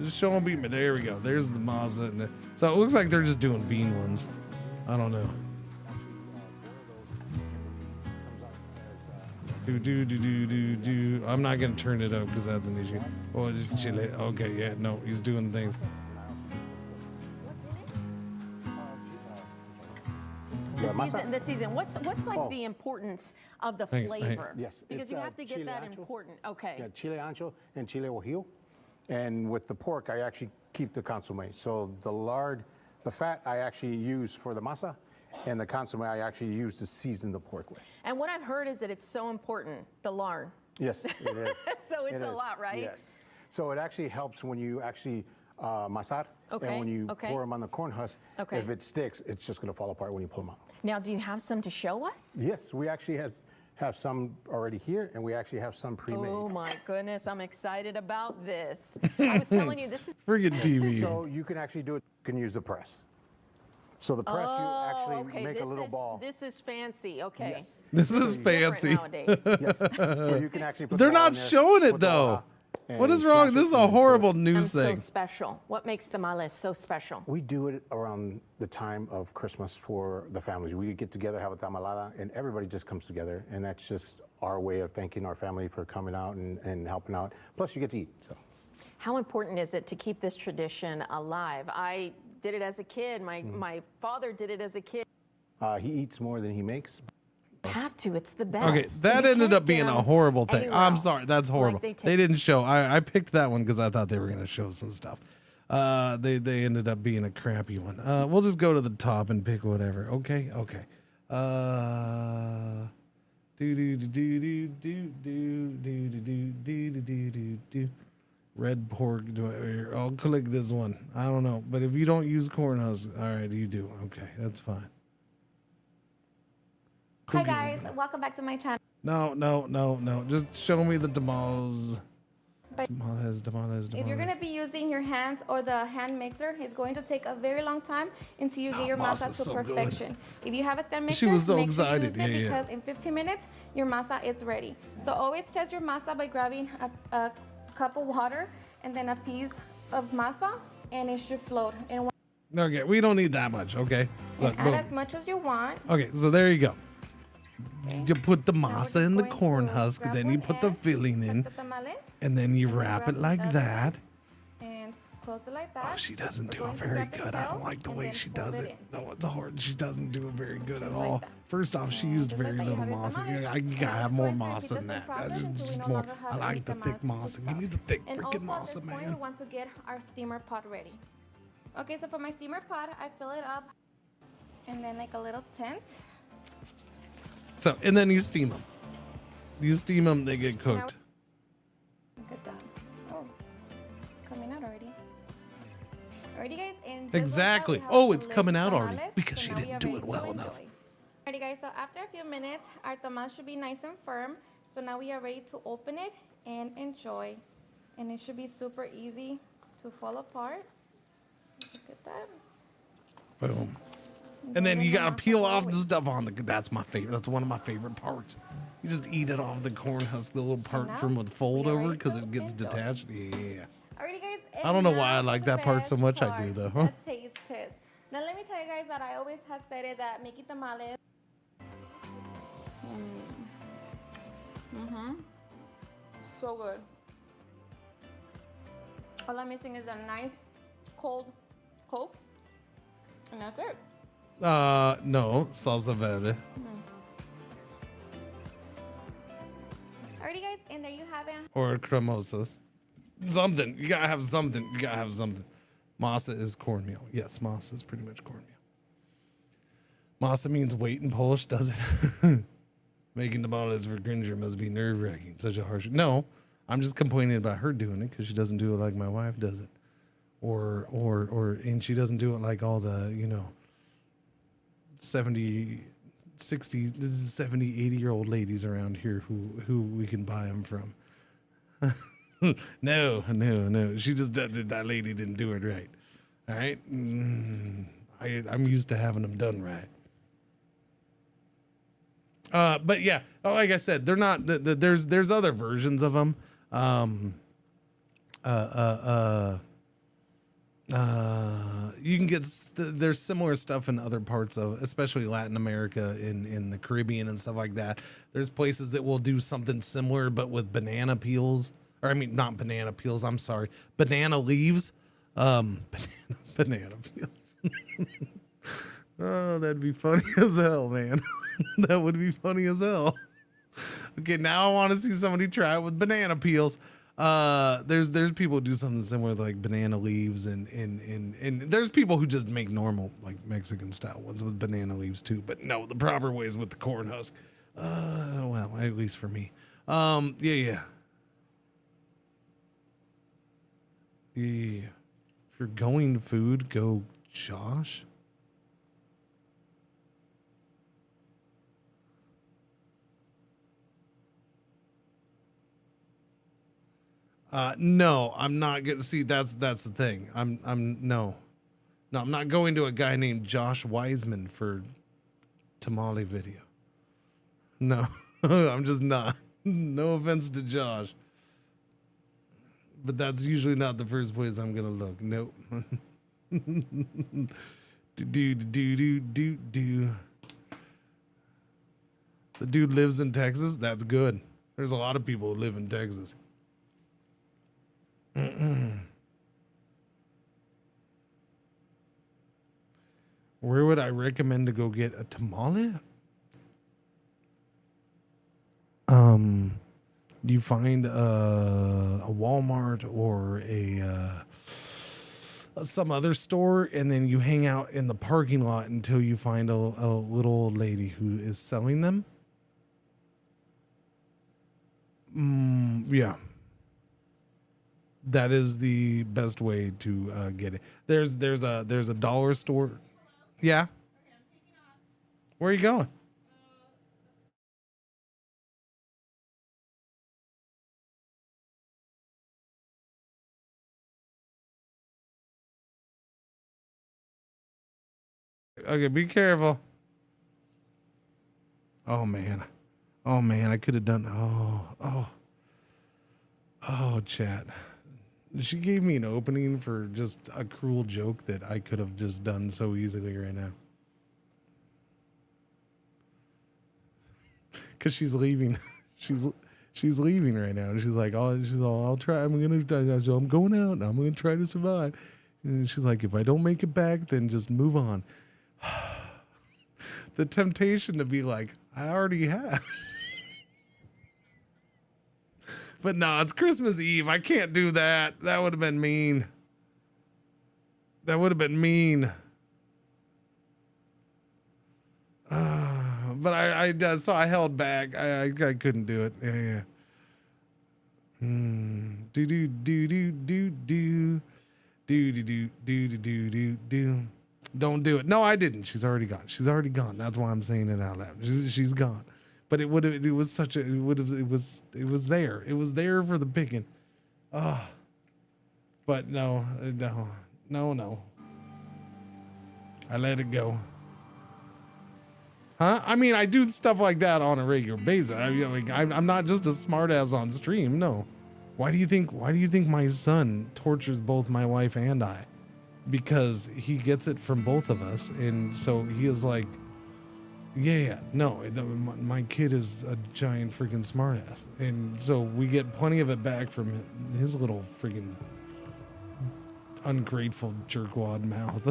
Just show them being made. There we go. There's the masa. So it looks like they're just doing bean ones. I don't know. Do. I'm not gonna turn it up because that's an issue. Oh, just chile. Okay, yeah, no, he's doing things. The season. What's like the importance of the flavor? Yes, because you have to get that important. Okay. Yeah, chile ancho and chile guajillo. And with the pork, I actually keep the consomme. So the lard, the fat I actually use for the masa, and the consomme I actually use to season the pork with. And what I've heard is that it's so important, the lard. Yes, it is. So it's a lot, right? Yes. So it actually helps when you actually masar, and when you pour them on the corn husk, if it sticks, it's just going to fall apart when you pull them out. Now, do you have some to show us? Yes, we actually have some already here, and we actually have some pre-made. Oh my goodness, I'm excited about this. I was telling you, this is friggin' TV. So you can actually do it. You can use the press. So the press, you actually make a little ball. This is fancy. Okay. Yes. This is fancy. Yes. So you can actually put They're the ball not in there, showing it put the though. and What is wrong? smash This is it a and horrible put it. news I'm thing. so special. What makes tamales so special? We do it around the time of Christmas for the families. We get together, have a tamalada, and everybody just comes together. And that's just our way of thanking our family for coming out and helping out. Plus, you get to eat. So. How important is it to keep this tradition alive? I did it as a kid. My father did it as a kid. He eats more than he makes. Have to. It's the best. Okay, that ended up being a horrible thing. I'm sorry, that's horrible. They didn't show. I picked that one because I thought they were going to show some stuff. They ended up being a crappy one. We'll just go to the top and pick whatever. Okay. Red pork. I'll click this one. I don't know, but if you don't use corn husk, all right, you do. Okay, that's fine. Hi guys, welcome back to my channel. No. Just show me the tamales. Tamales. If you're gonna be using your hands or the hand mixer, it's going to take a very long time until you get your masa to so perfection. Good. If you have a stand mixer, She was so make sure you excited. use it Yeah. because in 15 minutes your masa is ready. So always test your masa by grabbing a cup of water and then a piece of masa, and it should float. And Okay, we don't need that much. Okay, look, add boom. as much as you want. Okay, so there you go. Okay. You put the Now we're masa just in the going corn to husk, grab then you one put the end, filling in, tuck the tamale, and then you and wrap grab it like the that. and close it like that. Oh, she doesn't We're do it going to very grab the good. I tail don't like the and way then she fold does it it. in. No, it's hard. She doesn't do it very good at Just like all. that. First off, she used Just like very that, you little have your masa. tamale. Yeah, you And gotta I'm have just more going to repeat masa the than same that. process until we Just no more. longer have I like any the thick tamales to masa. Give me stop. the thick And freaking also at this masa, point, we man. want to get our steamer pot ready. Okay, so for my steamer pot, I fill it up and then like a little tent. So, and then you steam them. You steam them, they get cooked. Look at that. Oh, it's coming out already. Alrighty, guys. And just Exactly. like that, we have Oh, it's coming delicious out already tamales. because So she now we didn't are do ready it to well enough. enjoy. Alrighty, guys. So after a few minutes, our tamale should be nice and firm. So now we are ready to open it and enjoy. And it should be super easy to fall apart. Look at that. Boom. And then you gotta peel off the stuff on the. That's my favorite. That's one of my favorite parts. You just eat it off the corn husk, the little part from the fold over, because it gets detached. Yeah. Alrighty, guys. I don't know why I like that part so much. I do though. The taste test. Now let me tell you guys that I always have said it that Mickey tamales. So good. All I'm missing is a nice cold Coke, and that's it. No, salsa verde. Alrighty, guys, and there you have it. Or cremosas. Something. You gotta have something. You gotta have something. Masa is cornmeal. Yes, masa is pretty much cornmeal. Masa means wait in Polish, does it? Making tamales for Cringer must be nerve-wracking. Such a harsh. No, I'm just complaining about her doing it because she doesn't do it like my wife does it, and she doesn't do it like all the 70, 60, 70, 80-year-old ladies around here who we can buy them from. No. She just that lady didn't do it right. All right, I'm used to having them done right. But yeah, like I said, they're not. There's other versions of them. You can get there's similar stuff in other parts of, especially Latin America, in the Caribbean and stuff like that. There's places that will do something similar, but with banana peels, or I mean, not banana peels. I'm sorry, banana leaves. Banana peels. Oh, that'd be funny as hell, man. That would be funny as hell. Okay, now I want to see somebody try it with banana peels. There's people who do something similar with like banana leaves, and there's people who just make normal like Mexican style ones with banana leaves too. But no, the proper way is with the corn husk. Well, at least for me. Yeah. If you're going food, go Josh. No, I'm not gonna see. That's the thing. No, I'm not going to a guy named Josh Wiseman for tamale video. No, I'm just not. No offense to Josh, but that's usually not the first place I'm gonna look. Nope. do. The dude lives in Texas. That's good. There's a lot of people who live in Texas. Where would I recommend to go get a tamale? You find a Walmart or some other store, and then you hang out in the parking lot until you find a little old lady who is selling them. Yeah. That is the best way to get it. There's a dollar store. Yeah. Where are you going? Okay, be careful. Oh man, I could have done. Oh, chat. She gave me an opening for just a cruel joke that I could have just done so easily right now. Cause she's leaving. She's leaving right now. She's like, I'll try. I'm going out and I'm gonna try to survive. And she's like, if I don't make it back, then just move on. The temptation to be like, I already have. But no, it's Christmas Eve. I can't do that. That would have been mean. But so I held back. I couldn't do it. Yeah. Do. Don't do it. No, I didn't. She's already gone. That's why I'm saying it out loud. She's gone. But it was there. It was there for the picking. But no. I let it go. Huh? I mean, I do stuff like that on a regular basis. I'm not just a smartass on stream. No. Why do you think my son tortures both my wife and I? Because he gets it from both of us, and so he is like, my kid is a giant freaking smartass, and so we get plenty of it back from his little freaking ungrateful jerkwad mouth.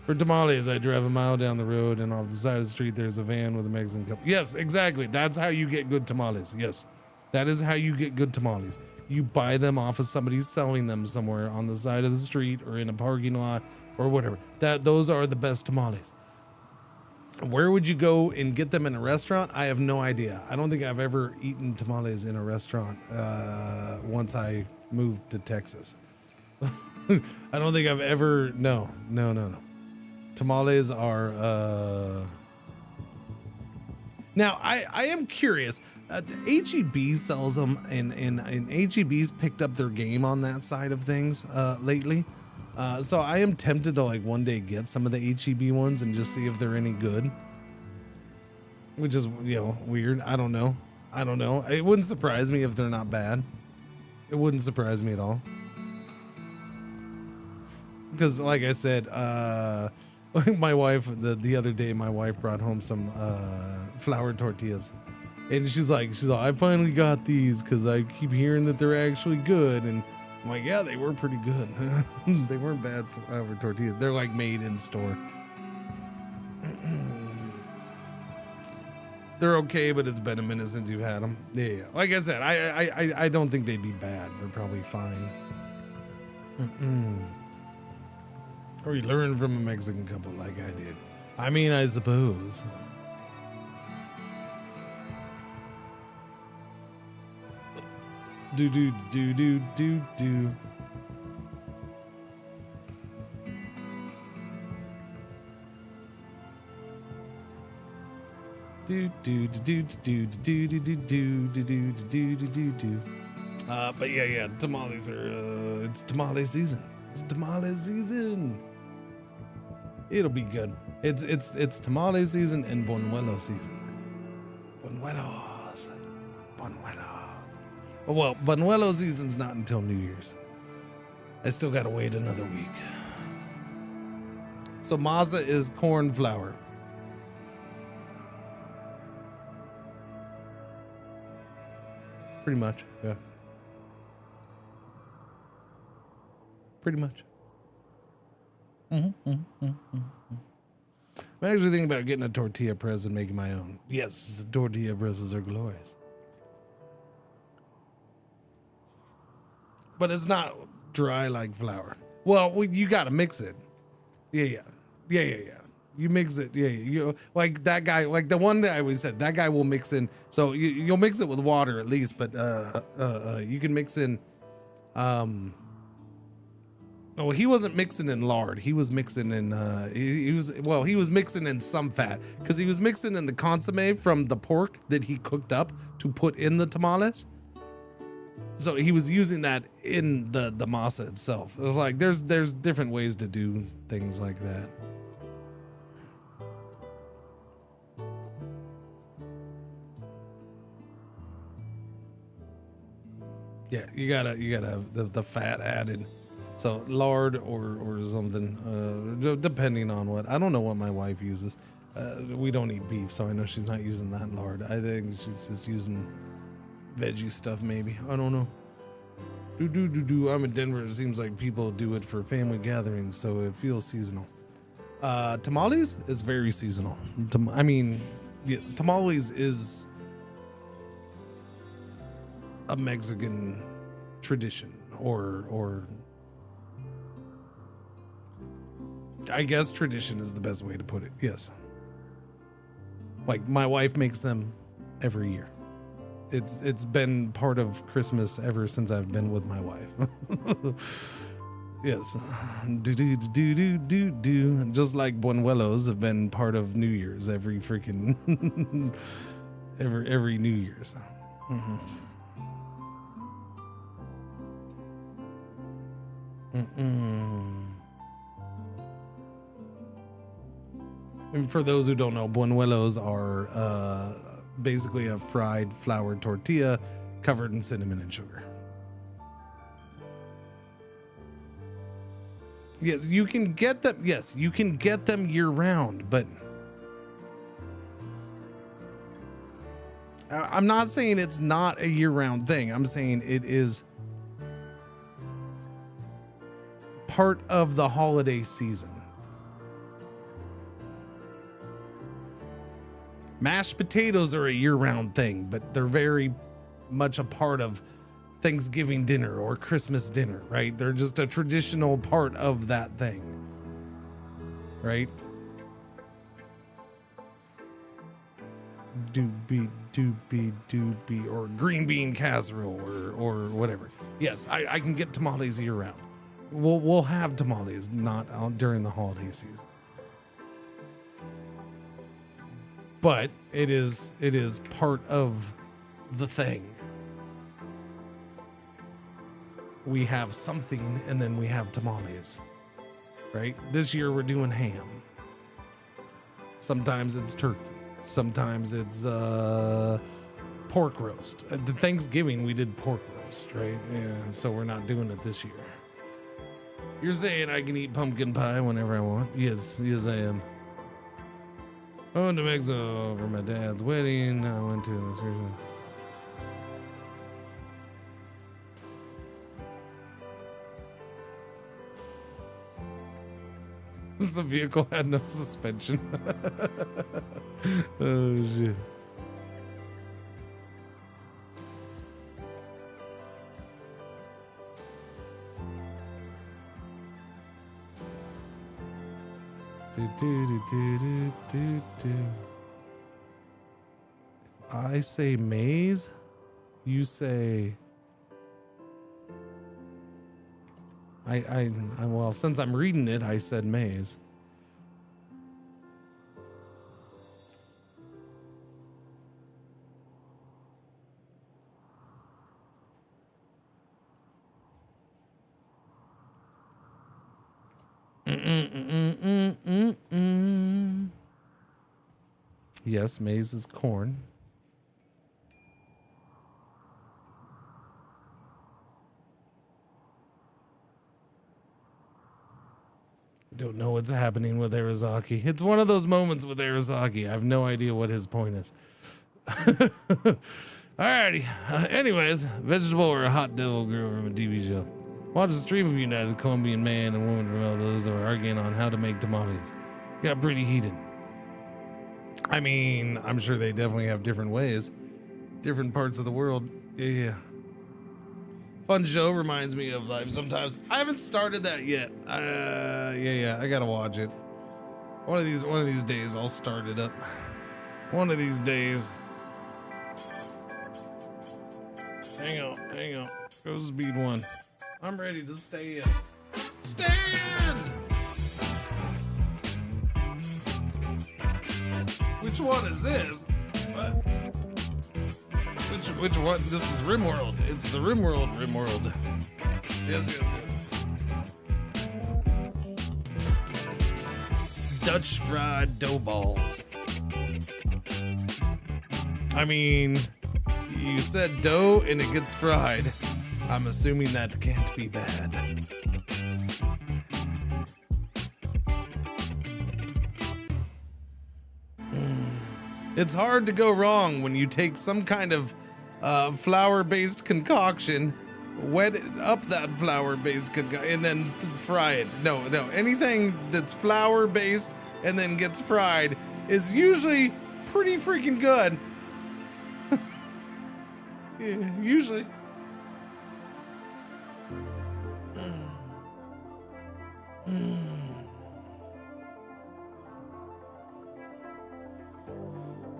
For tamales, I drive a mile down the road, and off the side of the street, there's a van with a Mexican couple. Yes, exactly. That's how you get good tamales. Yes, that is how you get good tamales. You buy them off of somebody selling them somewhere on the side of the street or in a parking lot or whatever. Those are the best tamales. Where would you go and get them in a restaurant? I have no idea. I don't think I've ever eaten tamales in a restaurant once I moved to Texas. I don't think I've ever. No. Tamales are. Now I am curious. HEB sells them, and HEB's picked up their game on that side of things lately. So I am tempted to like one day get some of the HEB ones and just see if they're any good. Which is, weird. I don't know. It wouldn't surprise me if they're not bad. It wouldn't surprise me at all. Because like I said, my wife, the other day, my wife brought home some flour tortillas. And she's like, I finally got these because I keep hearing that they're actually good. And I'm like, yeah, they were pretty good. They weren't bad for tortillas. They're like made in store. They're okay, but it's been a minute since you've had them. Yeah. Like I said, I don't think they'd be bad. They're probably fine. Or you learn from a Mexican couple like I did. I mean, I suppose. Do. But yeah, tamales are it's tamale season. It's tamale season. It'll be good. It's tamale season and buñuelo season. Buñuelos. Well, buñuelo season's not until New Year's. I still gotta wait another week. So masa is corn flour. Pretty much, yeah. Pretty much. I'm actually thinking about getting a tortilla press and making my own. Yes, the tortilla presses are glorious. But it's not dry like flour. Well, you gotta mix it. Yeah. You mix it. Yeah. You like that guy, like the one that I always said, that guy will mix in. So you'll mix it with water at least, but you can mix in. Oh, he wasn't mixing in lard. He was mixing in. He was mixing in some fat because he was mixing in the consomme from the pork that he cooked up to put in the tamales. So he was using that in the masa itself. It was like there's different ways to do things like that. Yeah, you gotta have the fat added. So lard or something, depending on what. I don't know what my wife uses. We don't eat beef, so I know she's not using that lard. I think she's just using veggie stuff, maybe. I don't know. I'm in Denver. It seems like people do it for family gatherings, so it feels seasonal. Tamales is very seasonal. Tamales is a Mexican tradition, or I guess tradition is the best way to put it. Yes. Like my wife makes them every year. It's been part of Christmas ever since I've been with my wife. Yes. Do. Just like buñuelos have been part of New Year's every freaking every New Year's. And for those who don't know, buñuelos are basically a fried flour tortilla covered in cinnamon and sugar. Yes, you can get them. Yes, you can get them year round, but I'm not saying it's not a year round thing. I'm saying it is part of the holiday season. Mashed potatoes are a year-round thing, but they're very much a part of Thanksgiving dinner or Christmas dinner, right? They're just a traditional part of that thing, right? Doobie, or green bean casserole or whatever. Yes, I can get tamales year-round. We'll have tamales, not during the holiday season. But it is part of the thing. We have something and then we have tamales, right? This year we're doing ham. Sometimes it's turkey. Sometimes it's pork roast. At the Thanksgiving we did pork roast, right? Yeah, so we're not doing it this year. You're saying I can eat pumpkin pie whenever I want? Yes, I am. I went to Mexico for my dad's wedding. I went to... This vehicle had no suspension. Oh, shit. If I say maize, you say I well, since I'm reading it, I said maize. Yes, maize is corn. I don't know what's happening with Arizaki. It's one of those moments with Arizaki. I have no idea what his point is. Alrighty. Anyways, vegetable or a hot devil girl from a TV show. Watch a stream of you guys, a Colombian man and woman from El Salvador arguing on how to make tamales. Got pretty heated. I mean, I'm sure they definitely have different ways. Different parts of the world. Yeah. Fun show, reminds me of life sometimes. I haven't started that yet. Yeah, I gotta watch it. One of these days I'll start it up. One of these days. Hang on. Go speed one. I'm ready to stay in. Stand! Which one is this? What? Which one? This is RimWorld. It's the RimWorld. Yes. Dutch fried dough balls. I mean, you said dough and it gets fried. I'm assuming that can't be bad. It's hard to go wrong when you take some kind of flour-based concoction, wet up that flour-based concoction, and then fry it. No, anything that's flour-based and then gets fried is usually pretty freaking good. Yeah, usually.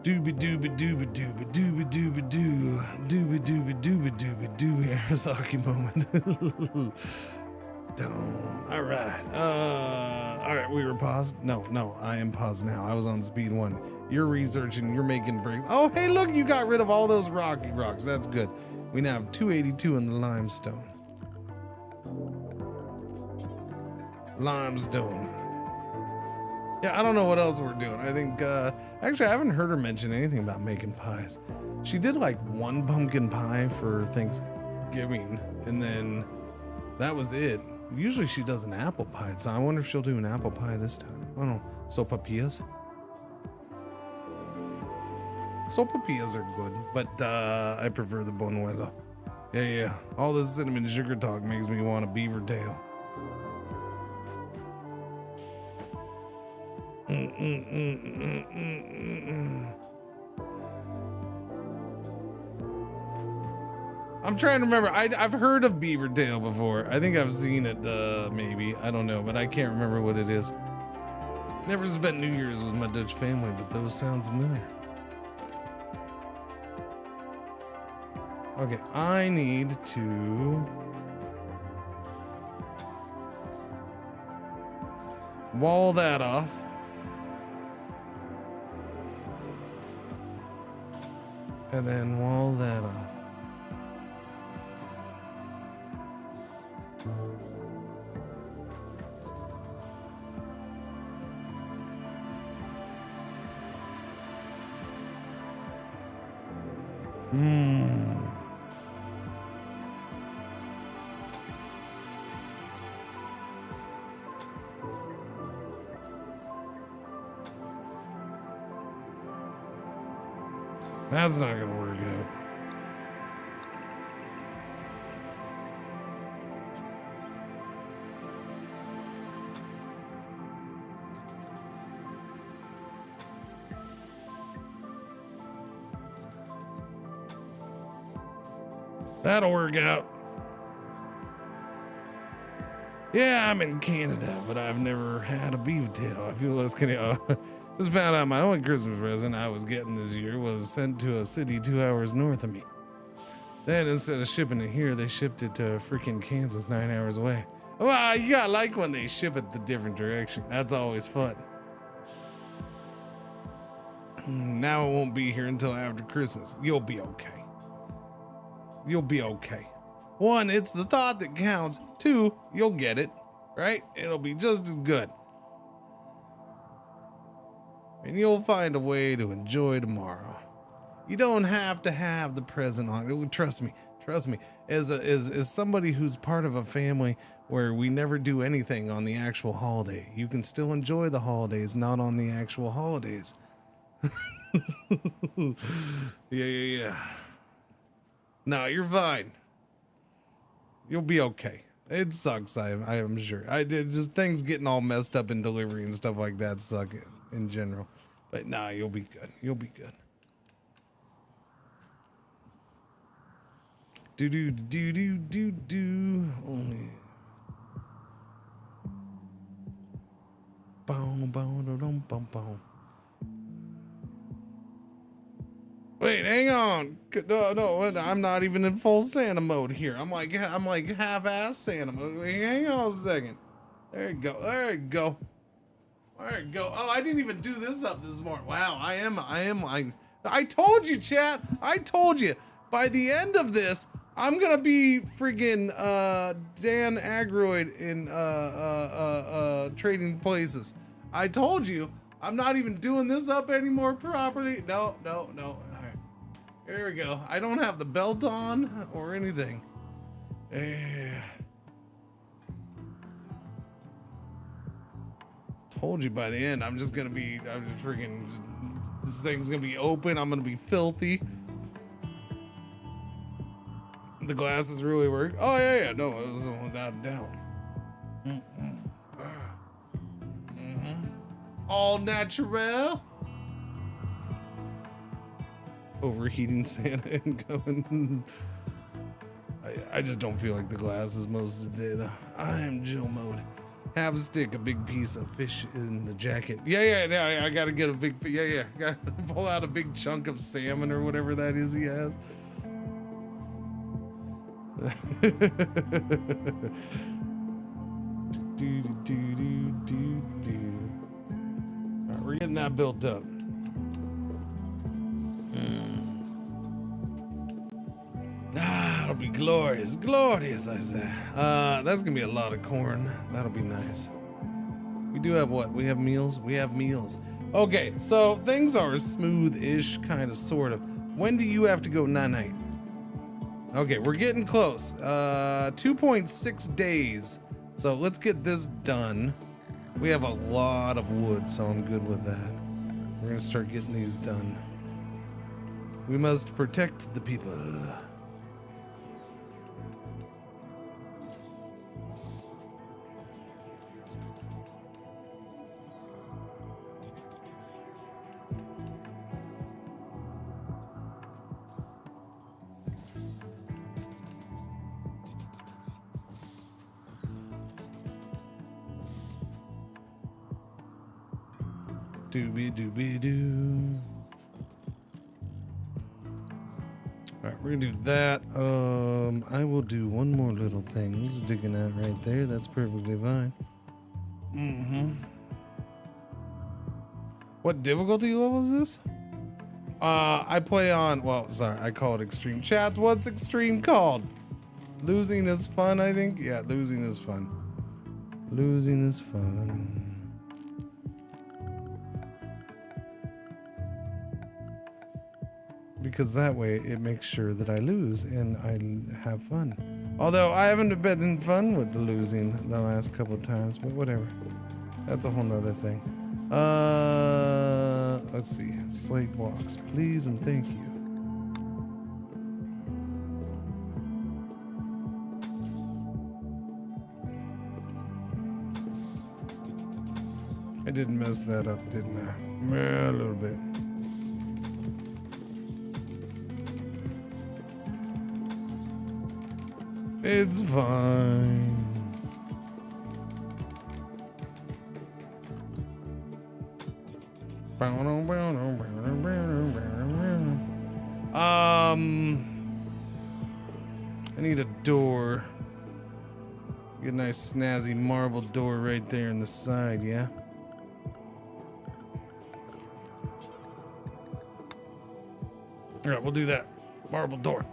Doobie doobie doobie doobie doobie doobie doo doobie doobie doobie doobie doobie Arizaki moment. All right, we were paused. No, I am paused now. I was on speed one. You're researching, you're making breaks. Oh, hey, look, you got rid of all those rocky rocks. That's good. We now have 282 in the limestone. Limestone. Yeah, I don't know what else we're doing. I think, actually, I haven't heard her mention anything about making pies. She did like one pumpkin pie for Thanksgiving, and then that was it. Usually she does an apple pie, so I wonder if she'll do an apple pie this time. I don't know. Sopapillas? Sopapillas are good, but I prefer the Bonuelo. Yeah. All this cinnamon sugar talk makes me want a beaver tail. I'm trying to remember. I've heard of beaver tail before. I think I've seen it, maybe. I don't know, but I can't remember what it is. Never spent New Year's with my Dutch family, but those sound familiar. Okay, I need to wall that off. And then wall that off. That's not gonna work out. That'll work out. Yeah, I'm in Canada, but I've never had a beaver tail. I feel less Canadian. Just found out my only Christmas present I was getting this year was sent to a city 2 hours north of me. Then instead of shipping it here, they shipped it to freaking Kansas 9 hours away. Well, you gotta like when they ship it the different direction. That's always fun. Now it won't be here until after Christmas. You'll be okay. You'll be okay. 1, it's the thought that counts. 2, you'll get it, right? It'll be just as good. And you'll find a way to enjoy tomorrow. You don't have to have the present on. Trust me. As somebody who's part of a family where we never do anything on the actual holiday, you can still enjoy the holidays, not on the actual holidays. Yeah. No, you're fine. You'll be okay. It sucks, I am sure. I did just things getting all messed up in delivery and stuff like that suck in general. But nah, you'll be good. You'll be good. Do. Only. Boom. Wait, hang on. No, I'm not even in full Santa mode here. I'm like half-ass Santa mode. Wait, hang on a second. There you go. Oh, I didn't even do this up this morning. Wow, I told you, chat. I told you. By the end of this, I'm gonna be friggin' Dan Aykroyd in Trading Places. I told you. I'm not even doing this up anymore properly. No. All right. Here we go. I don't have the belt on or anything. Told you by the end, I'm just freaking, this thing's gonna be open. I'm gonna be filthy. The glasses really work. Oh yeah. No, it was without a doubt. All natural. Overheating Santa and going. I just don't feel like the glasses most of the day though. I am Jill mode. Have a stick, a big piece of fish in the jacket. Yeah. I gotta get a big. Yeah. Gotta pull out a big chunk of salmon or whatever that is he has. Alright, we're getting that built up. It'll be glorious, I say. That's gonna be a lot of corn. That'll be nice. We do have what? We have meals? We have meals. Okay, so things are smooth-ish, kind of, sort of. When do you have to go night-night? Okay, we're getting close. 2.6 days. So let's get this done. We have a lot of wood, so I'm good with that. We're gonna start getting these done. We must protect the people. Doobie doobie doo. All right, we're gonna do that. I will do one more little thing. Just digging out right there. That's perfectly fine. What difficulty level is this? I play on, well, sorry, I call it extreme. Chat, what's extreme called? Losing is fun, I think? Yeah, losing is fun. Losing is fun. Because that way it makes sure that I lose and I have fun. Although I haven't been in fun with the losing the last couple of times, but whatever. That's a whole nother thing. Let's see. Slate blocks, please and thank you. I didn't mess that up, didn't I? Yeah, a little bit. It's fine. I need a door. Get a nice snazzy marble door right there in the side, yeah? All right, we'll do that. Marble door.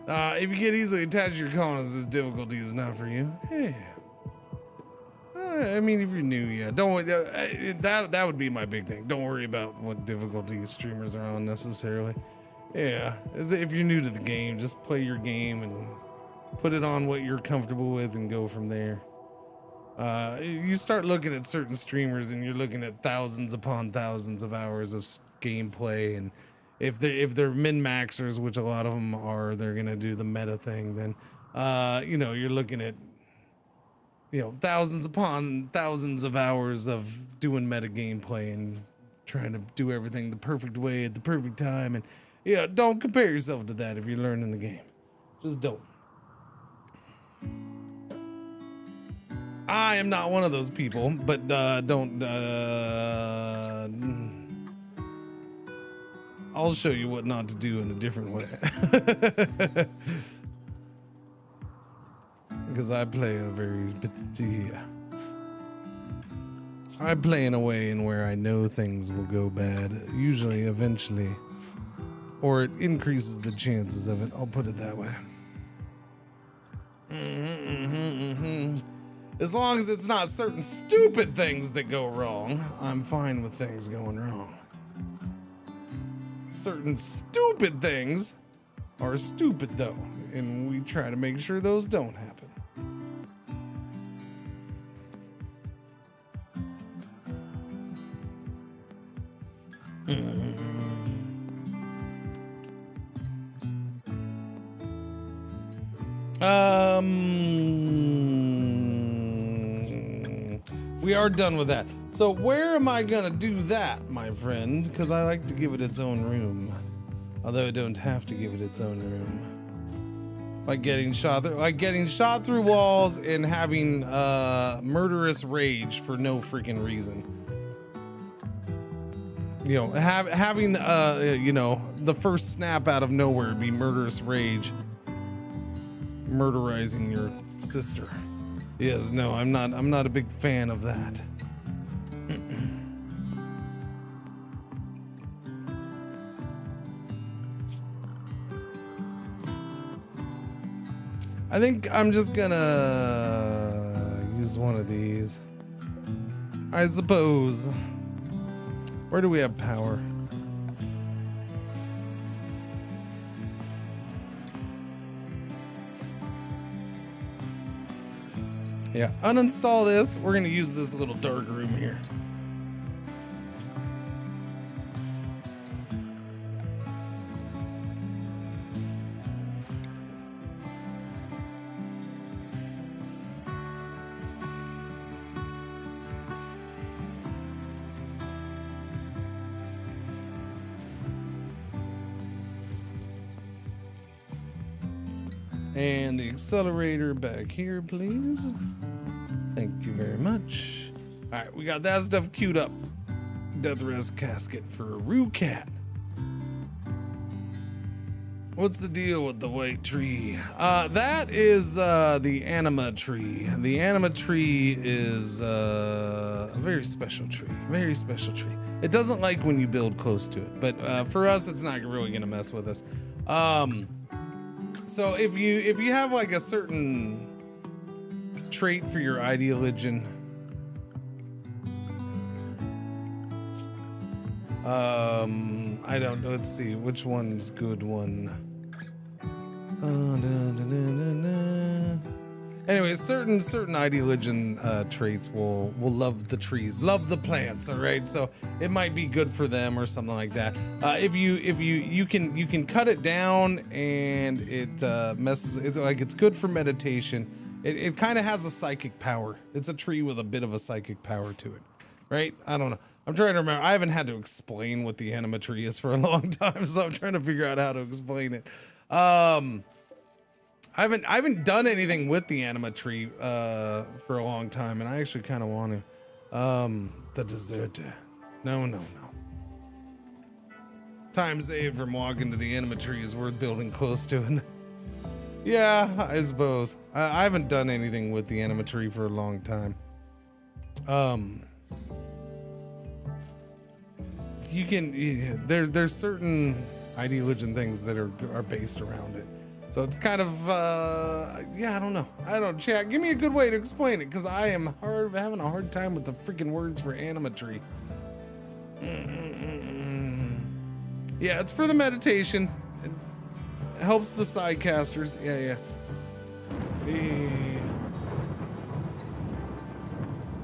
If you get easily attached to your colonists, this difficulty is not for you. Yeah. I mean, if you're new, yeah. Don't that would be my big thing. Don't worry about what difficulty streamers are on necessarily. Yeah, if you're new to the game, just play your game and put it on what you're comfortable with and go from there. You start looking at certain streamers and you're looking at thousands upon thousands of hours of gameplay, and if they're min-maxers, which a lot of them are, they're gonna do the meta thing. Then, you're looking at, thousands upon thousands of hours of doing meta gameplay and trying to do everything the perfect way at the perfect time. And don't compare yourself to that if you're learning the game. Just don't. I am not one of those people, but don't. I'll show you what not to do in a different way. Because I play a very I play in a way in where I know things will go bad, usually eventually, or it increases the chances of it. I'll put it that way. As long as it's not certain stupid things that go wrong, I'm fine with things going wrong. Certain stupid things are stupid though, and we try to make sure those don't happen. We are done with that. So where am I gonna do that, my friend? Because I like to give it its own room. Although I don't have to give it its own room. Like getting shot through walls and having murderous rage for no freaking reason. Having the first snap out of nowhere be murderous rage. Murderizing your sister. Yes, no, I'm not a big fan of that. I think I'm just gonna use one of these. I suppose. Where do we have power? Yeah, uninstall this. We're gonna use this little dark room here. And the accelerator back here, please. Thank you very much. All right, we got that stuff queued up. Death Rest casket for a Roo Cat. What's the deal with the white tree? That is the anima tree. The anima tree is a very special tree. Very special tree. It doesn't like when you build close to it, but for us, it's not really gonna mess with us. So if you have like a certain trait for your ideologian, I don't know. Let's see which one's good one. Anyway, certain ideologian traits will love the trees, love the plants. All right, so it might be good for them or something like that. If you can cut it down and it messes. It's like it's good for meditation. It kind of has a psychic power. It's a tree with a bit of a psychic power to it, right? I don't know. I'm trying to remember. I haven't had to explain what the anima tree is for a long time, so I'm trying to figure out how to explain it. I haven't done anything with the anima tree for a long time, and I actually kind of want to. The deserter. No. Time saved from walking to the anima tree is worth building close to it. Yeah, I suppose. I haven't done anything with the anima tree for a long time. You can there's certain ideologian things that are based around it. So it's kind of yeah, I don't know. Chat, give me a good way to explain it, because I am having a hard time with the freaking words for anima tree. Yeah, it's for the meditation. It helps the sidecasters. Yeah.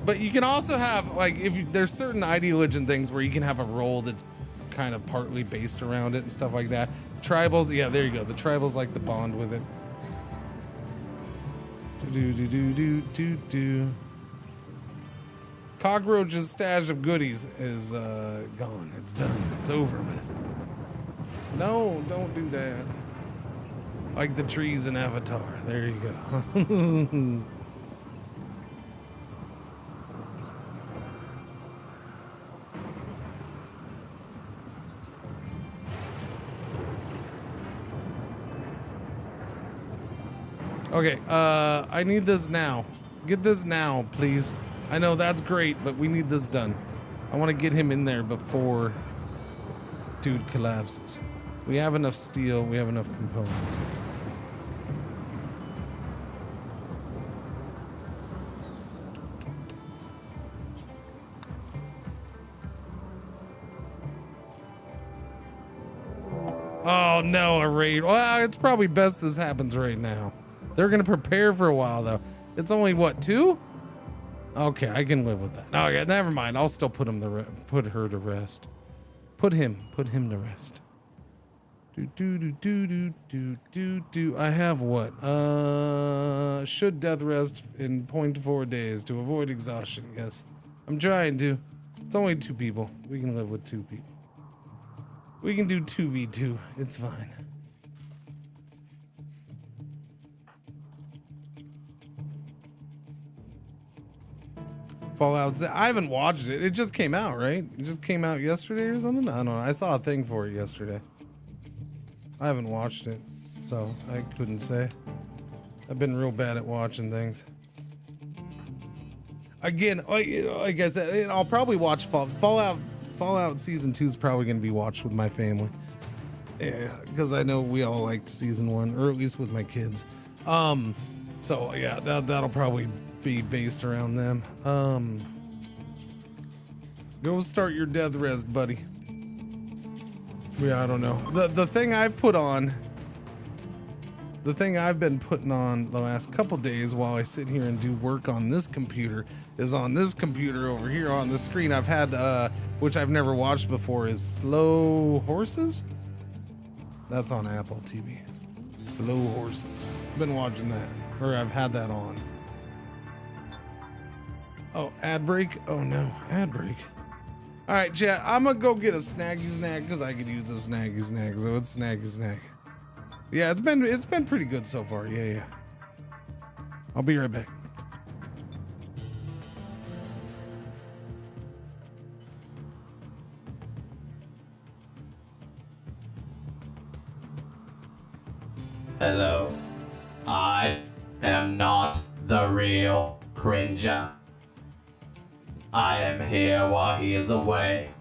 But you can also have, like, there's certain ideologian things where you can have a role that's kind of partly based around it and stuff like that. Tribals, yeah, there you go. The tribals like to bond with it. Do. Cockroach's stash of goodies is gone. It's done. It's over with. No, don't do that. Like the trees in Avatar. There you go. Okay, I need this now. Get this now, please. I know that's great, but we need this done. I want to get him in there before dude collapses. We have enough steel, we have enough components. Oh no, a raid. Well, it's probably best this happens right now. They're gonna prepare for a while though. It's only what, 2? Okay, I can live with that. Okay, never mind. I'll still put her to rest. Put him to rest. Do. I have what? Should death rest in 0.4 days to avoid exhaustion. Yes, I'm trying to. It's only 2 people. We can live with 2 people. We can do 2v2. It's fine. Fallout. I haven't watched it. It just came out, right? It just came out yesterday or something? I don't know. I saw a thing for it yesterday. I haven't watched it, so I couldn't say. I've been real bad at watching things. Again, like I said, I'll probably watch Fallout Season 2 is probably going to be watched with my family. Yeah, because I know we all liked Season 1, or at least with my kids. So yeah, that'll probably be based around them. Go start your death rest, buddy. Yeah, I don't know. The thing I put on, the thing I've been putting on the last couple days while I sit here and do work on this computer is on this computer over here on the screen. I've had, which I've never watched before, is Slow Horses. That's on Apple TV. Slow Horses. Been watching that, or I've had that on. Oh, ad break? Oh no, ad break. All right, chat, I'm gonna go get a snaggy snack because I could use a snaggy snack. So it's snaggy snack. Yeah, it's been pretty good so far. Yeah. I'll be right back. Hello. I am not the real Cringer. I am here while he is away,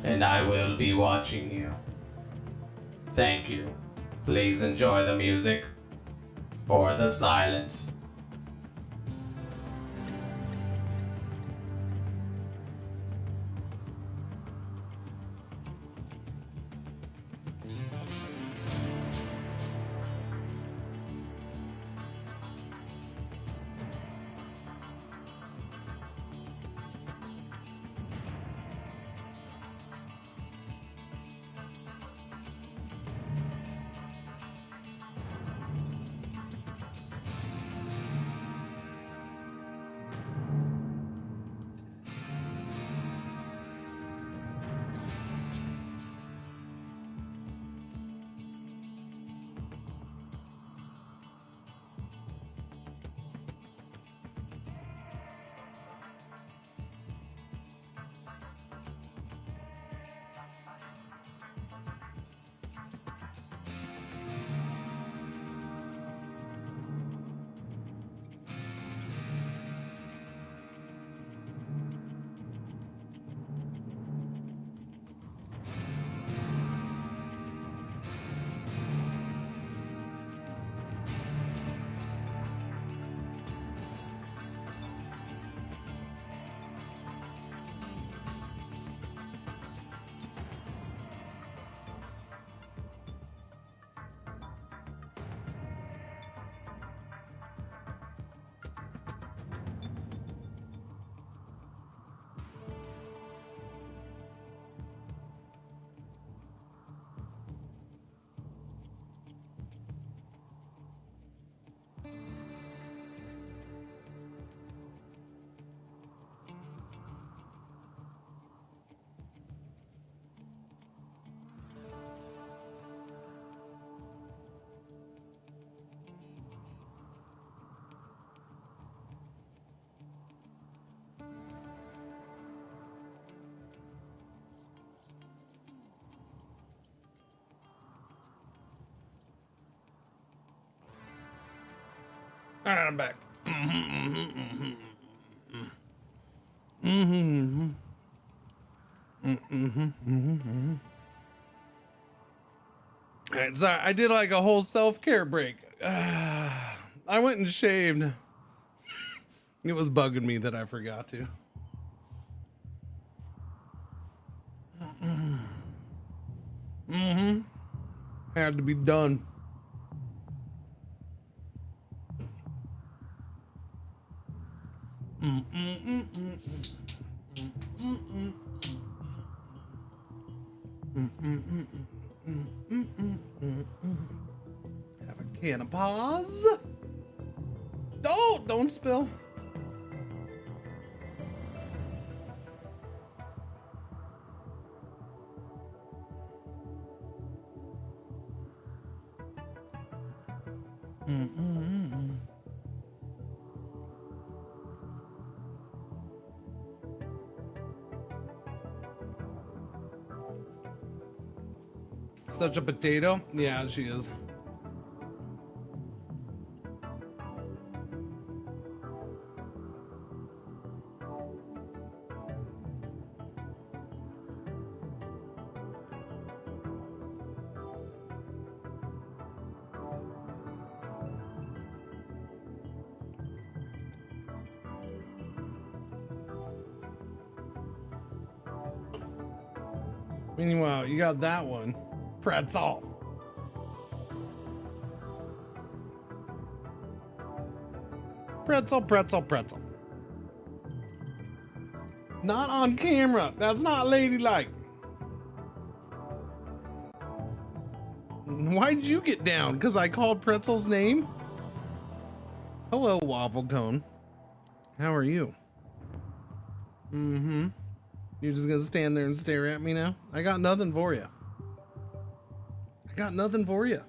and I will be watching you. Thank you. Please enjoy the music or the silence. All right, I'm back. All right, sorry, I did like a whole self-care break. I went and shaved. It was bugging me that I forgot to. Had to be done. Have a can of pause. Don't spill. Such a potato. Yeah, she is. Meanwhile, you got that one. Pretzel. Pretzel, pretzel, pretzel. Not on camera. That's not ladylike. Why'd you get down? Because I called Pretzel's name? Hello, Waffle Cone. How are you? Mm-hmm. You're just gonna stand there and stare at me now? I got nothing for you. I got nothing for you.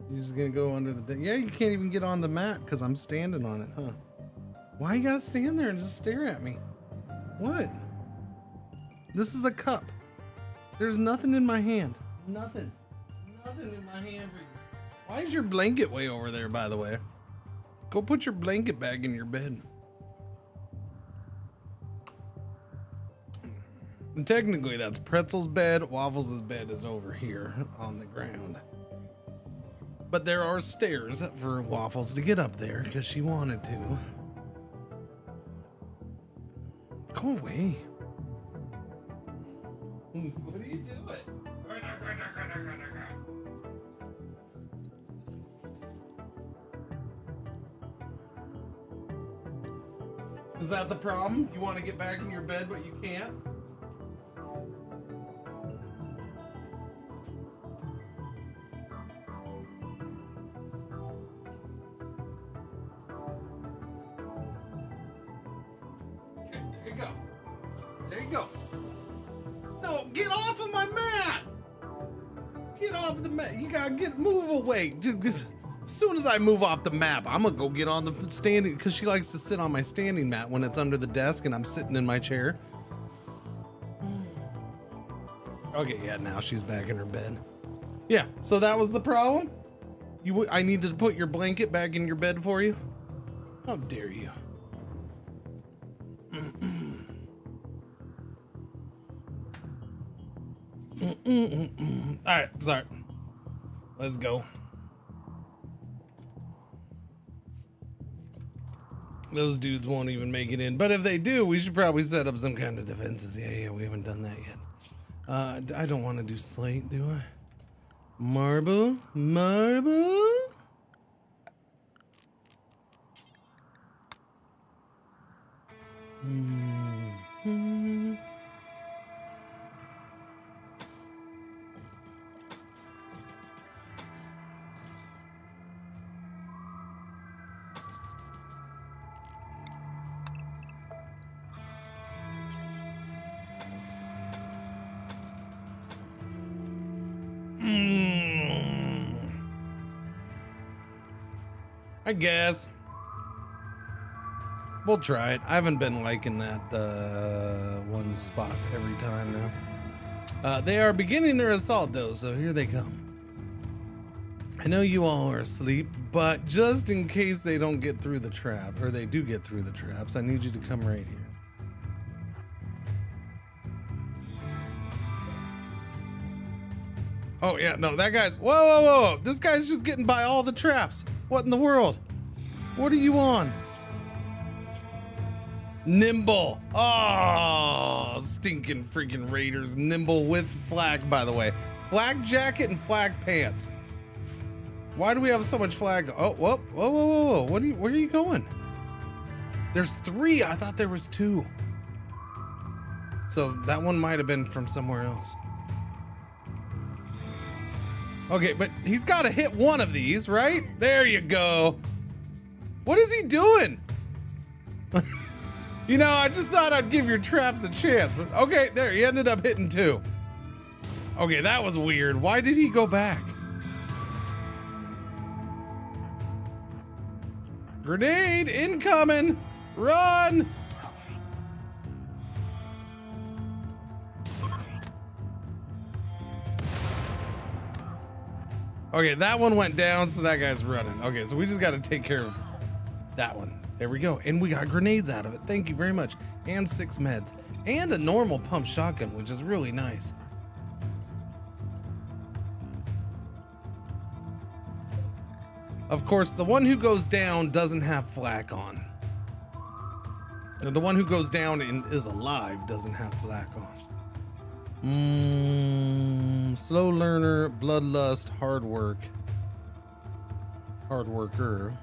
You're just gonna go under the... Yeah, you can't even get on the mat because I'm standing on it, huh? Why you gotta stand there and just stare at me? What? This is a cup. There's nothing in my hand. Nothing. Nothing in my hand for you. Why is your blanket way over there, by the way? Go put your blanket back in your bed. And technically, that's Pretzel's bed. Waffles' bed is over here on the ground. But there are stairs for Waffles to get up there because she wanted to. Go away. What are you doing? Is that the problem? You want to get back in your bed, but you can't? Okay, there you go. There you go. No, get off of my mat! Get off the mat. You gotta move away. As soon as I move off the map, I'm gonna go get on the standing, because she likes to sit on my standing mat when it's under the desk and I'm sitting in my chair. Okay, yeah, now she's back in her bed. Yeah, so that was the problem? I needed to put your blanket back in your bed for you? How dare you? All right, sorry. Let's go. Those dudes won't even make it in. But if they do, we should probably set up some kind of defenses. Yeah, we haven't done that yet. I don't want to do slate, do I? Marble? Marble? Mm-hmm. I guess. We'll try it. I haven't been liking that one spot every time now. They are beginning their assault though, so here they come. I know you all are asleep, but just in case they don't get through the trap, or they do get through the traps, I need you to come right here. Oh yeah, no, that guy's, whoa. This guy's just getting by all the traps. What in the world? What are you on? Nimble. Oh, stinking freaking Raiders. Nimble with flag, by the way. Flag jacket and flag pants. Why do we have so much flag? Oh, whoa. Where are you going? There's 3. I thought there was 2. So that one might have been from somewhere else. Okay, but he's got to hit one of these, right? There you go. What is he doing? You know, I just thought I'd give your traps a chance. Okay, there, he ended up hitting 2. Okay, that was weird. Why did he go back? Grenade incoming! Run! Okay, that one went down, so that guy's running. Okay, so we just got to take care of that one. There we go. And we got grenades out of it. Thank you very much. And 6 meds. And a normal pump shotgun, which is really nice. Of course, the one who goes down doesn't have flak on. The one who goes down and is alive doesn't have flak on. Slow learner, bloodlust, hard work. Hard worker.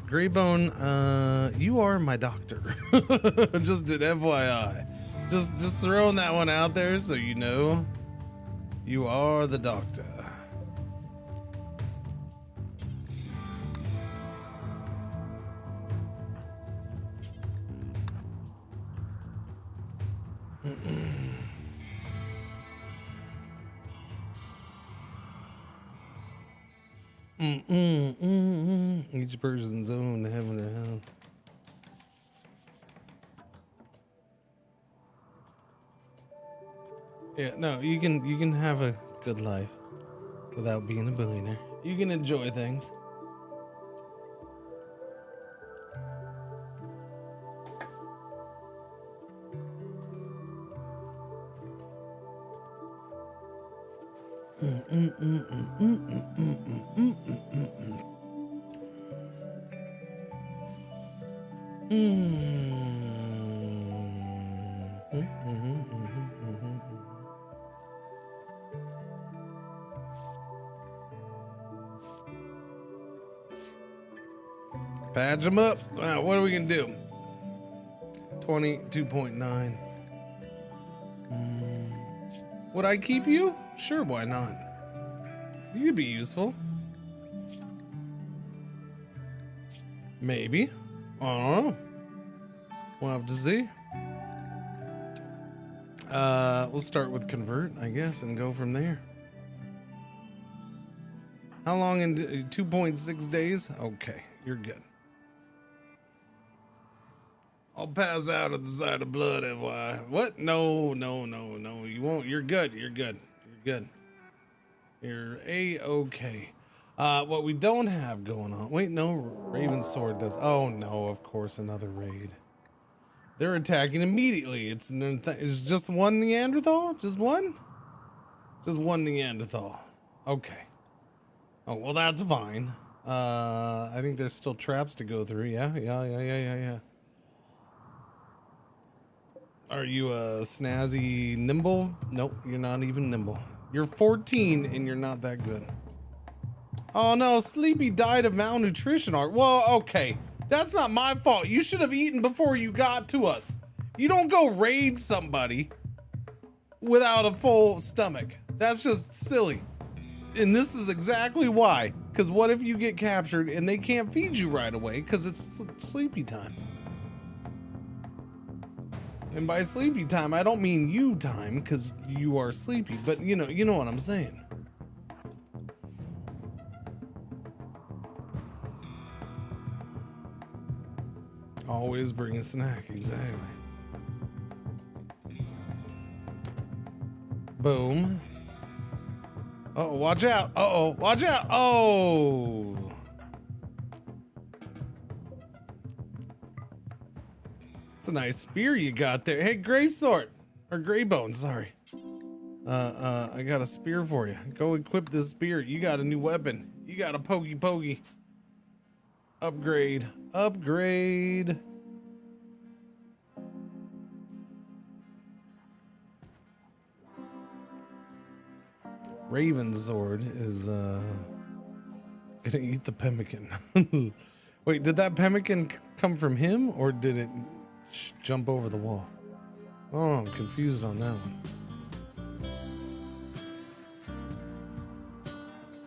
Greybone, you are my doctor. Just an FYI. Just throwing that one out there so you know you are the doctor. Each person's own heaven or hell. Yeah, no, you can have a good life without being a billionaire. You can enjoy things. Patch them up. What are we gonna do? 22.9. Would I keep you? Sure, why not? You could be useful. Maybe. I don't know. We'll have to see. We'll start with convert, I guess, and go from there. How long in 2.6 days? Okay, you're good. I'll pass out at the sight of blood, FYI. What? No, you won't. You're good. You're good. You're good. You're A-okay. What we don't have going on. Wait, no, Raven Sword does. Oh no, of course, another raid. They're attacking immediately. It's just one Neanderthal? Just one? Just one Neanderthal. Okay. Oh, well, that's fine. I think there's still traps to go through. Yeah. Are you a snazzy nimble? Nope, you're not even nimble. You're 14 and you're not that good. Oh no, Sleepy died of malnutrition. Well, okay. That's not my fault. You should have eaten before you got to us. You don't go raid somebody without a full stomach. That's just silly. And this is exactly why. Because what if you get captured and they can't feed you right away because it's sleepy time? And by sleepy time, I don't mean you time because you are sleepy, but you know what I'm saying. Always bring a snack, exactly. Boom. Uh-oh, watch out. Uh-oh, watch out. Oh. It's a nice spear you got there. Hey, Greysword. Or Greybone, sorry. I got a spear for you. Go equip this spear. You got a new weapon. You got a pokey. Upgrade. Raven Sword is gonna eat the pemmican. Wait, did that pemmican come from him or did it jump over the wall? Oh, I'm confused on that one.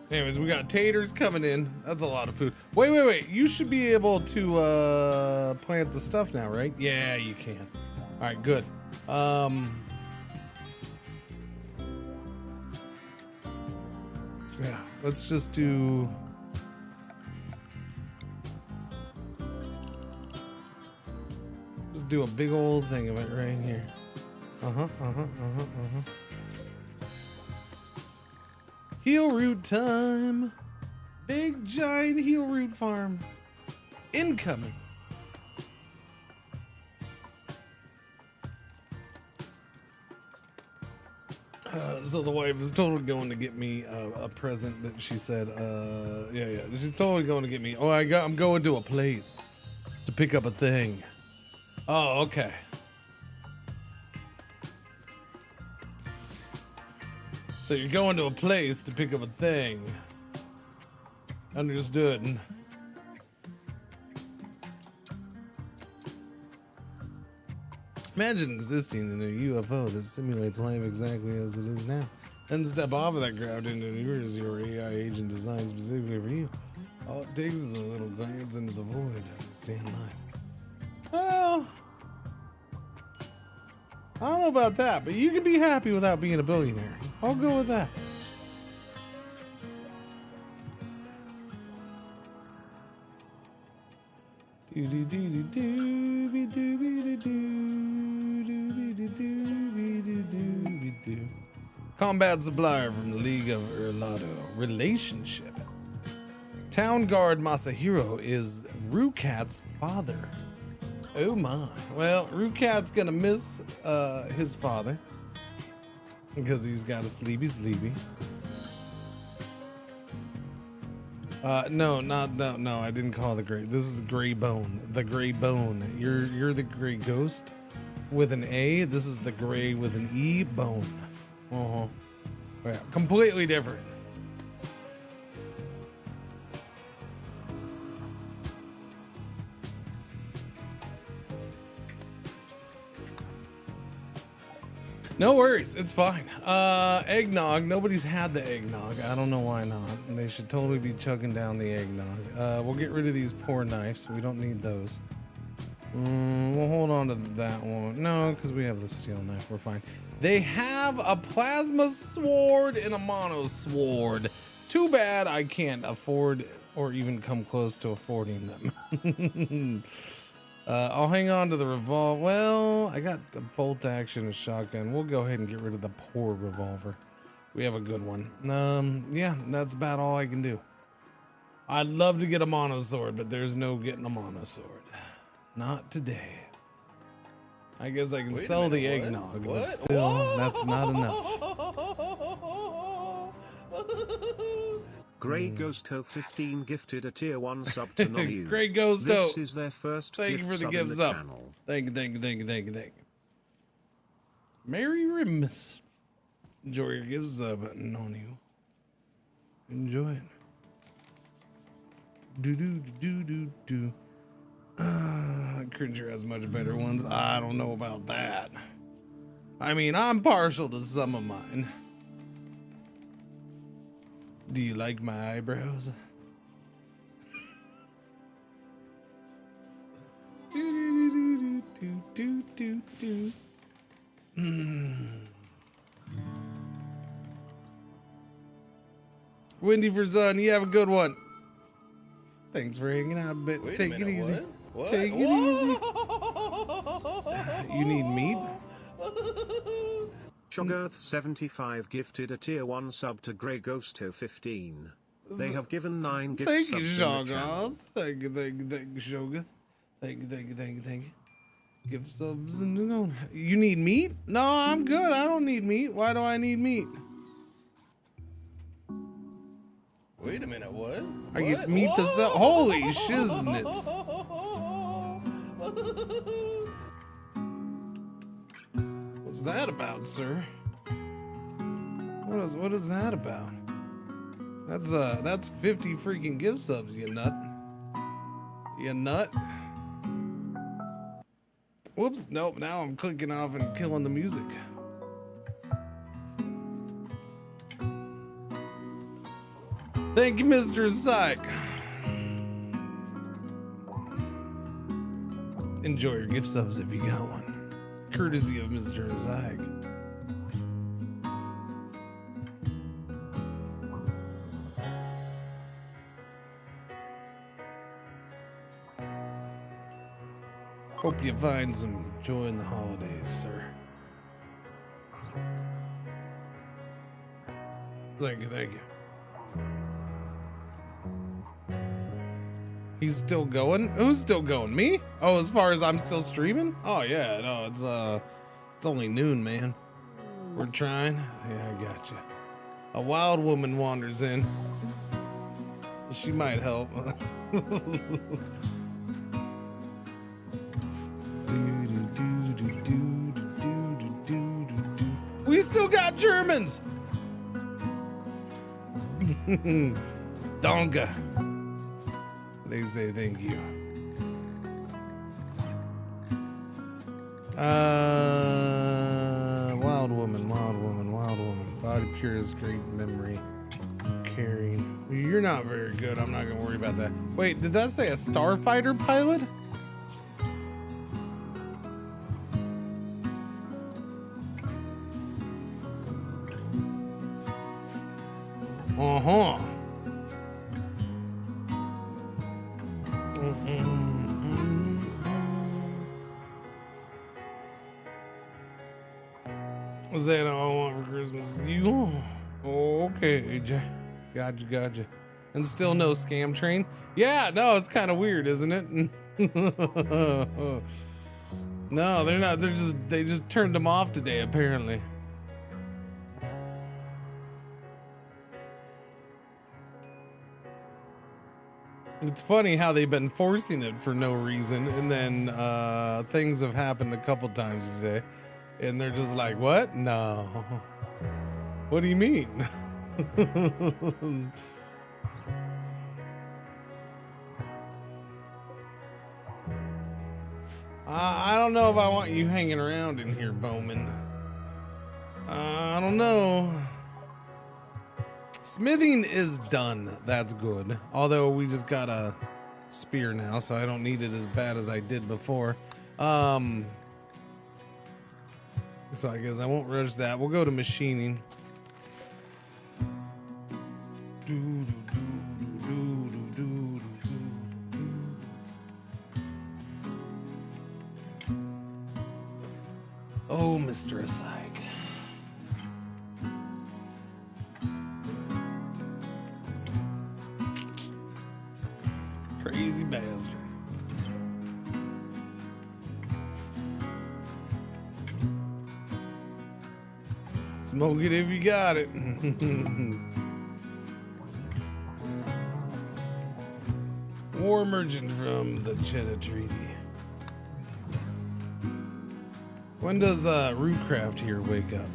Anyways, we got taters coming in. That's a lot of food. Wait. You should be able to plant the stuff now, right? Yeah, you can. All right, good. Yeah, let's just do... Just do a big old thing of it right here. Heel root time. Big giant heel root farm. Incoming. So the wife is totally going to get me a present that she said, yeah, she's totally going to get me. Oh, I'm going to a place to pick up a thing. Oh, okay. So you're going to a place to pick up a thing. Understood. Imagine existing in a UFO that simulates life exactly as it is now. Then step off of that craft into yours, your AI agent designed specifically for you. All it takes is a little glance into the void to understand life. Well, I don't know about that, but you can be happy without being a billionaire. I'll go with that. Combat supplier from the League of Erlado. Relationship. Town guard Masahiro is Rukat's father. Oh my. Well, Rukat's gonna miss his father because he's got a sleepy. No, I didn't call the gray. This is Gray Bone. The Gray Bone. You're the Gray Ghost with an A. This is the Gray with an E. Bone. Yeah, completely different. No worries, it's fine. Eggnog, nobody's had the eggnog. I don't know why not. They should totally be chugging down the eggnog. We'll get rid of these poor knives. We don't need those. We'll hold on to that one. No, because we have the steel knife. We're fine. They have a plasma sword and a mono sword. Too bad I can't afford or even come close to affording them. I'll hang on to the revolver. Well, I got the bolt action and shotgun. We'll go ahead and get rid of the poor revolver. We have a good one. Yeah, that's about all I can do. I'd love to get a mono sword, but there's no getting a mono sword. Not today. I guess I can sell the eggnog, but still, that's not enough. Grey Ghosto 15 gifted a tier 1 sub to Nonu. Grey Ghosto. This is their first Thank you for the gift sub. Thank you. Merry RimMas. Enjoy your gift sub, Nonu. Enjoy it. Do. Cringer has much better ones. I don't know about that. I mean, I'm partial to some of mine. Do you like my eyebrows? Windy for Sun, you have a good one. Thanks for hanging out a bit. Take it easy. What? Take it easy. You need meat? Shoggerth75 gifted a tier 1 sub to Grey Ghosto 15. They have given 9 gift Thank subs you, in the channel. Shoggoth. Thank you, Shoggoth. Thank you. Give subs and you need meat? No, I'm good. I don't need meat. Why do I need meat? Wait a minute, what? I get meat to sell. Holy shiznits. What's that about, sir? What is that about? That's 50 freaking gift subs, you nut. You nut. Whoops, nope, now I'm clicking off and killing the music. Thank you, Mr. Psych. Enjoy your gift subs if you got one. Courtesy of Mr. Zag. Hope you find some joy in the holidays, sir. Thank you. He's still going? Who's still going? Me? Oh, as far as I'm still streaming? Oh yeah, no, it's only noon, man. We're trying. Yeah, I got you. A wild woman wanders in. She might help. We still got Germans. Donga. They say thank you. Wild woman, wild woman, wild woman. Body pure as great memory. Caring. You're not very good. I'm not gonna worry about that. Wait, did that say a starfighter pilot? Uh-huh. Is that all I want for Christmas? You? Oh, okay, AJ. Gotcha. And still no scam train? Yeah, no, it's kind of weird, isn't it? No, they're not. They just turned them off today, apparently. It's funny how they've been forcing it for no reason, and then things have happened a couple times today, and they're just like, what? No. What do you mean? I don't know if I want you hanging around in here, Bowman. I don't know. Smithing is done. That's good. Although we just got a spear now, so I don't need it as bad as I did before. So I guess I won't rush that. We'll go to machining. Oh, Mr. Asike. Crazy bastard. Smoke it if you got it. War merchant from the Cheddar Treaty. When does Rootcraft here wake up?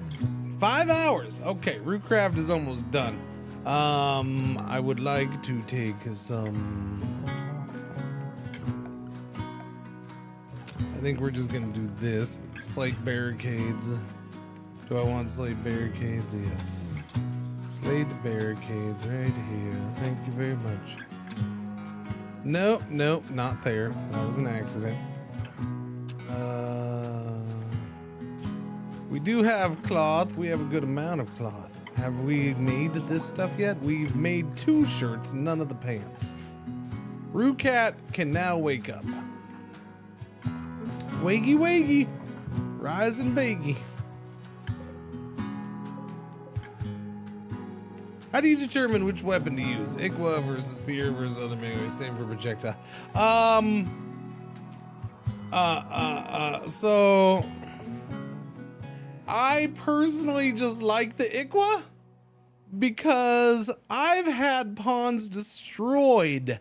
5 hours. Okay, Rootcraft is almost done. I would like to take some. I think we're just gonna do this. Slate barricades. Do I want slate barricades? Yes. Slate barricades right here. Thank you very much. Nope, not there. That was an accident. We do have cloth. We have a good amount of cloth. Have we made this stuff yet? We've made 2 shirts, none of the pants. Roocat can now wake up. Wakey wakey. Rise and bakey. How do you determine which weapon to use? Ikwa versus spear versus other melee, same for projectile. So I personally just like the Ikwa because I've had pawns destroyed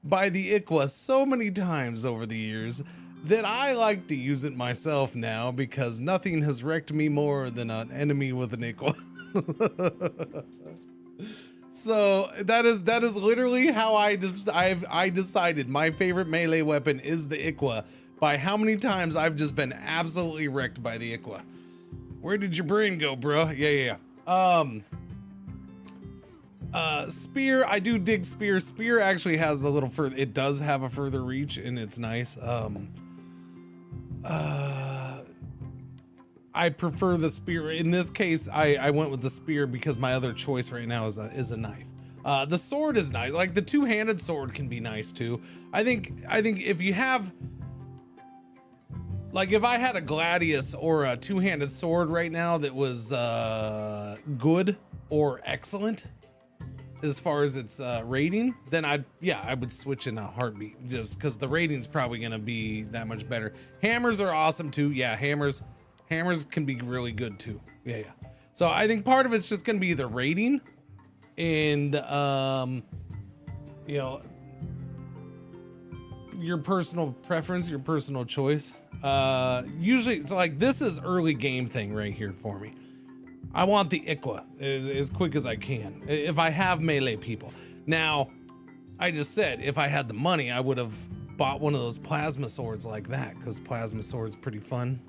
by the Ikwa so many times over the years that I like to use it myself now because nothing has wrecked me more than an enemy with an Ikwa. So that is literally how I decided my favorite melee weapon is the Ikwa by how many times I've just been absolutely wrecked by the Ikwa. Where did your brain go, bro? Yeah. Spear, I do dig spear. Spear actually has a little further, it does have a further reach and it's nice. I prefer the spear. In this case, I went with the spear because my other choice right now is a knife. The sword is nice. Like the two-handed sword can be nice too. I think if you have, like if I had a gladius or a two-handed sword right now that was good or excellent as far as its rating, then I would switch in a heartbeat just because the rating's probably gonna be that much better. Hammers are awesome too. Yeah, hammers Hammers can be really good too. Yeah. So I think part of it's just going to be the rating and, you know, your personal preference, your personal choice. Usually, so like this is early game thing right here for me. I want the Iqua as quick as I can if I have melee people. Now, I just said if I had the money, I would have bought one of those plasma swords like that because plasma sword's pretty fun.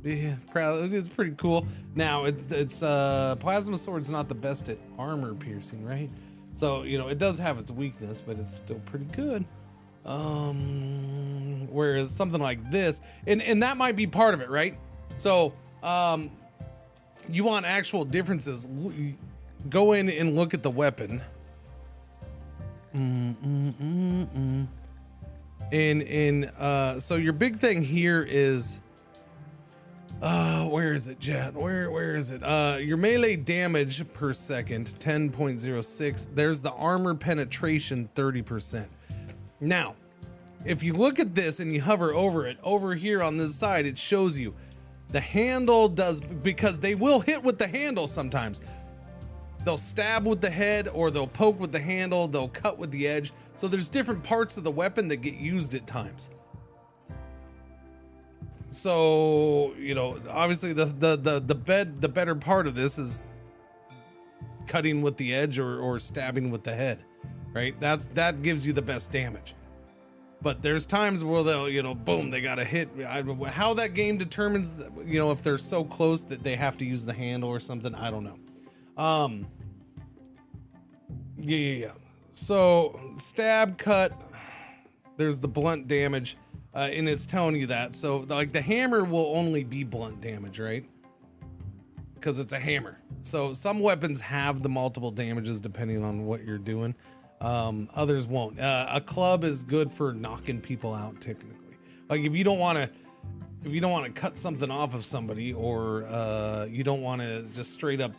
Yeah, it's pretty cool. Now it's plasma sword's not the best at armor piercing, right? So you know it does have its weakness, but it's still pretty good. Whereas something like this, and that might be part of it, right? So you want actual differences, go in and look at the weapon. So your big thing here is where is it, Jet? Where is it? Your melee damage per second, 10.06. There's the armor penetration, 30%. Now, if you look at this and you hover over it, over here on this side, it shows you the handle does, because they will hit with the handle sometimes. They'll stab with the head or they'll poke with the handle, they'll cut with the edge. So there's different parts of the weapon that get used at times. So, you know, obviously the better part of this is cutting with the edge or stabbing with the head, right? That gives you the best damage. But there's times where they'll, you know, boom, they got to hit. How that game determines, you know, if they're so close that they have to use the handle or something, I don't know. Yeah. So stab, cut, there's the blunt damage, and it's telling you that. So like the hammer will only be blunt damage, right? Because it's a hammer. So some weapons have the multiple damages depending on what you're doing. Others won't. A club is good for knocking people out technically. Like if you don't want to cut something off of somebody, or you don't want to just straight up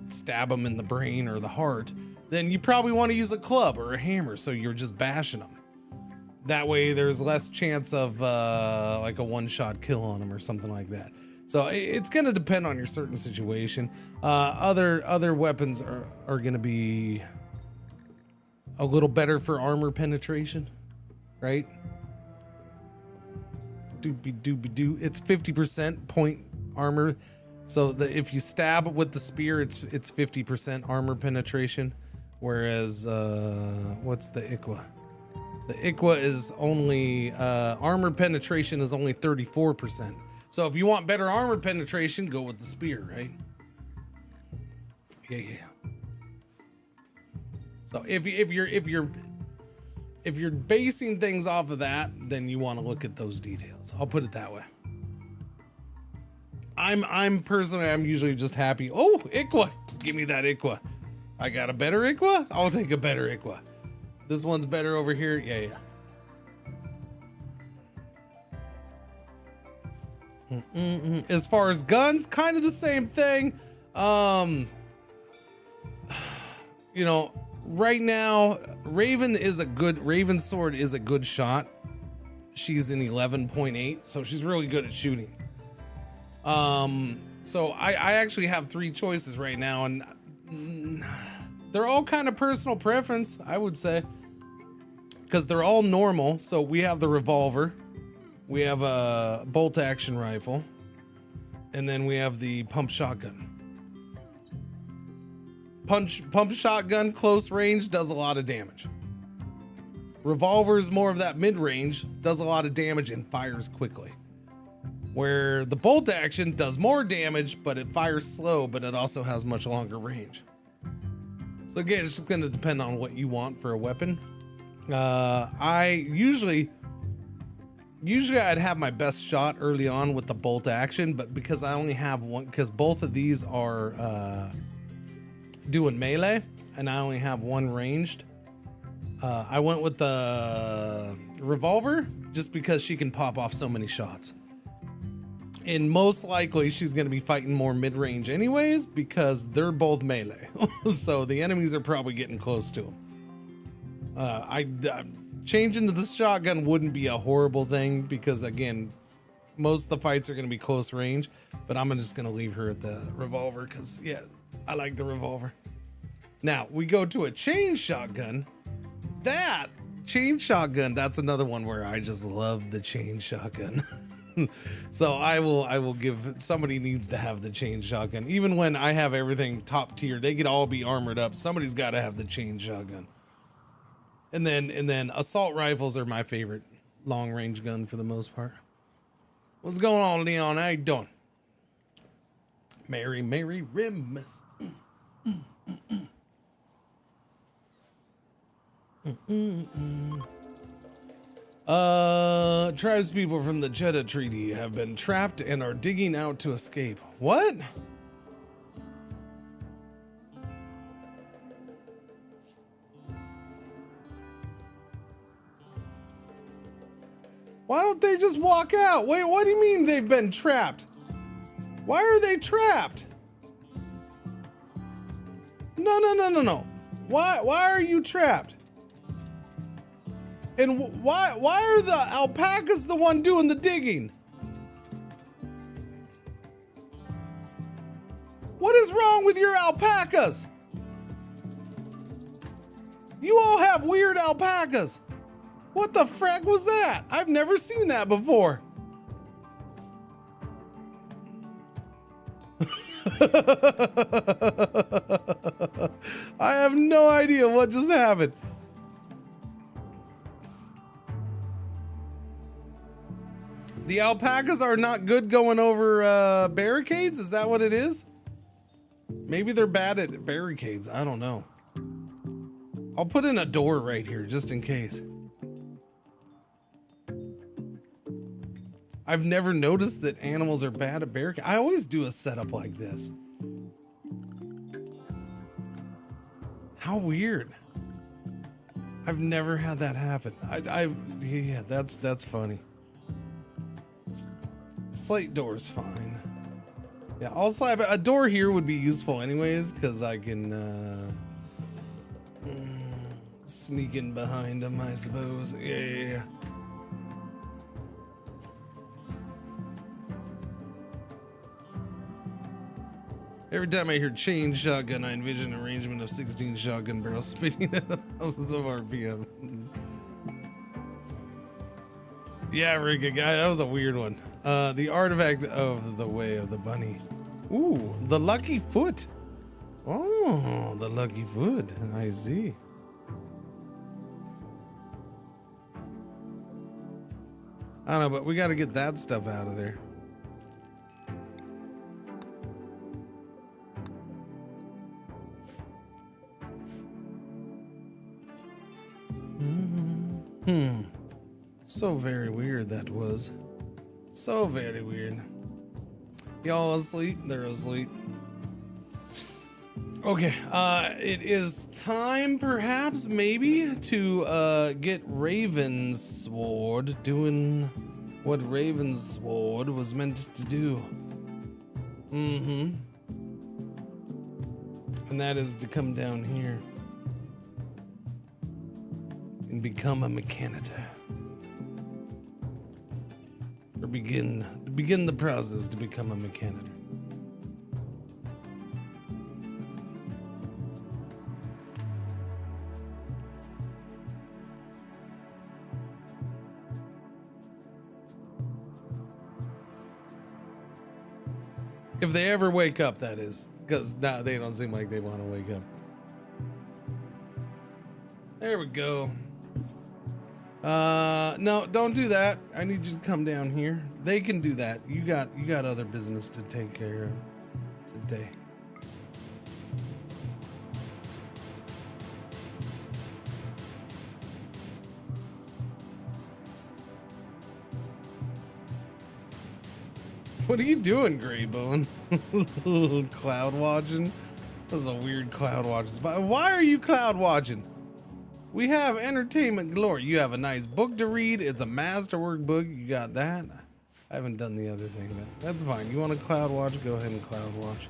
stab them in the brain or the heart, then you probably want to use a club or a hammer, so you're just bashing them. That way there's less chance of like a one-shot kill on them or something like that. So it's going to depend on your certain situation. Other weapons are going to be a little better for armor penetration, right? Doobie-doo. It's 50% point armor. So if you stab with the spear, it's 50% armor penetration. Whereas, what's the Iqua? The Iqua is only, armor penetration is only 34%. So if you want better armor penetration, go with the spear, right? Yeah. So if you're basing things off of that, then you want to look at those details. I'll put it that way. I'm personally, I'm usually just happy. Oh, Iqua, give me that Iqua. I got a better Iqua. I'll take a better Iqua. This one's better over here. Yeah. As far as guns, kind of the same thing. You know, right now, Raven Sword is a good shot. She's in 11.8, so she's really good at shooting. So I actually have 3 choices right now, and they're all kind of personal preference, I would say, because they're all normal. So we have the revolver, we have a bolt action rifle, and then we have the pump shotgun. Pump shotgun close range does a lot of damage. Revolver is more of that mid range, does a lot of damage and fires quickly. Where the bolt action does more damage, but it fires slow, but it also has much longer range. So again, it's just going to depend on what you want for a weapon. I usually I'd have my best shot early on with the bolt action, but because I only have one, because both of these are doing melee and I only have one ranged, I went with the revolver just because she can pop off so many shots. And most likely she's going to be fighting more mid-range anyways, because they're both melee. So the enemies are probably getting close to them. Changing to the shotgun wouldn't be a horrible thing, because again, most of the fights are going to be close range, but I'm just going to leave her at the revolver because, yeah, I like the revolver. Now, we go to a chain shotgun. That chain shotgun, that's another one where I just love the chain shotgun. So I will give, somebody needs to have the chain shotgun. Even when I have everything top tier, they could all be armored up. Somebody's got to have the chain shotgun. And then assault rifles are my favorite long range gun for the most part. What's going on, Leon? How you doing? Merry RimMas. Tribespeople from the Jeddah Treaty have been trapped and are digging out to escape. What? Why don't they just walk out? Wait, what do you mean they've been trapped? Why are they trapped? No. Why are you trapped? And why are the alpacas the one doing the digging? What is wrong with your alpacas? You all have weird alpacas. What the frack was that? I've never seen that before. I have no idea what just happened. The alpacas are not good going over barricades? Is that what it is? Maybe they're bad at barricades. I don't know. I'll put in a door right here just in case. I've never noticed that animals are bad at barricades. I always do a setup like this. How weird. I've never had that happen. Yeah, that's funny. Slate door is fine. Yeah, I'll slap it. A door here would be useful anyways, because I can sneak in behind them, I suppose. Yeah. Every time I hear chain shotgun, I envision an arrangement of 16 shotgun barrels spinning at thousands of RPM. Yeah, Rika guy, that was a weird one. The artifact of the way of the bunny. Ooh, the lucky foot. Oh, the lucky foot. I see. I don't know, but we got to get that stuff out of there. So very weird that was. So very weird. Y'all asleep? They're asleep. Okay, it is time perhaps maybe to get Ravensword doing what Ravensword was meant to do. And that is to come down here and become a mechanitor. Or begin the process to become a mechanitor. If they ever wake up, that is. Because now they don't seem like they want to wake up. There we go. No, don't do that. I need you to come down here. They can do that. You got other business to take care of today. What are you doing, Greybone? Cloud watching? That was a weird cloud watching spot. Why are you cloud watching? We have entertainment galore. You have a nice book to read. It's a masterwork book. You got that. I haven't done the other thing, but that's fine. You want to cloud watch? Go ahead and cloud watch.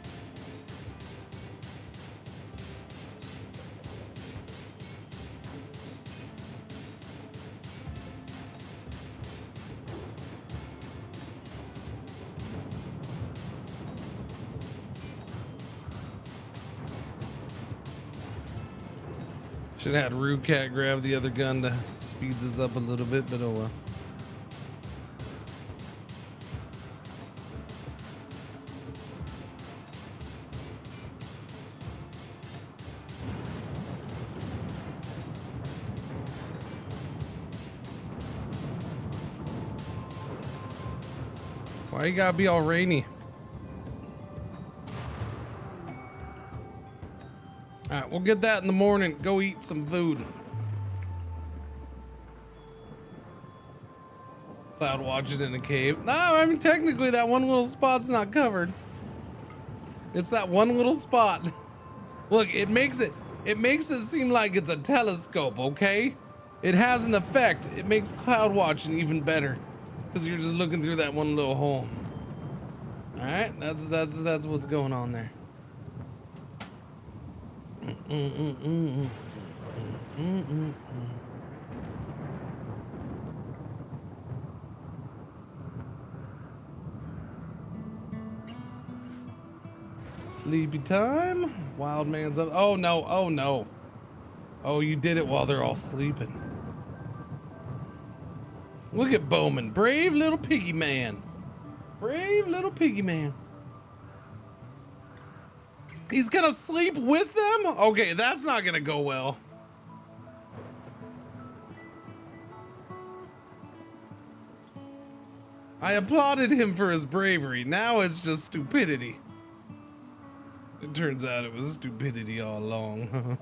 Should have had Rucat grab the other gun to speed this up a little bit, but oh well. Why you gotta be all rainy? Alright, we'll get that in the morning. Go eat some food. Cloud watching in a cave. No, I mean technically that one little spot's not covered. It's that one little spot. Look, it makes it seem like it's a telescope, okay? It has an effect. It makes cloud watching even better. Because you're just looking through that one little hole. Alright, that's what's going on there. Sleepy time. Wild man's up. Oh no, oh no. Oh, you did it while they're all sleeping. Look at Bowman, brave little piggy man. Brave little piggy man. He's gonna sleep with them? Okay, that's not gonna go well. I applauded him for his bravery. Now it's just stupidity. It turns out it was stupidity all along.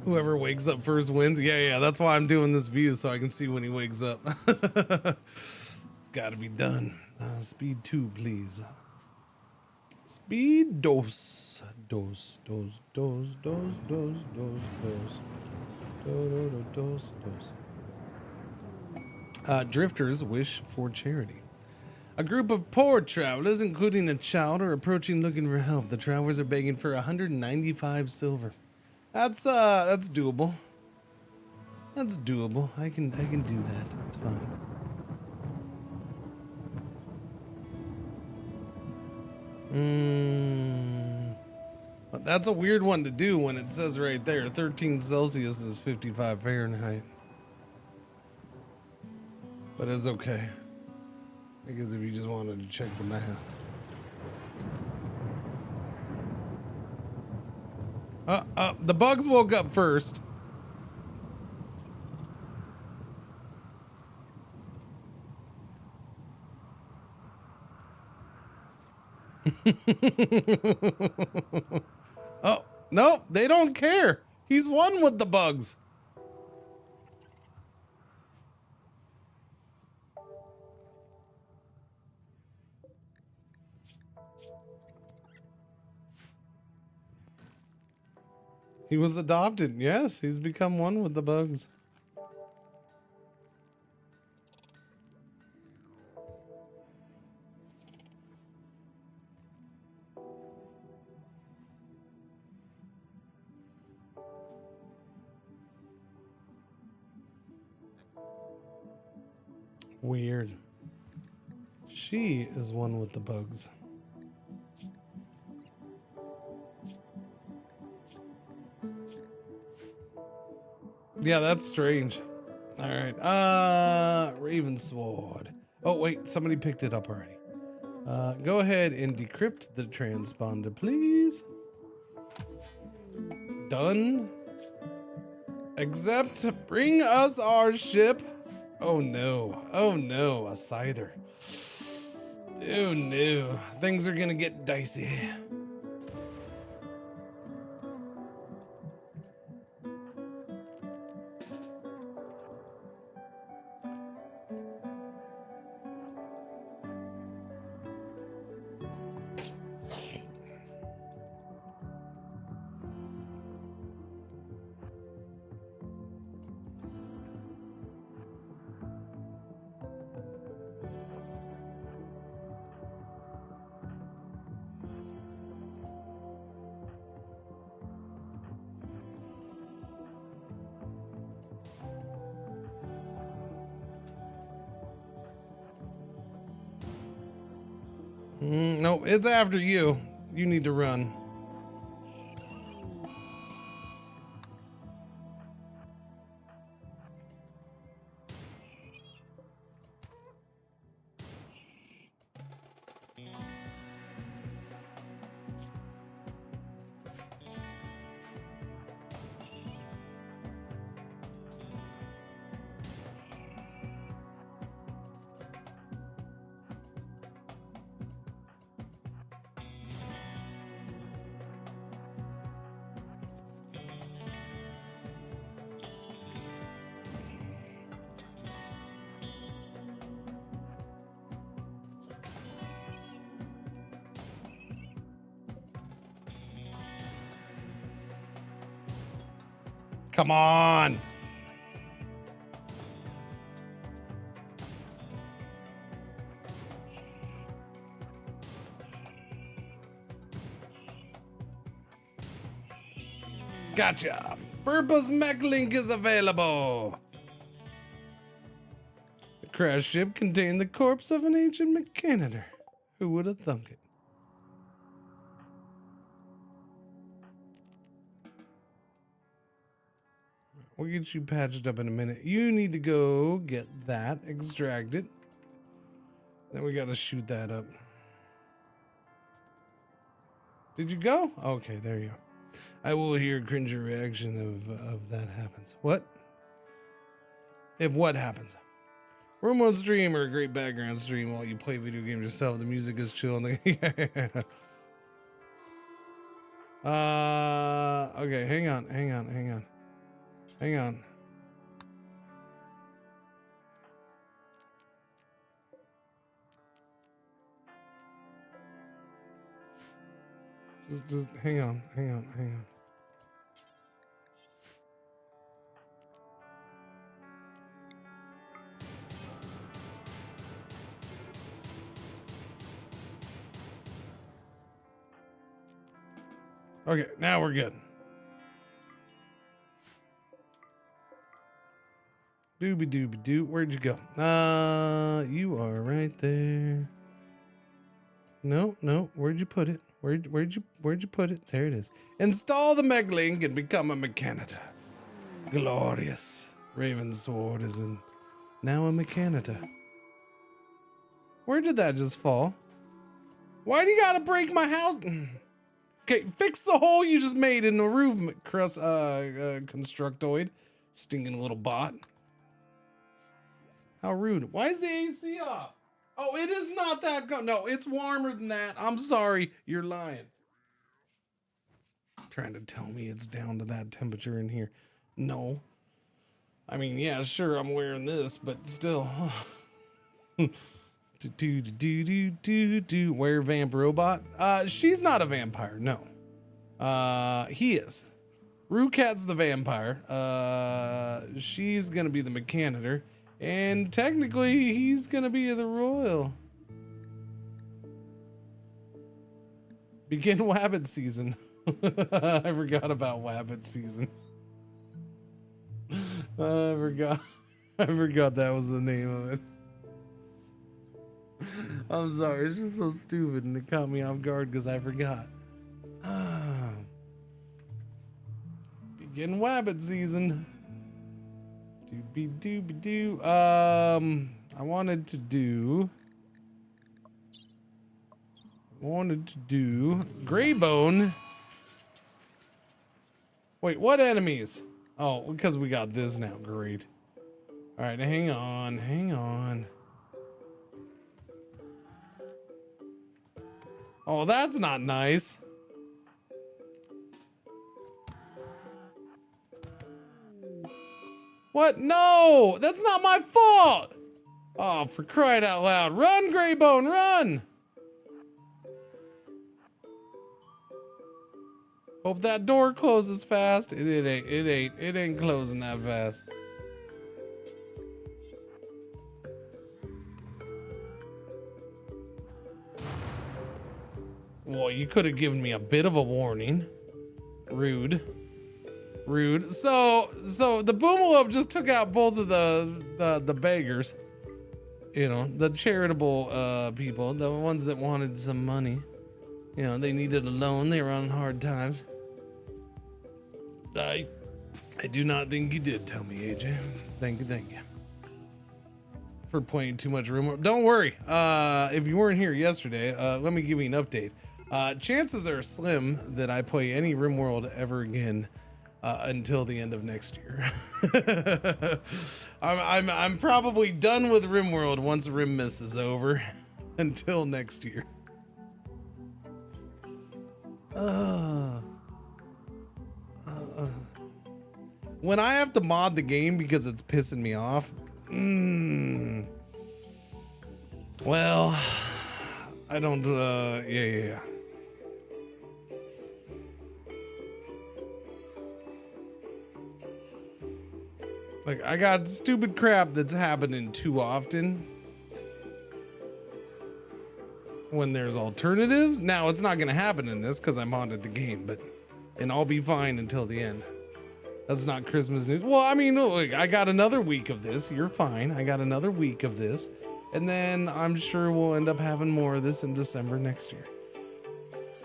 Whoever wakes up first wins. Yeah, that's why I'm doing this view, so I can see when he wakes up. It's gotta be done. Speed 2, please. Speed dos. Dos. Drifters wish for charity. A group of poor travelers, including a child, are approaching looking for help. The travelers are begging for 195 silver. That's doable. That's doable. I can do that. It's fine. But that's a weird one to do when it says right there 13 Celsius is 55 Fahrenheit. But it's okay. I guess if you just wanted to check the math. The bugs woke up first. Oh, no, they don't care. He's one with the bugs. He was adopted. Yes, he's become one with the bugs. Weird. She is one with the bugs. Yeah, that's strange. All right. Ravensword. Oh, wait. Somebody picked it up already. Go ahead and decrypt the transponder, please. Done. Accept. Bring us our ship. Oh, no. Oh, no. A scyther. Oh, no. Things are going to get dicey. Nope, it's after you. You need to run. Come on. Gotcha. Purpose mech link is available. The crash ship contained the corpse of an ancient mechanitor. Who would have thunk it? We'll get you patched up in a minute. You need to go get that extracted. Then we gotta shoot that up. Did you go? Okay, there you go. I will hear Cringer reaction of that happens. What? If what happens? RimWorld stream or a great background stream while you play video games yourself. The music is chill. Okay, hang on. Hang on. Just hang on. Okay, now we're good. Dooby-doo. Where'd you go? You are right there. No. Where'd you put it? Where'd you put it? There it is. Install the mech link and become a mechanitor. Glorious. Raven's sword is now a mechanitor. Where did that just fall? Why do you gotta break my house? Okay, fix the hole you just made in the roof, constructoid. Stinking little bot. How rude. Why is the AC off? Oh, it is not that cold. No, it's warmer than that. I'm sorry. You're lying. Trying to tell me it's down to that temperature in here. No. I mean, yeah, sure, I'm wearing this, but still. Where Vamp Robot? She's not a vampire, no. He is. Rucat's the vampire. She's gonna be the mechanitor. And technically, he's gonna be the royal. Begin Wabbit season. I forgot about Wabbit season. I forgot that was the name of it. I'm sorry, it's just so stupid and it caught me off guard because I forgot. Begin Wabbit season. Doobie-doobie-doo. I wanted to do Greybone. Wait, what enemies? Oh, because we got this now. Great. All right, hang on. Oh, that's not nice. What? No, that's not my fault. Oh, for crying out loud. Run, Greybone, run. Hope that door closes fast. It ain't closing that fast. Well, you could have given me a bit of a warning. Rude. So the Boomalope just took out both of the beggars. You know, the charitable people, the ones that wanted some money. You know, they needed a loan. They were on hard times. I do not think you did tell me, AJ. Thank you. For playing too much RimWorld. Don't worry. If you weren't here yesterday, let me give you an update. Chances are slim that I play any RimWorld ever again until the end of next year. I'm probably done with RimWorld once RimMas is over. Until next year. When I have to mod the game because it's pissing me off, well, I don't, yeah. Like, I got stupid crap that's happening too often when there's alternatives. Now, it's not going to happen in this because I modded the game, and I'll be fine until the end. That's not Christmas news. Well, I mean, look, I got another week of this. You're fine. I got another week of this. And then I'm sure we'll end up having more of this in December next year.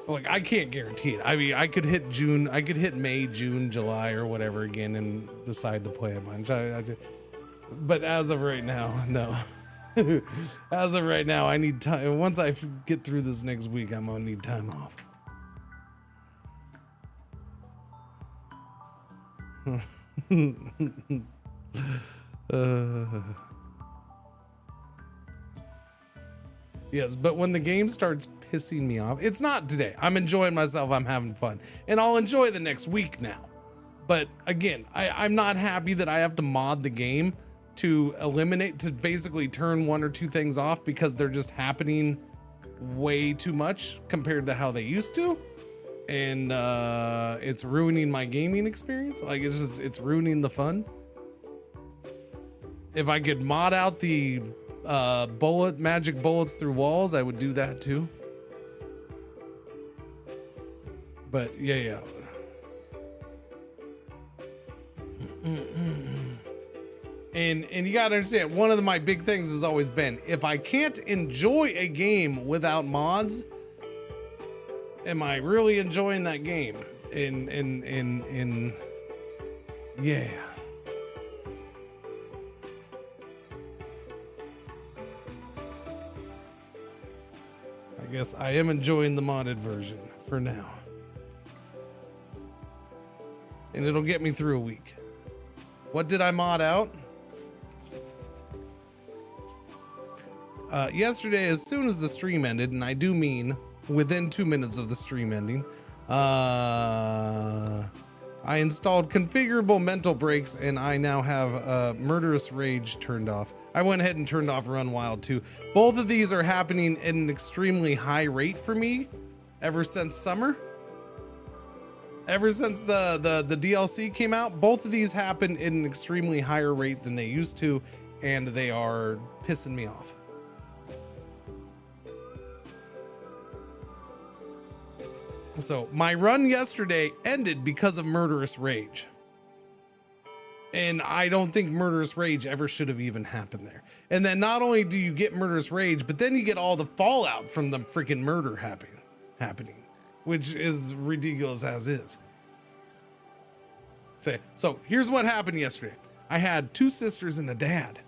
Like, I can't guarantee it. I mean, I could hit June. I could hit May, June, July, or whatever again and decide to play a bunch. But as of right now, no. As of right now, I need time. Once I get through this next week, I'm going to need time off. Yes, but when the game starts pissing me off, it's not today. I'm enjoying myself. I'm having fun, and I'll enjoy the next week now. But again, I'm not happy that I have to mod the game to basically turn one or two things off because they're just happening way too much compared to how they used to. And it's ruining my gaming experience. Like, it's ruining the fun. If I could mod out the magic bullets through walls, I would do that too. But yeah. And you gotta understand, one of my big things has always been, if I can't enjoy a game without mods, am I really enjoying that game? Yeah. I guess I am enjoying the modded version for now. And it'll get me through a week. What did I mod out? Yesterday, as soon as the stream ended, and I do mean within 2 minutes of the stream ending, I installed configurable mental breaks, and I now have murderous rage turned off. I went ahead and turned off Run Wild too. Both of these are happening at an extremely high rate for me ever since summer. Ever since the DLC came out, both of these happen at an extremely higher rate than they used to, and they are pissing me off. So my run yesterday ended because of murderous rage. And I don't think murderous rage ever should have even happened there. And then not only do you get murderous rage, but then you get all the fallout from the freaking murder happening, which is ridiculous as is. So here's what happened yesterday. I had 2 sisters and a dad.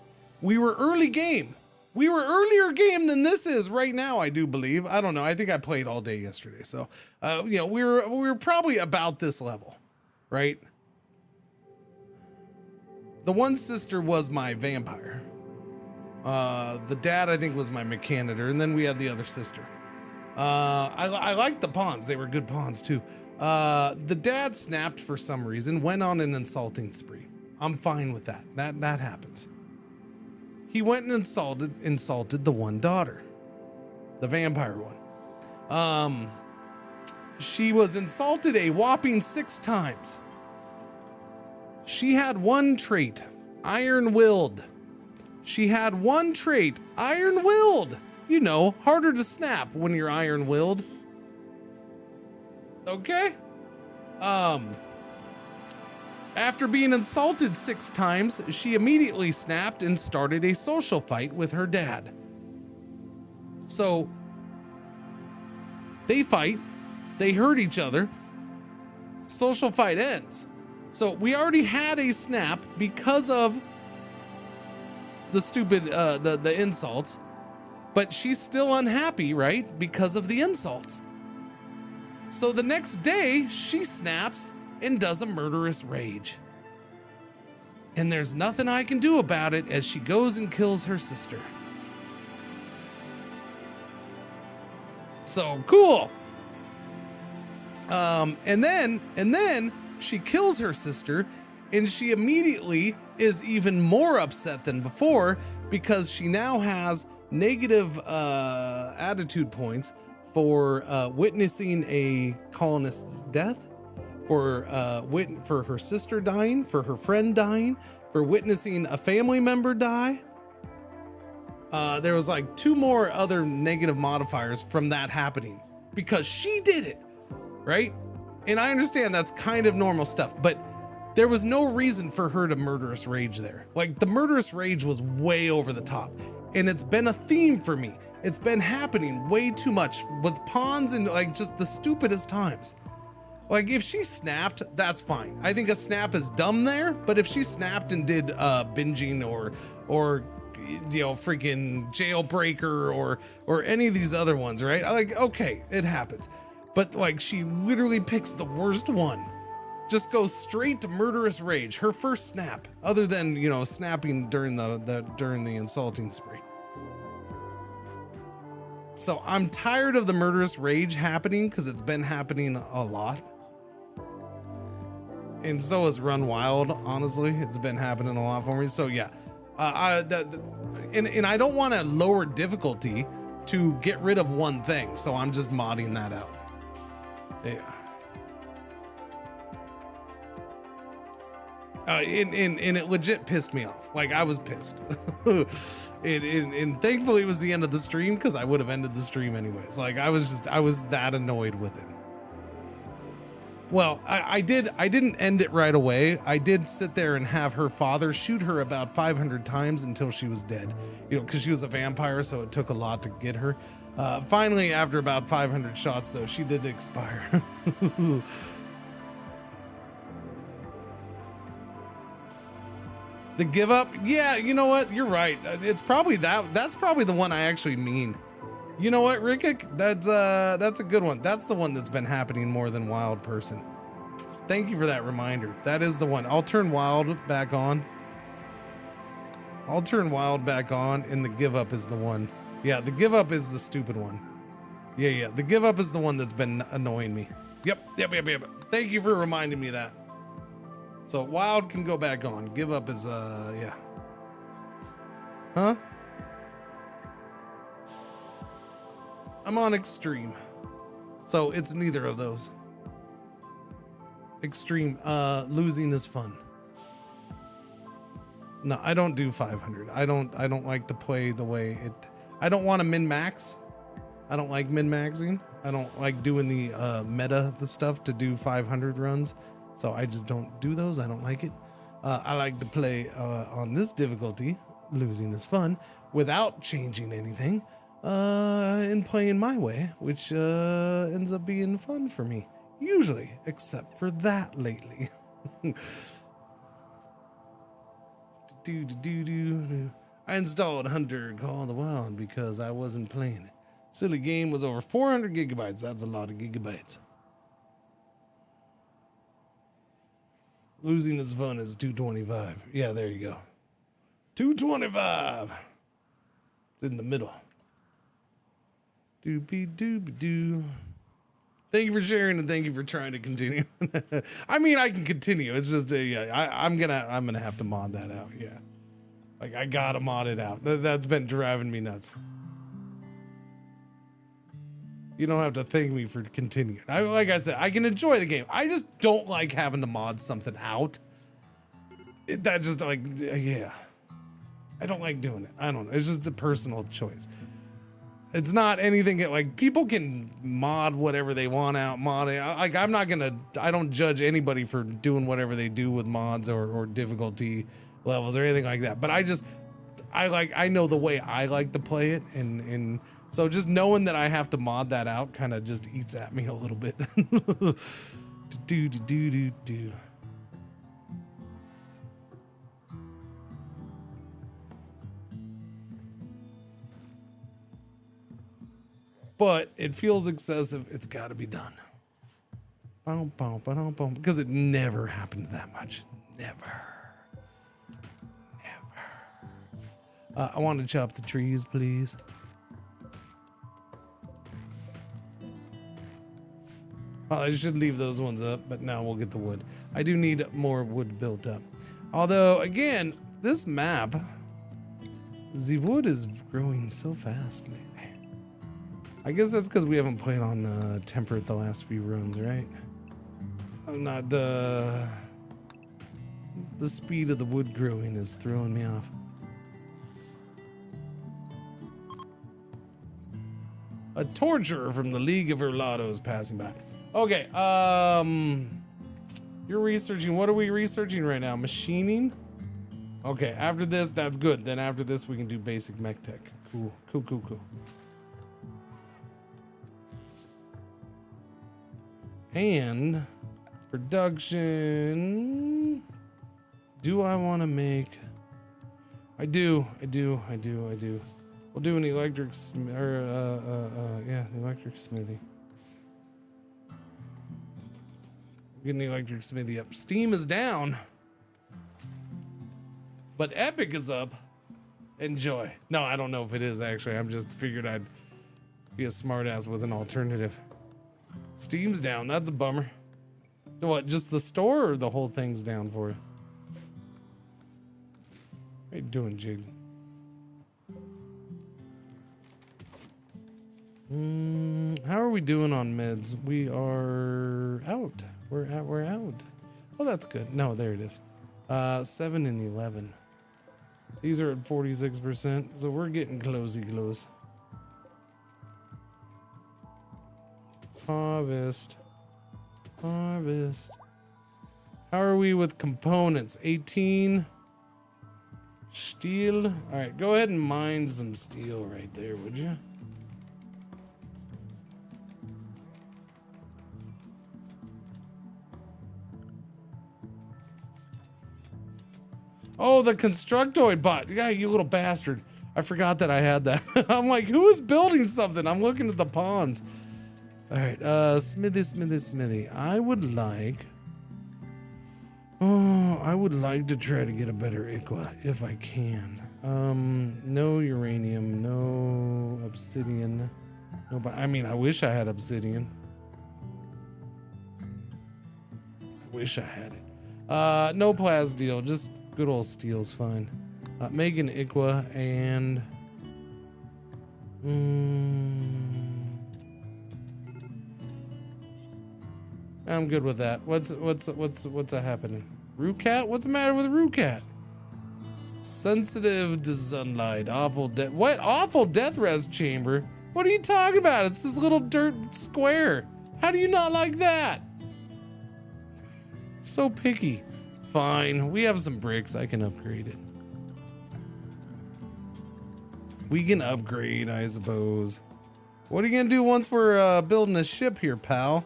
We were early game. We were earlier game than this is right now, I do believe. I don't know. I think I played all day yesterday. So, you know, we were probably about this level, right? The one sister was my vampire. The dad, I think, was my mechanitor. And then we had the other sister. I liked the pawns. They were good pawns too. The dad snapped for some reason, went on an insulting spree. I'm fine with that. That happens. He went and insulted the one daughter, the vampire one. She was insulted a whopping 6 times. She had one trait, iron-willed. She had one trait, iron-willed. You know, harder to snap when you're iron-willed. After being insulted 6 times, she immediately snapped and started a social fight with her dad. So they fight, they hurt each other, social fight ends. So we already had a snap because of the stupid, the insults, but she's still unhappy, right? Because of the insults. So the next day she snaps and does a murderous rage. And there's nothing I can do about it as she goes and kills her sister. So cool. And then she kills her sister, and she immediately is even more upset than before because she now has negative attitude points for witnessing a colonist's death, for her sister dying, for her friend dying, for witnessing a family member die. There was like 2 more other negative modifiers from that happening because she did it, right? And I understand that's kind of normal stuff, but there was no reason for her to murderous rage there. Like, the murderous rage was way over the top, and it's been a theme for me. It's been happening way too much with pawns and like just the stupidest times. Like, if she snapped, that's fine. I think a snap is dumb there, but if she snapped and did binging or you know, freaking jailbreaker or any of these other ones, right? Like, okay, it happens. But like, she literally picks the worst one. Just goes straight to murderous rage. Her first snap, other than, you know, snapping during the insulting spree. So I'm tired of the murderous rage happening because it's been happening a lot. And so is Run Wild, honestly. It's been happening a lot for me. So yeah, and I don't want to lower difficulty to get rid of one thing. So I'm just modding that out. Yeah. And it legit pissed me off. Like, I was pissed. and thankfully it was the end of the stream because I would have ended the stream anyways. Like, I was that annoyed with it. Well, I didn't end it right away. I did sit there and have her father shoot her about 500 times until she was dead. You know, because she was a vampire, so it took a lot to get her. Finally, after about 500 shots, though, she did expire. The give up? Yeah, you know what? You're right. It's probably that's probably the one I actually mean. You know what, Rickik? That's a good one. That's the one that's been happening more than Wild Person. Thank you for that reminder. That is the one. I'll turn Wild back on. And the give up is the one. Yeah, the give up is the stupid one. Yeah. The give up is the one that's been annoying me. Yep. Thank you for reminding me that. So Wild can go back on. Give up is yeah. Huh? I'm on extreme. So it's neither of those. Extreme, losing is fun. No, I don't do 500. I don't like to play the way it. I don't want to min-max. I don't like min-maxing. I don't like doing the the stuff to do 500 runs. So I just don't do those. I don't like it. I like to play on this difficulty, losing is fun, without changing anything, and playing my way, which ends up being fun for me, usually, except for that lately. I installed Hunter Call of the Wild because I wasn't playing it. Silly game was over 400 gigabytes. That's a lot of gigabytes. Losing is fun is 225. Yeah, there you go. 225. It's in the middle. Doopy-doopy-doo. Thank you for sharing and thank you for trying to continue. I mean, I can continue. It's just yeah, I'm gonna have to mod that out. Yeah, like I gotta mod it out. That's been driving me nuts. You don't have to thank me for continuing. Like I said, I can enjoy the game. I just don't like having to mod something out. That just like, yeah. I don't like doing it. I don't know. It's just a personal choice. It's not anything like people can mod whatever they want out modding. Like I don't judge anybody for doing whatever they do with mods or difficulty levels or anything like that. But I know the way I like to play it, and so just knowing that I have to mod that out kind of just eats at me a little bit. do. But it feels excessive. It's got to be done. Because it never happened that much. Never. I want to chop the trees, please. Well, I should leave those ones up, but now we'll get the wood. I do need more wood built up. Although, again, this map, the wood is growing so fast lately. I guess that's because we haven't played on temperate the last few runs, right? Not the speed of the wood growing is throwing me off. A torturer from the League of Erlados passing by. Okay, you're researching. What are we researching right now? Machining? Okay, after this, that's good. Then after this, we can do basic mech tech. Cool. And production. Do I want to make? I do. We'll do an electric electric smithy. Get an electric smithy up. Steam is down, but Epic is up. Enjoy. No, I don't know if it is actually. I'm just figured I'd be a smartass with an alternative. Steam's down. That's a bummer. What? Just the store or the whole thing's down for you? How you doing, Jade? How are we doing on meds? We are out. We're out. Oh, that's good. No, there it is. 7 and 11. These are at 46%, so we're getting close. Harvest. How are we with components? 18. Steel. All right, go ahead and mine some steel right there, would you? Oh, the Constructoid bot. Yeah, you little bastard. I forgot that I had that. I'm like, who is building something? I'm looking at the pawns. All right, smithy. I would like to try to get a better Iqua if I can. No uranium, no obsidian. No, but I mean, I wish I had obsidian. I wish I had it. No plassteel, just good old steel's fine. Make an Iqua and I'm good with that. What's happening? Rookat? What's the matter with Rookat? Sensitive to sunlight. Awful death. What? Awful death res chamber? What are you talking about? It's this little dirt square. How do you not like that? So picky. Fine. We have some bricks. I can upgrade it. We can upgrade, I suppose. What are you gonna do once we're building a ship here, pal?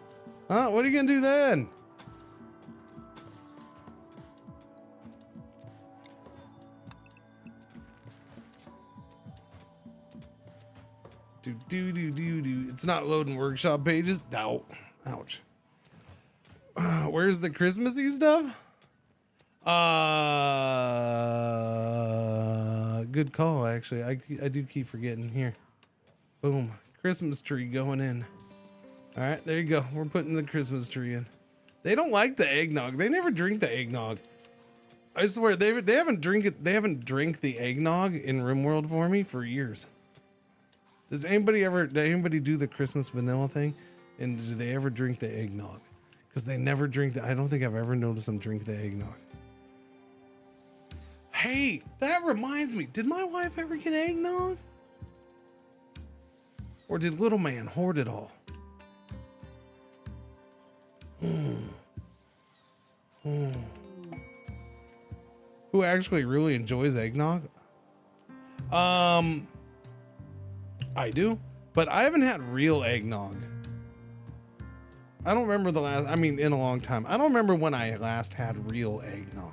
Huh? What are you gonna do then? Do. It's not loading workshop pages. No. Ouch. Where's the Christmassy stuff? Good call, actually. I do keep forgetting. Here. Boom. Christmas tree going in. All right, there you go. We're putting the Christmas tree in. They don't like the eggnog. They never drink the eggnog. I swear they haven't drink the eggnog in RimWorld for me for years. Did anybody do the Christmas vanilla thing? And do they ever drink the eggnog? Because they never drink I don't think I've ever noticed them drink the eggnog. Hey, that reminds me. Did my wife ever get eggnog? Or did little man hoard it all? Who actually really enjoys eggnog? I do, but I haven't had real eggnog. I don't remember the last, I mean, in a long time. I don't remember when I last had real eggnog.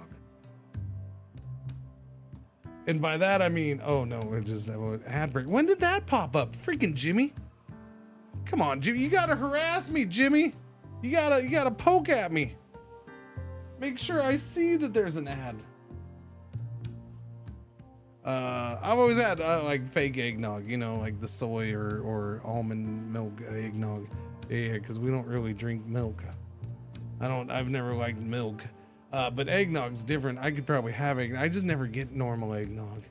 And by that, I mean, oh no, it just ad break. When did that pop up? Freaking Jimmy. Come on, Jimmy, you gotta harass me, Jimmy. You gotta poke at me. Make sure I see that there's an ad. I've always had like fake eggnog, you know, like the soy or almond milk eggnog. Yeah, because we don't really drink milk. I've never liked milk. But eggnog's different. I could probably have eggnog. I just never get normal eggnog.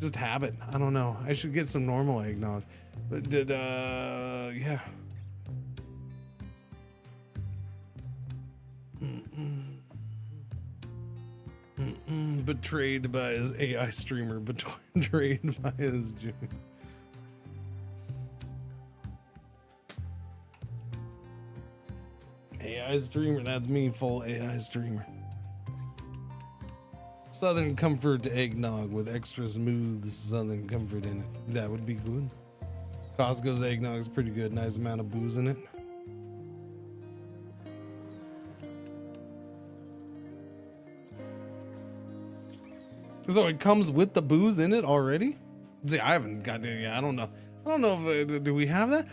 Just habit. I don't know. I should get some normal eggnog. But yeah. Betrayed by his AI streamer. Betrayed by his Jimmy. AI streamer, that's me, full AI streamer. Southern Comfort eggnog with extra smooth Southern Comfort in it. That would be good. Costco's eggnog is pretty good. Nice amount of booze in it. So it comes with the booze in it already? See, I haven't got any. I don't know. I don't know if do we have that?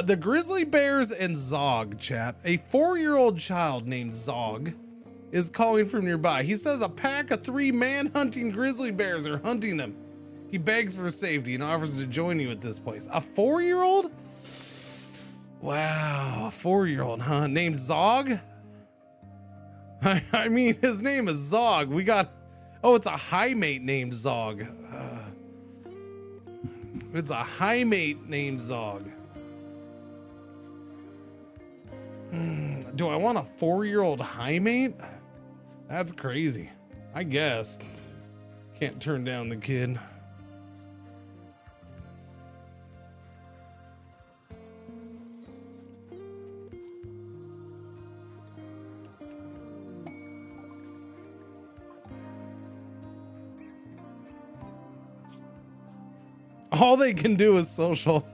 The Grizzly Bears and Zog, chat. A 4-year-old child named Zog is calling from nearby. He says a pack of 3 man-hunting grizzly bears are hunting him. He begs for safety and offers to join you at this place. A 4-year-old? Wow, a 4-year-old, huh? Named Zog? I mean, his name is Zog. We got... Oh, it's a high mate named Zog. It's a high mate named Zog. Do I want a 4-year-old high mate? That's crazy. I guess. Can't turn down the kid. All they can do is social,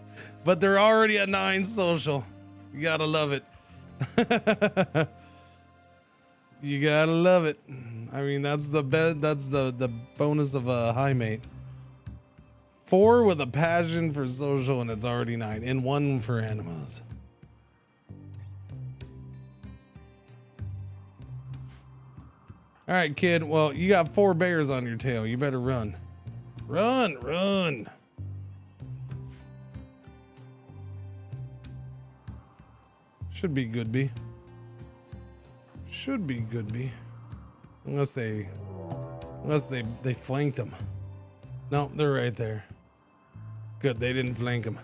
but they're already at 9 social. You gotta love it. You gotta love it. I mean, that's the bed. That's the bonus of a high mate. 4 with a passion for social, and it's already 9, and 1 for animals. All right, kid. Well, you got 4 bears on your tail. You better run. Run, run. Should be good, B. Should be good, B. Unless they flanked them. No, they're right there. Good, they didn't flank him.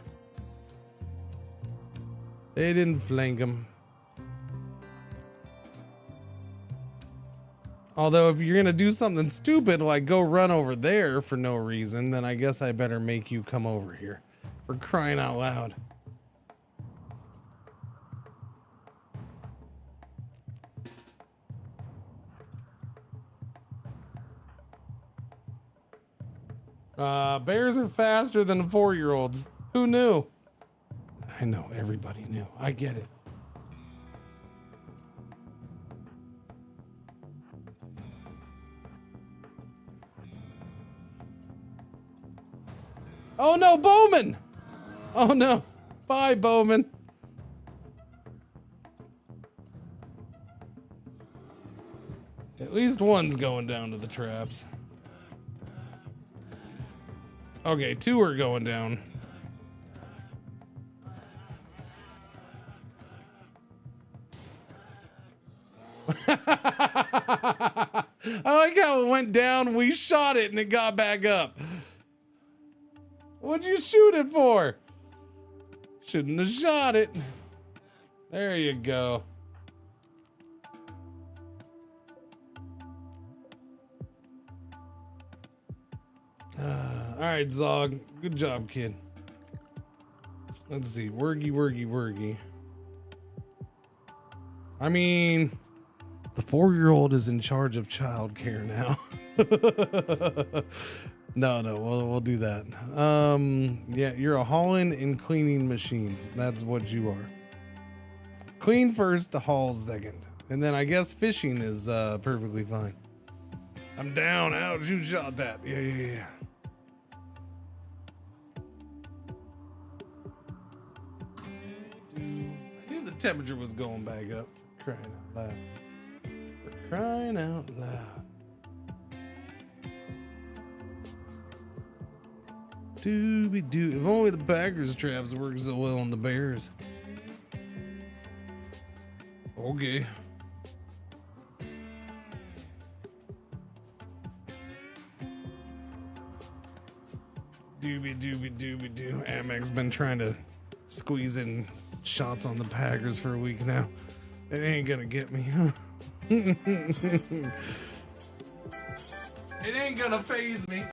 They didn't flank him. Although if you're gonna do something stupid like go run over there for no reason, then I guess I better make you come over here. For crying out loud. Bears are faster than 4-year-olds. Who knew? I know, everybody knew. I get it. Oh no, Bowman! Oh no. Bye, Bowman. At least one's going down to the traps. Okay, 2 are going down. I like how it went down, we shot it, and it got back up. What'd you shoot it for? Shouldn't have shot it. There you go. All right, Zog. Good job, kid. Let's see. Worgy. I mean, the 4-year-old is in charge of childcare now. No, we'll do that. Yeah, you're a hauling and cleaning machine. That's what you are. Clean first, the haul second. And then I guess fishing is perfectly fine. I'm down. Ouch, you shot that. Yeah. I knew the temperature was going back up. For crying out loud. Dooby-doo. If only the Packers traps work so well on the Bears. Okay. Dooby-doo. Amex been trying to squeeze in shots on the Packers for a week now. It ain't gonna get me. It ain't gonna faze me.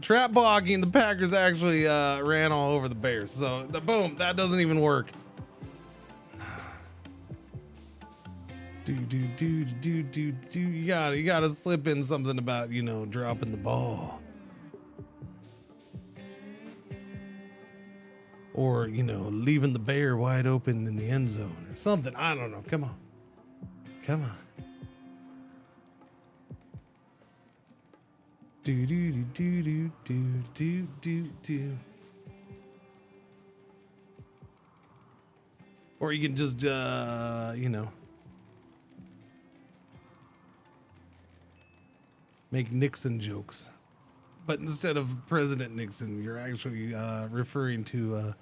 Trap blocking, the Packers actually ran all over the Bears. So boom, that doesn't even work. You gotta slip in something about, you know, dropping the ball. Or, you know, leaving the bear wide open in the end zone or something. I don't know. Come on. Do. Or you can just, you know, make Nixon jokes. But instead of President Nixon, you're actually referring to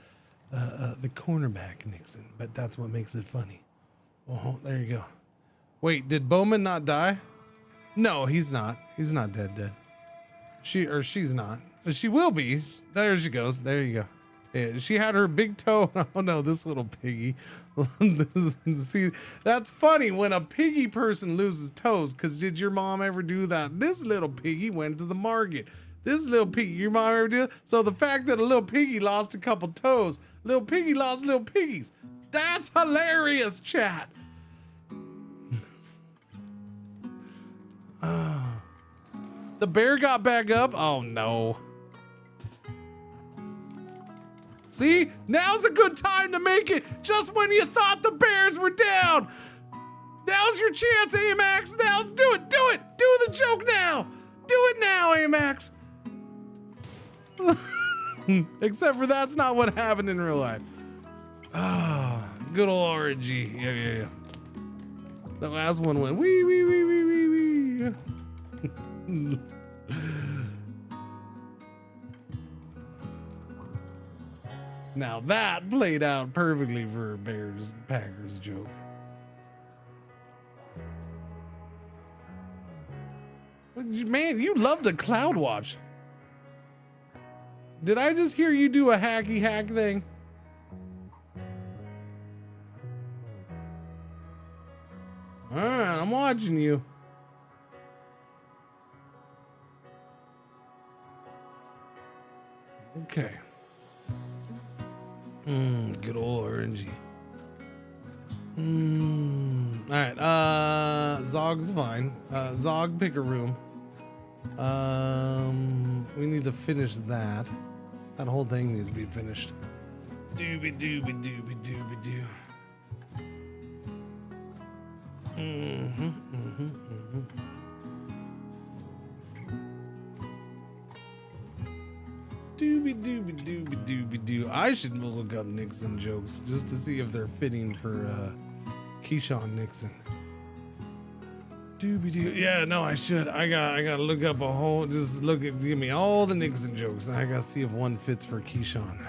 the cornerback Nixon. But that's what makes it funny. Oh, there you go. Wait, did Bowman not die? No, he's not. He's not dead. She's not. But she will be. There she goes. There you go. Yeah, she had her big toe. Oh no, this little piggy. See, that's funny when a piggy person loses toes, because did your mom ever do that? This little piggy went to the market. This little piggy, your mom ever do it? So the fact that a little piggy lost a couple toes, little piggy lost little piggies. That's hilarious, chat. The bear got back up. Oh no. See, now's a good time to make it. Just when you thought the Bears were down. Now's your chance, Amax. Now let's do it. Do the joke now. Do it now, Amax. Except for that's not what happened in real life. Ah, good old RNG. Yeah. The last one went wee. Now that played out perfectly for a Packers joke. Man, you love to cloud watch. Did I just hear you do a hacky hack thing? All right, I'm watching you. Okay. Good old RNG. All right. Zog's fine. Zog, pick a room. We need to finish that. That whole thing needs to be finished. Dooby. Dooby. I should look up Nixon jokes just to see if they're fitting for Keyshawn Nixon. Dooby. Yeah, no, I should. I gotta look up a whole. Just give me all the Nixon jokes, and I gotta see if one fits for Keyshawn.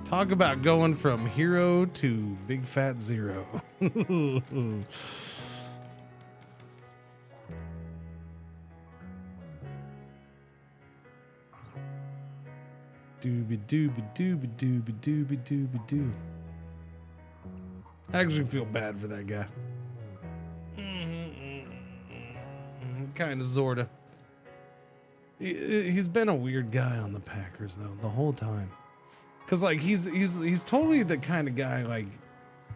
Talk about going from hero to big fat zero. dooby dooby dooby dooby dooby dooby doo. I actually feel bad for that guy. Kind of, sorta. He's been a weird guy on the Packers though the whole time. Cause like he's totally the kind of guy like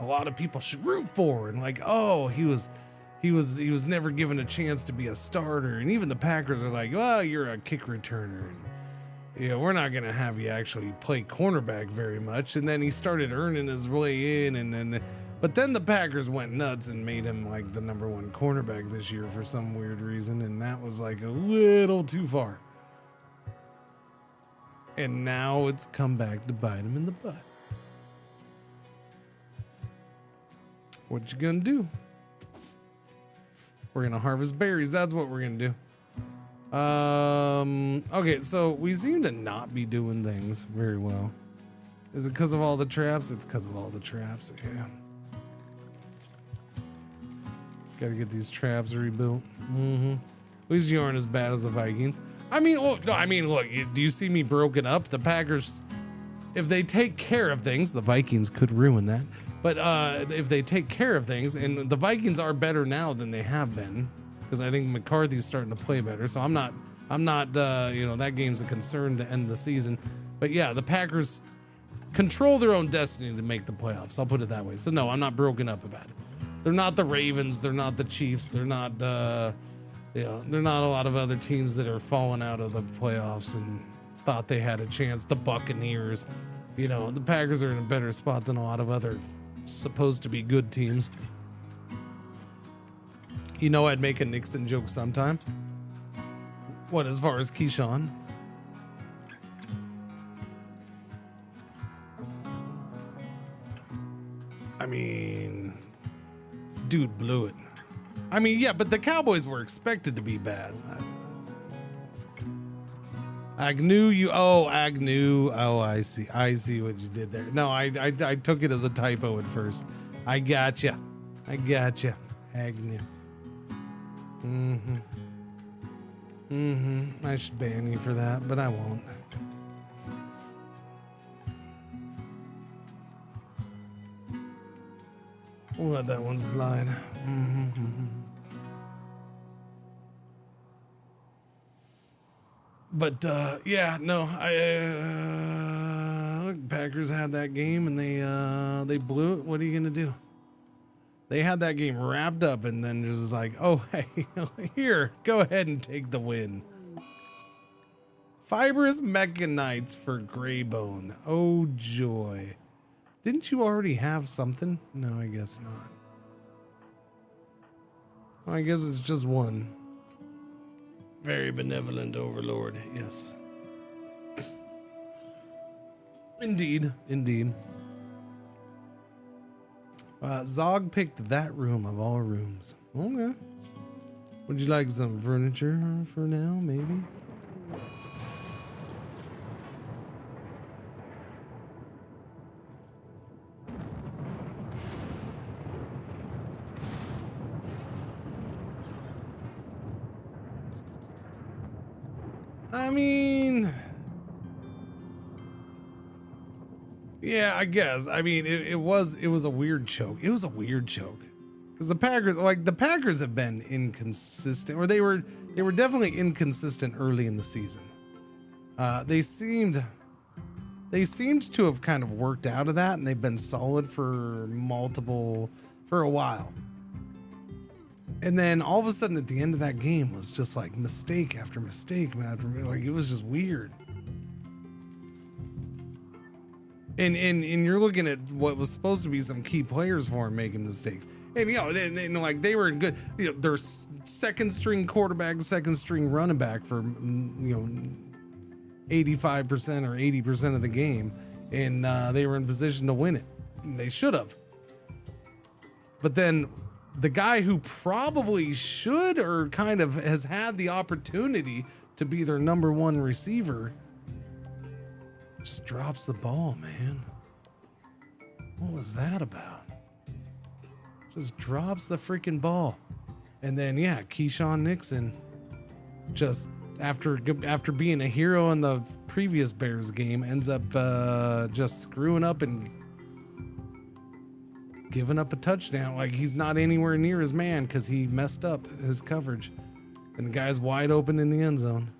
a lot of people should root for, and like, oh, he was never given a chance to be a starter, and even the Packers are like, well, you're a kick returner, and you know, we're not gonna have you actually play cornerback very much. And then he started earning his way in, but then the Packers went nuts and made him like the #1 cornerback this year for some weird reason, and that was like a little too far. And now it's come back to bite him in the butt. What you gonna do? We're gonna harvest berries. That's what we're gonna do. Okay, so we seem to not be doing things very well. Is it because of all the traps? It's because of all the traps, yeah. Gotta get these traps rebuilt. At least you aren't as bad as the Vikings. I mean, look, do you see me broken up? The Packers, if they take care of things, the Vikings could ruin that. But if they take care of things, and the Vikings are better now than they have been, because I think McCarthy's starting to play better. So I'm not, you know, that game's a concern to end the season. But yeah, the Packers control their own destiny to make the playoffs. I'll put it that way. So no, I'm not broken up about it. They're not the Ravens. They're not the Chiefs. They're not, you know, they're not a lot of other teams that are falling out of the playoffs and thought they had a chance. The Buccaneers, you know, the Packers are in a better spot than a lot of other supposed to be good teams. You know, I'd make a Nixon joke sometime. What, as far as Keyshawn? I mean, dude blew it. I mean, yeah, but the Cowboys were expected to be bad. Agnew. Oh, I see what you did there. No, I took it as a typo at first. I gotcha. Agnew. I should ban you for that, but I won't. We'll let that one slide. But yeah, no, look, Packers had that game and they blew it. What are you gonna do? They had that game wrapped up and then just like, oh hey, here, go ahead and take the win. Fibrous mechanites for Greybone. Oh joy. Didn't you already have something? No, I guess not. Well, I guess it's just one. Very benevolent overlord, yes. Indeed. Zog picked that room of all rooms. Okay. Would you like some furniture for now, maybe? I mean, yeah, I guess. I mean, it was a weird choke. It was a weird choke because the Packers have been inconsistent, or they were definitely inconsistent early in the season. They seemed to have kind of worked out of that, and they've been solid for a while. And then all of a sudden at the end of that game was just like mistake after mistake, man. Like it was just weird. And you're looking at what was supposed to be some key players for him making mistakes. And you know, like they were in good, you know, their second string quarterback, second string running back for, you know, 85% or 80% of the game. And they were in position to win it. And they should have. But then the guy who probably should or kind of has had the opportunity to be their #1 receiver just drops the ball, man. What was that about? Just drops the freaking ball. And then, yeah, Keyshawn Nixon just after being a hero in the previous Bears game ends up just screwing up and giving up a touchdown. Like, he's not anywhere near his man because he messed up his coverage. And the guy's wide open in the end zone.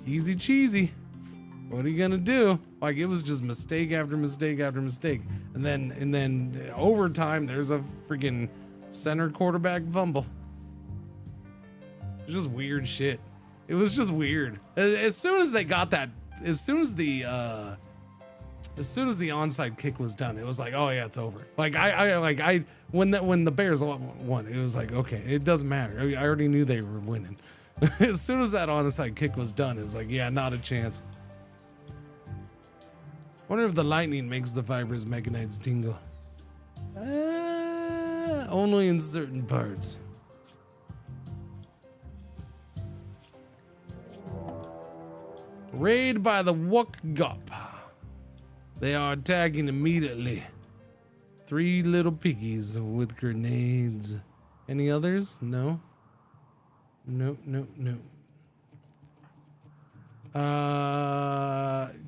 Easy cheesy. What are you gonna do? Like, it was just mistake after mistake after mistake. And then overtime, there's a freaking center quarterback fumble. It's just weird shit. It was just weird. As soon as they got that, as soon as the onside kick was done, it was like, oh yeah, it's over. Like when the Bears won, it was like, okay, it doesn't matter. I already knew they were winning. As soon as that onside kick was done, it was like, yeah, not a chance. Wonder if the lightning makes the fibers mechanites tingle. Only in certain parts. Raid by the Wukgup. They are attacking immediately. 3 little piggies with grenades. Any others? No. Nope.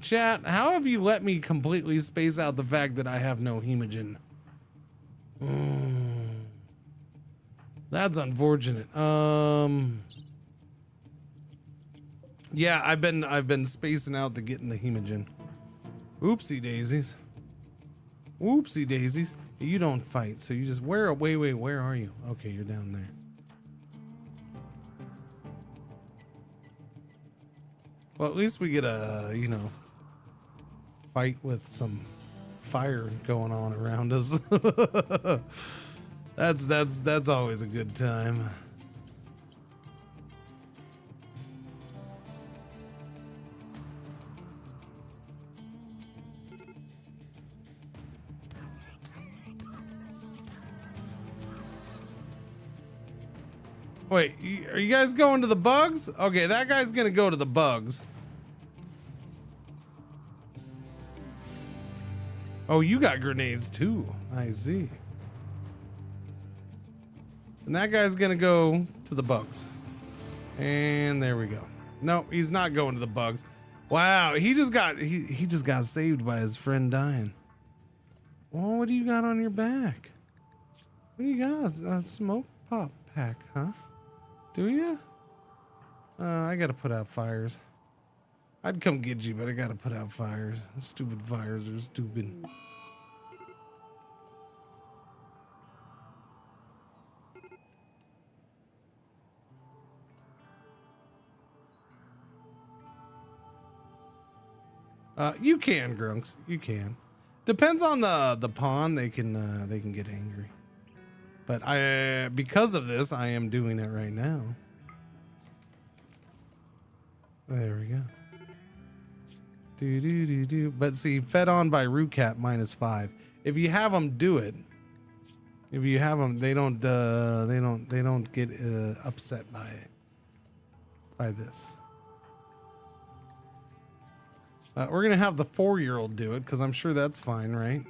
Chat, how have you let me completely space out the fact that I have no hemogen? That's unfortunate. Yeah, I've been spacing out the getting the hemogen. Oopsie daisies. Whoopsie daisies. You don't fight, so you just wait, where are you? Okay, you're down there. Well, at least we get a, fight with some fire going on around us. That's always a good time. Wait, are you guys going to the bugs? Okay, that guy's gonna go to the bugs. Oh, you got grenades too. I see. And that guy's gonna go to the bugs. And there we go. No, he's not going to the bugs. Wow, he just got saved by his friend dying. Well, what do you got on your back? What do you got? A smoke pop pack, huh? Do you? I gotta put out fires. I'd come get you, but I gotta put out fires. Stupid fires are stupid. You can, Grunks. You can. Depends on the pawn. They can get angry. But because of this, I am doing it right now. There we go. Do. But see, fed on by Rootcat -5. If you have them do it, if you have them, they don't get upset by this. We're gonna have the 4-year-old do it because I'm sure that's fine, right?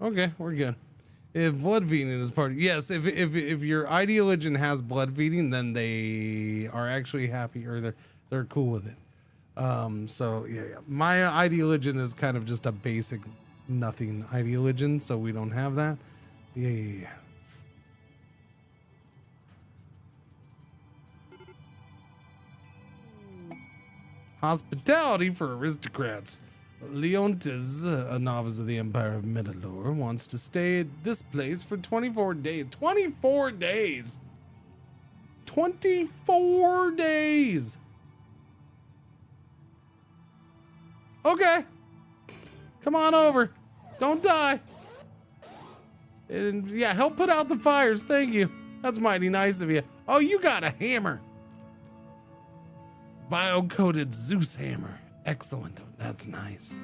Okay, we're good. If blood feeding is part of, yes, if your ideologian has blood feeding, then they are actually happy, or they're cool with it. So yeah. My ideologian is kind of just a basic nothing ideologian, so we don't have that. Yeah. Hospitality for aristocrats. Leontes, a novice of the Empire of Metalore, wants to stay at this place for 24 days. 24 days! 24 days! Okay. Come on over. Don't die. And yeah, help put out the fires. Thank you. That's mighty nice of you. Oh, you got a hammer. Bio-coated Zeus hammer. Excellent. That's nice.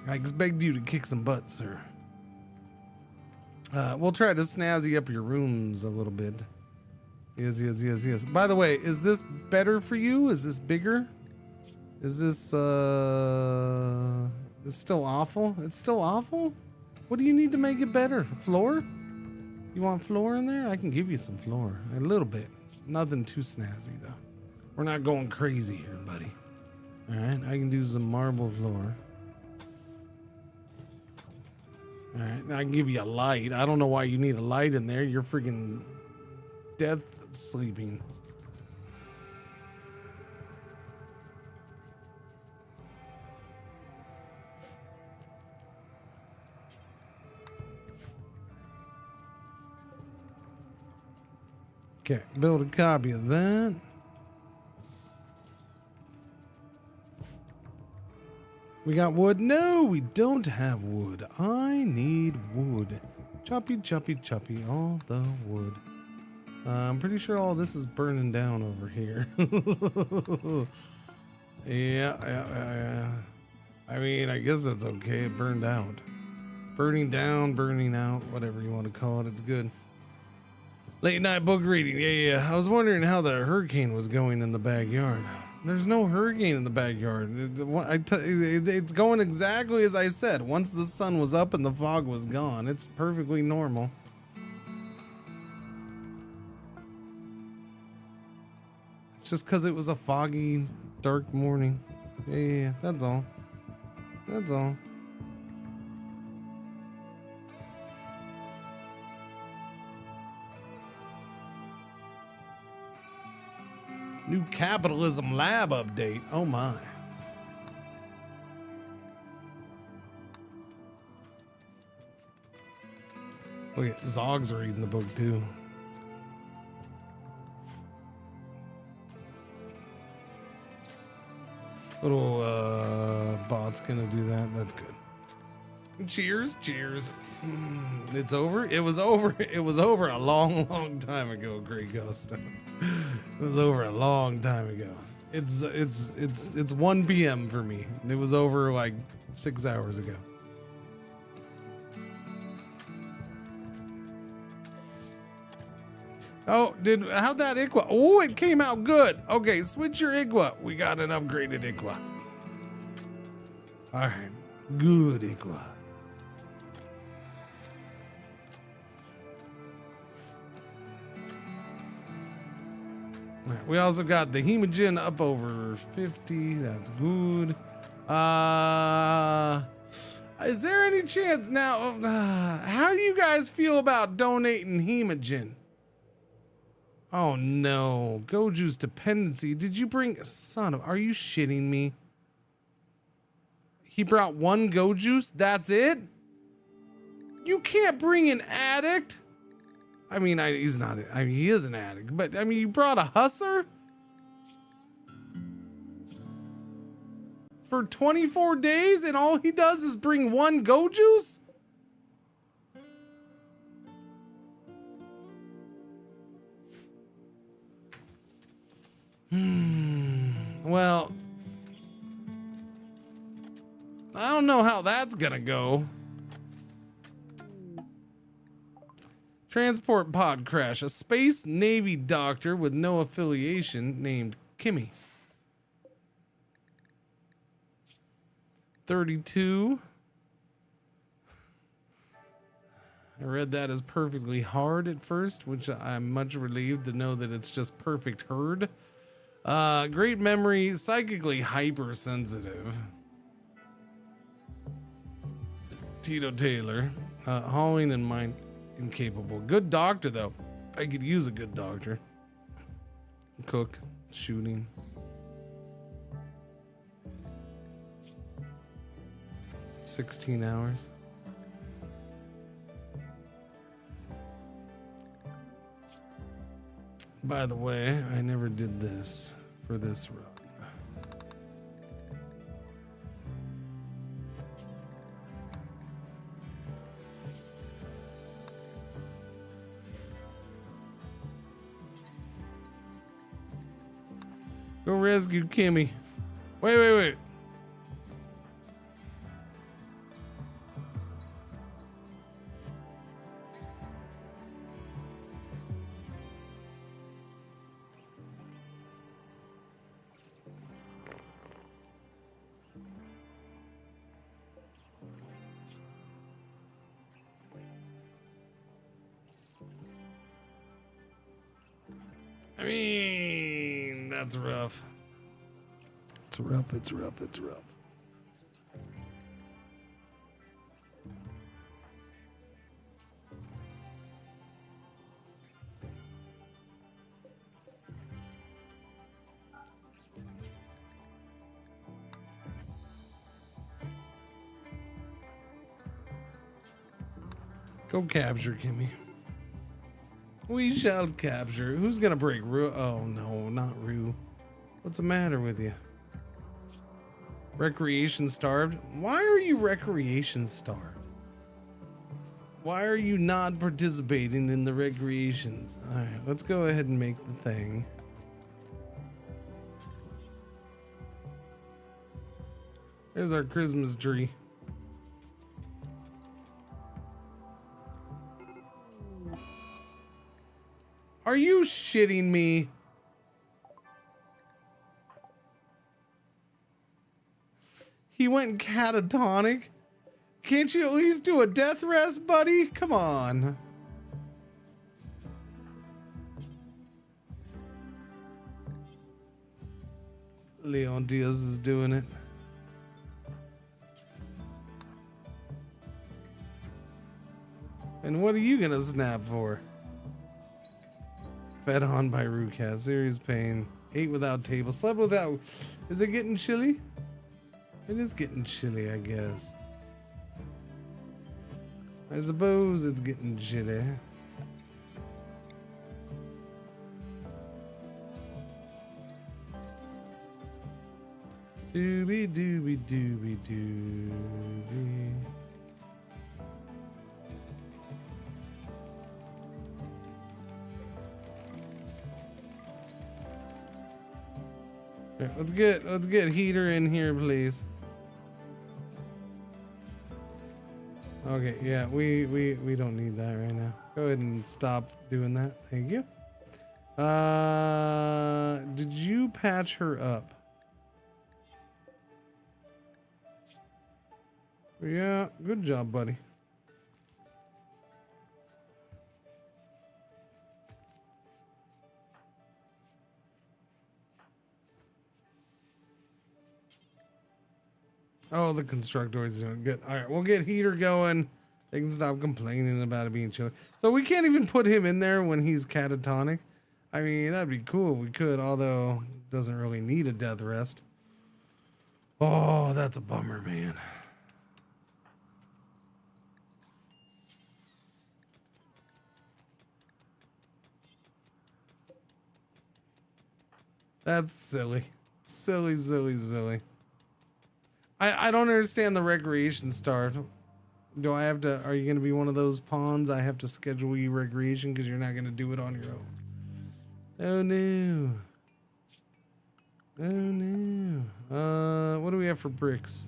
I expect you to kick some butt, sir. We'll try to snazzy up your rooms a little bit. Yes, yes, yes, yes. By the way, is this better for you? Is this bigger? Is this, it's still awful? It's still awful? What do you need to make it better? Floor? You want floor in there? I can give you some floor. A little bit. Nothing too snazzy, though. We're not going crazy here, buddy. All right, I can do some marble floor. All right, I can give you a light. I don't know why you need a light in there. You're freaking death sleeping. Okay, build a copy of that. We got wood? No, we don't have wood. I need wood. Choppy, choppy, choppy, all the wood. I'm pretty sure all this is burning down over here. Yeah. I mean, I guess that's okay. It burned out. Burning down, burning out, whatever you want to call it. It's good. Late night book reading. Yeah. I was wondering how the hurricane was going in the backyard. There's no hurricane in the backyard. It's going exactly as I said. Once the sun was up and the fog was gone, it's perfectly normal. It's just because it was a foggy, dark morning. Yeah, that's all. That's all. New capitalism lab update. Oh my. Look at Zog's reading the book too. Little bot's gonna do that. That's good. Cheers, cheers. It's over. It was over. It was over a long, long time ago, Great Ghost. It was over a long time ago. It's 1 p.m. for me. It was over like 6 hours ago. Oh, how'd that Iqua? Oh, it came out good. Okay, switch your Iqua. We got an upgraded Iqua. All right, good Iqua. All right, we also got the hemogen up over 50. That's good. Is there any chance now? How do you guys feel about donating hemogen? Oh no, Goju's dependency. Did you bring son of? Are you shitting me? He brought 1 Goju's. That's it. You can't bring an addict. I mean, he's not. I mean, he is an addict, but I mean, you brought a husser for 24 days, and all he does is bring 1 Goju's. Well, I don't know how that's gonna go. Transport pod crash. A space Navy doctor with no affiliation named Kimmy. 32. I read that as perfectly hard at first, which I'm much relieved to know that it's just perfect herd. Great memory, psychically hypersensitive. Tito Taylor, hauling and mind incapable. Good doctor though. I could use a good doctor. Cook, shooting. $16 hours. By the way, I never did this for this run. Go rescue Kimmy. Wait. I mean, that's rough. It's rough, it's rough, it's rough. Go capture, Kimmy. We shall capture. Who's gonna break Rue? Oh no, not Rue. What's the matter with you? Recreation starved? Why are you recreation starved? Why are you not participating in the recreations? Alright, let's go ahead and make the thing. There's our Christmas tree. Are you shitting me? He went catatonic? Can't you at least do a death rest, buddy? Come on. Leon Diaz is doing it. And what are you gonna snap for? Fed on by Rucat. Serious pain. Ate without table. Slept without. Is it getting chilly? It is getting chilly, I guess. I suppose it's getting chilly. Doobie doobie doobie doobie. Here, let's get heater in here, please. Okay, yeah, we don't need that right now. Go ahead and stop doing that. Thank you. Did you patch her up? Yeah, good job, buddy. Oh, the constructor is doing good. All right, we'll get heater going. They can stop complaining about it being chilly. So we can't even put him in there when he's catatonic. I mean, that'd be cool if we could, although doesn't really need a death rest. Oh, that's a bummer, man. That's silly. Silly, silly, silly. I don't understand the recreation start. Do I have to, are you going to be one of those pawns? I have to schedule you recreation because you're not going to do it on your own. Oh no. Oh no. What do we have for bricks?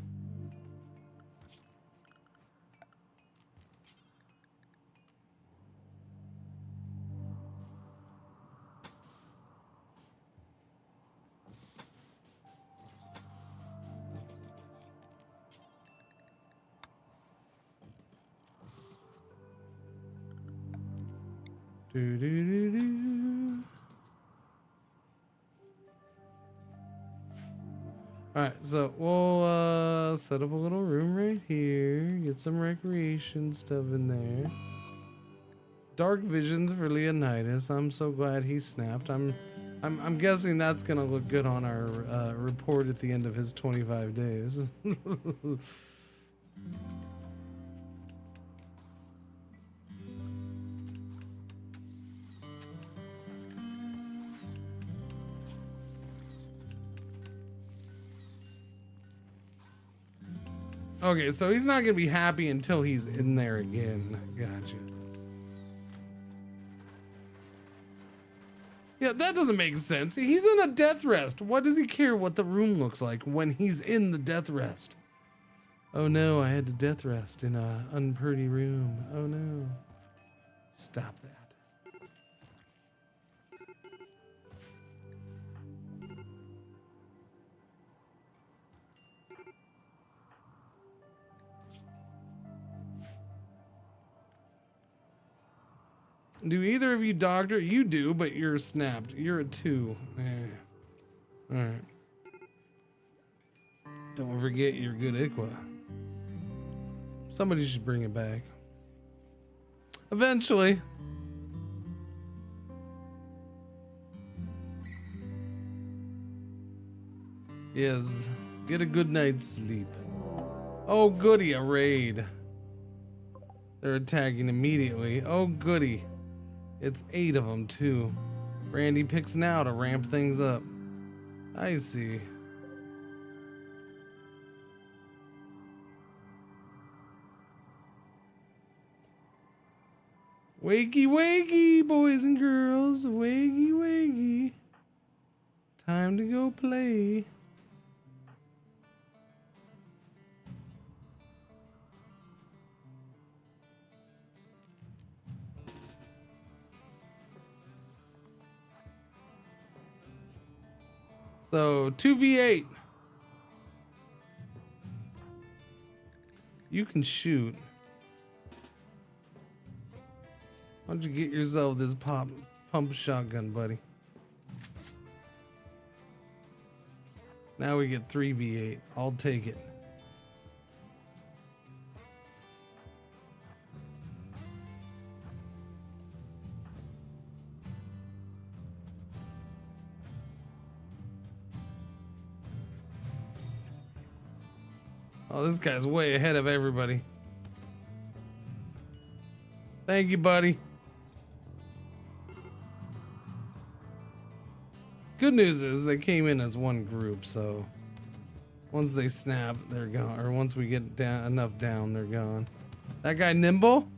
Do, do, do, do. All right, so we'll set up a little room right here. Get some recreation stuff in there. Dark visions for Leonidas. I'm so glad he snapped. I'm guessing that's gonna look good on our report at the end of his 25 days. Okay, so he's not gonna be happy until he's in there again. Gotcha. Yeah, that doesn't make sense. He's in a death rest. What does he care what the room looks like when he's in the death rest? Oh no, I had to death rest in a unpretty room. Oh no. Stop that. Do either of you doctor? You do, but you're snapped. You're a 2. All right. Don't forget you're good IQA. Somebody should bring it back. Eventually. Yes. Get a good night's sleep. Oh goody, a raid. They're attacking immediately. Oh goody. It's 8 of them too. Randy picks now to ramp things up. I see. Wakey wakey, boys and girls. Wakey wakey. Time to go play. So 2v8. You can shoot. Why don't you get yourself this pump shotgun, buddy? Now we get 3v8. I'll take it. Oh, this guy's way ahead of everybody. Thank you, buddy. Good news is they came in as one group, so once they snap, they're gone. Or once we get down enough down, they're gone. That guy nimble?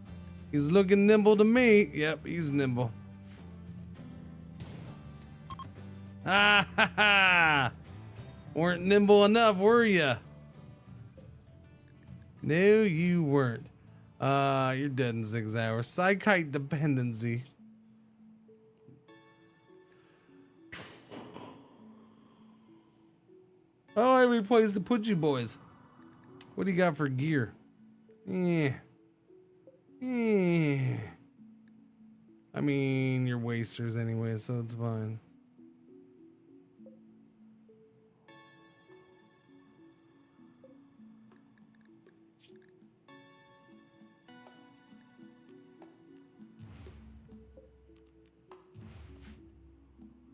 He's looking nimble to me. Yep, he's nimble. Ah ha ha! Weren't nimble enough, were ya? No, you weren't. You're dead in 6 hours. Psychite dependency. Oh, I replaced the Pudgy boys. What do you got for gear? Yeah. Yeah. I mean, you're wasters anyway, so it's fine.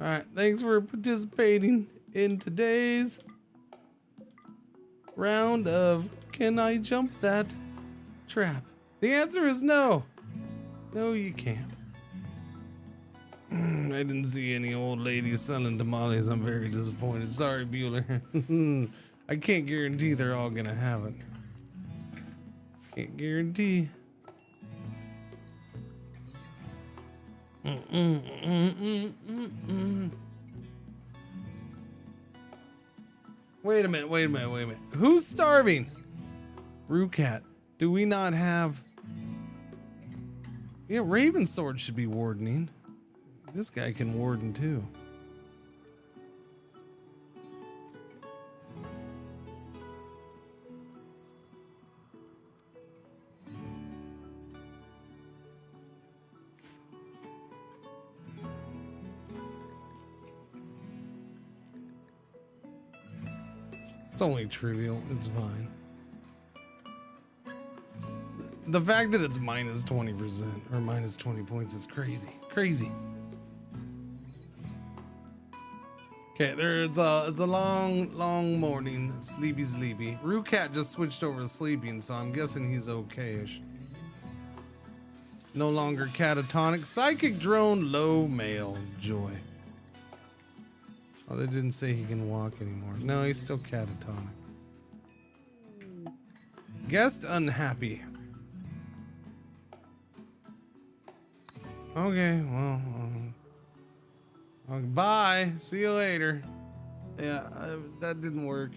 All right, thanks for participating in today's round of Can I Jump That Trap? The answer is no. No, you can't. I didn't see any old ladies selling tamales. I'm very disappointed. Sorry, Bueller. I can't guarantee they're all gonna have it. Can't guarantee. Wait a minute. Who's starving? Rookat. Do we not have... Yeah, Raven Sword should be wardening. This guy can warden too. It's only trivial, it's fine. The fact that it's minus 20% or minus 20 points is crazy. Crazy. Okay, it's a long morning. Sleepy. Rookat just switched over to sleeping, so I'm guessing he's okay-ish. No longer catatonic. Psychic drone, low male. Joy. Oh, they didn't say he can walk anymore. No, he's still catatonic. Guest unhappy. Okay, well, bye. See you later. Yeah, that didn't work.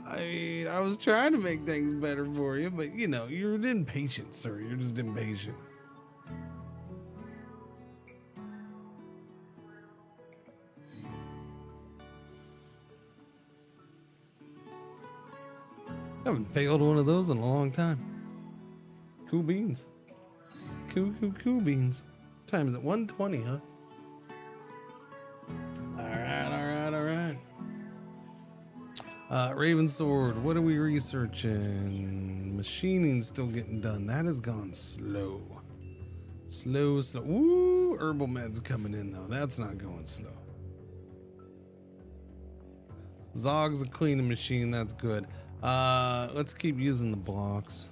I mean, I was trying to make things better for you, but you know, you're impatient, sir. You're just impatient. I haven't failed one of those in a long time. Cool beans. Cool beans. Time is it? 1:20, huh? All right. Raven Sword, what are we researching? Machining still getting done. That has gone slow. Slow. Ooh, herbal meds coming in though. That's not going slow. Zog's a cleaning machine. That's good. Let's keep using the blocks.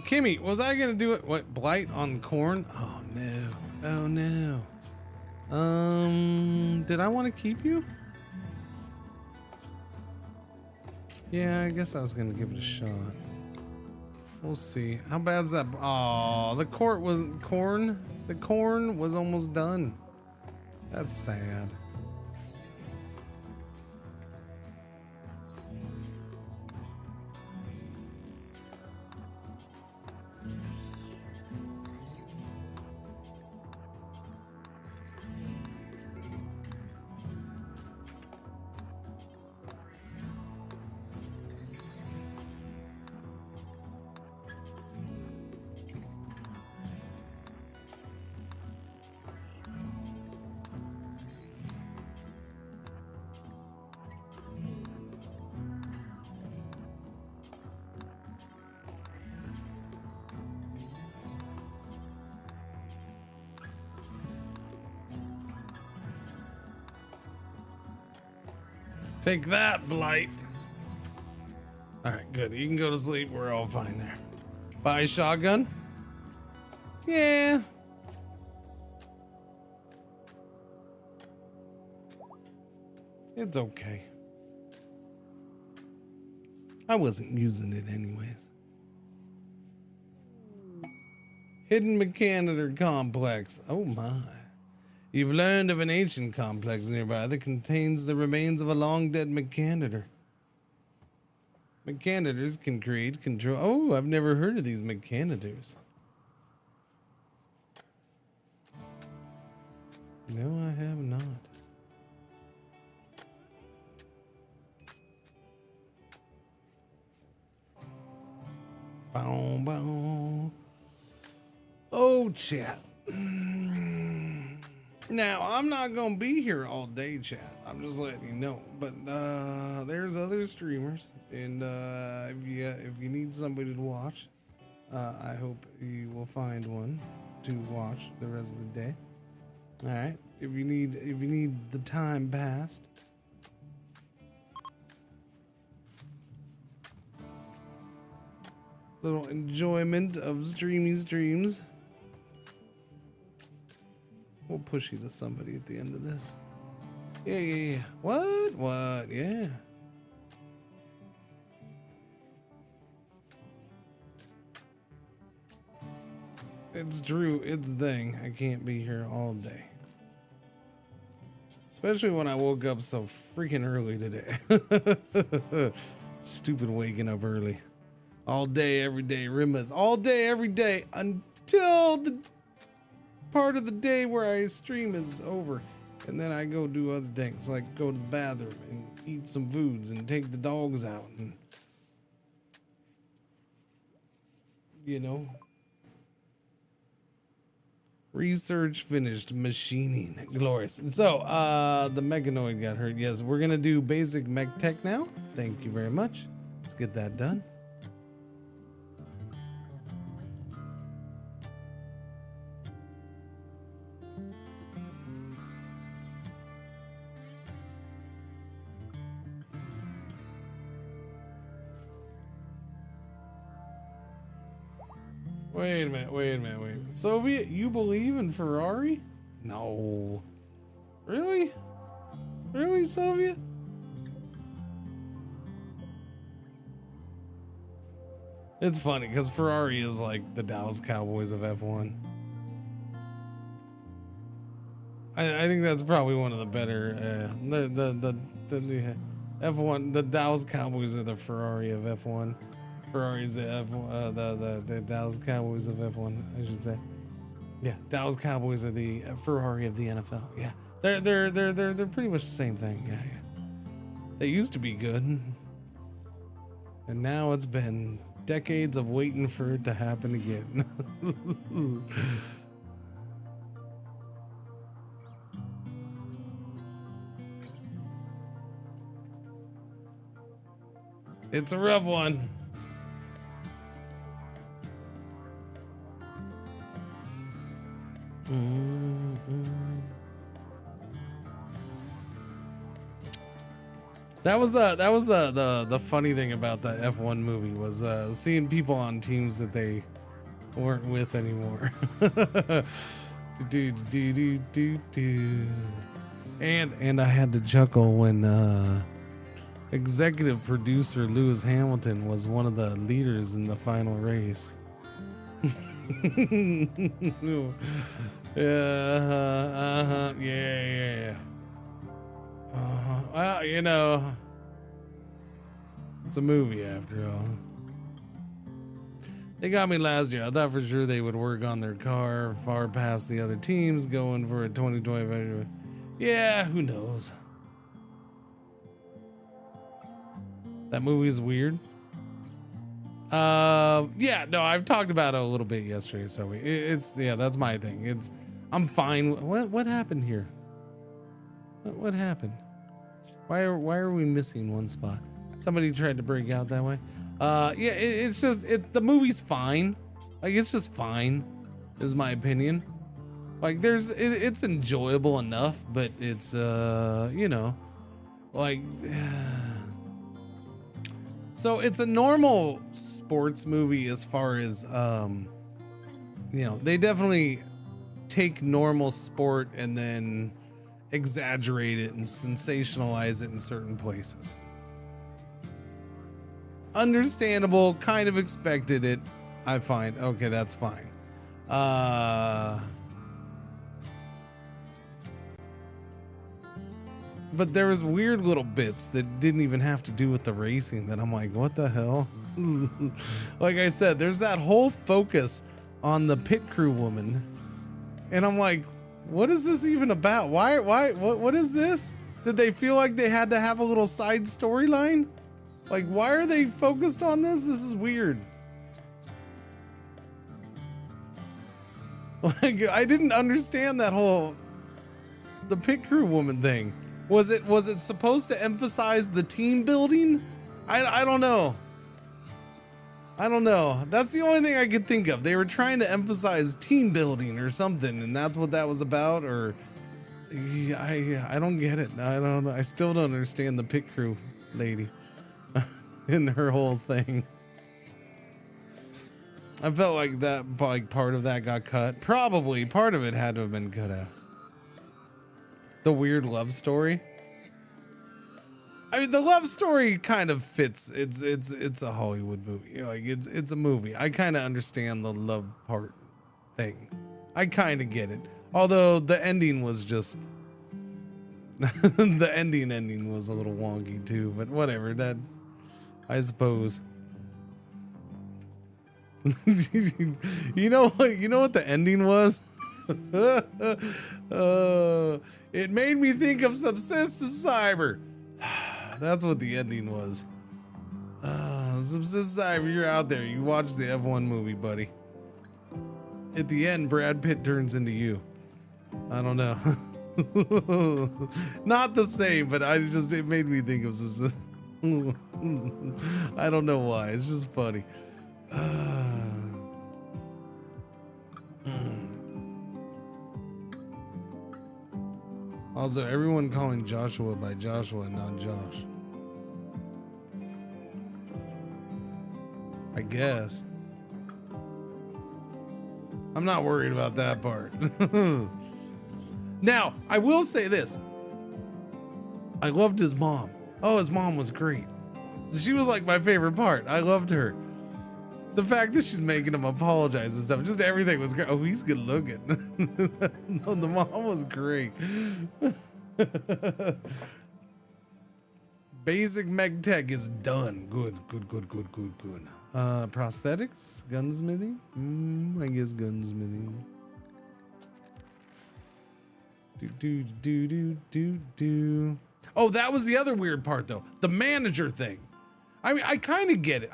Kimmy, was I gonna do it? What, blight on corn? Oh no. Oh no. Did I want to keep you? Yeah, I guess I was gonna give it a shot. We'll see. How bad's that? Oh, the corn was almost done. That's sad. Take that, blight. All right, good. You can go to sleep. We're all fine there. Buy a shotgun? Yeah. It's okay. I wasn't using it anyways. Hidden Mechanitor Complex. Oh my. You've learned of an ancient complex nearby that contains the remains of a long-dead Mechanitor. Mechanitors can create control. Oh, I've never heard of these Mechanitors. No, I have not. Boom, boom. Oh, chat. Now, I'm not going to be here all day, chat. I'm just letting you know. But there's other streamers. And if you need somebody to watch, I hope you will find one to watch the rest of the day. All right. If you need the time passed. Little enjoyment of streamy streams. We'll push you to somebody at the end of this. Yeah. What? Yeah. It's Drew. It's the thing. I can't be here all day. Especially when I woke up so freaking early today. Stupid waking up early. All day, every day. RimMas. All day, every day. Until the part of the day where I stream is over, and then I go do other things like go to the bathroom and eat some foods and take the dogs out and research finished, machining glorious. And so the Mechanoid got hurt. Yes, we're gonna do basic mech tech now. Thank you very much. Let's get that done. Wait a minute. Soviet, you believe in Ferrari? No. Really? Really, Soviet? It's funny because Ferrari is like the Dallas Cowboys of F1. I think that's probably one of the better the F1. The Dallas Cowboys are the Ferrari of F1. Ferrari's the the Dallas Cowboys of F1, I should say. Yeah, Dallas Cowboys are the Ferrari of the NFL. Yeah, they're pretty much the same thing. Yeah, yeah. They used to be good, and now it's been decades of waiting for it to happen again. It's a rough one. That was the funny thing about the F1 movie was seeing people on teams that they weren't with anymore. And I had to chuckle when executive producer Lewis Hamilton was one of the leaders in the final race. Yeah. Well, you know, it's a movie after all. They got me last year. I thought for sure they would work on their car far past the other teams going for a 2025. Yeah, who knows? That movie is weird. Yeah, no, I've talked about it a little bit yesterday, so it's yeah, that's my thing. I'm fine. What happened here? What happened? Why are we missing one spot? Somebody tried to break out that way. Yeah, it's just the movie's fine. Like it's just fine, is my opinion. Like it's enjoyable enough, but it's you know, like. So it's a normal sports movie as far as, you know, they definitely take normal sport and then exaggerate it and sensationalize it in certain places. Understandable, kind of expected it. I find, okay, that's fine. But there was weird little bits that didn't even have to do with the racing that I'm like, what the hell? Like I said, there's that whole focus on the pit crew woman. And I'm like, what is this even about? What is this? Did they feel like they had to have a little side storyline? Like, why are they focused on this? This is weird. Like, I didn't understand that the pit crew woman thing. Was it supposed to emphasize the team building? I don't know. I don't know. That's the only thing I could think of. They were trying to emphasize team building or something, and that's what that was about. Or I don't get it. I don't know. I still don't understand the pit crew lady and her whole thing. I felt like part of that got cut. Probably part of it had to have been cut out. The weird love story. I mean, the love story kind of fits. It's a Hollywood movie. Like it's a movie. I kind of understand the love part thing. I kind of get it. Although the ending was just the ending was a little wonky too. But whatever. That I suppose. You know what the ending was? It made me think of Subsistence Cyber. That's what the ending was. Subsistence Cyber, you're out there. You watch the F1 movie, buddy. At the end, Brad Pitt turns into you. I don't know. Not the same, but it made me think of Subsistence. I don't know why. It's just funny. Also, everyone calling Joshua by Joshua and not Josh. I guess. I'm not worried about that part. Now, I will say this. I loved his mom. Oh, his mom was great. She was like my favorite part. I loved her. The fact that she's making him apologize and stuff, just everything was great. Oh, he's good looking. No, the mom was great. Basic mech tech is done. Good. Prosthetics, gunsmithing. I guess gunsmithing. Do. Oh, that was the other weird part though. The manager thing. I mean, I kind of get it.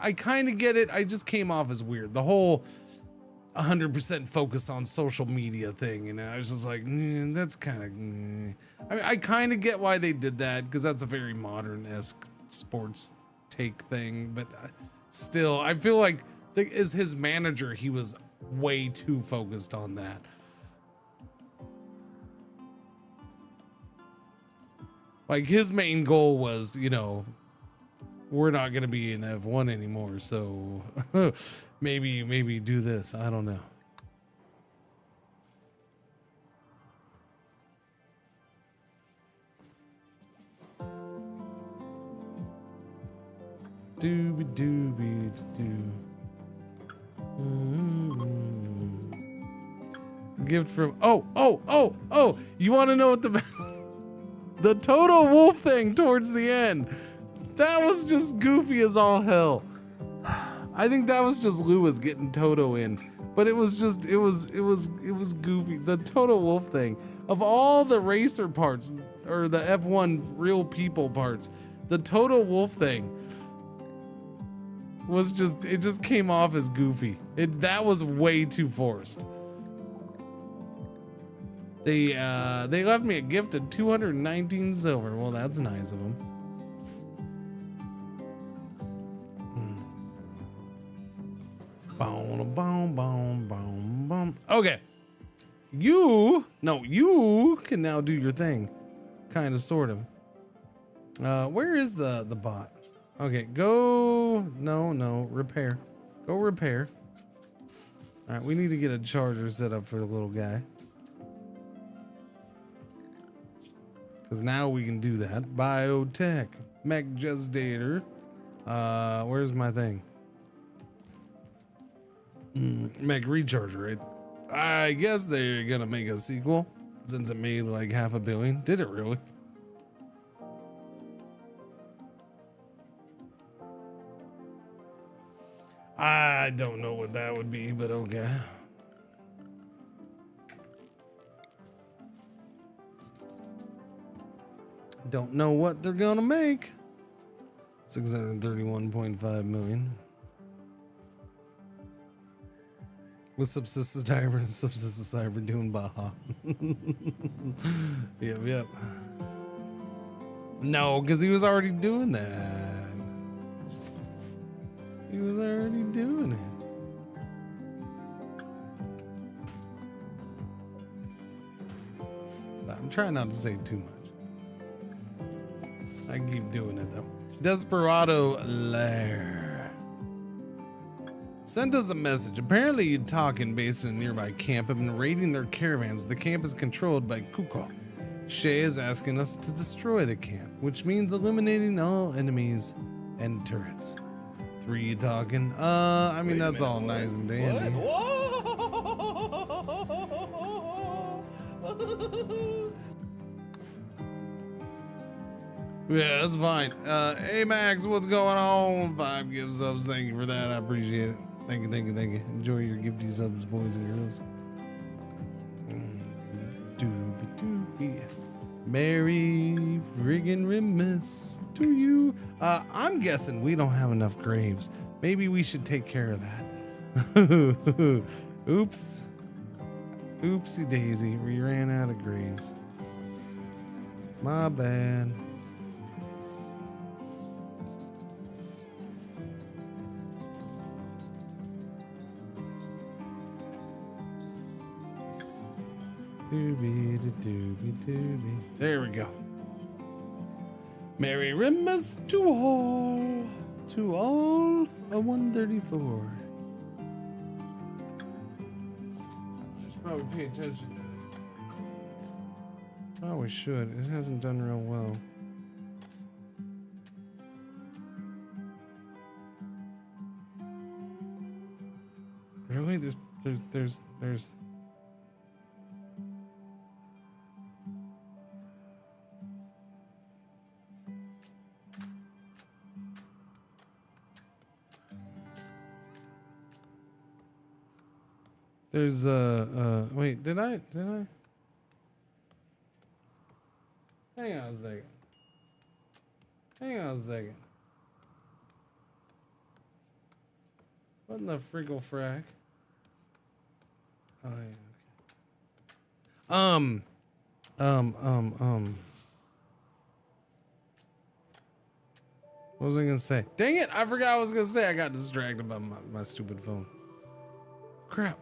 I just came off as weird. The whole 100% focus on social media thing. And I was just like, that's kind of, I mean, I kind of get why they did that because that's a very modern-esque sports take thing. But still, I feel like as his manager, he was way too focused on that. Like his main goal was, you know, we're not going to be in F1 anymore. So maybe do this. I don't know. Dooby doo. Gift from oh, you want to know what the Toto Wolf thing towards the end? That was just goofy as all hell. I think that was just Lewis getting Toto in, but it was just it was goofy. The Toto Wolf thing, of all the racer parts or the F1 real people parts, the Toto Wolf thing was it just came off as goofy. That was way too forced. They left me a gift of 219 silver. Well, that's nice of them. Okay. You can now do your thing. Kind of, sort of. Where is the bot? Okay, go. No, repair. Go repair. All right, we need to get a charger set up for the little guy. Because now we can do that. Biotech. Mech Gestator. Where's my thing? Mech Recharger, right? I guess they're gonna make a sequel since it made like $500 million. Did it really? I don't know what that would be, but okay. Don't know what they're gonna make. 631.5 million. With Subsista Cyber doing Baja. Yep. No, because he was already doing that. He was already doing it. So I'm trying not to say too much. I can keep doing it though. Desperado Lair sent us a message. Apparently, you're talking based in a nearby camp have been raiding their caravans. The camp is controlled by Kuko. Shay is asking us to destroy the camp, which means eliminating all enemies and turrets. 3 you talking? I mean, that's all nice and dandy. Yeah, that's fine. Hey Max, what's going on? 5 gift subs. Thank you for that. I appreciate it. Thank you. Enjoy your gifty subs, boys and girls. Doobie. Merry friggin' Christmas to you. I'm guessing we don't have enough graves. Maybe we should take care of that. Oops. Oopsie daisy. We ran out of graves. My bad. There we go. Merry Christmas to all. To all a 134. I should probably pay attention to this. Probably should. It hasn't done real well. Really? There's There's wait, did I? Hang on a second. What in the frickle frack? Oh yeah, okay. What was I gonna say? Dang it, I forgot what I was gonna say. I got distracted by my stupid phone. Crap.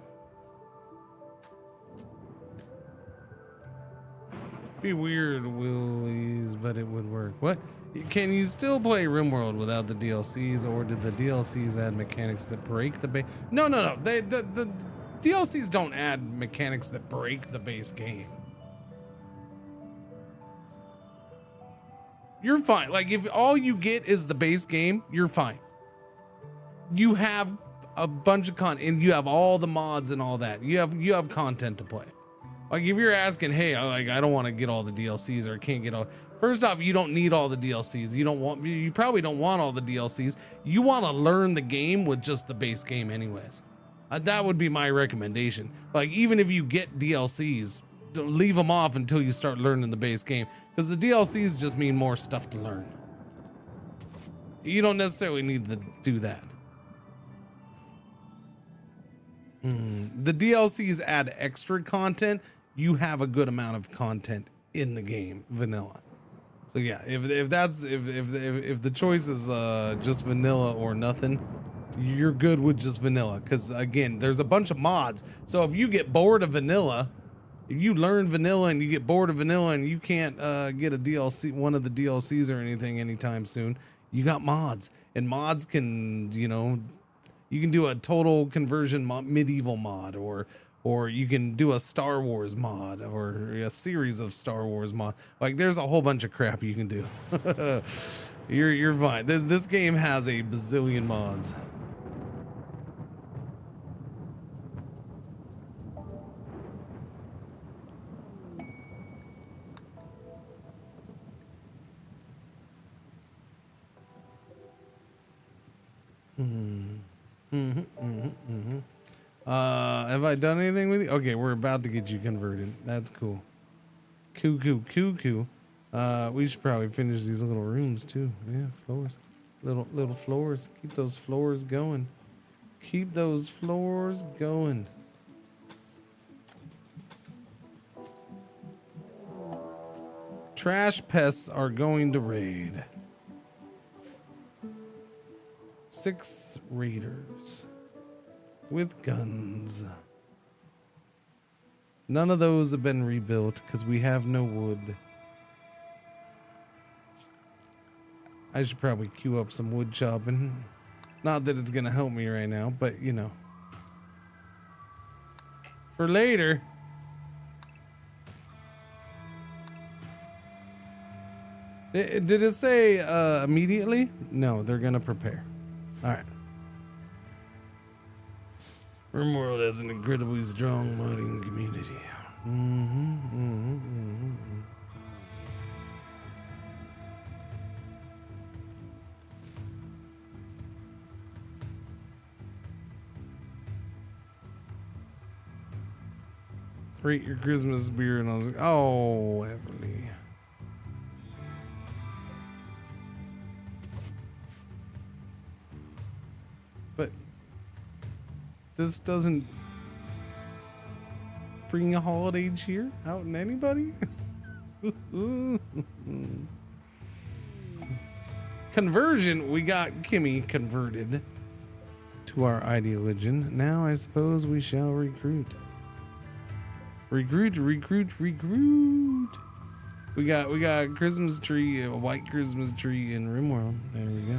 Be weird, Willies, but it would work. What? Can you still play RimWorld without the DLCs, or did the DLCs add mechanics that break the base? No. The DLCs don't add mechanics that break the base game. You're fine. Like, if all you get is the base game, you're fine. You have a bunch of content, and you have all the mods and all that. You have content to play. Like, if you're asking, hey, I don't want to get all the DLCs or can't get all. First off, you don't need all the DLCs. You probably don't want all the DLCs. You want to learn the game with just the base game anyways. That would be my recommendation. Like, even if you get DLCs, leave them off until you start learning the base game, because the DLCs just mean more stuff to learn. You don't necessarily need to do that. The DLCs add extra content. You have a good amount of content in the game, vanilla. So yeah, if the choice is just vanilla or nothing, you're good with just vanilla. Because again, there's a bunch of mods. So if you get bored of vanilla, if you learn vanilla and you get bored of vanilla and you can't get a DLC, one of the DLCs or anything anytime soon, you got mods. And mods can, you can do a total conversion medieval mod, or you can do a Star Wars mod, or a series of Star Wars mod. Like, there's a whole bunch of crap you can do. You're fine. This game has a bazillion mods. Have I done anything with you? Okay, we're about to get you converted. That's cool. Cool. We should probably finish these little rooms too. Yeah, floors. Little floors. Keep those floors going. Trash pests are going to raid. 6 raiders with guns. None of those have been rebuilt because we have no wood. I should probably queue up some wood chopping. Not that it's gonna help me right now, but for later. Did it say immediately? No, they're gonna prepare. All right. RimWorld has an incredibly strong modding community. Rate your Christmas beer, and I was like, oh, Everly. But this doesn't bring a holiday cheer out in anybody. Conversion, we got Kimmy converted to our ideologian. Now I suppose we shall recruit. Recruit. We got Christmas tree, a white Christmas tree in RimWorld. There we go.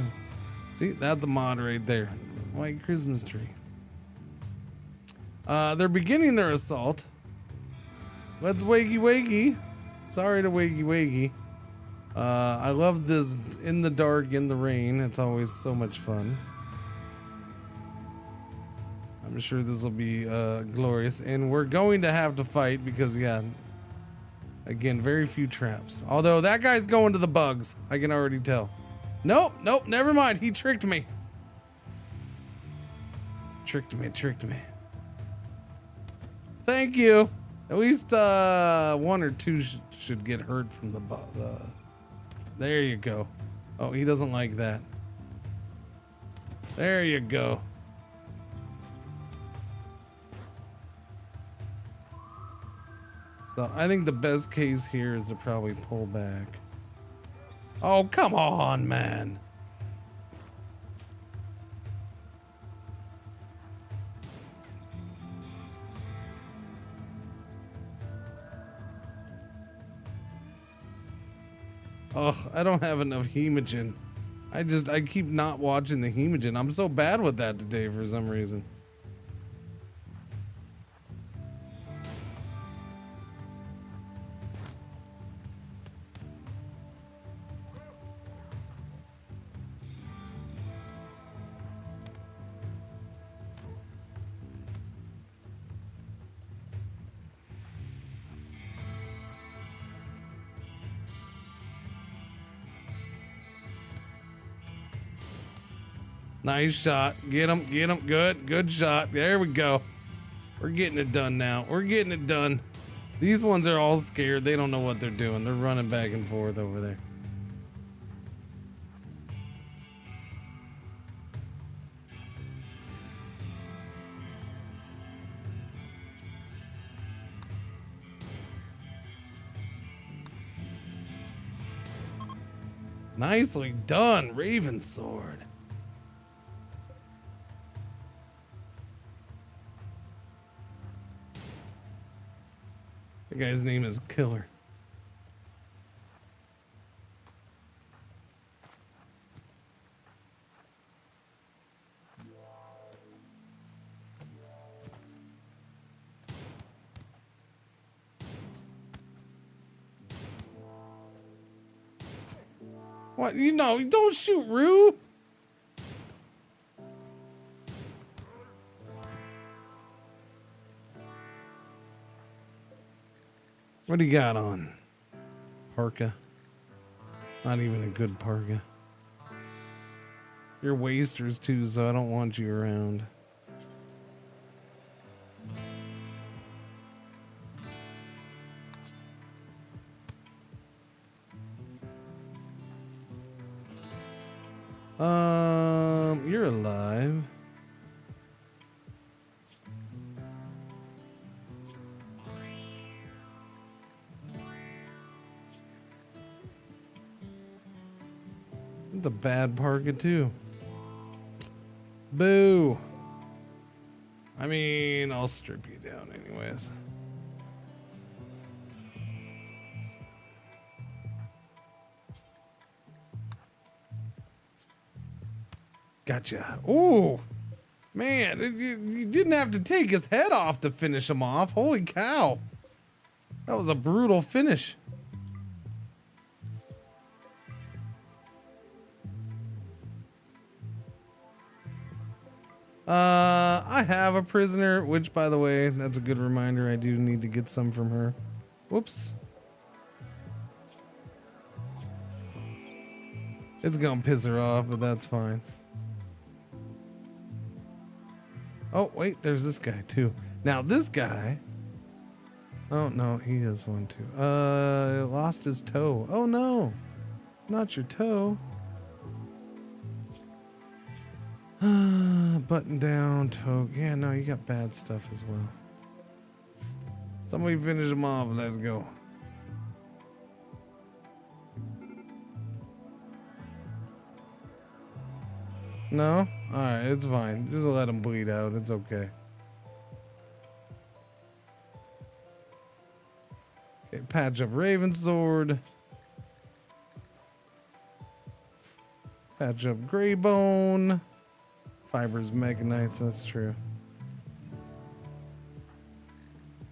See, that's a mod right there. White Christmas tree. They're beginning their assault. Let's wakey. Sorry to wakey. I love this in the dark, in the rain. It's always so much fun. I'm sure this will be glorious. And we're going to have to fight because, yeah, again, very few traps. Although that guy's going to the bugs. I can already tell. Nope, never mind. He tricked me. Tricked me. Thank you. At least one or two should get hurt from the there you go. Oh, he doesn't like that. There you go. So I think the best case here is to probably pull back. Oh, come on, man. Oh, I don't have enough hemogen. I keep not watching the hemogen. I'm so bad with that today for some reason. Nice shot. Get him, get him. Good shot. There we go. We're getting it done now. We're getting it done. These ones are all scared. They don't know what they're doing. They're running back and forth over there. Nicely done, Raven Sword. The guy's name is Killer. What? You know, don't shoot Rue. What do you got on? Parka. Not even a good parka. You're wasters too, so I don't want you around. You're alive. It's a bad parka too. Boo. I mean, I'll strip you down anyways. Gotcha. Ooh, man, you didn't have to take his head off to finish him off. Holy cow. That was a brutal finish. I have a prisoner, which, by the way, that's a good reminder. I do need to get some from her. Whoops. It's gonna piss her off, but that's fine. Oh, wait, there's this guy too. Now this guy, oh no, he has one too. Lost his toe. Oh no, not your toe. Button down, toe. Yeah, no, you got bad stuff as well. Somebody finish him off. Let's go. No? Alright, it's fine. Just let him bleed out. It's okay. Okay, patch up Raven Sword. Patch up Greybone. Fibers Mechanites, that's true.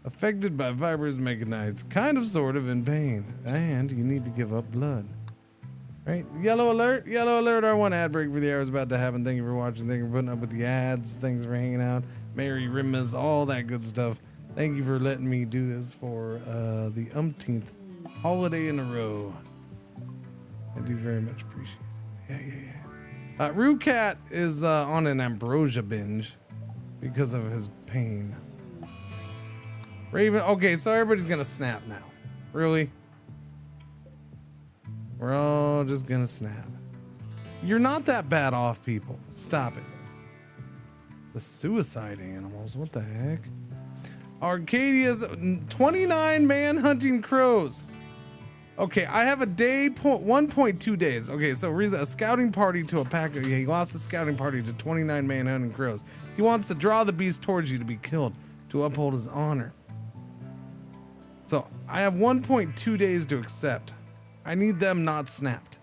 Affected by Fibers Mechanites. Kind of, sort of, in pain. And you need to give up blood. Right, yellow alert, our one ad break for the hour is about to happen. Thank you for watching, thank you for putting up with the ads, thanks for hanging out. Merry RimMas, all that good stuff. Thank you for letting me do this for the umpteenth holiday in a row. I do very much appreciate it. Yeah. Rue Cat is on an ambrosia binge because of his pain. Raven, okay, so everybody's gonna snap now. Really? We're all just gonna snap. You're not that bad off, people. Stop it. The suicide animals, what the heck? Arcadia's 29 man hunting crows. Okay, I have a day, 1.2 days. Okay, so a scouting party to a pack of, yeah, he lost the scouting party to 29 man hunting crows. He wants to draw the beast towards you to be killed, to uphold his honor. So I have 1.2 days to accept. I need them not snapped.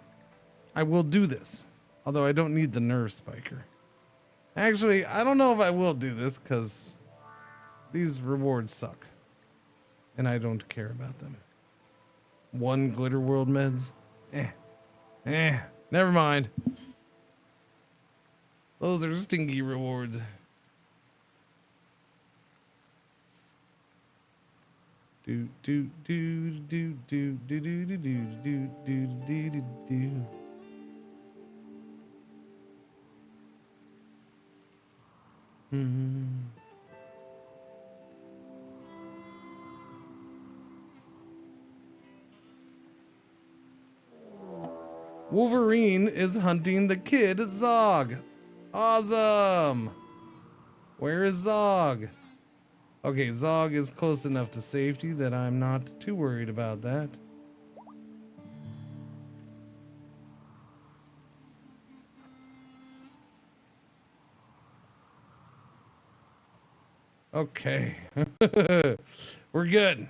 I will do this, although I don't need the nerve spiker. Actually, I don't know if I will do this because these rewards suck and I don't care about them. 1 glitter world meds. Never mind. Those are stinky rewards. Do do do do do do do do do do do do do. Wolverine is hunting the kid Zog. Awesome. Where is Zog? Okay, Zog is close enough to safety that I'm not too worried about that. Okay. We're good.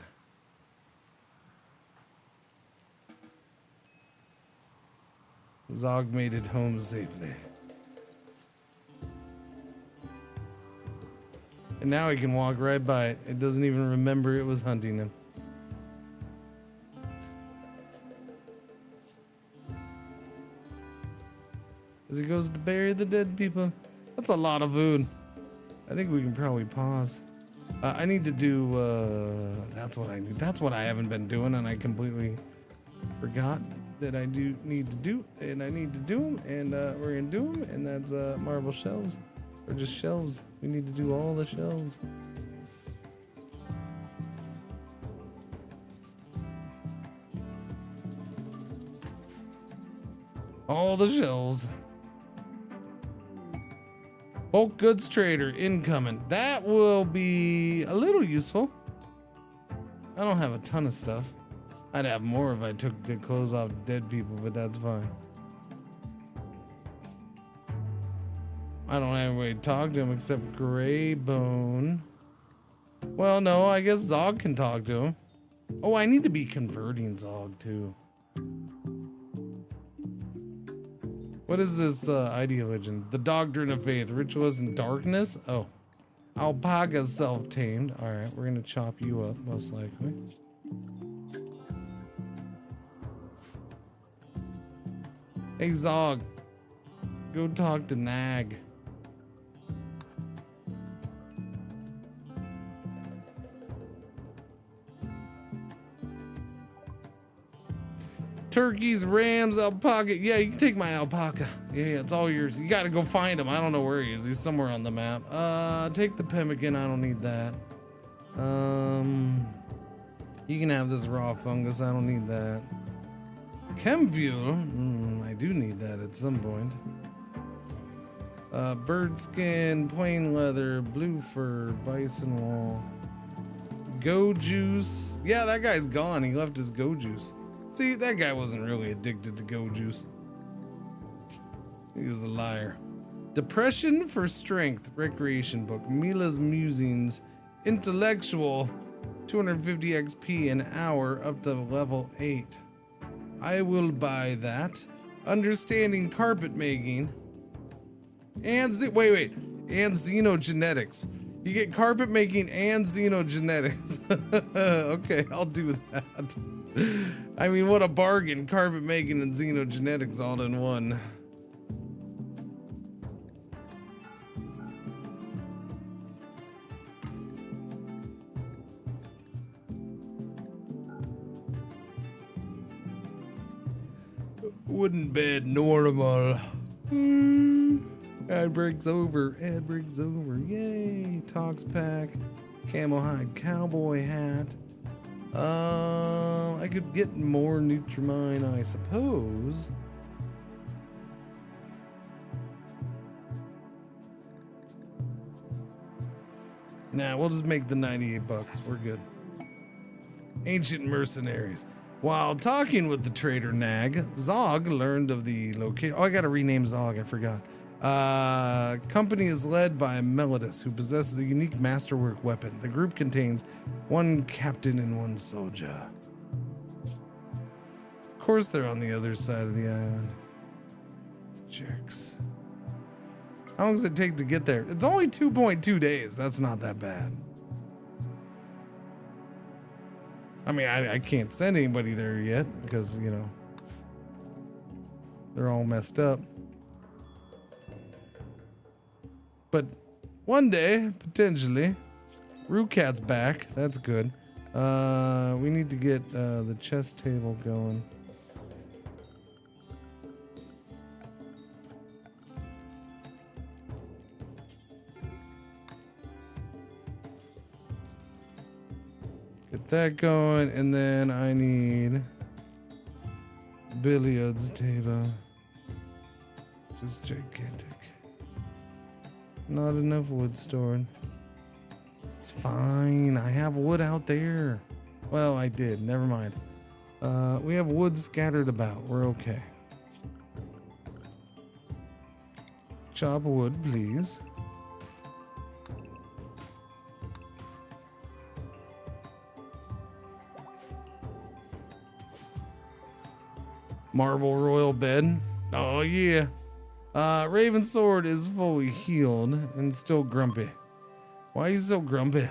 Zog made it home safely. And now he can walk right by it. It doesn't even remember it was hunting him. As he goes to bury the dead people. That's a lot of food. I think we can probably pause. I need to do, that's what I need. That's what I haven't been doing, and I completely forgot that I do need to do, and I need to do them, and we're gonna do them, and that's marble shelves, or just shelves. We need to do all the shelves. All the shelves. Bulk goods trader incoming. That will be a little useful. I don't have a ton of stuff. I'd have more if I took the clothes off dead people, but that's fine. I don't have anybody to talk to him except Greybone. Well, no, I guess Zog can talk to him. Oh, I need to be converting Zog too. What is this ID legend? The Doctrine of Faith, Rituals in Darkness? Oh. Alpaca self-tamed. Alright, we're gonna chop you up, most likely. Hey Zog, go talk to Nag. Turkeys, rams, alpaca. Yeah, you can take my alpaca. Yeah, it's all yours. You gotta go find him. I don't know where he is. He's somewhere on the map. Take the pemmican. I don't need that. You can have this raw fungus. I don't need that. Chem fuel. I do need that at some point. Bird skin, plain leather, blue fur, bison wool. Go juice. Yeah, that guy's gone. He left his go juice. See, that guy wasn't really addicted to go juice. He was a liar. Depression for Strength recreation book. Mila's Musings. Intellectual. 250 XP an hour up to level 8. I will buy that. Understanding carpet making. And wait. And xenogenetics. You get carpet making and xenogenetics. Okay, I'll do that. I mean, what a bargain. Carpet making and xenogenetics all in one. Wooden bed normal. Ad breaks over. Ad breaks over. Yay. Talks pack. Camel hide cowboy hat. I could get more Nutrimine, I suppose. Nah, we'll just make the 98 bucks. We're good. Ancient mercenaries. While talking with the trader Nag, Zog learned of the location. Oh, I gotta rename Zog, I forgot. Company is led by Melodus, who possesses a unique masterwork weapon. The group contains one captain and one soldier. Of course they're on the other side of the island. Jerks. How long does it take to get there? It's only 2.2 days. That's not that bad. I mean, I can't send anybody there yet because, you know, they're all messed up. But one day, potentially, Rookat's back. That's good. We need to get the chess table going. Get that going, and then I need billiards table. Just gigantic. Not enough wood stored. It's fine. I have wood out there. Well, I did. Never mind. We have wood scattered about. We're okay. Chop wood, please. Marble royal bed. Oh yeah. Raven sword is fully healed and still grumpy. Why are you so grumpy?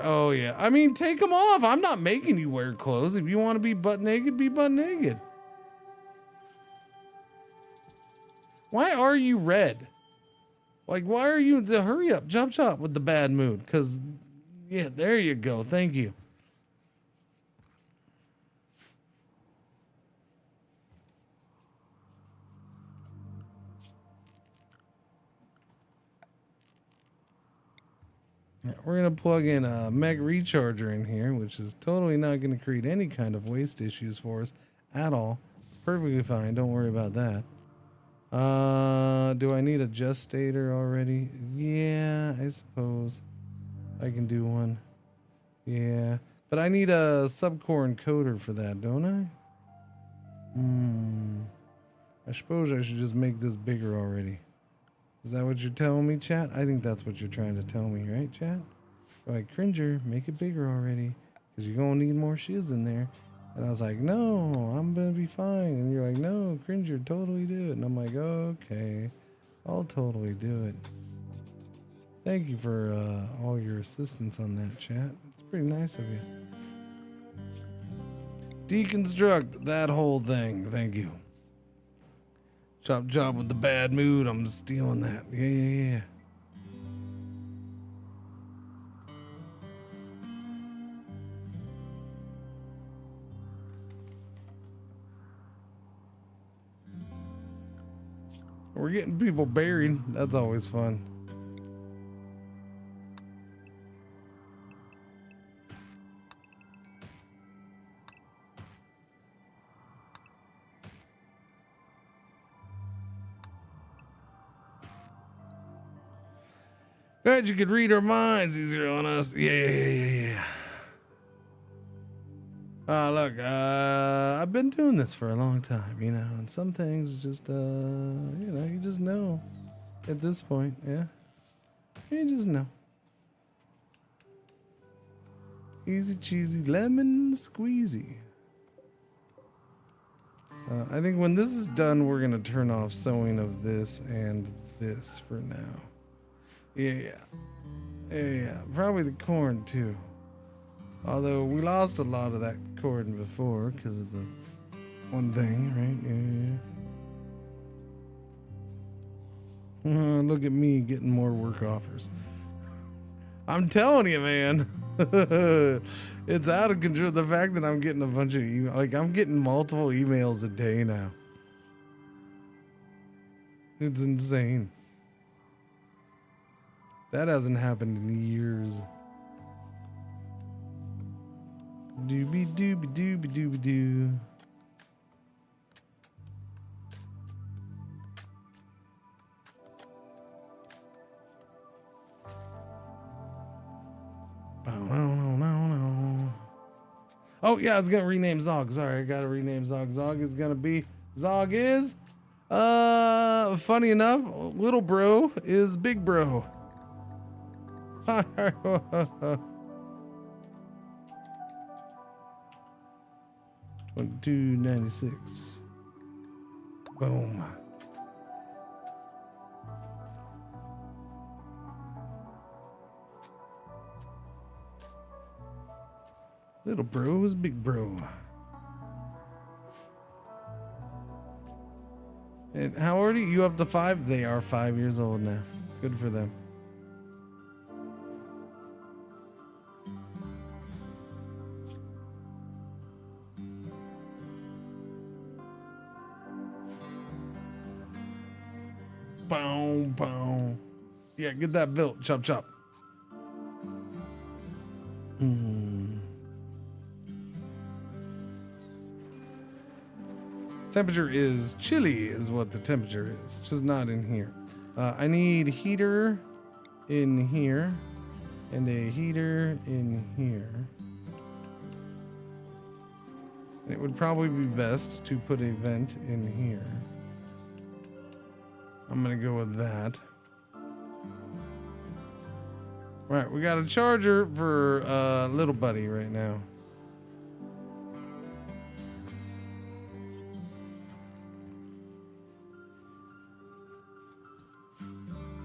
Oh yeah. I mean, take them off. I'm not making you wear clothes. If you want to be butt naked, be butt naked. Why are you red? Like, why are you? Hurry up, chop with the bad mood. Cause, yeah, there you go. Thank you. Yeah, we're gonna plug in a mech recharger in here, which is totally not gonna create any kind of waste issues for us at all. It's perfectly fine. Don't worry about that. Do I need a gestator already? Yeah, I suppose I can do one. Yeah, but I need a subcore encoder for that, don't I? I suppose I should just make this bigger already. Is that what you're telling me, chat? I think that's what you're trying to tell me, right, chat? Like, Cringer, make it bigger already, because you're going to need more shiz in there. And I was like, no, I'm going to be fine. And you're like, no, Cringer, totally do it. And I'm like, okay, I'll totally do it. Thank you for all your assistance on that, chat. It's pretty nice of you. Deconstruct that whole thing. Thank you. Chop with the bad mood. I'm stealing that. Yeah. We're getting people buried. That's always fun. Glad you could read our minds easier on us. Yeah. Look, I've been doing this for a long time, you know, and some things just, you know, you just know at this point, yeah. You just know. Easy cheesy lemon squeezy. I think when this is done, we're going to turn off sewing of this and this for now. Yeah. Probably the corn too. Although we lost a lot of that corn before because of the one thing, right? Yeah. Look at me getting more work offers. I'm telling you, man. It's out of control. The fact that I'm getting a bunch of emails, like I'm getting multiple emails a day now. It's insane. That hasn't happened in years. Doobie doobie doobie doobie doo. Oh yeah, I was gonna rename Zog. Sorry, I gotta rename Zog. Zog is gonna be Zog is funny enough, little bro is big bro. 2296. Boom. Little bro is big bro. And how old are you? Up to 5? They are 5 years old now. Good for them. Boom, boom. Yeah, get that built. Chop, chop. Temperature is chilly is what the temperature is, just not in here. I need heater in here and a heater in here. It would probably be best to put a vent in here. I'm gonna go with that. Right, we got a charger for little buddy right now.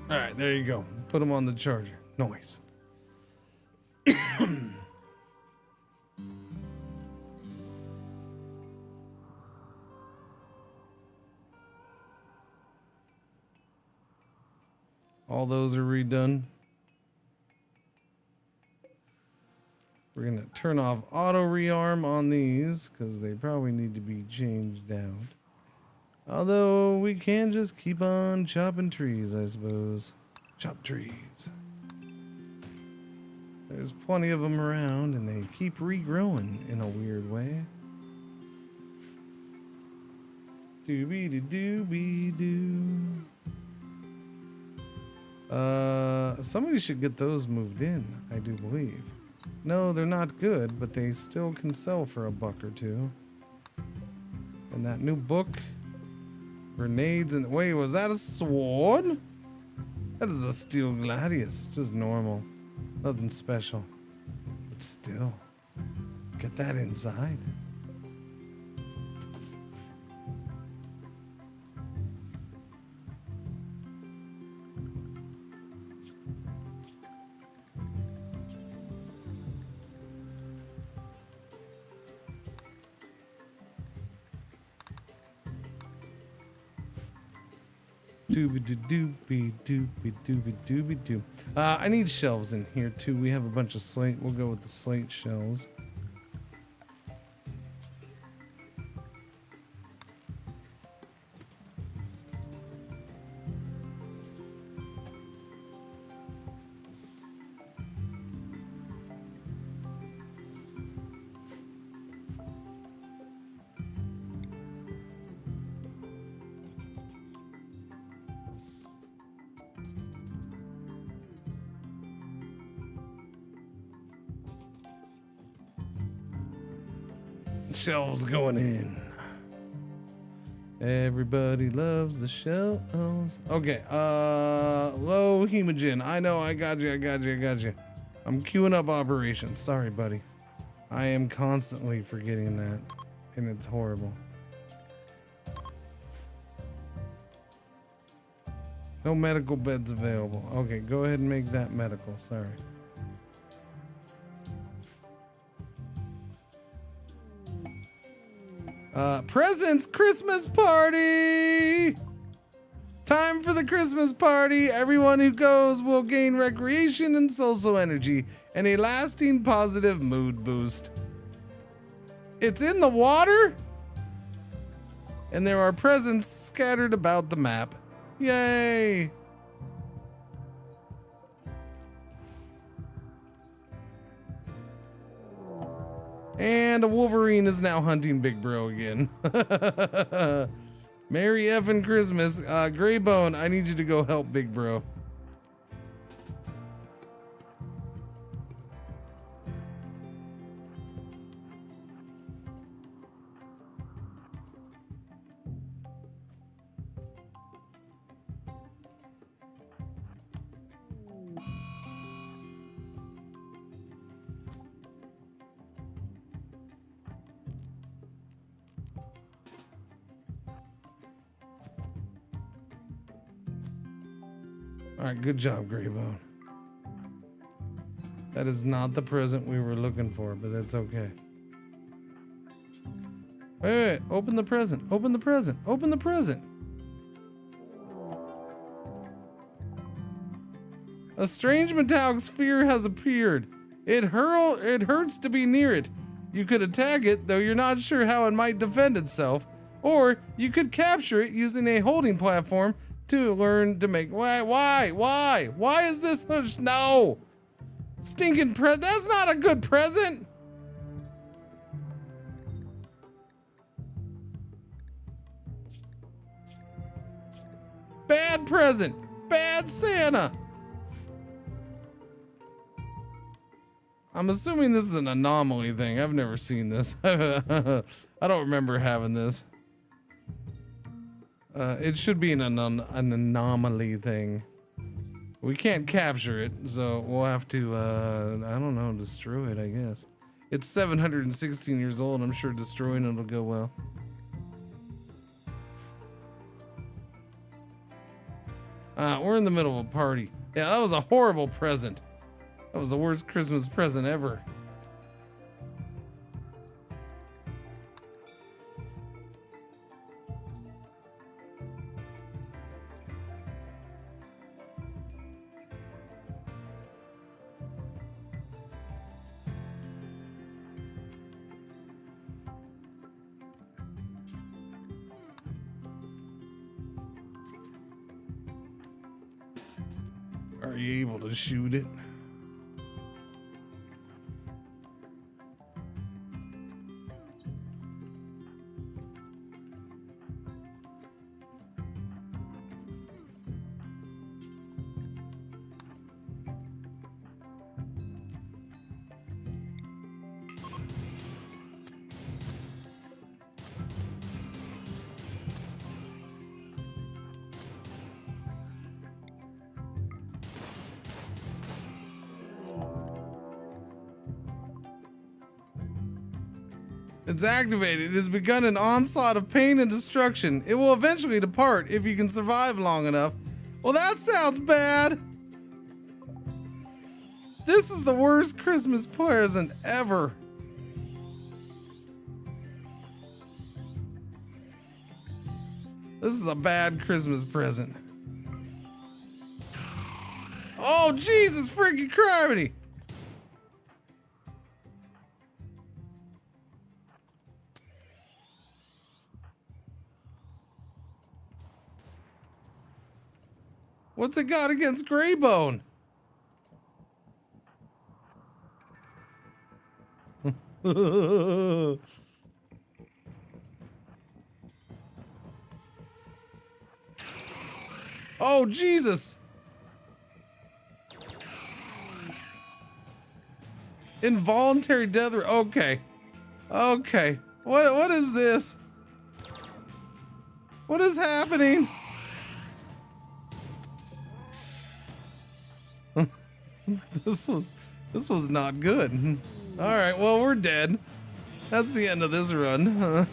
All right, there you go. Put him on the charger. Noise. All those are redone. We're going to turn off auto rearm on these because they probably need to be changed out. Although we can just keep on chopping trees, I suppose. Chop trees. There's plenty of them around and they keep regrowing in a weird way. Doobie-doo-doobie-doo. Somebody should get those moved in, I do believe. No, they're not good, but they still can sell for $1 or $2. And that new book, grenades and wait, was that a sword? That is a steel gladius, just normal, nothing special. But still, get that inside. Doobie-doobie-doobie-doobie-doobie-doo. I need shelves in here too. We have a bunch of slate. We'll go with the slate shelves. Shelves going in. Everybody loves the shelves. Okay, low hemogen. I know, I got you. I'm queuing up operations. Sorry, buddy. I am constantly forgetting that, and it's horrible. No medical beds available. Okay, go ahead and make that medical. Sorry. Presents Christmas party! Time for the Christmas party. Everyone who goes will gain recreation and social energy and a lasting positive mood boost. It's in the water? And there are presents scattered about the map. Yay! And a Wolverine is now hunting Big Bro again. Merry effing Christmas. Greybone, I need you to go help Big Bro. All right, good job, Greybone. That is not the present we were looking for, but that's okay. Wait, open the present. Open the present. Open the present. A strange metallic sphere has appeared. It hurts to be near it. You could attack it, though you're not sure how it might defend itself. Or you could capture it using a holding platform to learn to make. Why is this such? No, stinking present. That's not a good present. Bad present. Bad Santa. I'm assuming this is an anomaly thing. I've never seen this. I don't remember having this. It should be an anomaly thing. We can't capture it, so we'll have to, I don't know, destroy it, I guess. It's 716 years old. I'm sure destroying it will go well. We're in the middle of a party. Yeah, that was a horrible present. That was the worst Christmas present ever. Are you able to shoot it? It's activated. It has begun an onslaught of pain and destruction. It will eventually depart if you can survive long enough. Well, that sounds bad. This is the worst Christmas present ever. This is a bad Christmas present. Oh, Jesus freaking criminy. What's it got against Greybone? Oh, Jesus. Involuntary death. Okay. Okay. What is this? What is happening? This was not good. All right, well, we're dead. That's the end of this run.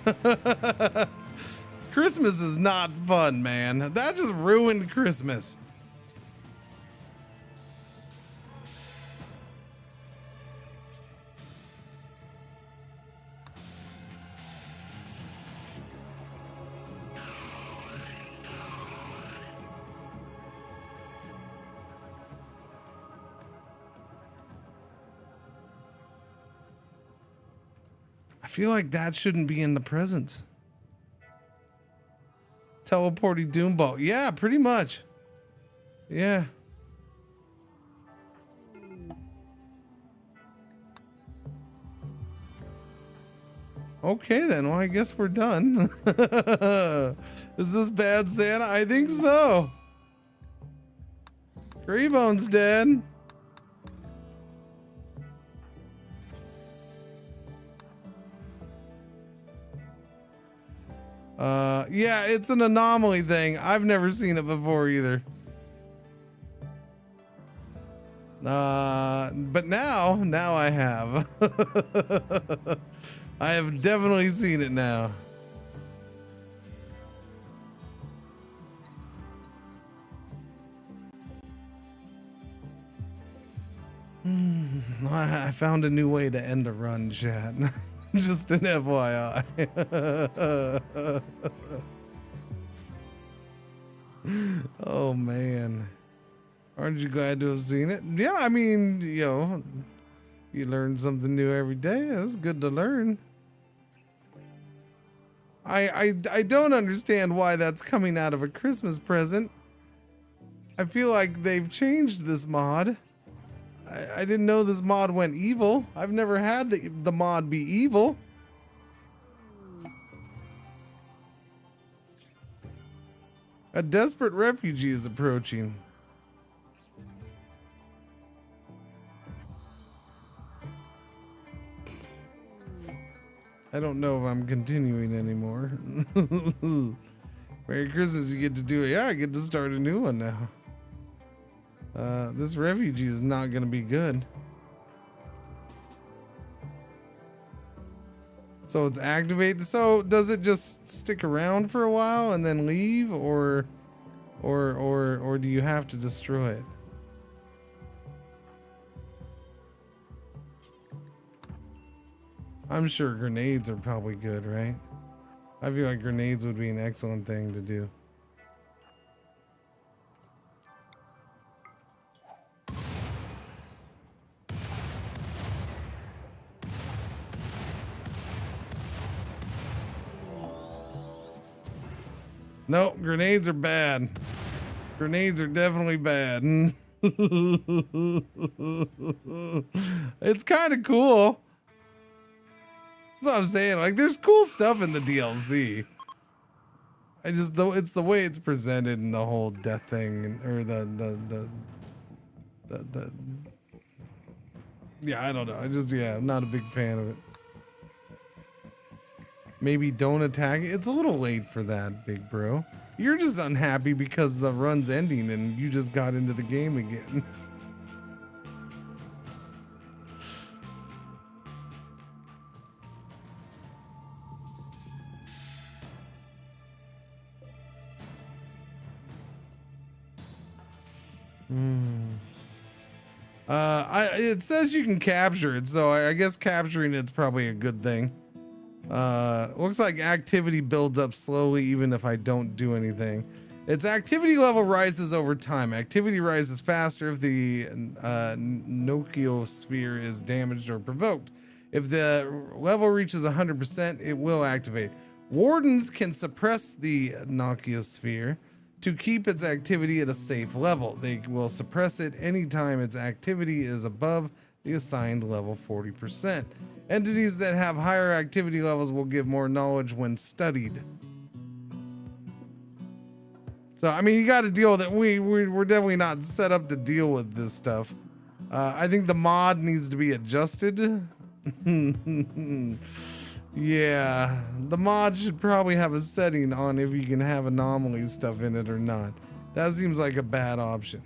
Christmas is not fun, man. That just ruined Christmas. I feel like that shouldn't be in the presents. Teleporting Doomball. Yeah, pretty much. Yeah. Okay then, well I guess we're done. Is this bad, Santa? I think so. Greybone's dead. Yeah, it's an anomaly thing. I've never seen it before either. But now I have. I have definitely seen it now. I found a new way to end a run, chat. Just an FYI. Oh man. Aren't you glad to have seen it? Yeah, I mean, you know, you learn something new every day. It was good to learn. I don't understand why that's coming out of a Christmas present. I feel like they've changed this mod. I didn't know this mod went evil. I've never had the mod be evil. A desperate refugee is approaching. I don't know if I'm continuing anymore. Merry Christmas, you get to do it. Yeah, I get to start a new one now. This refugee is not gonna be good. So it's activated. So does it just stick around for a while and then leave, or do you have to destroy it? I'm sure grenades are probably good, right? I feel like grenades would be an excellent thing to do. No, grenades are bad. Grenades are definitely bad. It's kind of cool. That's what I'm saying. Like, there's cool stuff in the DLC. I just, though, it's the way it's presented and the whole death thing, or the yeah, I don't know. I'm not a big fan of it. Maybe don't attack it. It's a little late for that, big bro. You're just unhappy because the run's ending and you just got into the game again. It says you can capture it, so I guess capturing it's probably a good thing. Looks like activity builds up slowly even if I don't do anything. Its activity level rises over time. Activity rises faster if the Nochiosphere is damaged or provoked. If the level reaches 100%, it will activate. Wardens can suppress the Nochiosphere to keep its activity at a safe level. They will suppress it anytime its activity is above the assigned level 40%. Entities that have higher activity levels will give more knowledge when studied. So, I mean, you got to deal with it. We're definitely not set up to deal with this stuff. I think the mod needs to be adjusted. Yeah, the mod should probably have a setting on if you can have anomaly stuff in it or not. That seems like a bad option.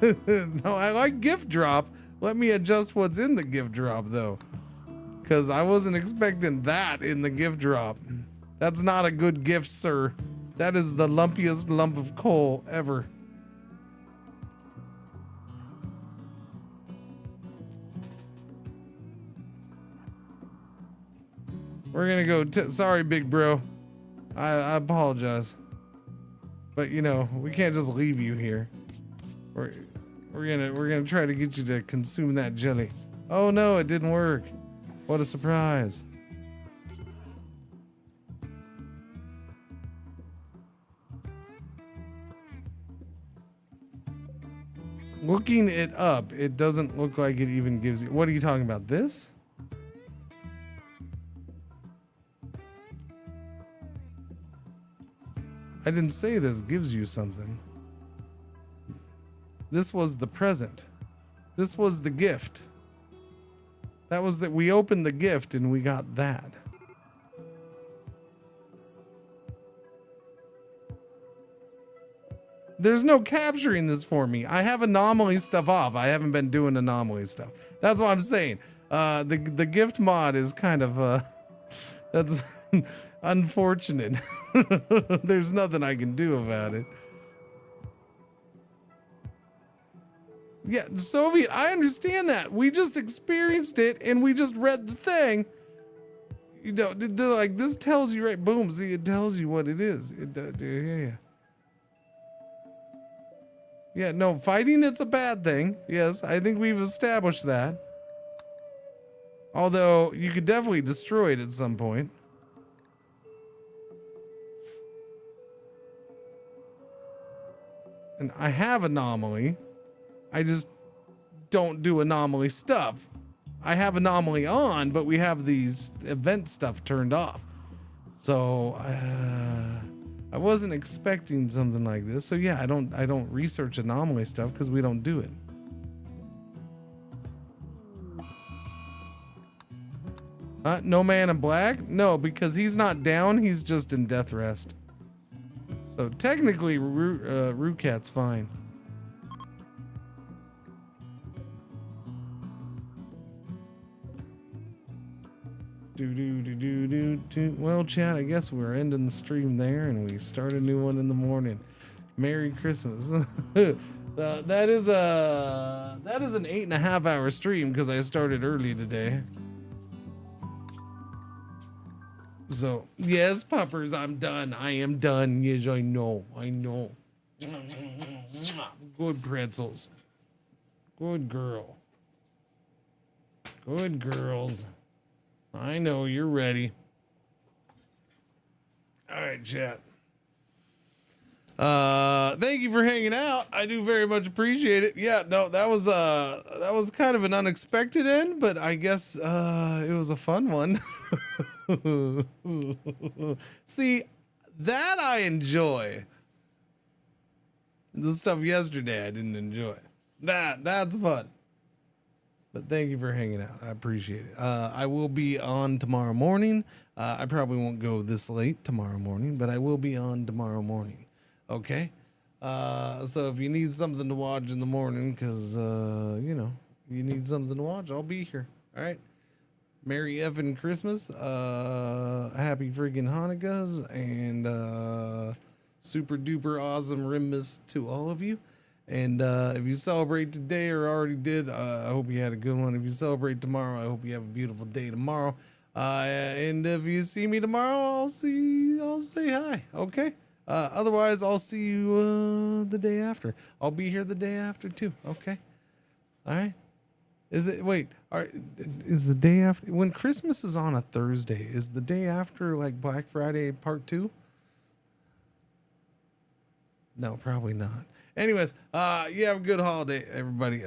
No, I like gift drop. Let me adjust what's in the gift drop though, because I wasn't expecting that in the gift drop. That's not a good gift, sir. That is the lumpiest lump of coal ever. We're gonna go. Sorry, big bro. I apologize, but you know we can't just leave you here. We're gonna try to get you to consume that jelly. Oh no, it didn't work. What a surprise. Looking it up, it doesn't look like it even gives you. What are you talking about? This? I didn't say this gives you something. This was the present. This was the gift. That was that we opened the gift and we got that. There's no capturing this for me. I have anomaly stuff off. I haven't been doing anomaly stuff. That's what I'm saying. The gift mod is kind of that's unfortunate. There's nothing I can do about it. Yeah, Soviet, I understand that. We just experienced it and we just read the thing. You know, like this tells you right, boom, see, it tells you what it is. Yeah. Yeah, no, fighting it's a bad thing. Yes, I think we've established that. Although you could definitely destroy it at some point. And I have anomaly. I just don't do anomaly stuff. I have anomaly on, but we have these event stuff turned off. So I wasn't expecting something like this. So yeah, I don't research anomaly stuff because we don't do it. No Man in Black? No, because he's not down. He's just in death rest. So technically, Rookat's fine. Well, Chad, I guess we're ending the stream there, and we start a new one in the morning. Merry Christmas. That is an 8.5 hour stream because I started early today. So yes, puppers, I'm done. I am done. Yes, I know. Good pretzels. Good girl. Good girls. I know you're ready. All right, chat. Thank you for hanging out. I do very much appreciate it. Yeah, no, that was kind of an unexpected end, but I guess it was a fun one. See, that I enjoy. The stuff yesterday I didn't enjoy. That's fun. But thank you for hanging out. I appreciate it. I will be on tomorrow morning. I probably won't go this late tomorrow morning, but I will be on tomorrow morning. Okay? So if you need something to watch in the morning, because, you know, you need something to watch, I'll be here. All right? Merry effing Christmas. Happy freaking Hanukkahs. And super duper awesome RimMas to all of you. And if you celebrate today or already did, I hope you had a good one. If you celebrate tomorrow, I hope you have a beautiful day tomorrow. And if you see me tomorrow, I'll say hi. Okay. Otherwise, I'll see you the day after. I'll be here the day after too. Okay. All right. Is the day after, when Christmas is on a Thursday, is the day after like Black Friday part 2? No, probably not. Anyways, you have a good holiday, everybody.